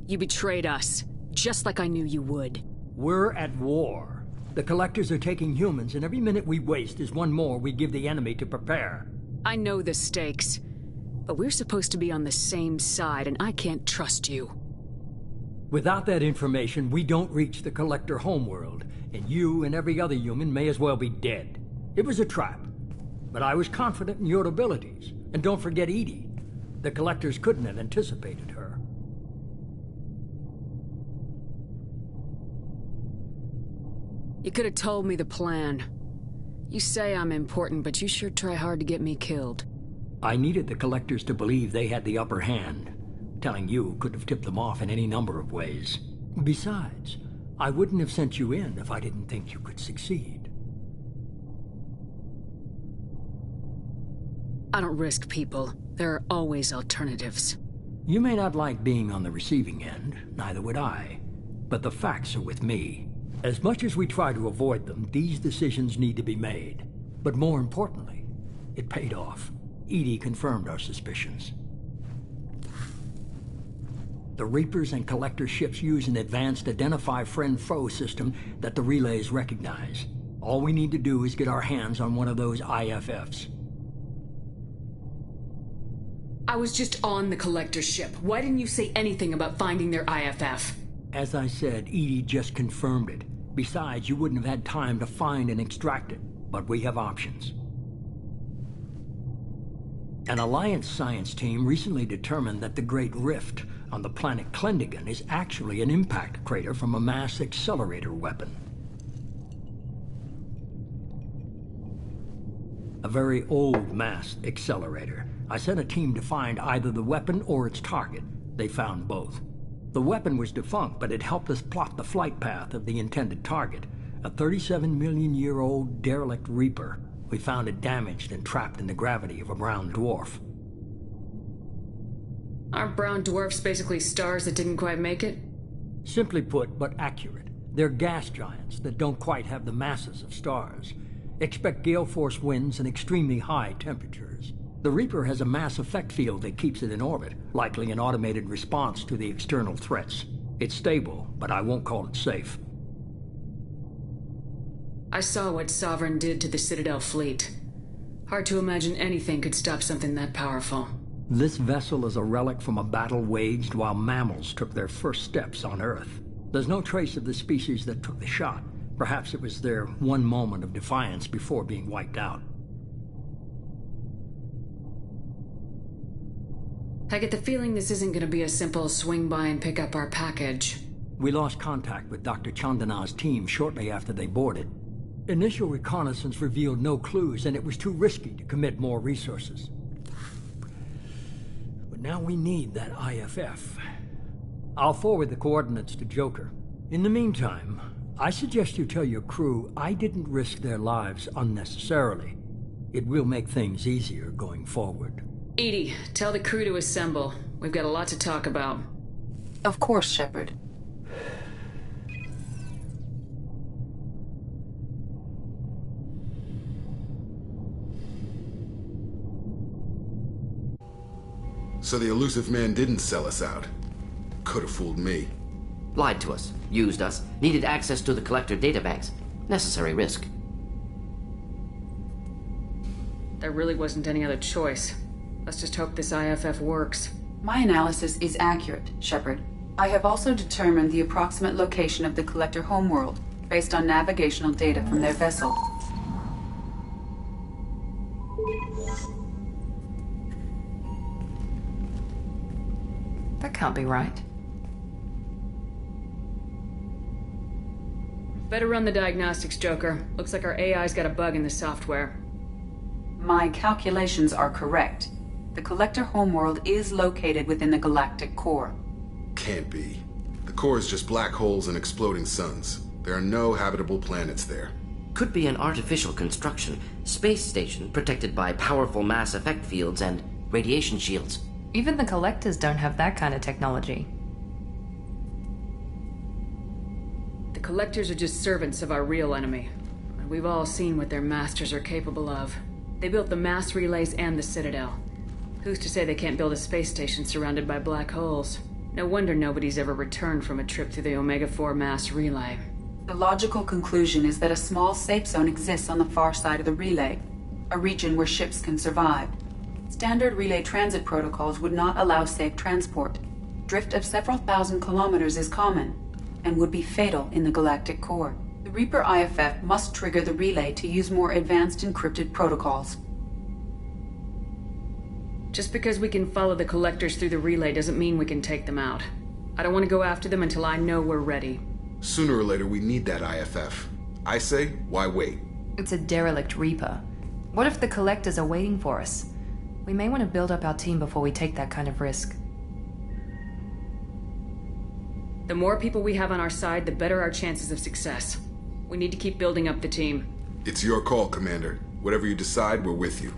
You betrayed us, just like I knew you would. We're at war. The collectors are taking humans, and every minute we waste is one more we give the enemy to prepare. I know the stakes, but we're supposed to be on the same side, and I can't trust you. Without that information, we don't reach the collector homeworld, and you and every other human may as well be dead. It was a trap, but I was confident in your abilities. And don't forget Edie. The collectors couldn't have anticipated her. You could have told me the plan. You say I'm important, but you sure try hard to get me killed. I needed the collectors to believe they had the upper hand. Telling you could have tipped them off in any number of ways. Besides, I wouldn't have sent you in if I didn't think you could succeed. I don't risk people. There are always alternatives. You may not like being on the receiving end, neither would I. But the facts are with me. As much as we try to avoid them, these decisions need to be made. But more importantly, it paid off. Edie confirmed our suspicions. The Reapers and Collector ships use an advanced Identify Friend-Foe system that the relays recognize. All we need to do is get our hands on one of those IFFs. I was just on the Collector ship. Why didn't you say anything about finding their IFF? As I said, Edie just confirmed it. Besides, you wouldn't have had time to find and extract it. But we have options. An Alliance science team recently determined that the Great Rift on the planet Klendigan is actually an impact crater from a mass accelerator weapon. A very old mass accelerator. I sent a team to find either the weapon or its target. They found both. The weapon was defunct, but it helped us plot the flight path of the intended target, a 37-million-year-old derelict Reaper. We found it damaged and trapped in the gravity of a brown dwarf. Aren't brown dwarfs basically stars that didn't quite make it? Simply put, but accurate. They're gas giants that don't quite have the masses of stars. Expect gale force winds and extremely high temperatures. The Reaper has a mass effect field that keeps it in orbit, likely an automated response to the external threats. It's stable, but I won't call it safe. I saw what Sovereign did to the Citadel fleet. Hard to imagine anything could stop something that powerful. This vessel is a relic from a battle waged while mammals took their first steps on Earth. There's no trace of the species that took the shot. Perhaps it was their one moment of defiance before being wiped out. I get the feeling this isn't going to be a simple swing by and pick up our package. We lost contact with Dr. Chandana's team shortly after they boarded. Initial reconnaissance revealed no clues, and it was too risky to commit more resources. But now we need that IFF. I'll forward the coordinates to Joker. In the meantime, I suggest you tell your crew I didn't risk their lives unnecessarily. It will make things easier going forward. Edie, tell the crew to assemble. We've got a lot to talk about. Of course, Shepard. So the elusive man didn't sell us out. Could have fooled me. Lied to us, used us, needed access to the Collector databanks. Necessary risk. There really wasn't any other choice. Let's just hope this IFF works. My analysis is accurate, Shepard. I have also determined the approximate location of the Collector homeworld, based on navigational data from their vessel. That can't be right. Better run the diagnostics, Joker. Looks like our AI's got a bug in the software. My calculations are correct. The Collector homeworld is located within the galactic core. Can't be. The core is just black holes and exploding suns. There are no habitable planets there. Could be an artificial construction. Space station protected by powerful mass effect fields and radiation shields. Even the Collectors don't have that kind of technology. The Collectors are just servants of our real enemy. And we've all seen what their masters are capable of. They built the mass relays and the Citadel. Who's to say they can't build a space station surrounded by black holes? No wonder nobody's ever returned from a trip through the Omega-4 mass relay. The logical conclusion is that a small safe zone exists on the far side of the relay, a region where ships can survive. Standard relay transit protocols would not allow safe transport. Drift of several thousand kilometers is common, and would be fatal in the galactic core. The Reaper IFF must trigger the relay to use more advanced encrypted protocols. Just because we can follow the Collectors through the relay doesn't mean we can take them out. I don't want to go after them until I know we're ready. Sooner or later, we need that IFF. I say, why wait? It's a derelict Reaper. What if the Collectors are waiting for us? We may want to build up our team before we take that kind of risk. The more people we have on our side, the better our chances of success. We need to keep building up the team. It's your call, Commander. Whatever you decide, we're with you.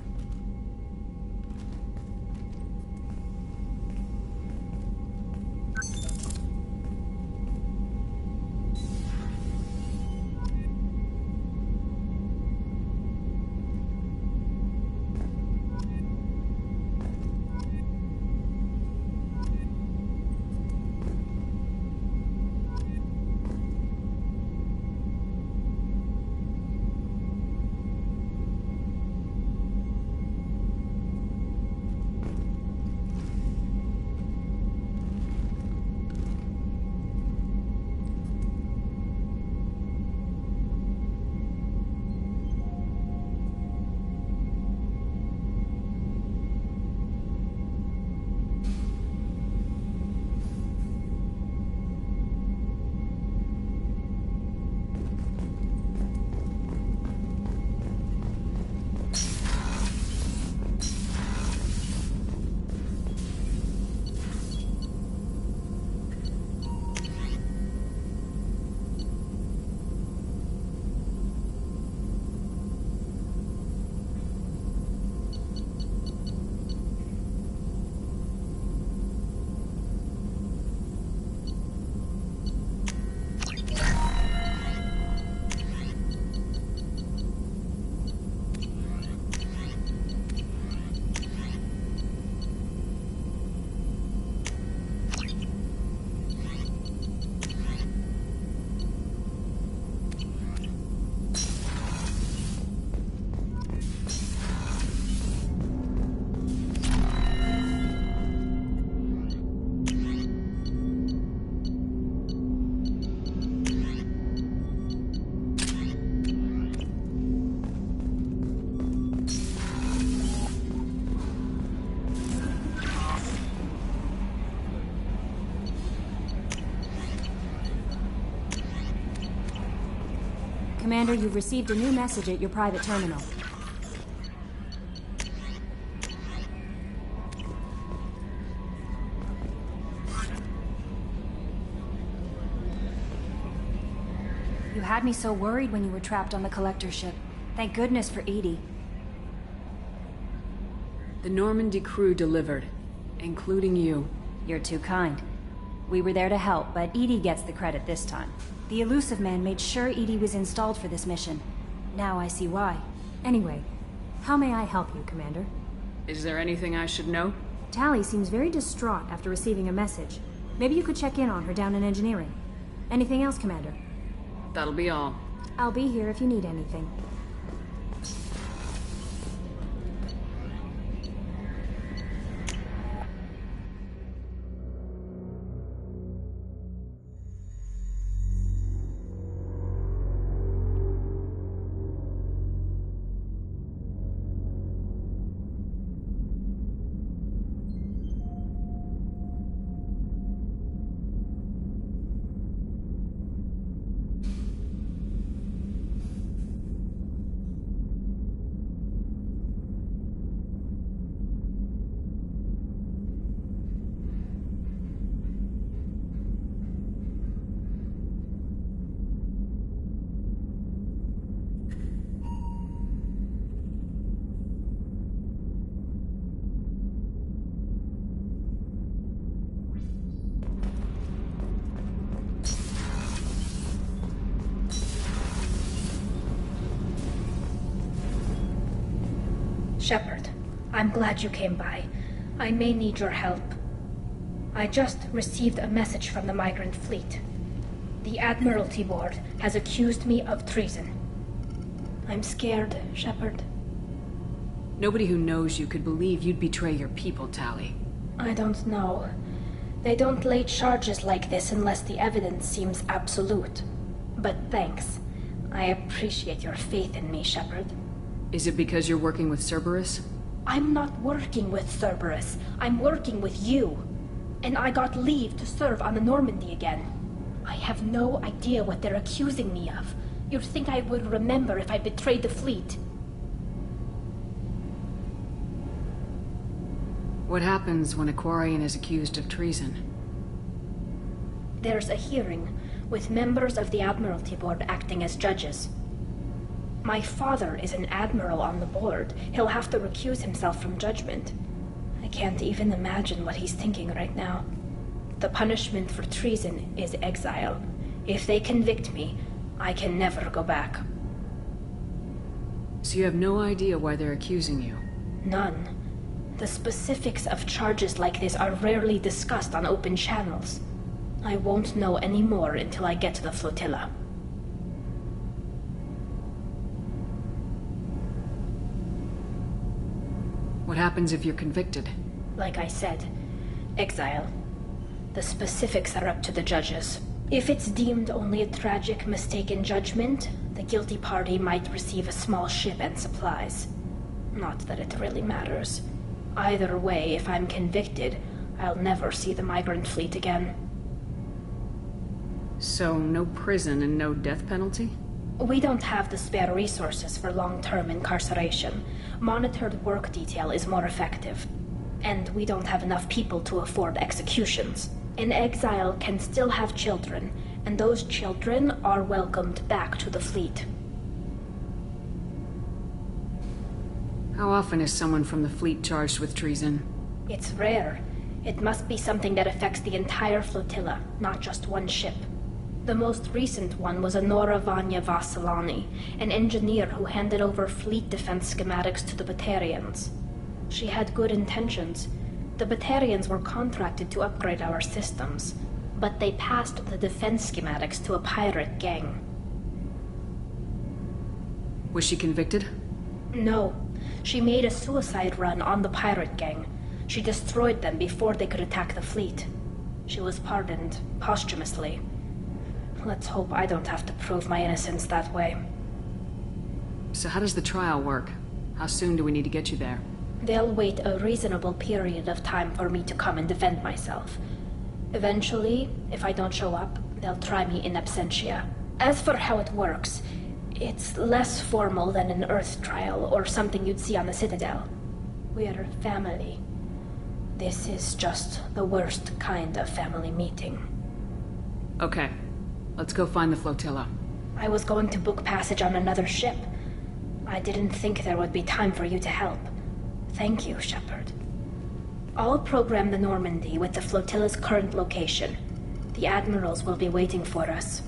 Commander, you've received a new message at your private terminal. You had me so worried when you were trapped on the Collector ship. Thank goodness for Edie. The Normandy crew delivered, including you. You're too kind. We were there to help, but Edie gets the credit this time. The Elusive Man made sure Edie was installed for this mission. Now I see why. Anyway, how may I help you, Commander? Is there anything I should know? Tally seems very distraught after receiving a message. Maybe you could check in on her down in engineering. Anything else, Commander? That'll be all. I'll be here if you need anything. Shepard, I'm glad you came by. I may need your help. I just received a message from the migrant fleet. The Admiralty Board has accused me of treason. I'm scared, Shepard. Nobody who knows you could believe you'd betray your people, Tally. I don't know. They don't lay charges like this unless the evidence seems absolute. But thanks. I appreciate your faith in me, Shepard. Is it because you're working with Cerberus? I'm not working with Cerberus. I'm working with you. And I got leave to serve on the Normandy again. I have no idea what they're accusing me of. You'd think I would remember if I betrayed the fleet. What happens when a Quarian is accused of treason? There's a hearing, with members of the Admiralty Board acting as judges. My father is an admiral on the board. He'll have to recuse himself from judgment. I can't even imagine what he's thinking right now. The punishment for treason is exile. If they convict me, I can never go back. So you have no idea why they're accusing you? None. The specifics of charges like this are rarely discussed on open channels. I won't know any more until I get to the flotilla. What happens if you're convicted? Like I said, exile. The specifics are up to the judges. If it's deemed only a tragic mistake in judgment, the guilty party might receive a small ship and supplies. Not that it really matters. Either way, if I'm convicted, I'll never see the migrant fleet again. So, no prison and no death penalty? We don't have the spare resources for long-term incarceration. Monitored work detail is more effective. And we don't have enough people to afford executions. An exile can still have children, and those children are welcomed back to the fleet. How often is someone from the fleet charged with treason? It's rare. It must be something that affects the entire flotilla, not just one ship. The most recent one was Anora Vanya Vassilani, an engineer who handed over fleet defense schematics to the Batarians. She had good intentions. The Batarians were contracted to upgrade our systems, but they passed the defense schematics to a pirate gang. Was she convicted? No. She made a suicide run on the pirate gang. She destroyed them before they could attack the fleet. She was pardoned posthumously. Let's hope I don't have to prove my innocence that way. So how does the trial work? How soon do we need to get you there? They'll wait a reasonable period of time for me to come and defend myself. Eventually, if I don't show up, they'll try me in absentia. As for how it works, It's less formal than an Earth trial or something you'd see on the Citadel. We're family. This is just the worst kind of family meeting. Okay. Let's go find the flotilla. I was going to book passage on another ship. I didn't think there would be time for you to help. Thank you, Shepard. I'll program the Normandy with the flotilla's current location. The admirals will be waiting for us.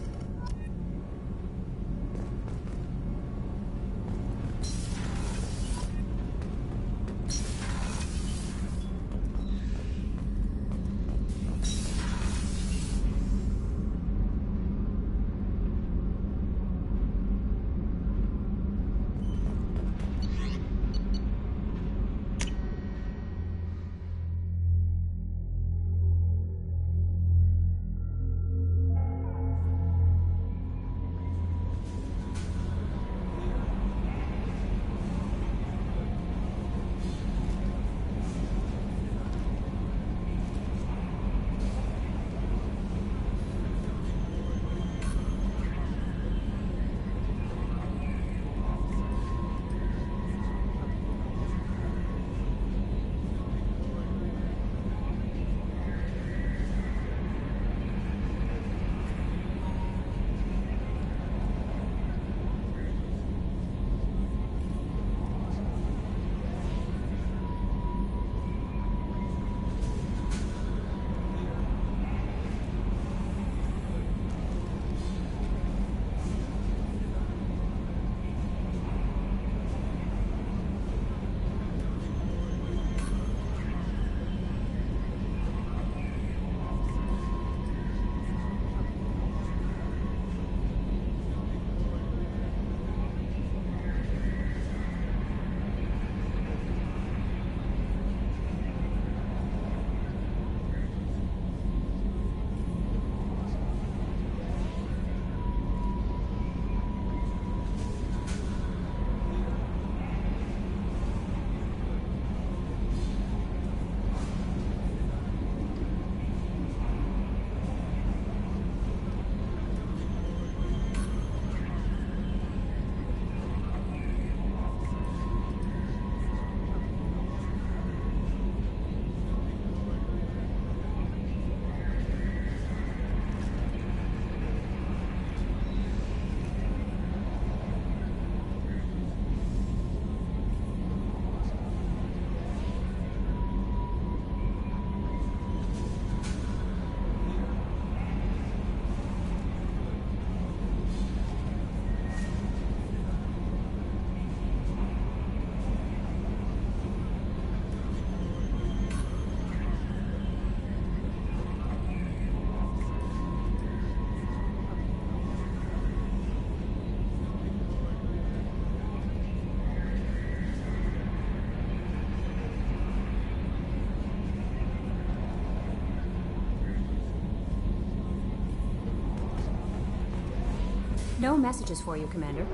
No messages for you, Commander.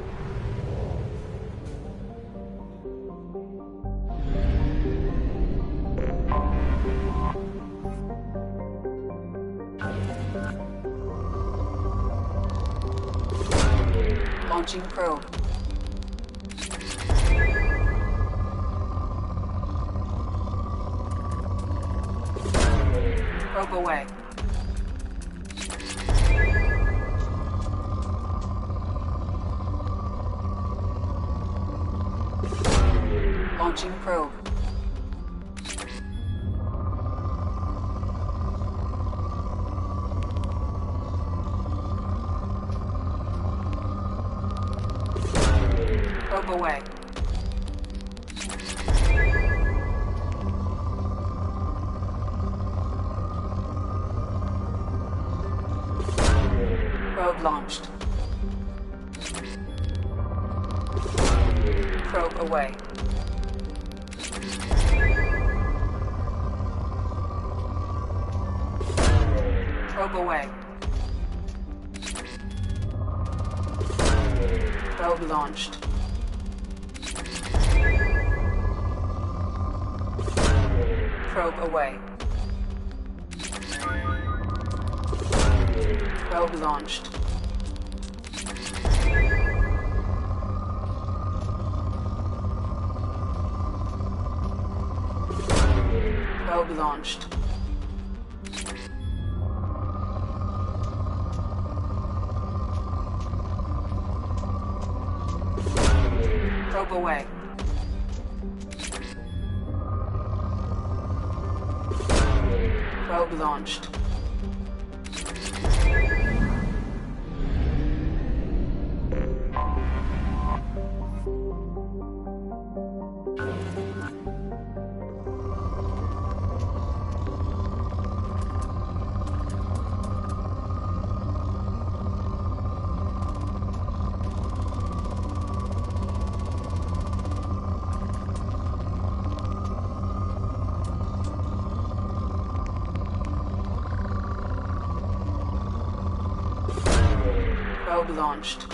Launching probe. Probe away. Launching probe. Probe away. Probe launched. Probe away. Probe away. Probe launched. Probe away. Probe launched. Probe launched. Probe away. Probe launched. Probe launched.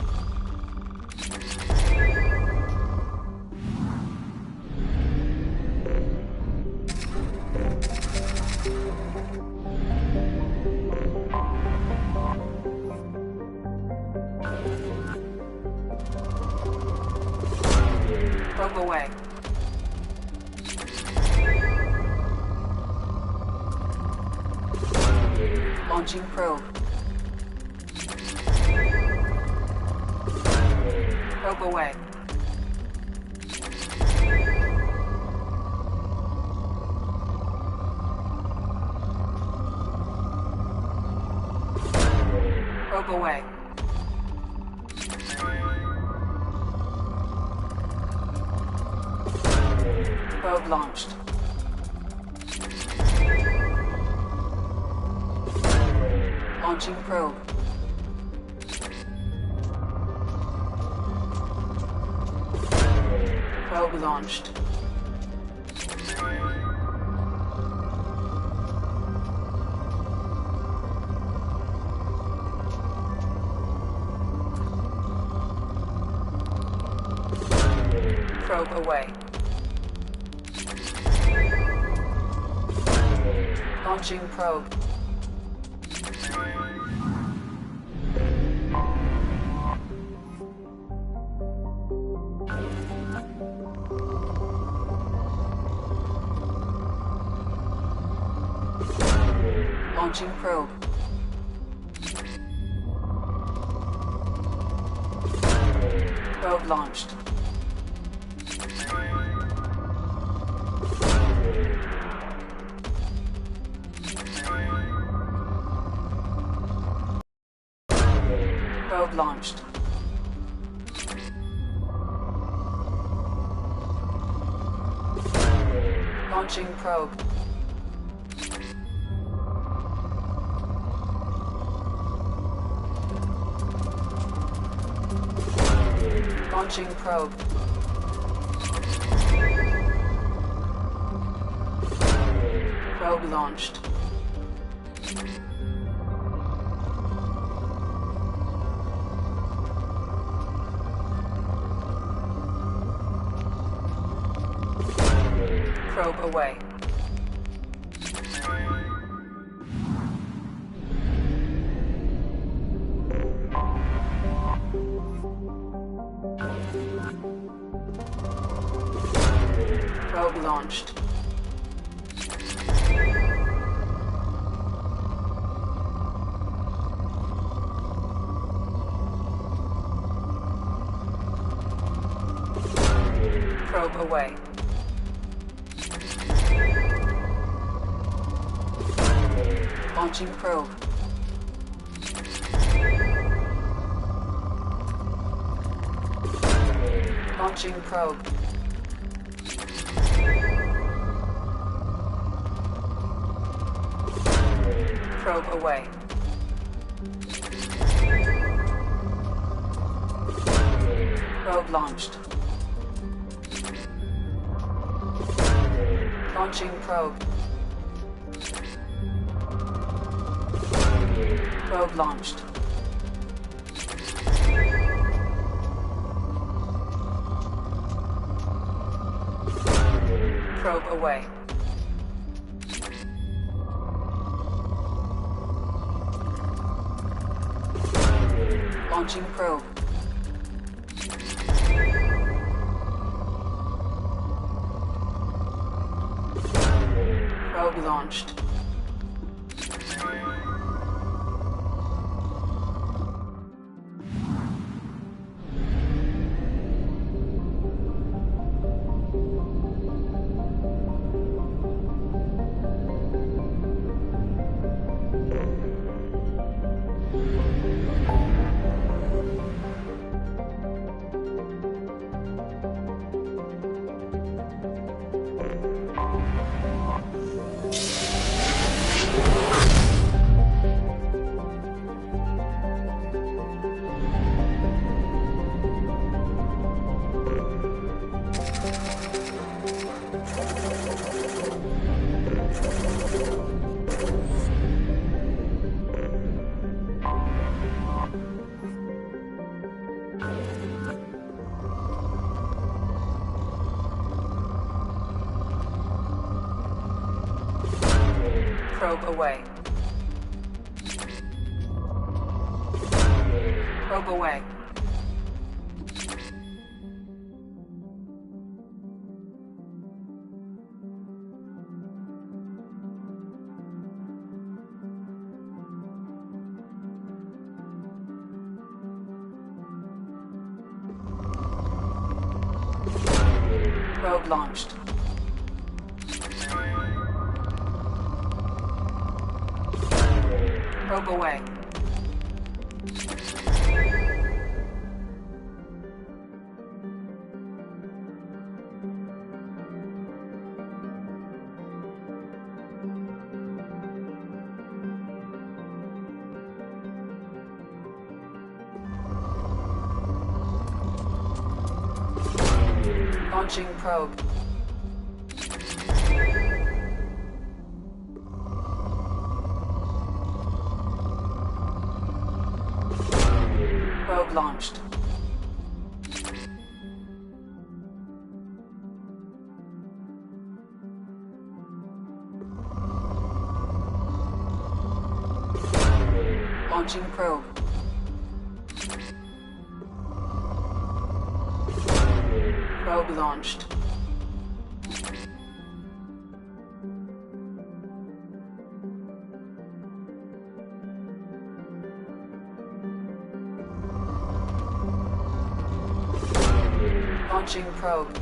Probe away. Launching probe. Probe away. Probe away. Probe launched. Launching probe. Probe launched. Probe away. Launching probe. Launching probe. Probe launched. Probe launched. Launching probe. Launching probe. Probe launched. Probe away. Probe launched. Probe away. Launching probe. Launching probe. Probe away. Probe launched. Launching probe. Probe launched. Probe away. Launching probe. Probe launched. Probe away. Probe away. Probe launched. Probe away. Launching probe. Probe launched. Launching probe. Probe launched. Launching probe.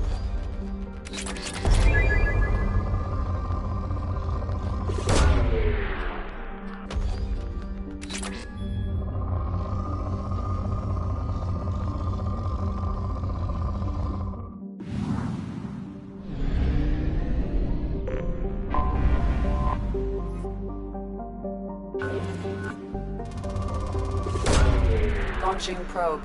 Launching probe.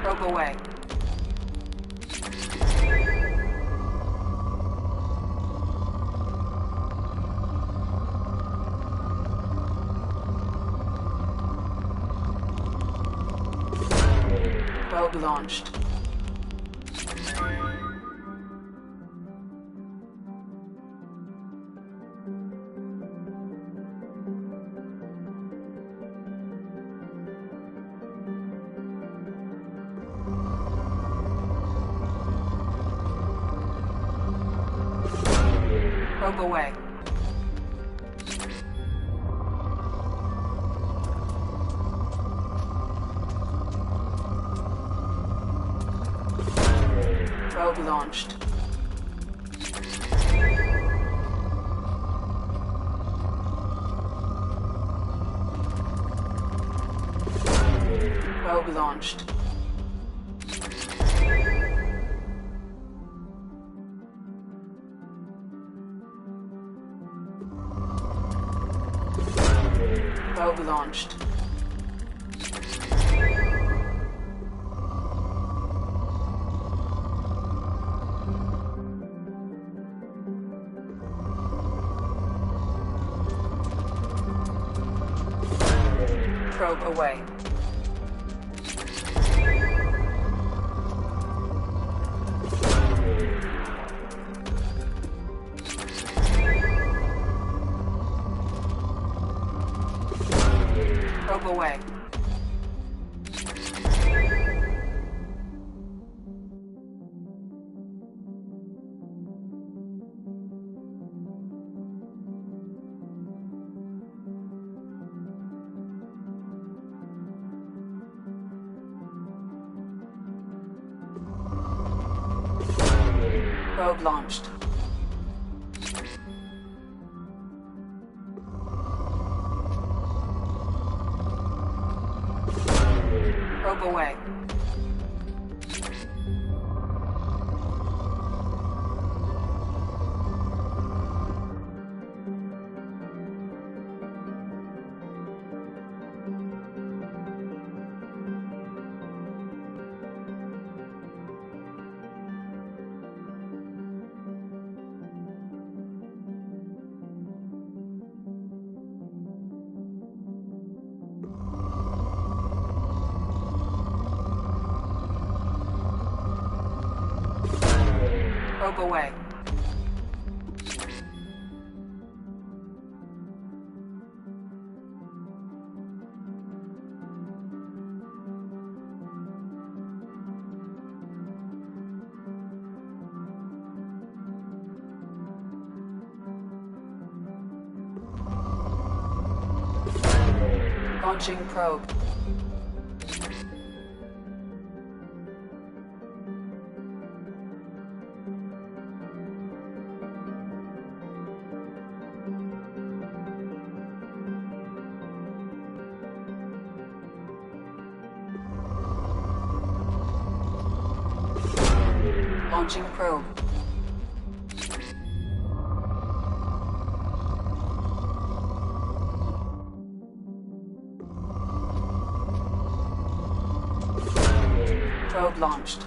Probe away. Probe launched. Probe away. Probe launched. Probe launched. Probe launched. Probe away. Probe away. Probe launched. Probe away. Probe away. Launching probe. Launching probe. Probe launched.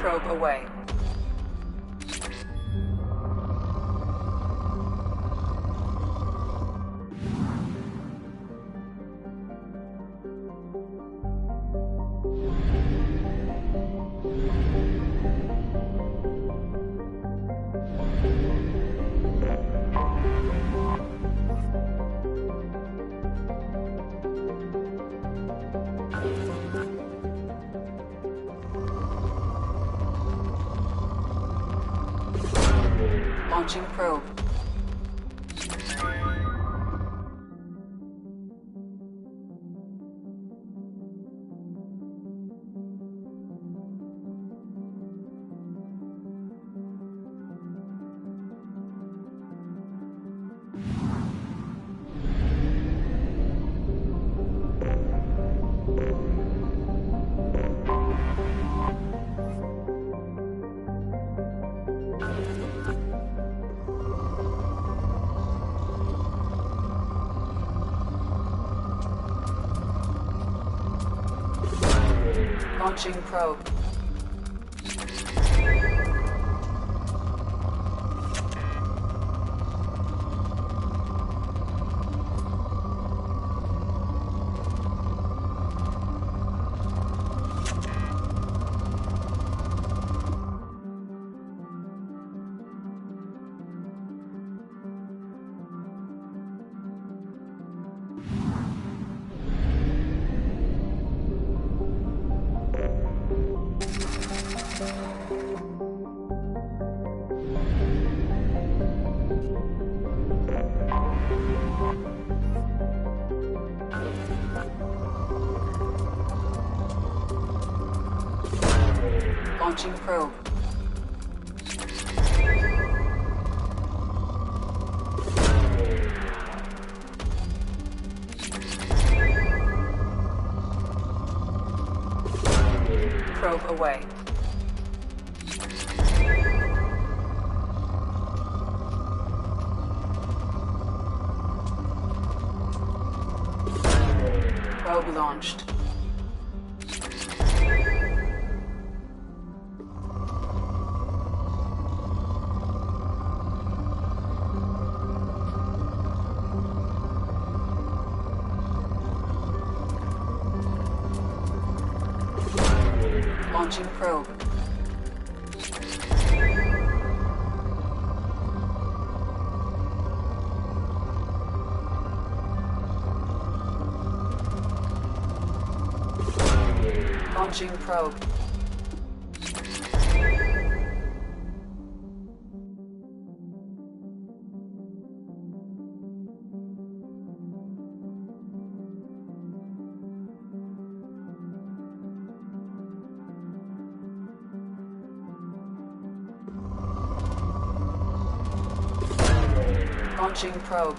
Probe away. Launching probe. Launching probe. Launching probe. Probe away. Probe launched. Launching probe. Launching probe. Launching probe.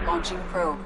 Launching probe.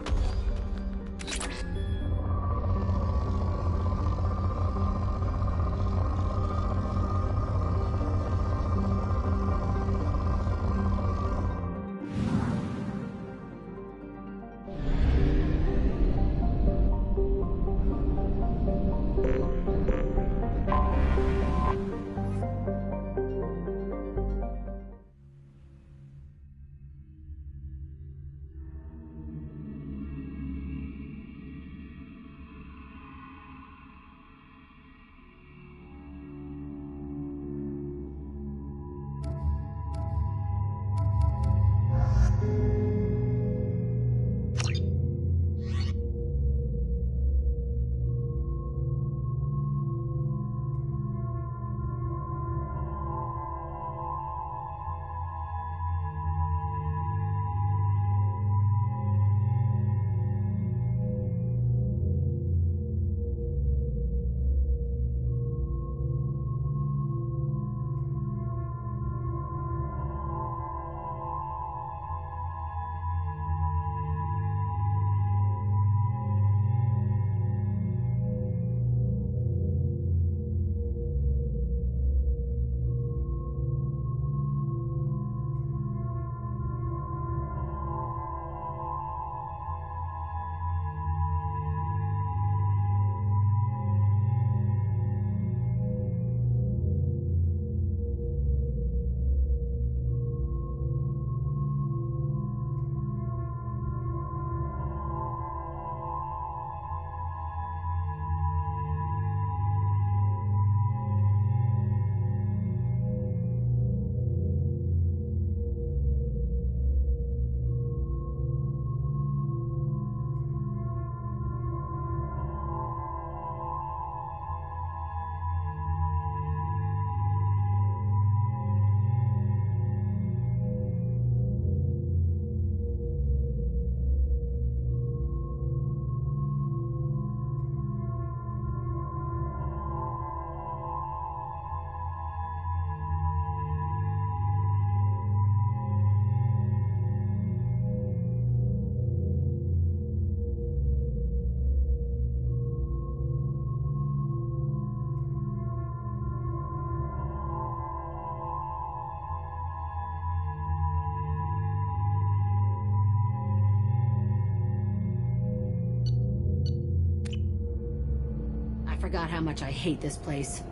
I forgot how much I hate this place.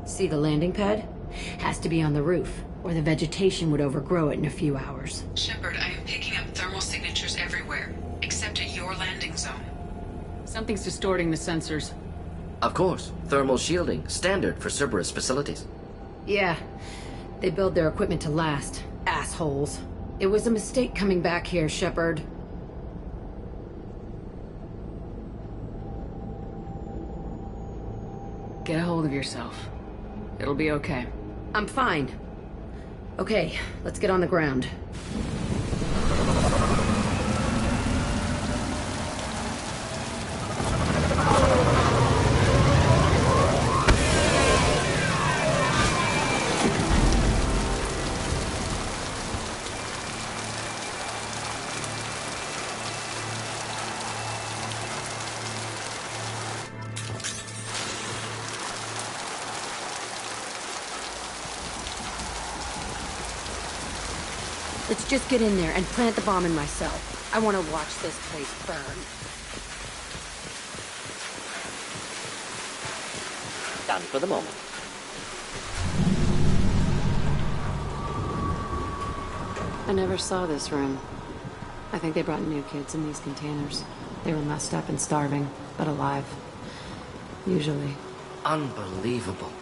See the landing pad? Has to be on the roof, or the vegetation would overgrow it in a few hours. Shepard, I am picking up thermal signatures everywhere, except at your landing zone. Something's distorting the sensors. Of course. Thermal shielding, standard for Cerberus facilities. Yeah, they build their equipment to last. Assholes. It was a mistake coming back here, Shepard. Get a hold of yourself. It'll be okay. I'm fine. Okay, let's get on the ground. Let's just get in there and plant the bomb in myself. I want to watch this place burn. Done for the moment. I never saw this room. I think they brought new kids in these containers. They were messed up and starving, but alive. Usually. Unbelievable.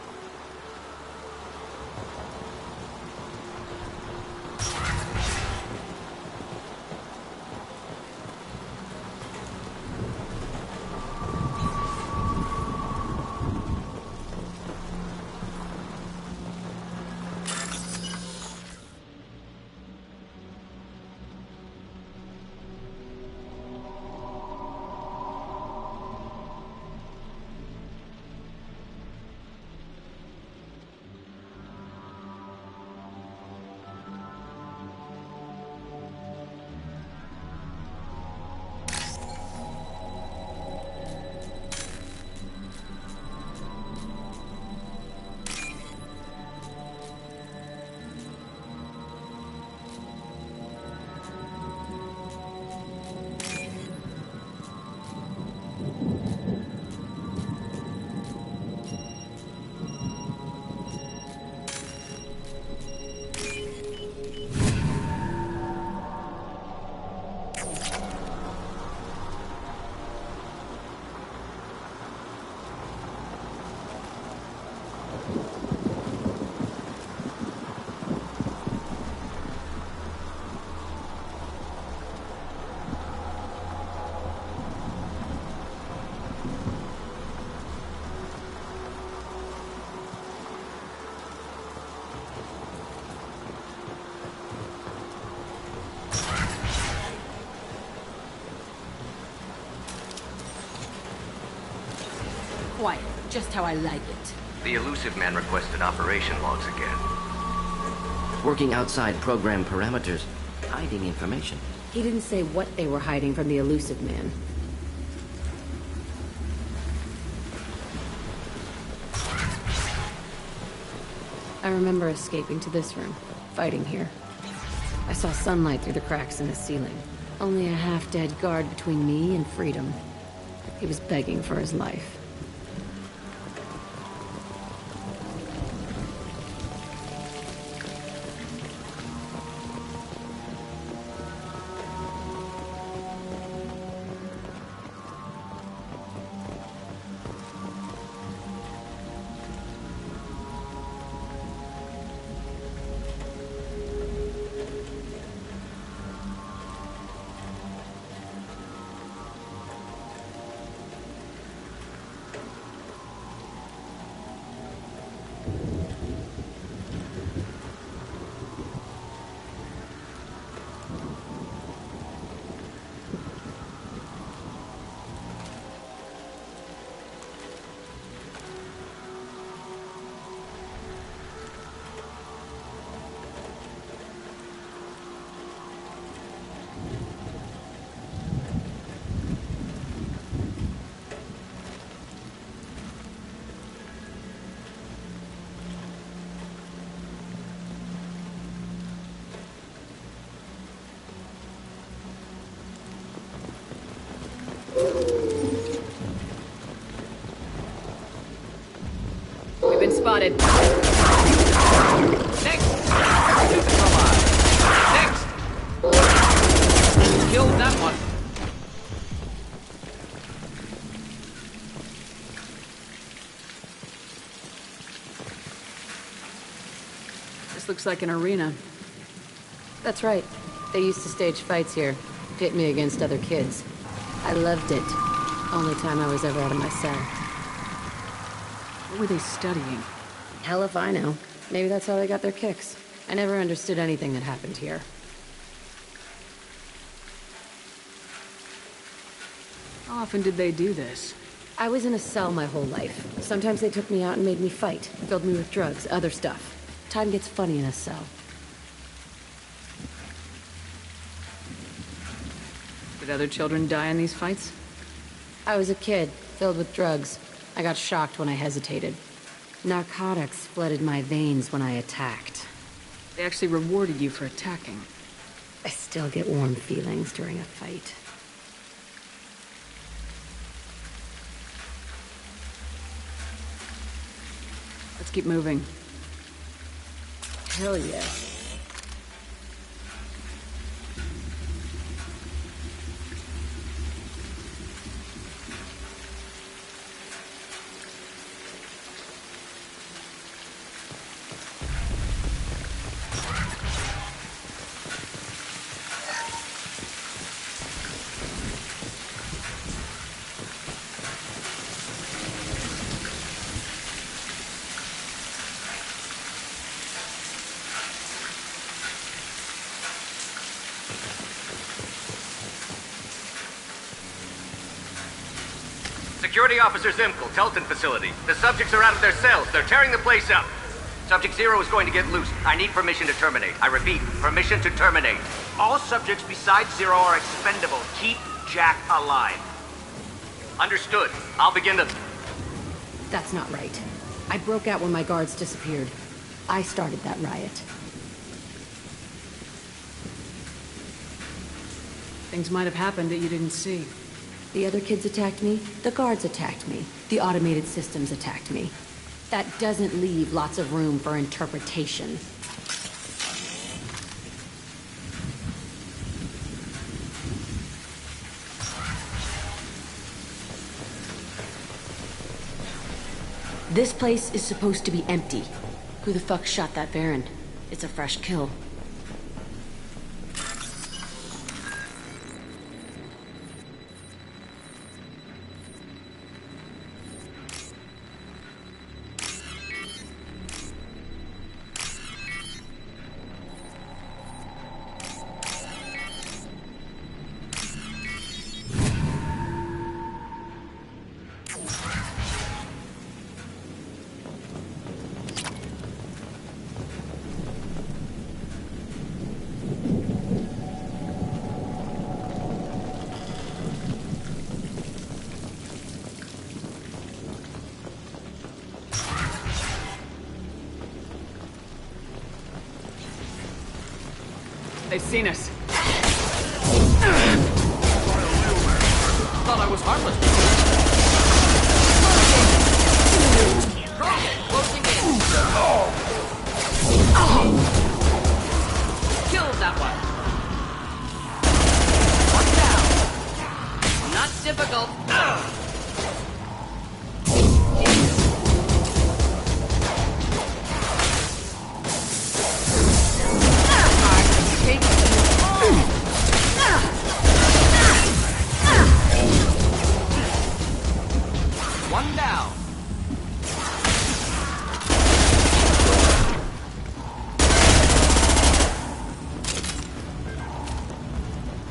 Quiet, just how I like it. The Elusive Man requested operation logs again. Working outside program parameters, hiding information. He didn't say what they were hiding from the Elusive Man. I remember escaping to this room, fighting here. I saw sunlight through the cracks in the ceiling. Only a half-dead guard between me and freedom. He was begging for his life. We've been spotted. Next! Next! Killed that one. This looks like an arena. That's right. They used to stage fights here, pit me against other kids. I loved it. Only time I was ever out of my cell. What were they studying? Hell if I know. Maybe that's how they got their kicks. I never understood anything that happened here. How often did they do this? I was in a cell my whole life. Sometimes they took me out and made me fight. Filled me with drugs, other stuff. Time gets funny in a cell. Did other children die in these fights? I was a kid, filled with drugs. I got shocked when I hesitated. Narcotics flooded my veins when I attacked. They actually rewarded you for attacking. I still get warm feelings during a fight. Let's keep moving. Hell yeah. Security Officer Zimkel, Telton facility. The subjects are out of their cells. They're tearing the place up. Subject Zero is going to get loose. I need permission to terminate. I repeat, permission to terminate. All subjects besides Zero are expendable. Keep Jack alive. Understood. I'll begin the... That's not right. I broke out when my guards disappeared. I started that riot. Things might have happened that you didn't see. The other kids attacked me. The guards attacked me. The automated systems attacked me. That doesn't leave lots of room for interpretation. This place is supposed to be empty. Who the fuck shot that Baron? It's a fresh kill. They've seen us. Thought I was harmless. Closing in. Killed that one. One down. Not difficult. One down.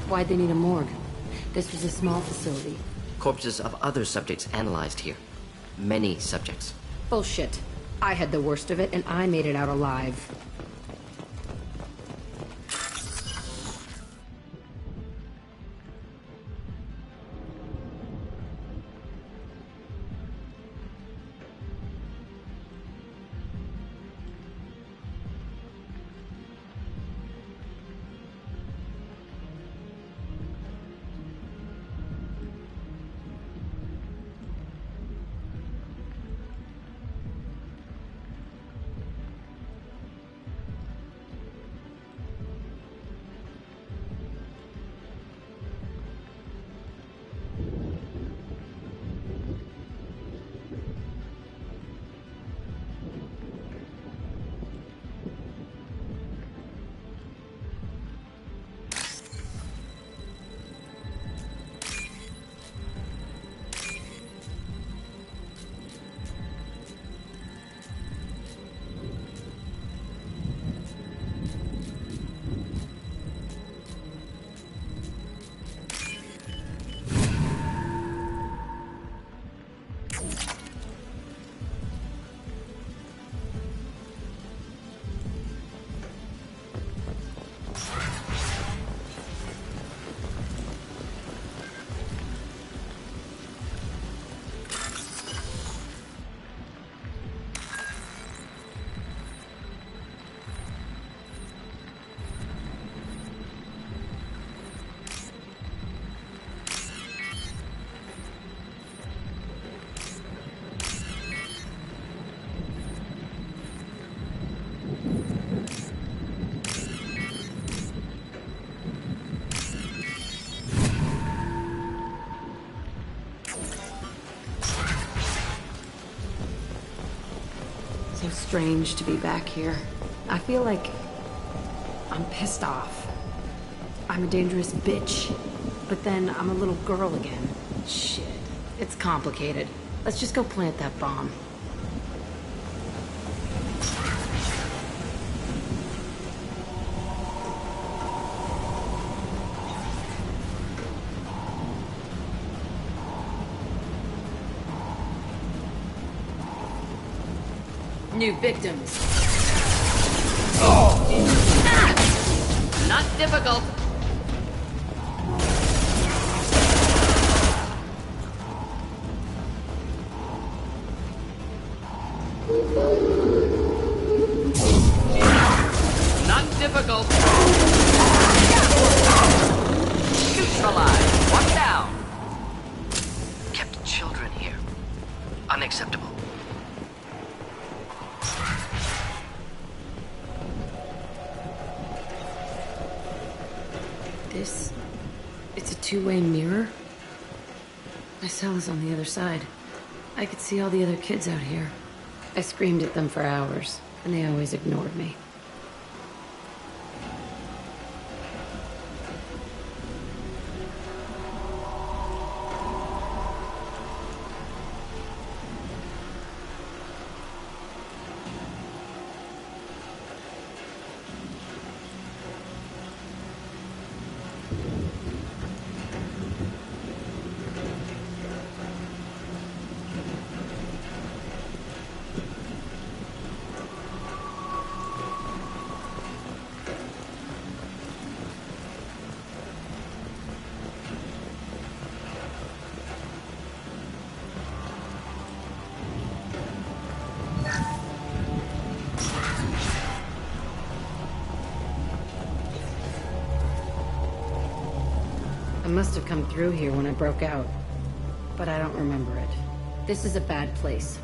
Why'd they need a morgue? This was a small facility. Corpses of other subjects analyzed here. Many subjects. Bullshit. I had the worst of it, and I made it out alive. So strange to be back here. I feel like I'm pissed off. I'm a dangerous bitch. But then I'm a little girl again. Shit. It's complicated. Let's just go plant that bomb. New victims. Not difficult. Not difficult. Neutralized. One down. Kept children here. Unacceptable. It's a two-way mirror? My cell is on the other side. I could see all the other kids out here. I screamed at them for hours, and they always ignored me. I must have come through here when I broke out, but I don't remember it. This is a bad place.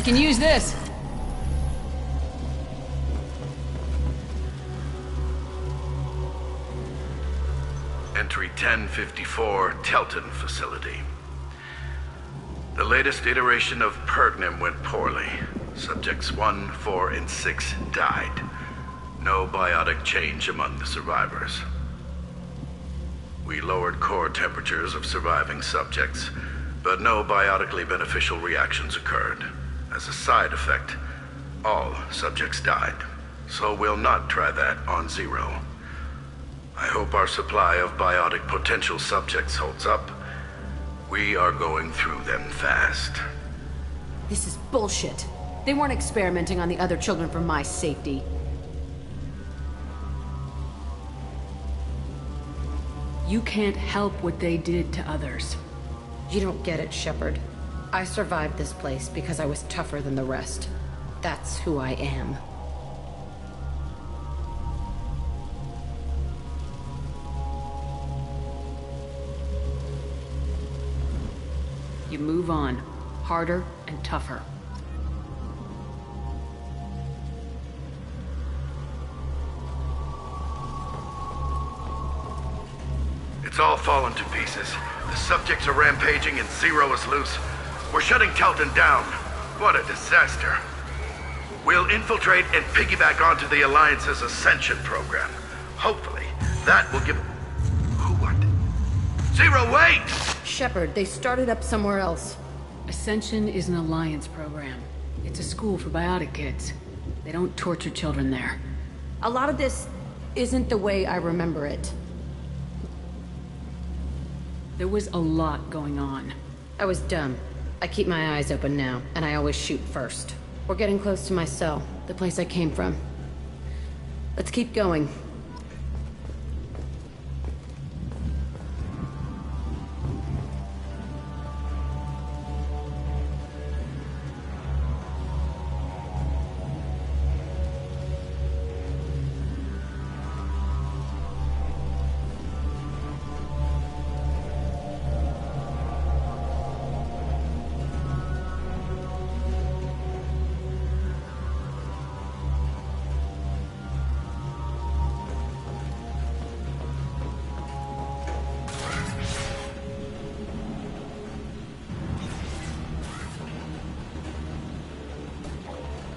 Can use this. Entry 1054, Telton facility. The latest iteration of Pergnum went poorly. Subjects 1, 4, and 6 died. No biotic change among the survivors. We lowered core temperatures of surviving subjects, but no biotically beneficial reactions occurred. As a side effect, all subjects died. So we'll not try that on Zero. I hope our supply of biotic potential subjects holds up. We are going through them fast. This is bullshit. They weren't experimenting on the other children for my safety. You can't help what they did to others. You don't get it, Shepard. I survived this place because I was tougher than the rest. That's who I am. You move on, harder and tougher. It's all fallen to pieces. The subjects are rampaging and Zero is loose. We're shutting Telton down. What a disaster. We'll infiltrate and piggyback onto the Alliance's Ascension program. Hopefully, that will give... Who what? Zero, wait! Shepard, they started up somewhere else. Ascension is an Alliance program. It's a school for biotic kids. They don't torture children there. A lot of this isn't the way I remember it. There was a lot going on. I was dumb. I keep my eyes open now, and I always shoot first. We're getting close to my cell, the place I came from. Let's keep going.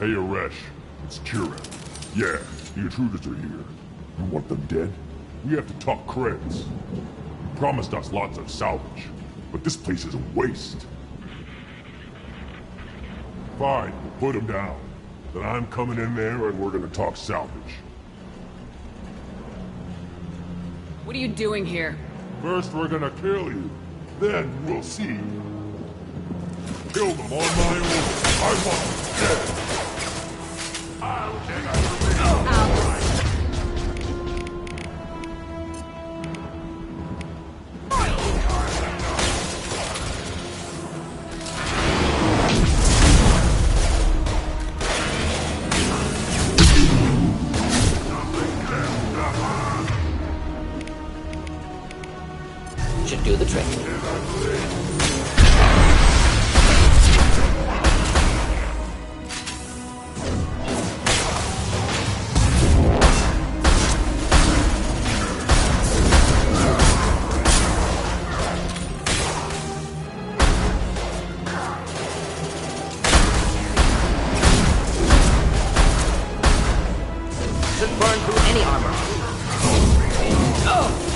Hey, Aresh. It's Kira. Yeah, the intruders are here. You want them dead? We have to talk creds. You promised us lots of salvage, but this place is a waste. Fine, we'll put them down. Then I'm coming in there and we're gonna talk salvage. What are you doing here? First we're gonna kill you, then we'll see. Kill them on my own. I want them dead. I'll take Should do the trick. Should burn through any armor. Oh!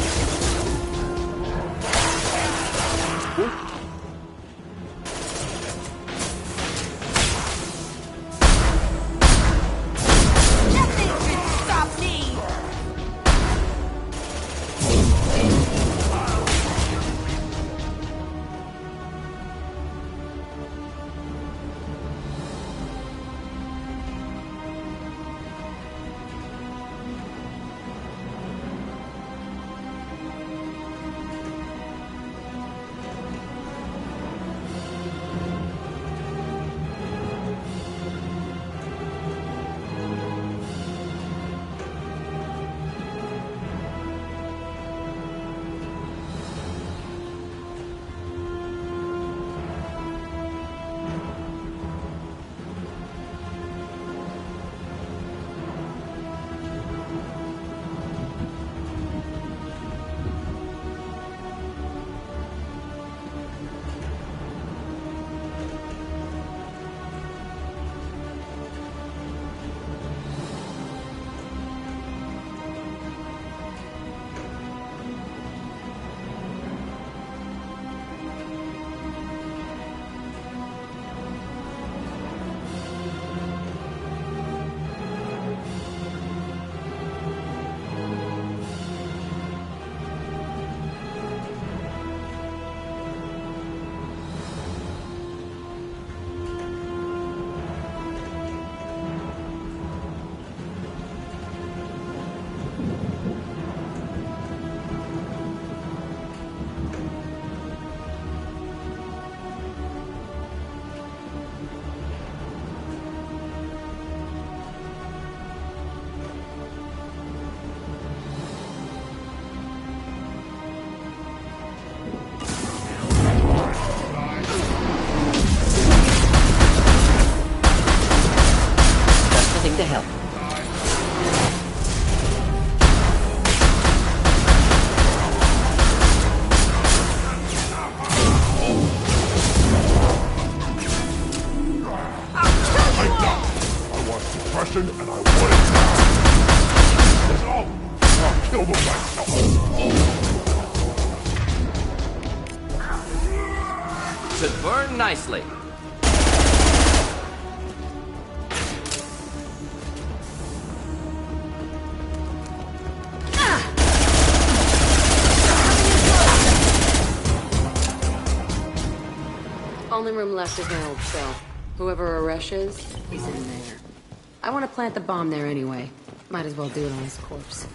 To help. I want suppression and I want it now. That's all. I'll kill them myself. Should burn nicely. Only room left is my old cell. Whoever Aresh is, he's in there. I want to plant the bomb there anyway. Might as well do it on his corpse.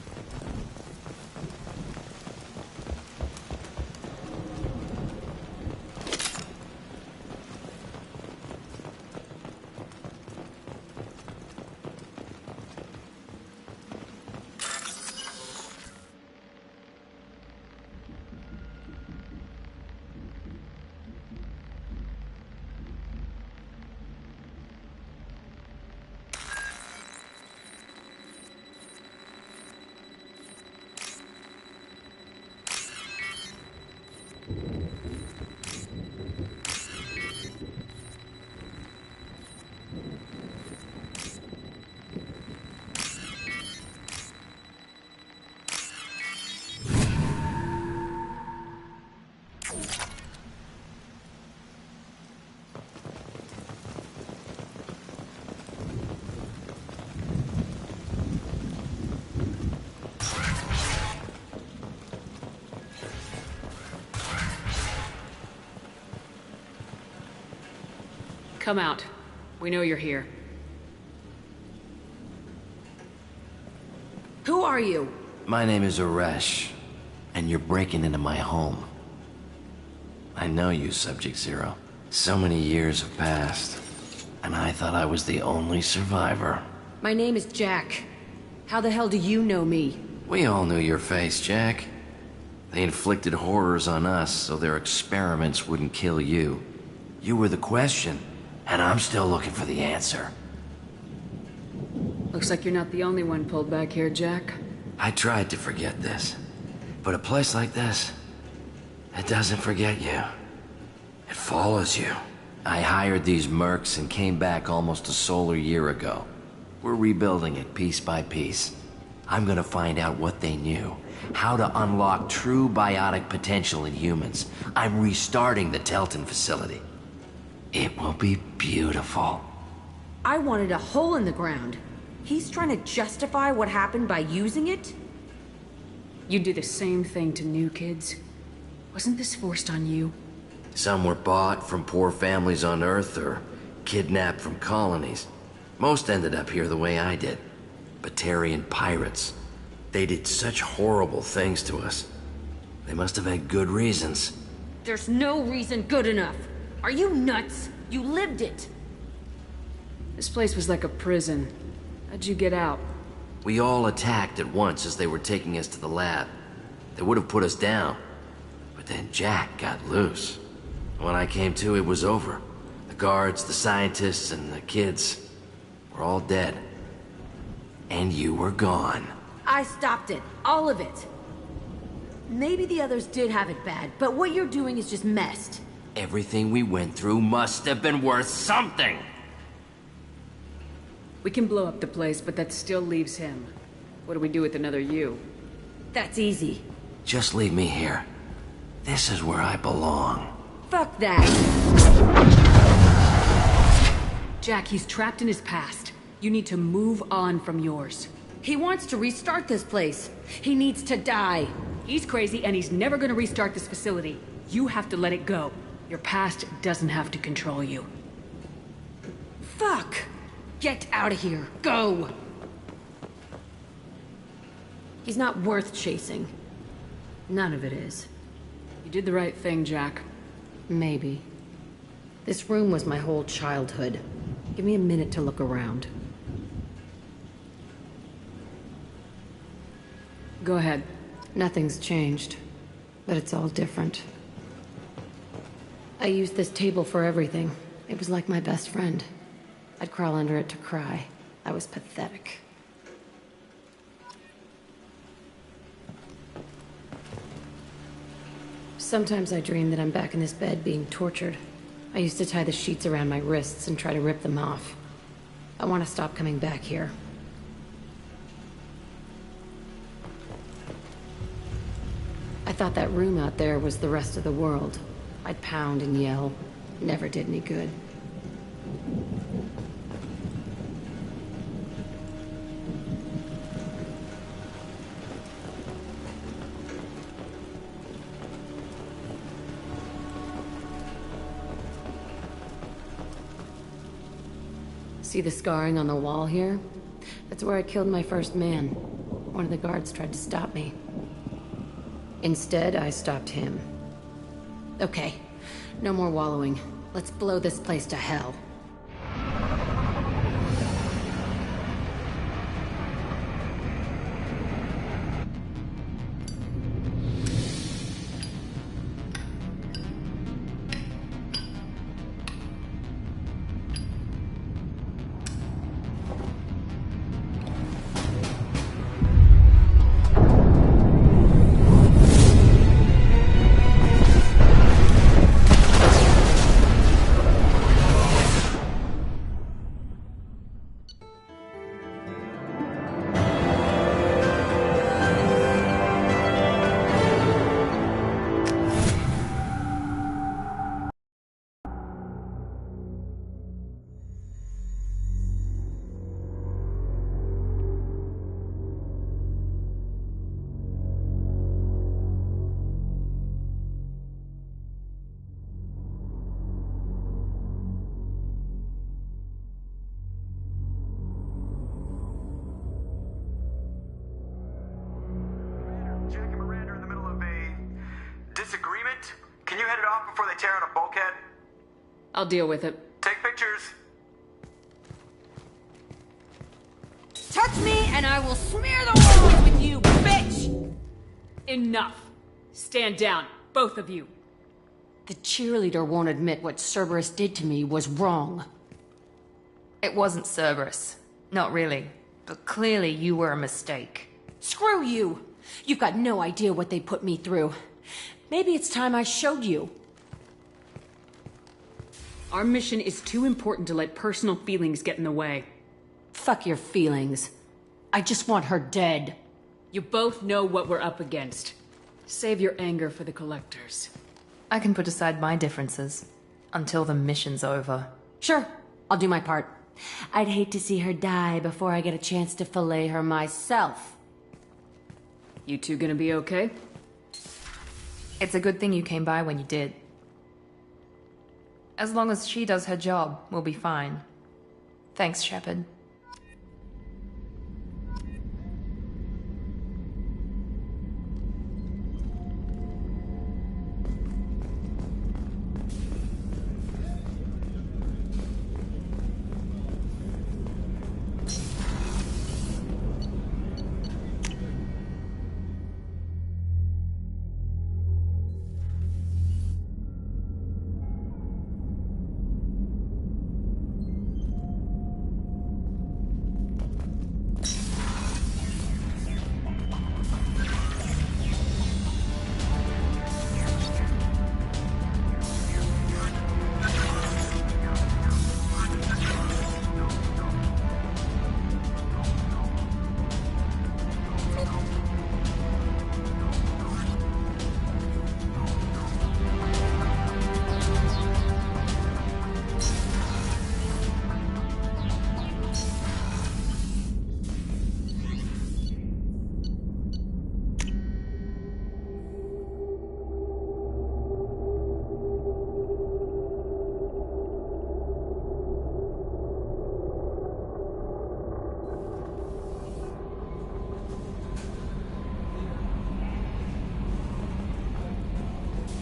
Come out. We know you're here. Who are you? My name is Aresh, and you're breaking into my home. I know you, Subject Zero. So many years have passed, and I thought I was the only survivor. My name is Jack. How the hell do you know me? We all knew your face, Jack. They inflicted horrors on us so their experiments wouldn't kill you. You were the question, and I'm still looking for the answer. Looks like you're not the only one pulled back here, Jack. I tried to forget this, but a place like this, it doesn't forget you. It follows you. I hired these mercs and came back almost a solar year ago. We're rebuilding it piece by piece. I'm gonna find out what they knew, how to unlock true biotic potential in humans. I'm restarting the Telton facility. It will be beautiful. I wanted a hole in the ground. He's trying to justify what happened by using it? You do the same thing to new kids. Wasn't this forced on you? Some were bought from poor families on Earth or kidnapped from colonies. Most ended up here the way I did. Batarian pirates. They did such horrible things to us. They must have had good reasons. There's no reason good enough. Are you nuts? You lived it. This place was like a prison. How'd you get out? We all attacked at once as they were taking us to the lab. They would have put us down. But then Jack got loose. When I came to, it was over. The guards, the scientists, and the kids were all dead. And you were gone. I stopped it. All of it. Maybe the others did have it bad, but what you're doing is just messed. Everything we went through must have been worth something! We can blow up the place, but that still leaves him. What do we do with another you? That's easy. Just leave me here. This is where I belong. Fuck that! Jack, he's trapped in his past. You need to move on from yours. He wants to restart this place. He needs to die. He's crazy and he's never gonna restart this facility. You have to let it go. Your past doesn't have to control you. Fuck! Get out of here. Go! He's not worth chasing. None of it is. You did the right thing, Jack. Maybe. This room was my whole childhood. Give me a minute to look around. Go ahead. Nothing's changed, but it's all different. I used this table for everything. It was like my best friend. I'd crawl under it to cry. I was pathetic. Sometimes I dream that I'm back in this bed being tortured. I used to tie the sheets around my wrists and try to rip them off. I want to stop coming back here. I thought that room out there was the rest of the world. I'd pound and yell. Never did any good. See the scarring on the wall here? That's where I killed my first man. One of the guards tried to stop me. Instead, I stopped him. Okay, no more wallowing. Let's blow this place to hell. Disagreement? Can you head it off before they tear out a bulkhead? I'll deal with it. Take pictures. Touch me and I will smear the walls with you, bitch! Enough. Stand down, both of you. The cheerleader won't admit what Cerberus did to me was wrong. It wasn't Cerberus. Not really. But clearly you were a mistake. Screw you! You've got no idea what they put me through. Maybe it's time I showed you. Our mission is too important to let personal feelings get in the way. Fuck your feelings. I just want her dead. You both know what we're up against. Save your anger for the collectors. I can put aside my differences until the mission's over. Sure, I'll do my part. I'd hate to see her die before I get a chance to fillet her myself. You two gonna be okay? It's a good thing you came by when you did. As long as she does her job, we'll be fine. Thanks, Shepard.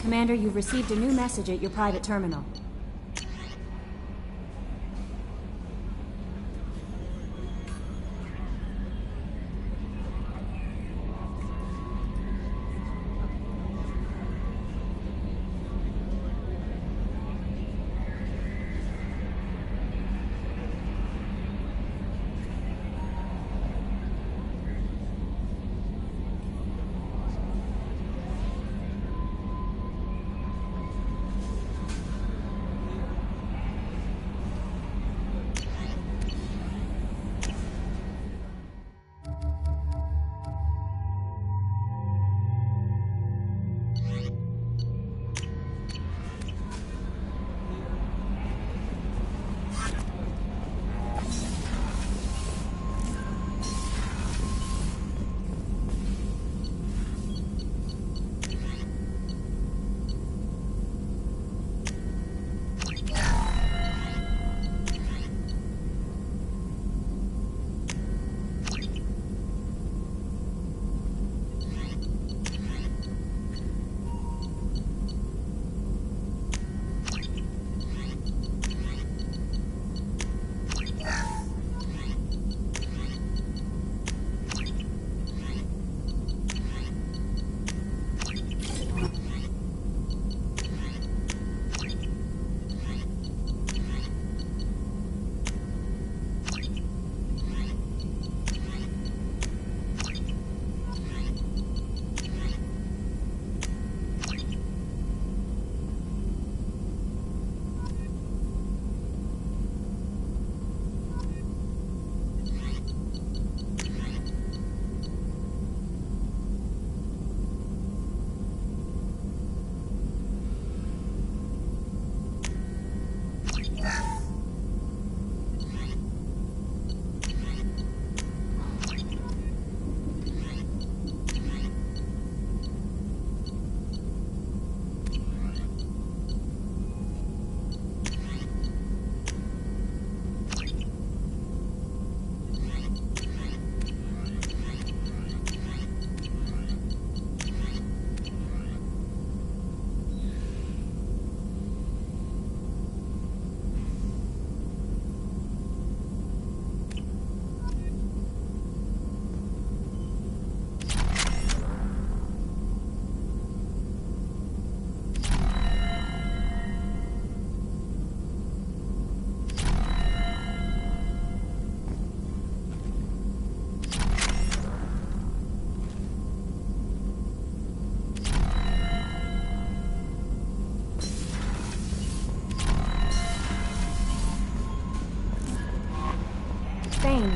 Commander, you've received a new message at your private terminal.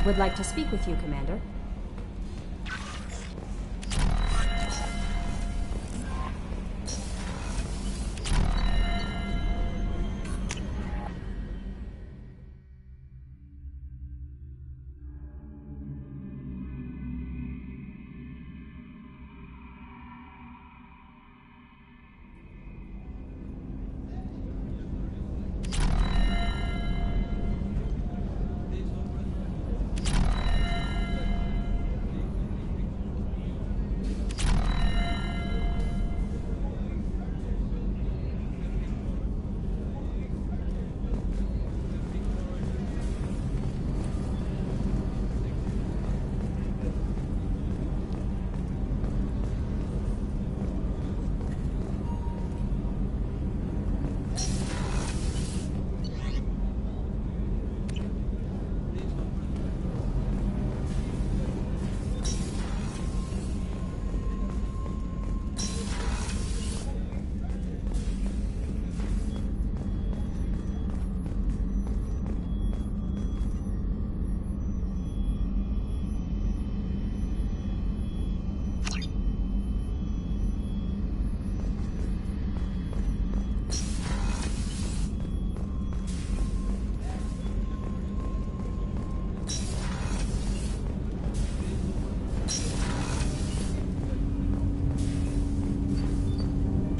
Would like to speak with you, Commander.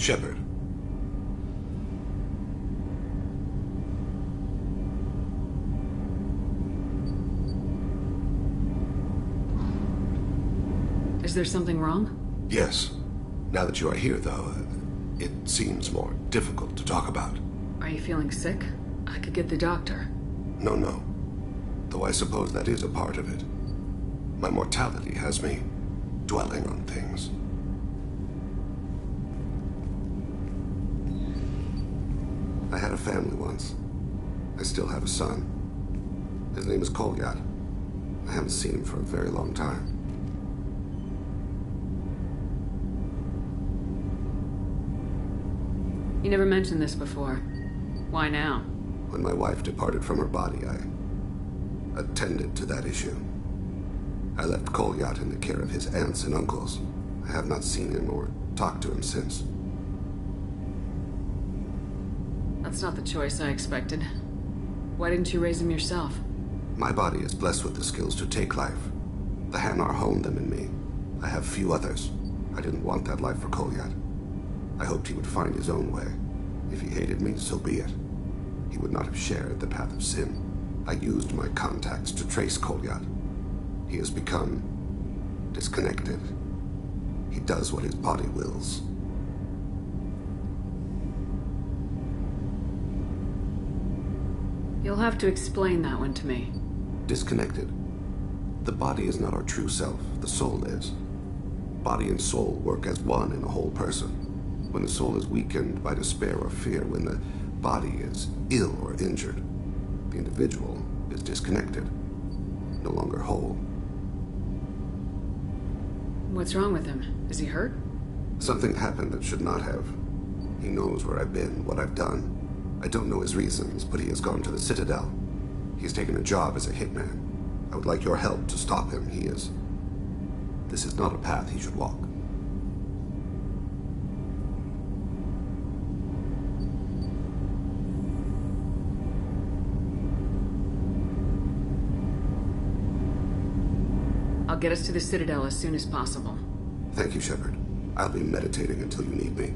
Shepard. Is there something wrong? Yes. Now that you are here, though, it seems more difficult to talk about. Are you feeling sick? I could get the doctor. No. Though I suppose that is a part of it. My mortality has me dwelling on things. I had a family once. I still have a son. His name is Kolyat. I haven't seen him for a very long time. You never mentioned this before. Why now? When my wife departed from her body, I attended to that issue. I left Kolyat in the care of his aunts and uncles. I have not seen him or talked to him since. That's not the choice I expected. Why didn't you raise him yourself? My body is blessed with the skills to take life. The Hanar honed them in me. I have few others. I didn't want that life for Kolyat. I hoped he would find his own way. If he hated me, so be it. He would not have shared the path of sin. I used my contacts to trace Kolyat. He has become disconnected. He does what his body wills. You'll have to explain that one to me. Disconnected. The body is not our true self, the soul is. Body and soul work as one in a whole person. When the soul is weakened by despair or fear, when the body is ill or injured, the individual is disconnected, no longer whole. What's wrong with him? Is he hurt? Something happened that should not have. He knows where I've been, what I've done. I don't know his reasons, but he has gone to the Citadel. He's taken a job as a hitman. I would like your help to stop him. This is not a path he should walk. I'll get us to the Citadel as soon as possible. Thank you, Shepard. I'll be meditating until you need me.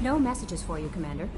No messages for you, Commander.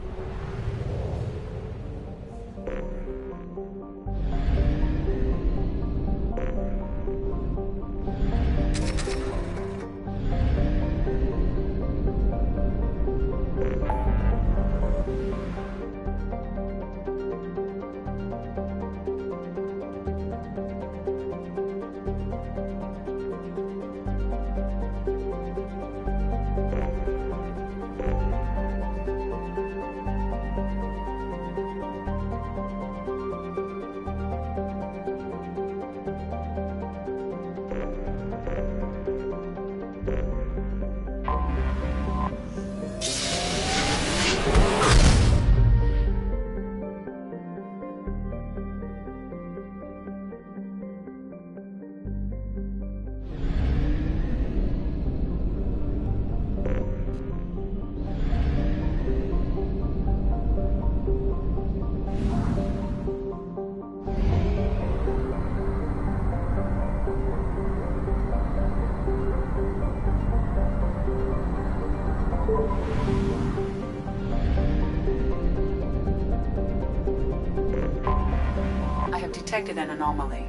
detected an anomaly.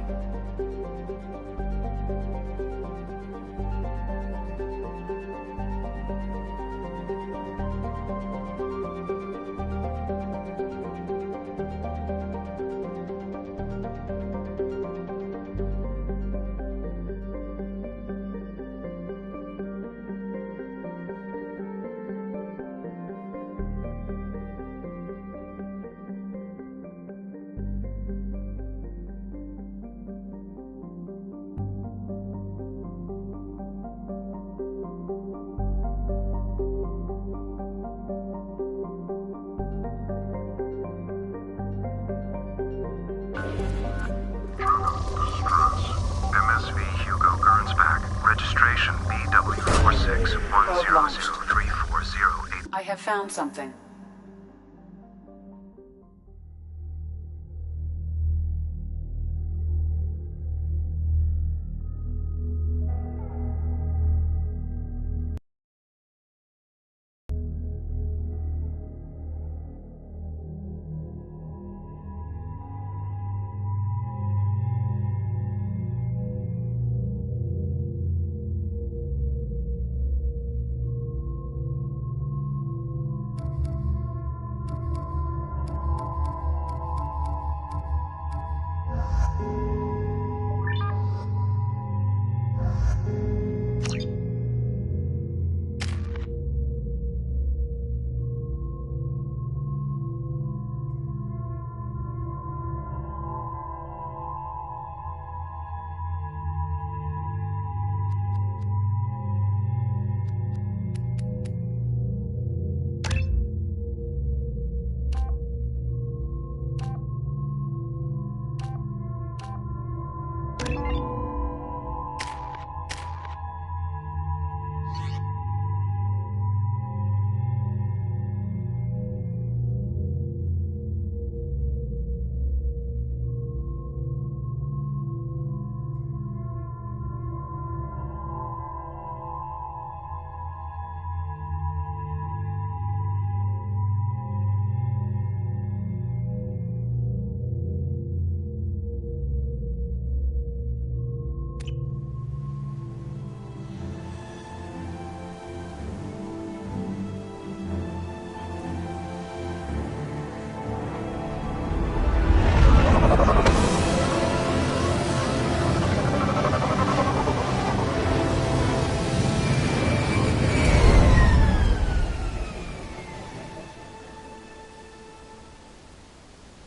I have found something.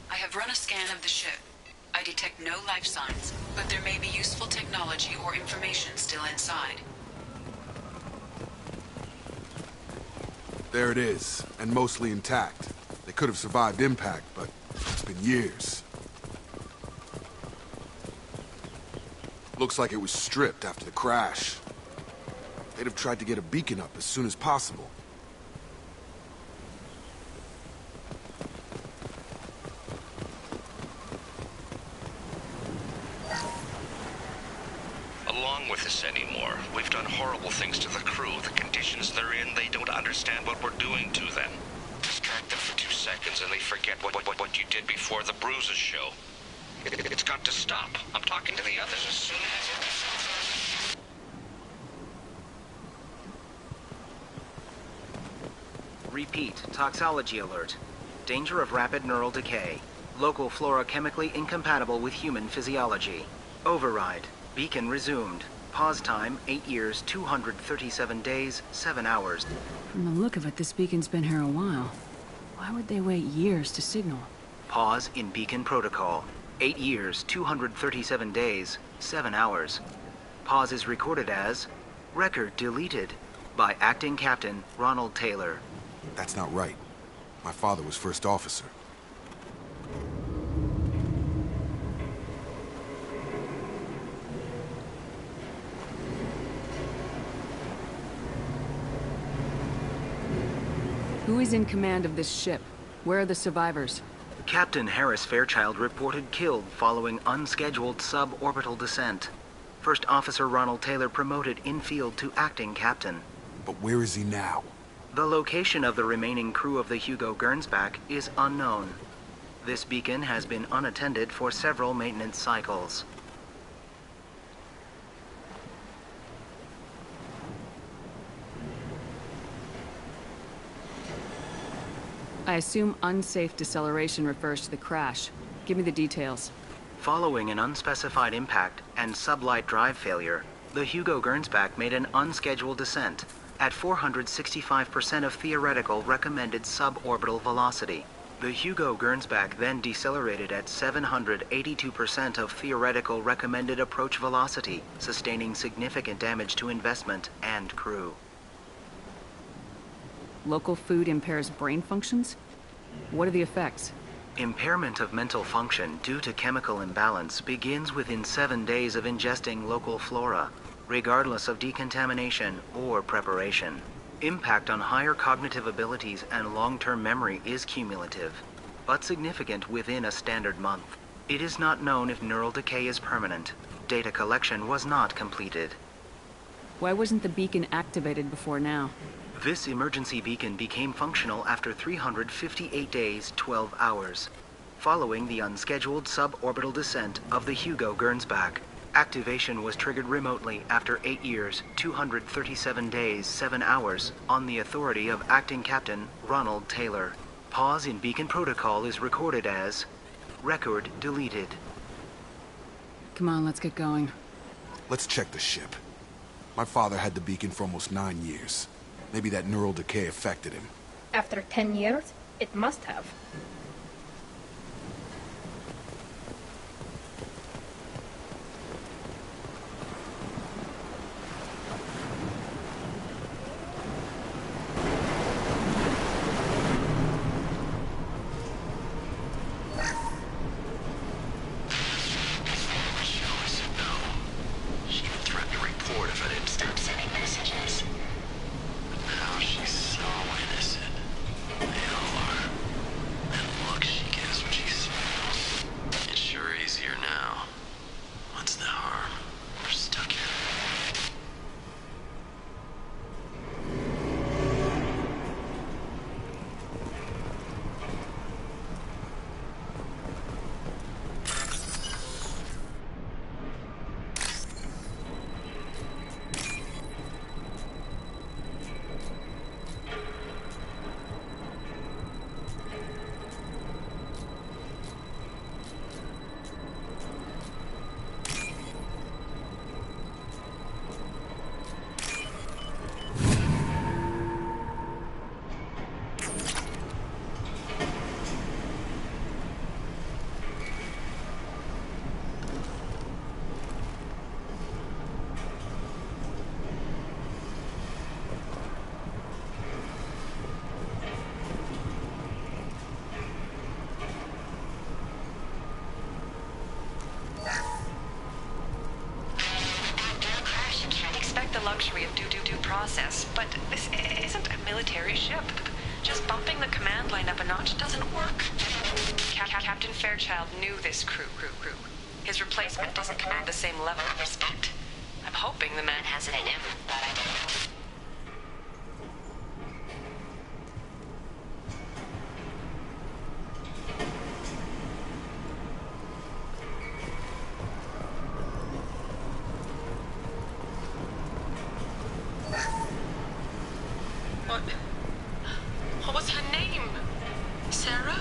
I have run a scan of the ship. I detect no life signs, but there may be useful technology or information still inside. There it is, and mostly intact. They could have survived impact, but it's been years. Looks like it was stripped after the crash. They'd have tried to get a beacon up as soon as possible. Along with this anymore. We've done horrible things to the crew. The conditions they're in, they don't understand what we're doing to them. Distract them for 2 seconds and they forget what you did before the bruises show. It's got to stop. I'm talking to the others as soon as... Repeat, toxology alert. Danger of rapid neural decay. Local flora chemically incompatible with human physiology. Override. Beacon resumed. Pause time, 8 years, 237 days, 7 hours. From the look of it, this beacon's been here a while. Why would they wait years to signal? Pause in beacon protocol. 8 years, 237 days, 7 hours. Pause is recorded as record deleted by Acting Captain Ronald Taylor. That's not right. My father was first officer. Who is in command of this ship? Where are the survivors? Captain Harris Fairchild reported killed following unscheduled suborbital descent. First Officer Ronald Taylor promoted in-field to acting captain. But where is he now? The location of the remaining crew of the Hugo Gernsback is unknown. This beacon has been unattended for several maintenance cycles. I assume unsafe deceleration refers to the crash. Give me the details. Following an unspecified impact and sublight drive failure, the Hugo Gernsback made an unscheduled descent at 465% of theoretical recommended suborbital velocity. The Hugo Gernsback then decelerated at 782% of theoretical recommended approach velocity, sustaining significant damage to investment and crew. Local food impairs brain functions? What are the effects? Impairment of mental function due to chemical imbalance begins within 7 days of ingesting local flora, regardless of decontamination or preparation. Impact on higher cognitive abilities and long-term memory is cumulative, but significant within a standard month. It is not known if neural decay is permanent. Data collection was not completed. Why wasn't the beacon activated before now? This emergency beacon became functional after 358 days, 12 hours, following the unscheduled suborbital descent of the Hugo Gernsback. Activation was triggered remotely after 8 years, 237 days, 7 hours, on the authority of Acting Captain Ronald Taylor. Pause in beacon protocol is recorded as record deleted. Come on, let's get going. Let's check the ship. My father had the beacon for almost 9 years. Maybe that neural decay affected him. After 10 years, it must have. Luxury of due process, but this isn't a military ship. Just bumping the command line up a notch doesn't work. Captain Fairchild knew this crew. His replacement doesn't command the same level of respect. I'm hoping the man has it in him, but I don't know. What was her name? Sarah?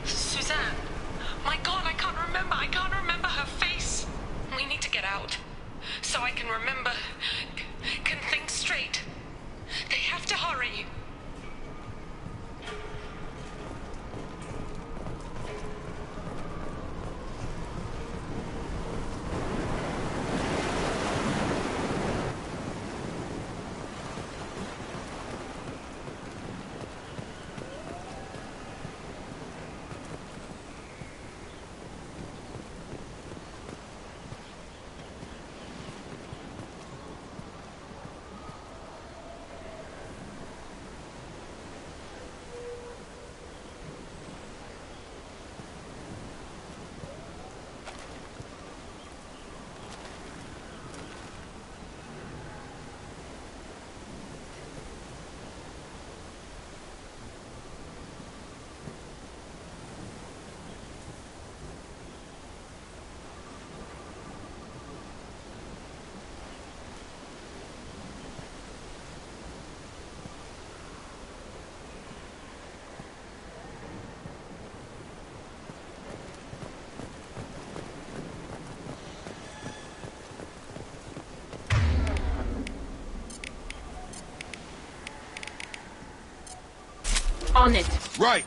Suzanne? My God, I can't remember her face. We need to get out. So I can remember, can think straight. They have to hurry. on it! Right!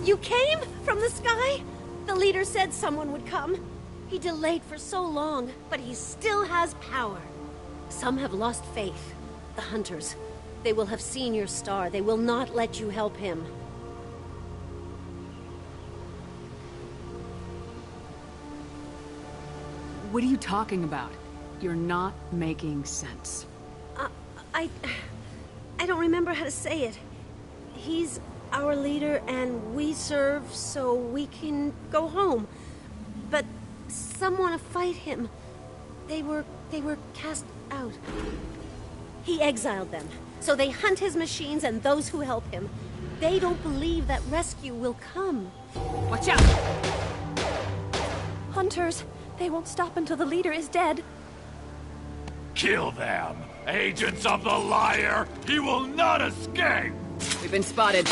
You came? From the sky? The leader said someone would come. He delayed for so long, but he still has power. Some have lost faith. The hunters. They will have seen your star. They will not let you help him. What are you talking about? You're not making sense. I don't remember how to say it. He's our leader and we serve so we can go home. But some want to fight him. They were cast out. He exiled them, so they hunt his machines and those who help him. They don't believe that rescue will come. Watch out! Hunters, they won't stop until the leader is dead. Kill them! Agents of the liar! He will not escape! We've been spotted.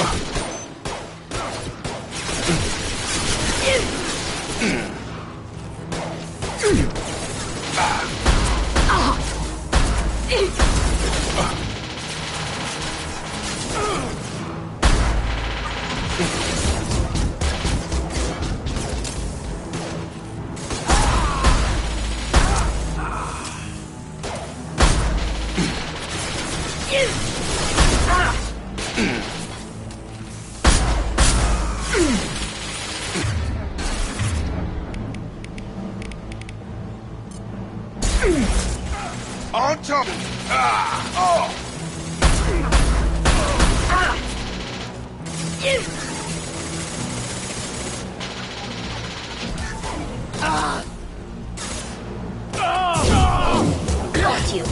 On top! Got you.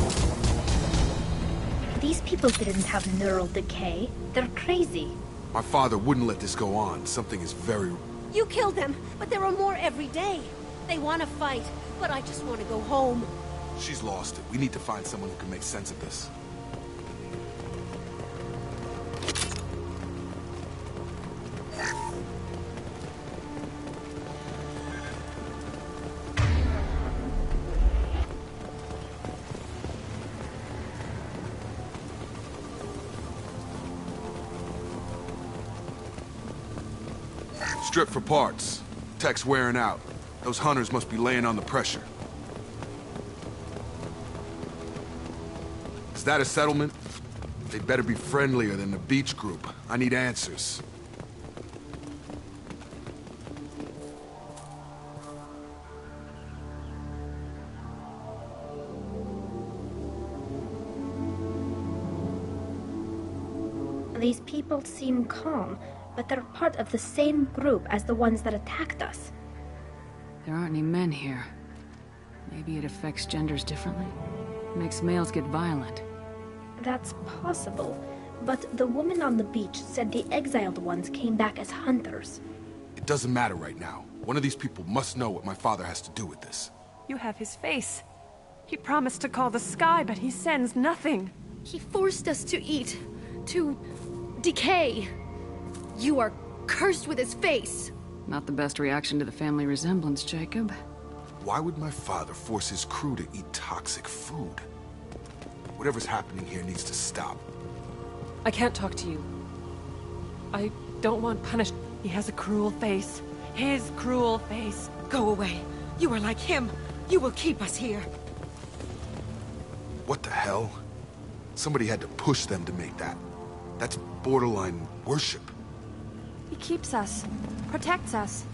These people didn't have neural decay. They're crazy. My father wouldn't let this go on. Something is very... You killed them, but there are more every day. They want to fight, but I just want to go home. She's lost it. We need to find someone who can make sense of this. Strip for parts. Tech's wearing out. Those hunters must be laying on the pressure. Is that a settlement? They'd better be friendlier than the beach group. I need answers. These people seem calm, but they're part of the same group as the ones that attacked us. There aren't any men here. Maybe it affects genders differently. Makes males get violent. That's possible, but the woman on the beach said the exiled ones came back as hunters. It doesn't matter right now. One of these people must know what my father has to do with this. You have his face. He promised to call the sky, but he sends nothing. He forced us to eat, to decay. You are cursed with his face. Not the best reaction to the family resemblance, Jacob. Why would my father force his crew to eat toxic food? Whatever's happening here needs to stop. I can't talk to you. I don't want punished. He has a cruel face. His cruel face. Go away. You are like him. You will keep us here. What the hell? Somebody had to push them to make that. That's borderline worship. He keeps us, protects us,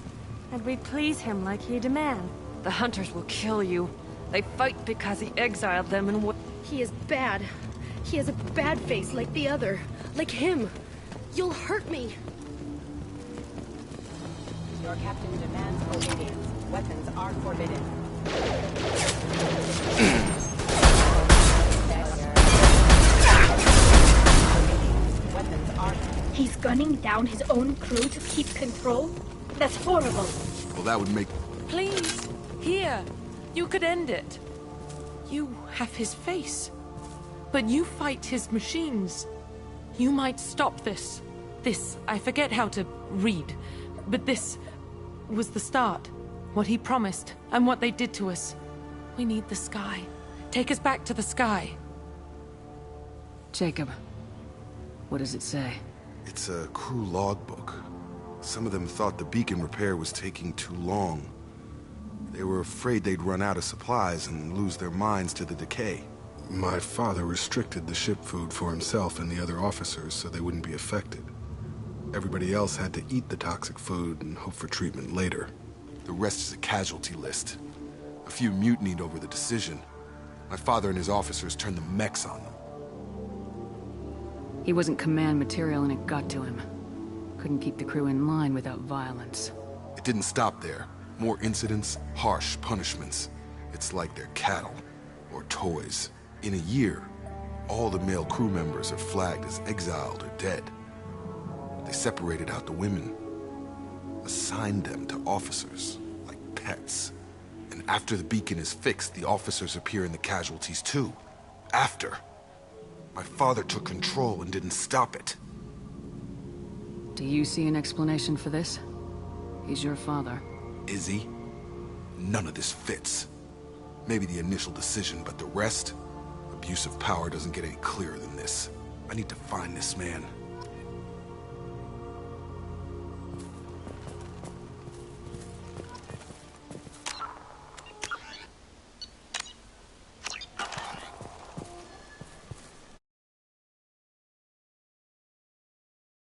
and we please him like he demands. The hunters will kill you. They fight because he exiled them and He is bad. He has a bad face like the other. Like him. You'll hurt me. Your captain demands obedience. Weapons are forbidden. Weapons are... He's gunning down his own crew to keep control? That's horrible. Well, that would make... Please, here. You could end it. You have his face. But you fight his machines. You might stop this. This, I forget how to read. But this was the start. What he promised, and what they did to us. We need the sky. Take us back to the sky. Jacob, what does it say? It's a crew logbook. Some of them thought the beacon repair was taking too long. They were afraid they'd run out of supplies and lose their minds to the decay. My father restricted the ship food for himself and the other officers so they wouldn't be affected. Everybody else had to eat the toxic food and hope for treatment later. The rest is a casualty list. A few mutinied over the decision. My father and his officers turned the mechs on them. He wasn't command material and it got to him. Couldn't keep the crew in line without violence. It didn't stop there. More incidents, harsh punishments. It's like they're cattle, or toys. In a year, all the male crew members are flagged as exiled or dead. They separated out the women, assigned them to officers, like pets. And after the beacon is fixed, the officers appear in the casualties too. After. My father took control and didn't stop it. Do you see an explanation for this? He's your father. Is he? None of this fits. Maybe the initial decision, but the rest? Abuse of power doesn't get any clearer than this. I need to find this man.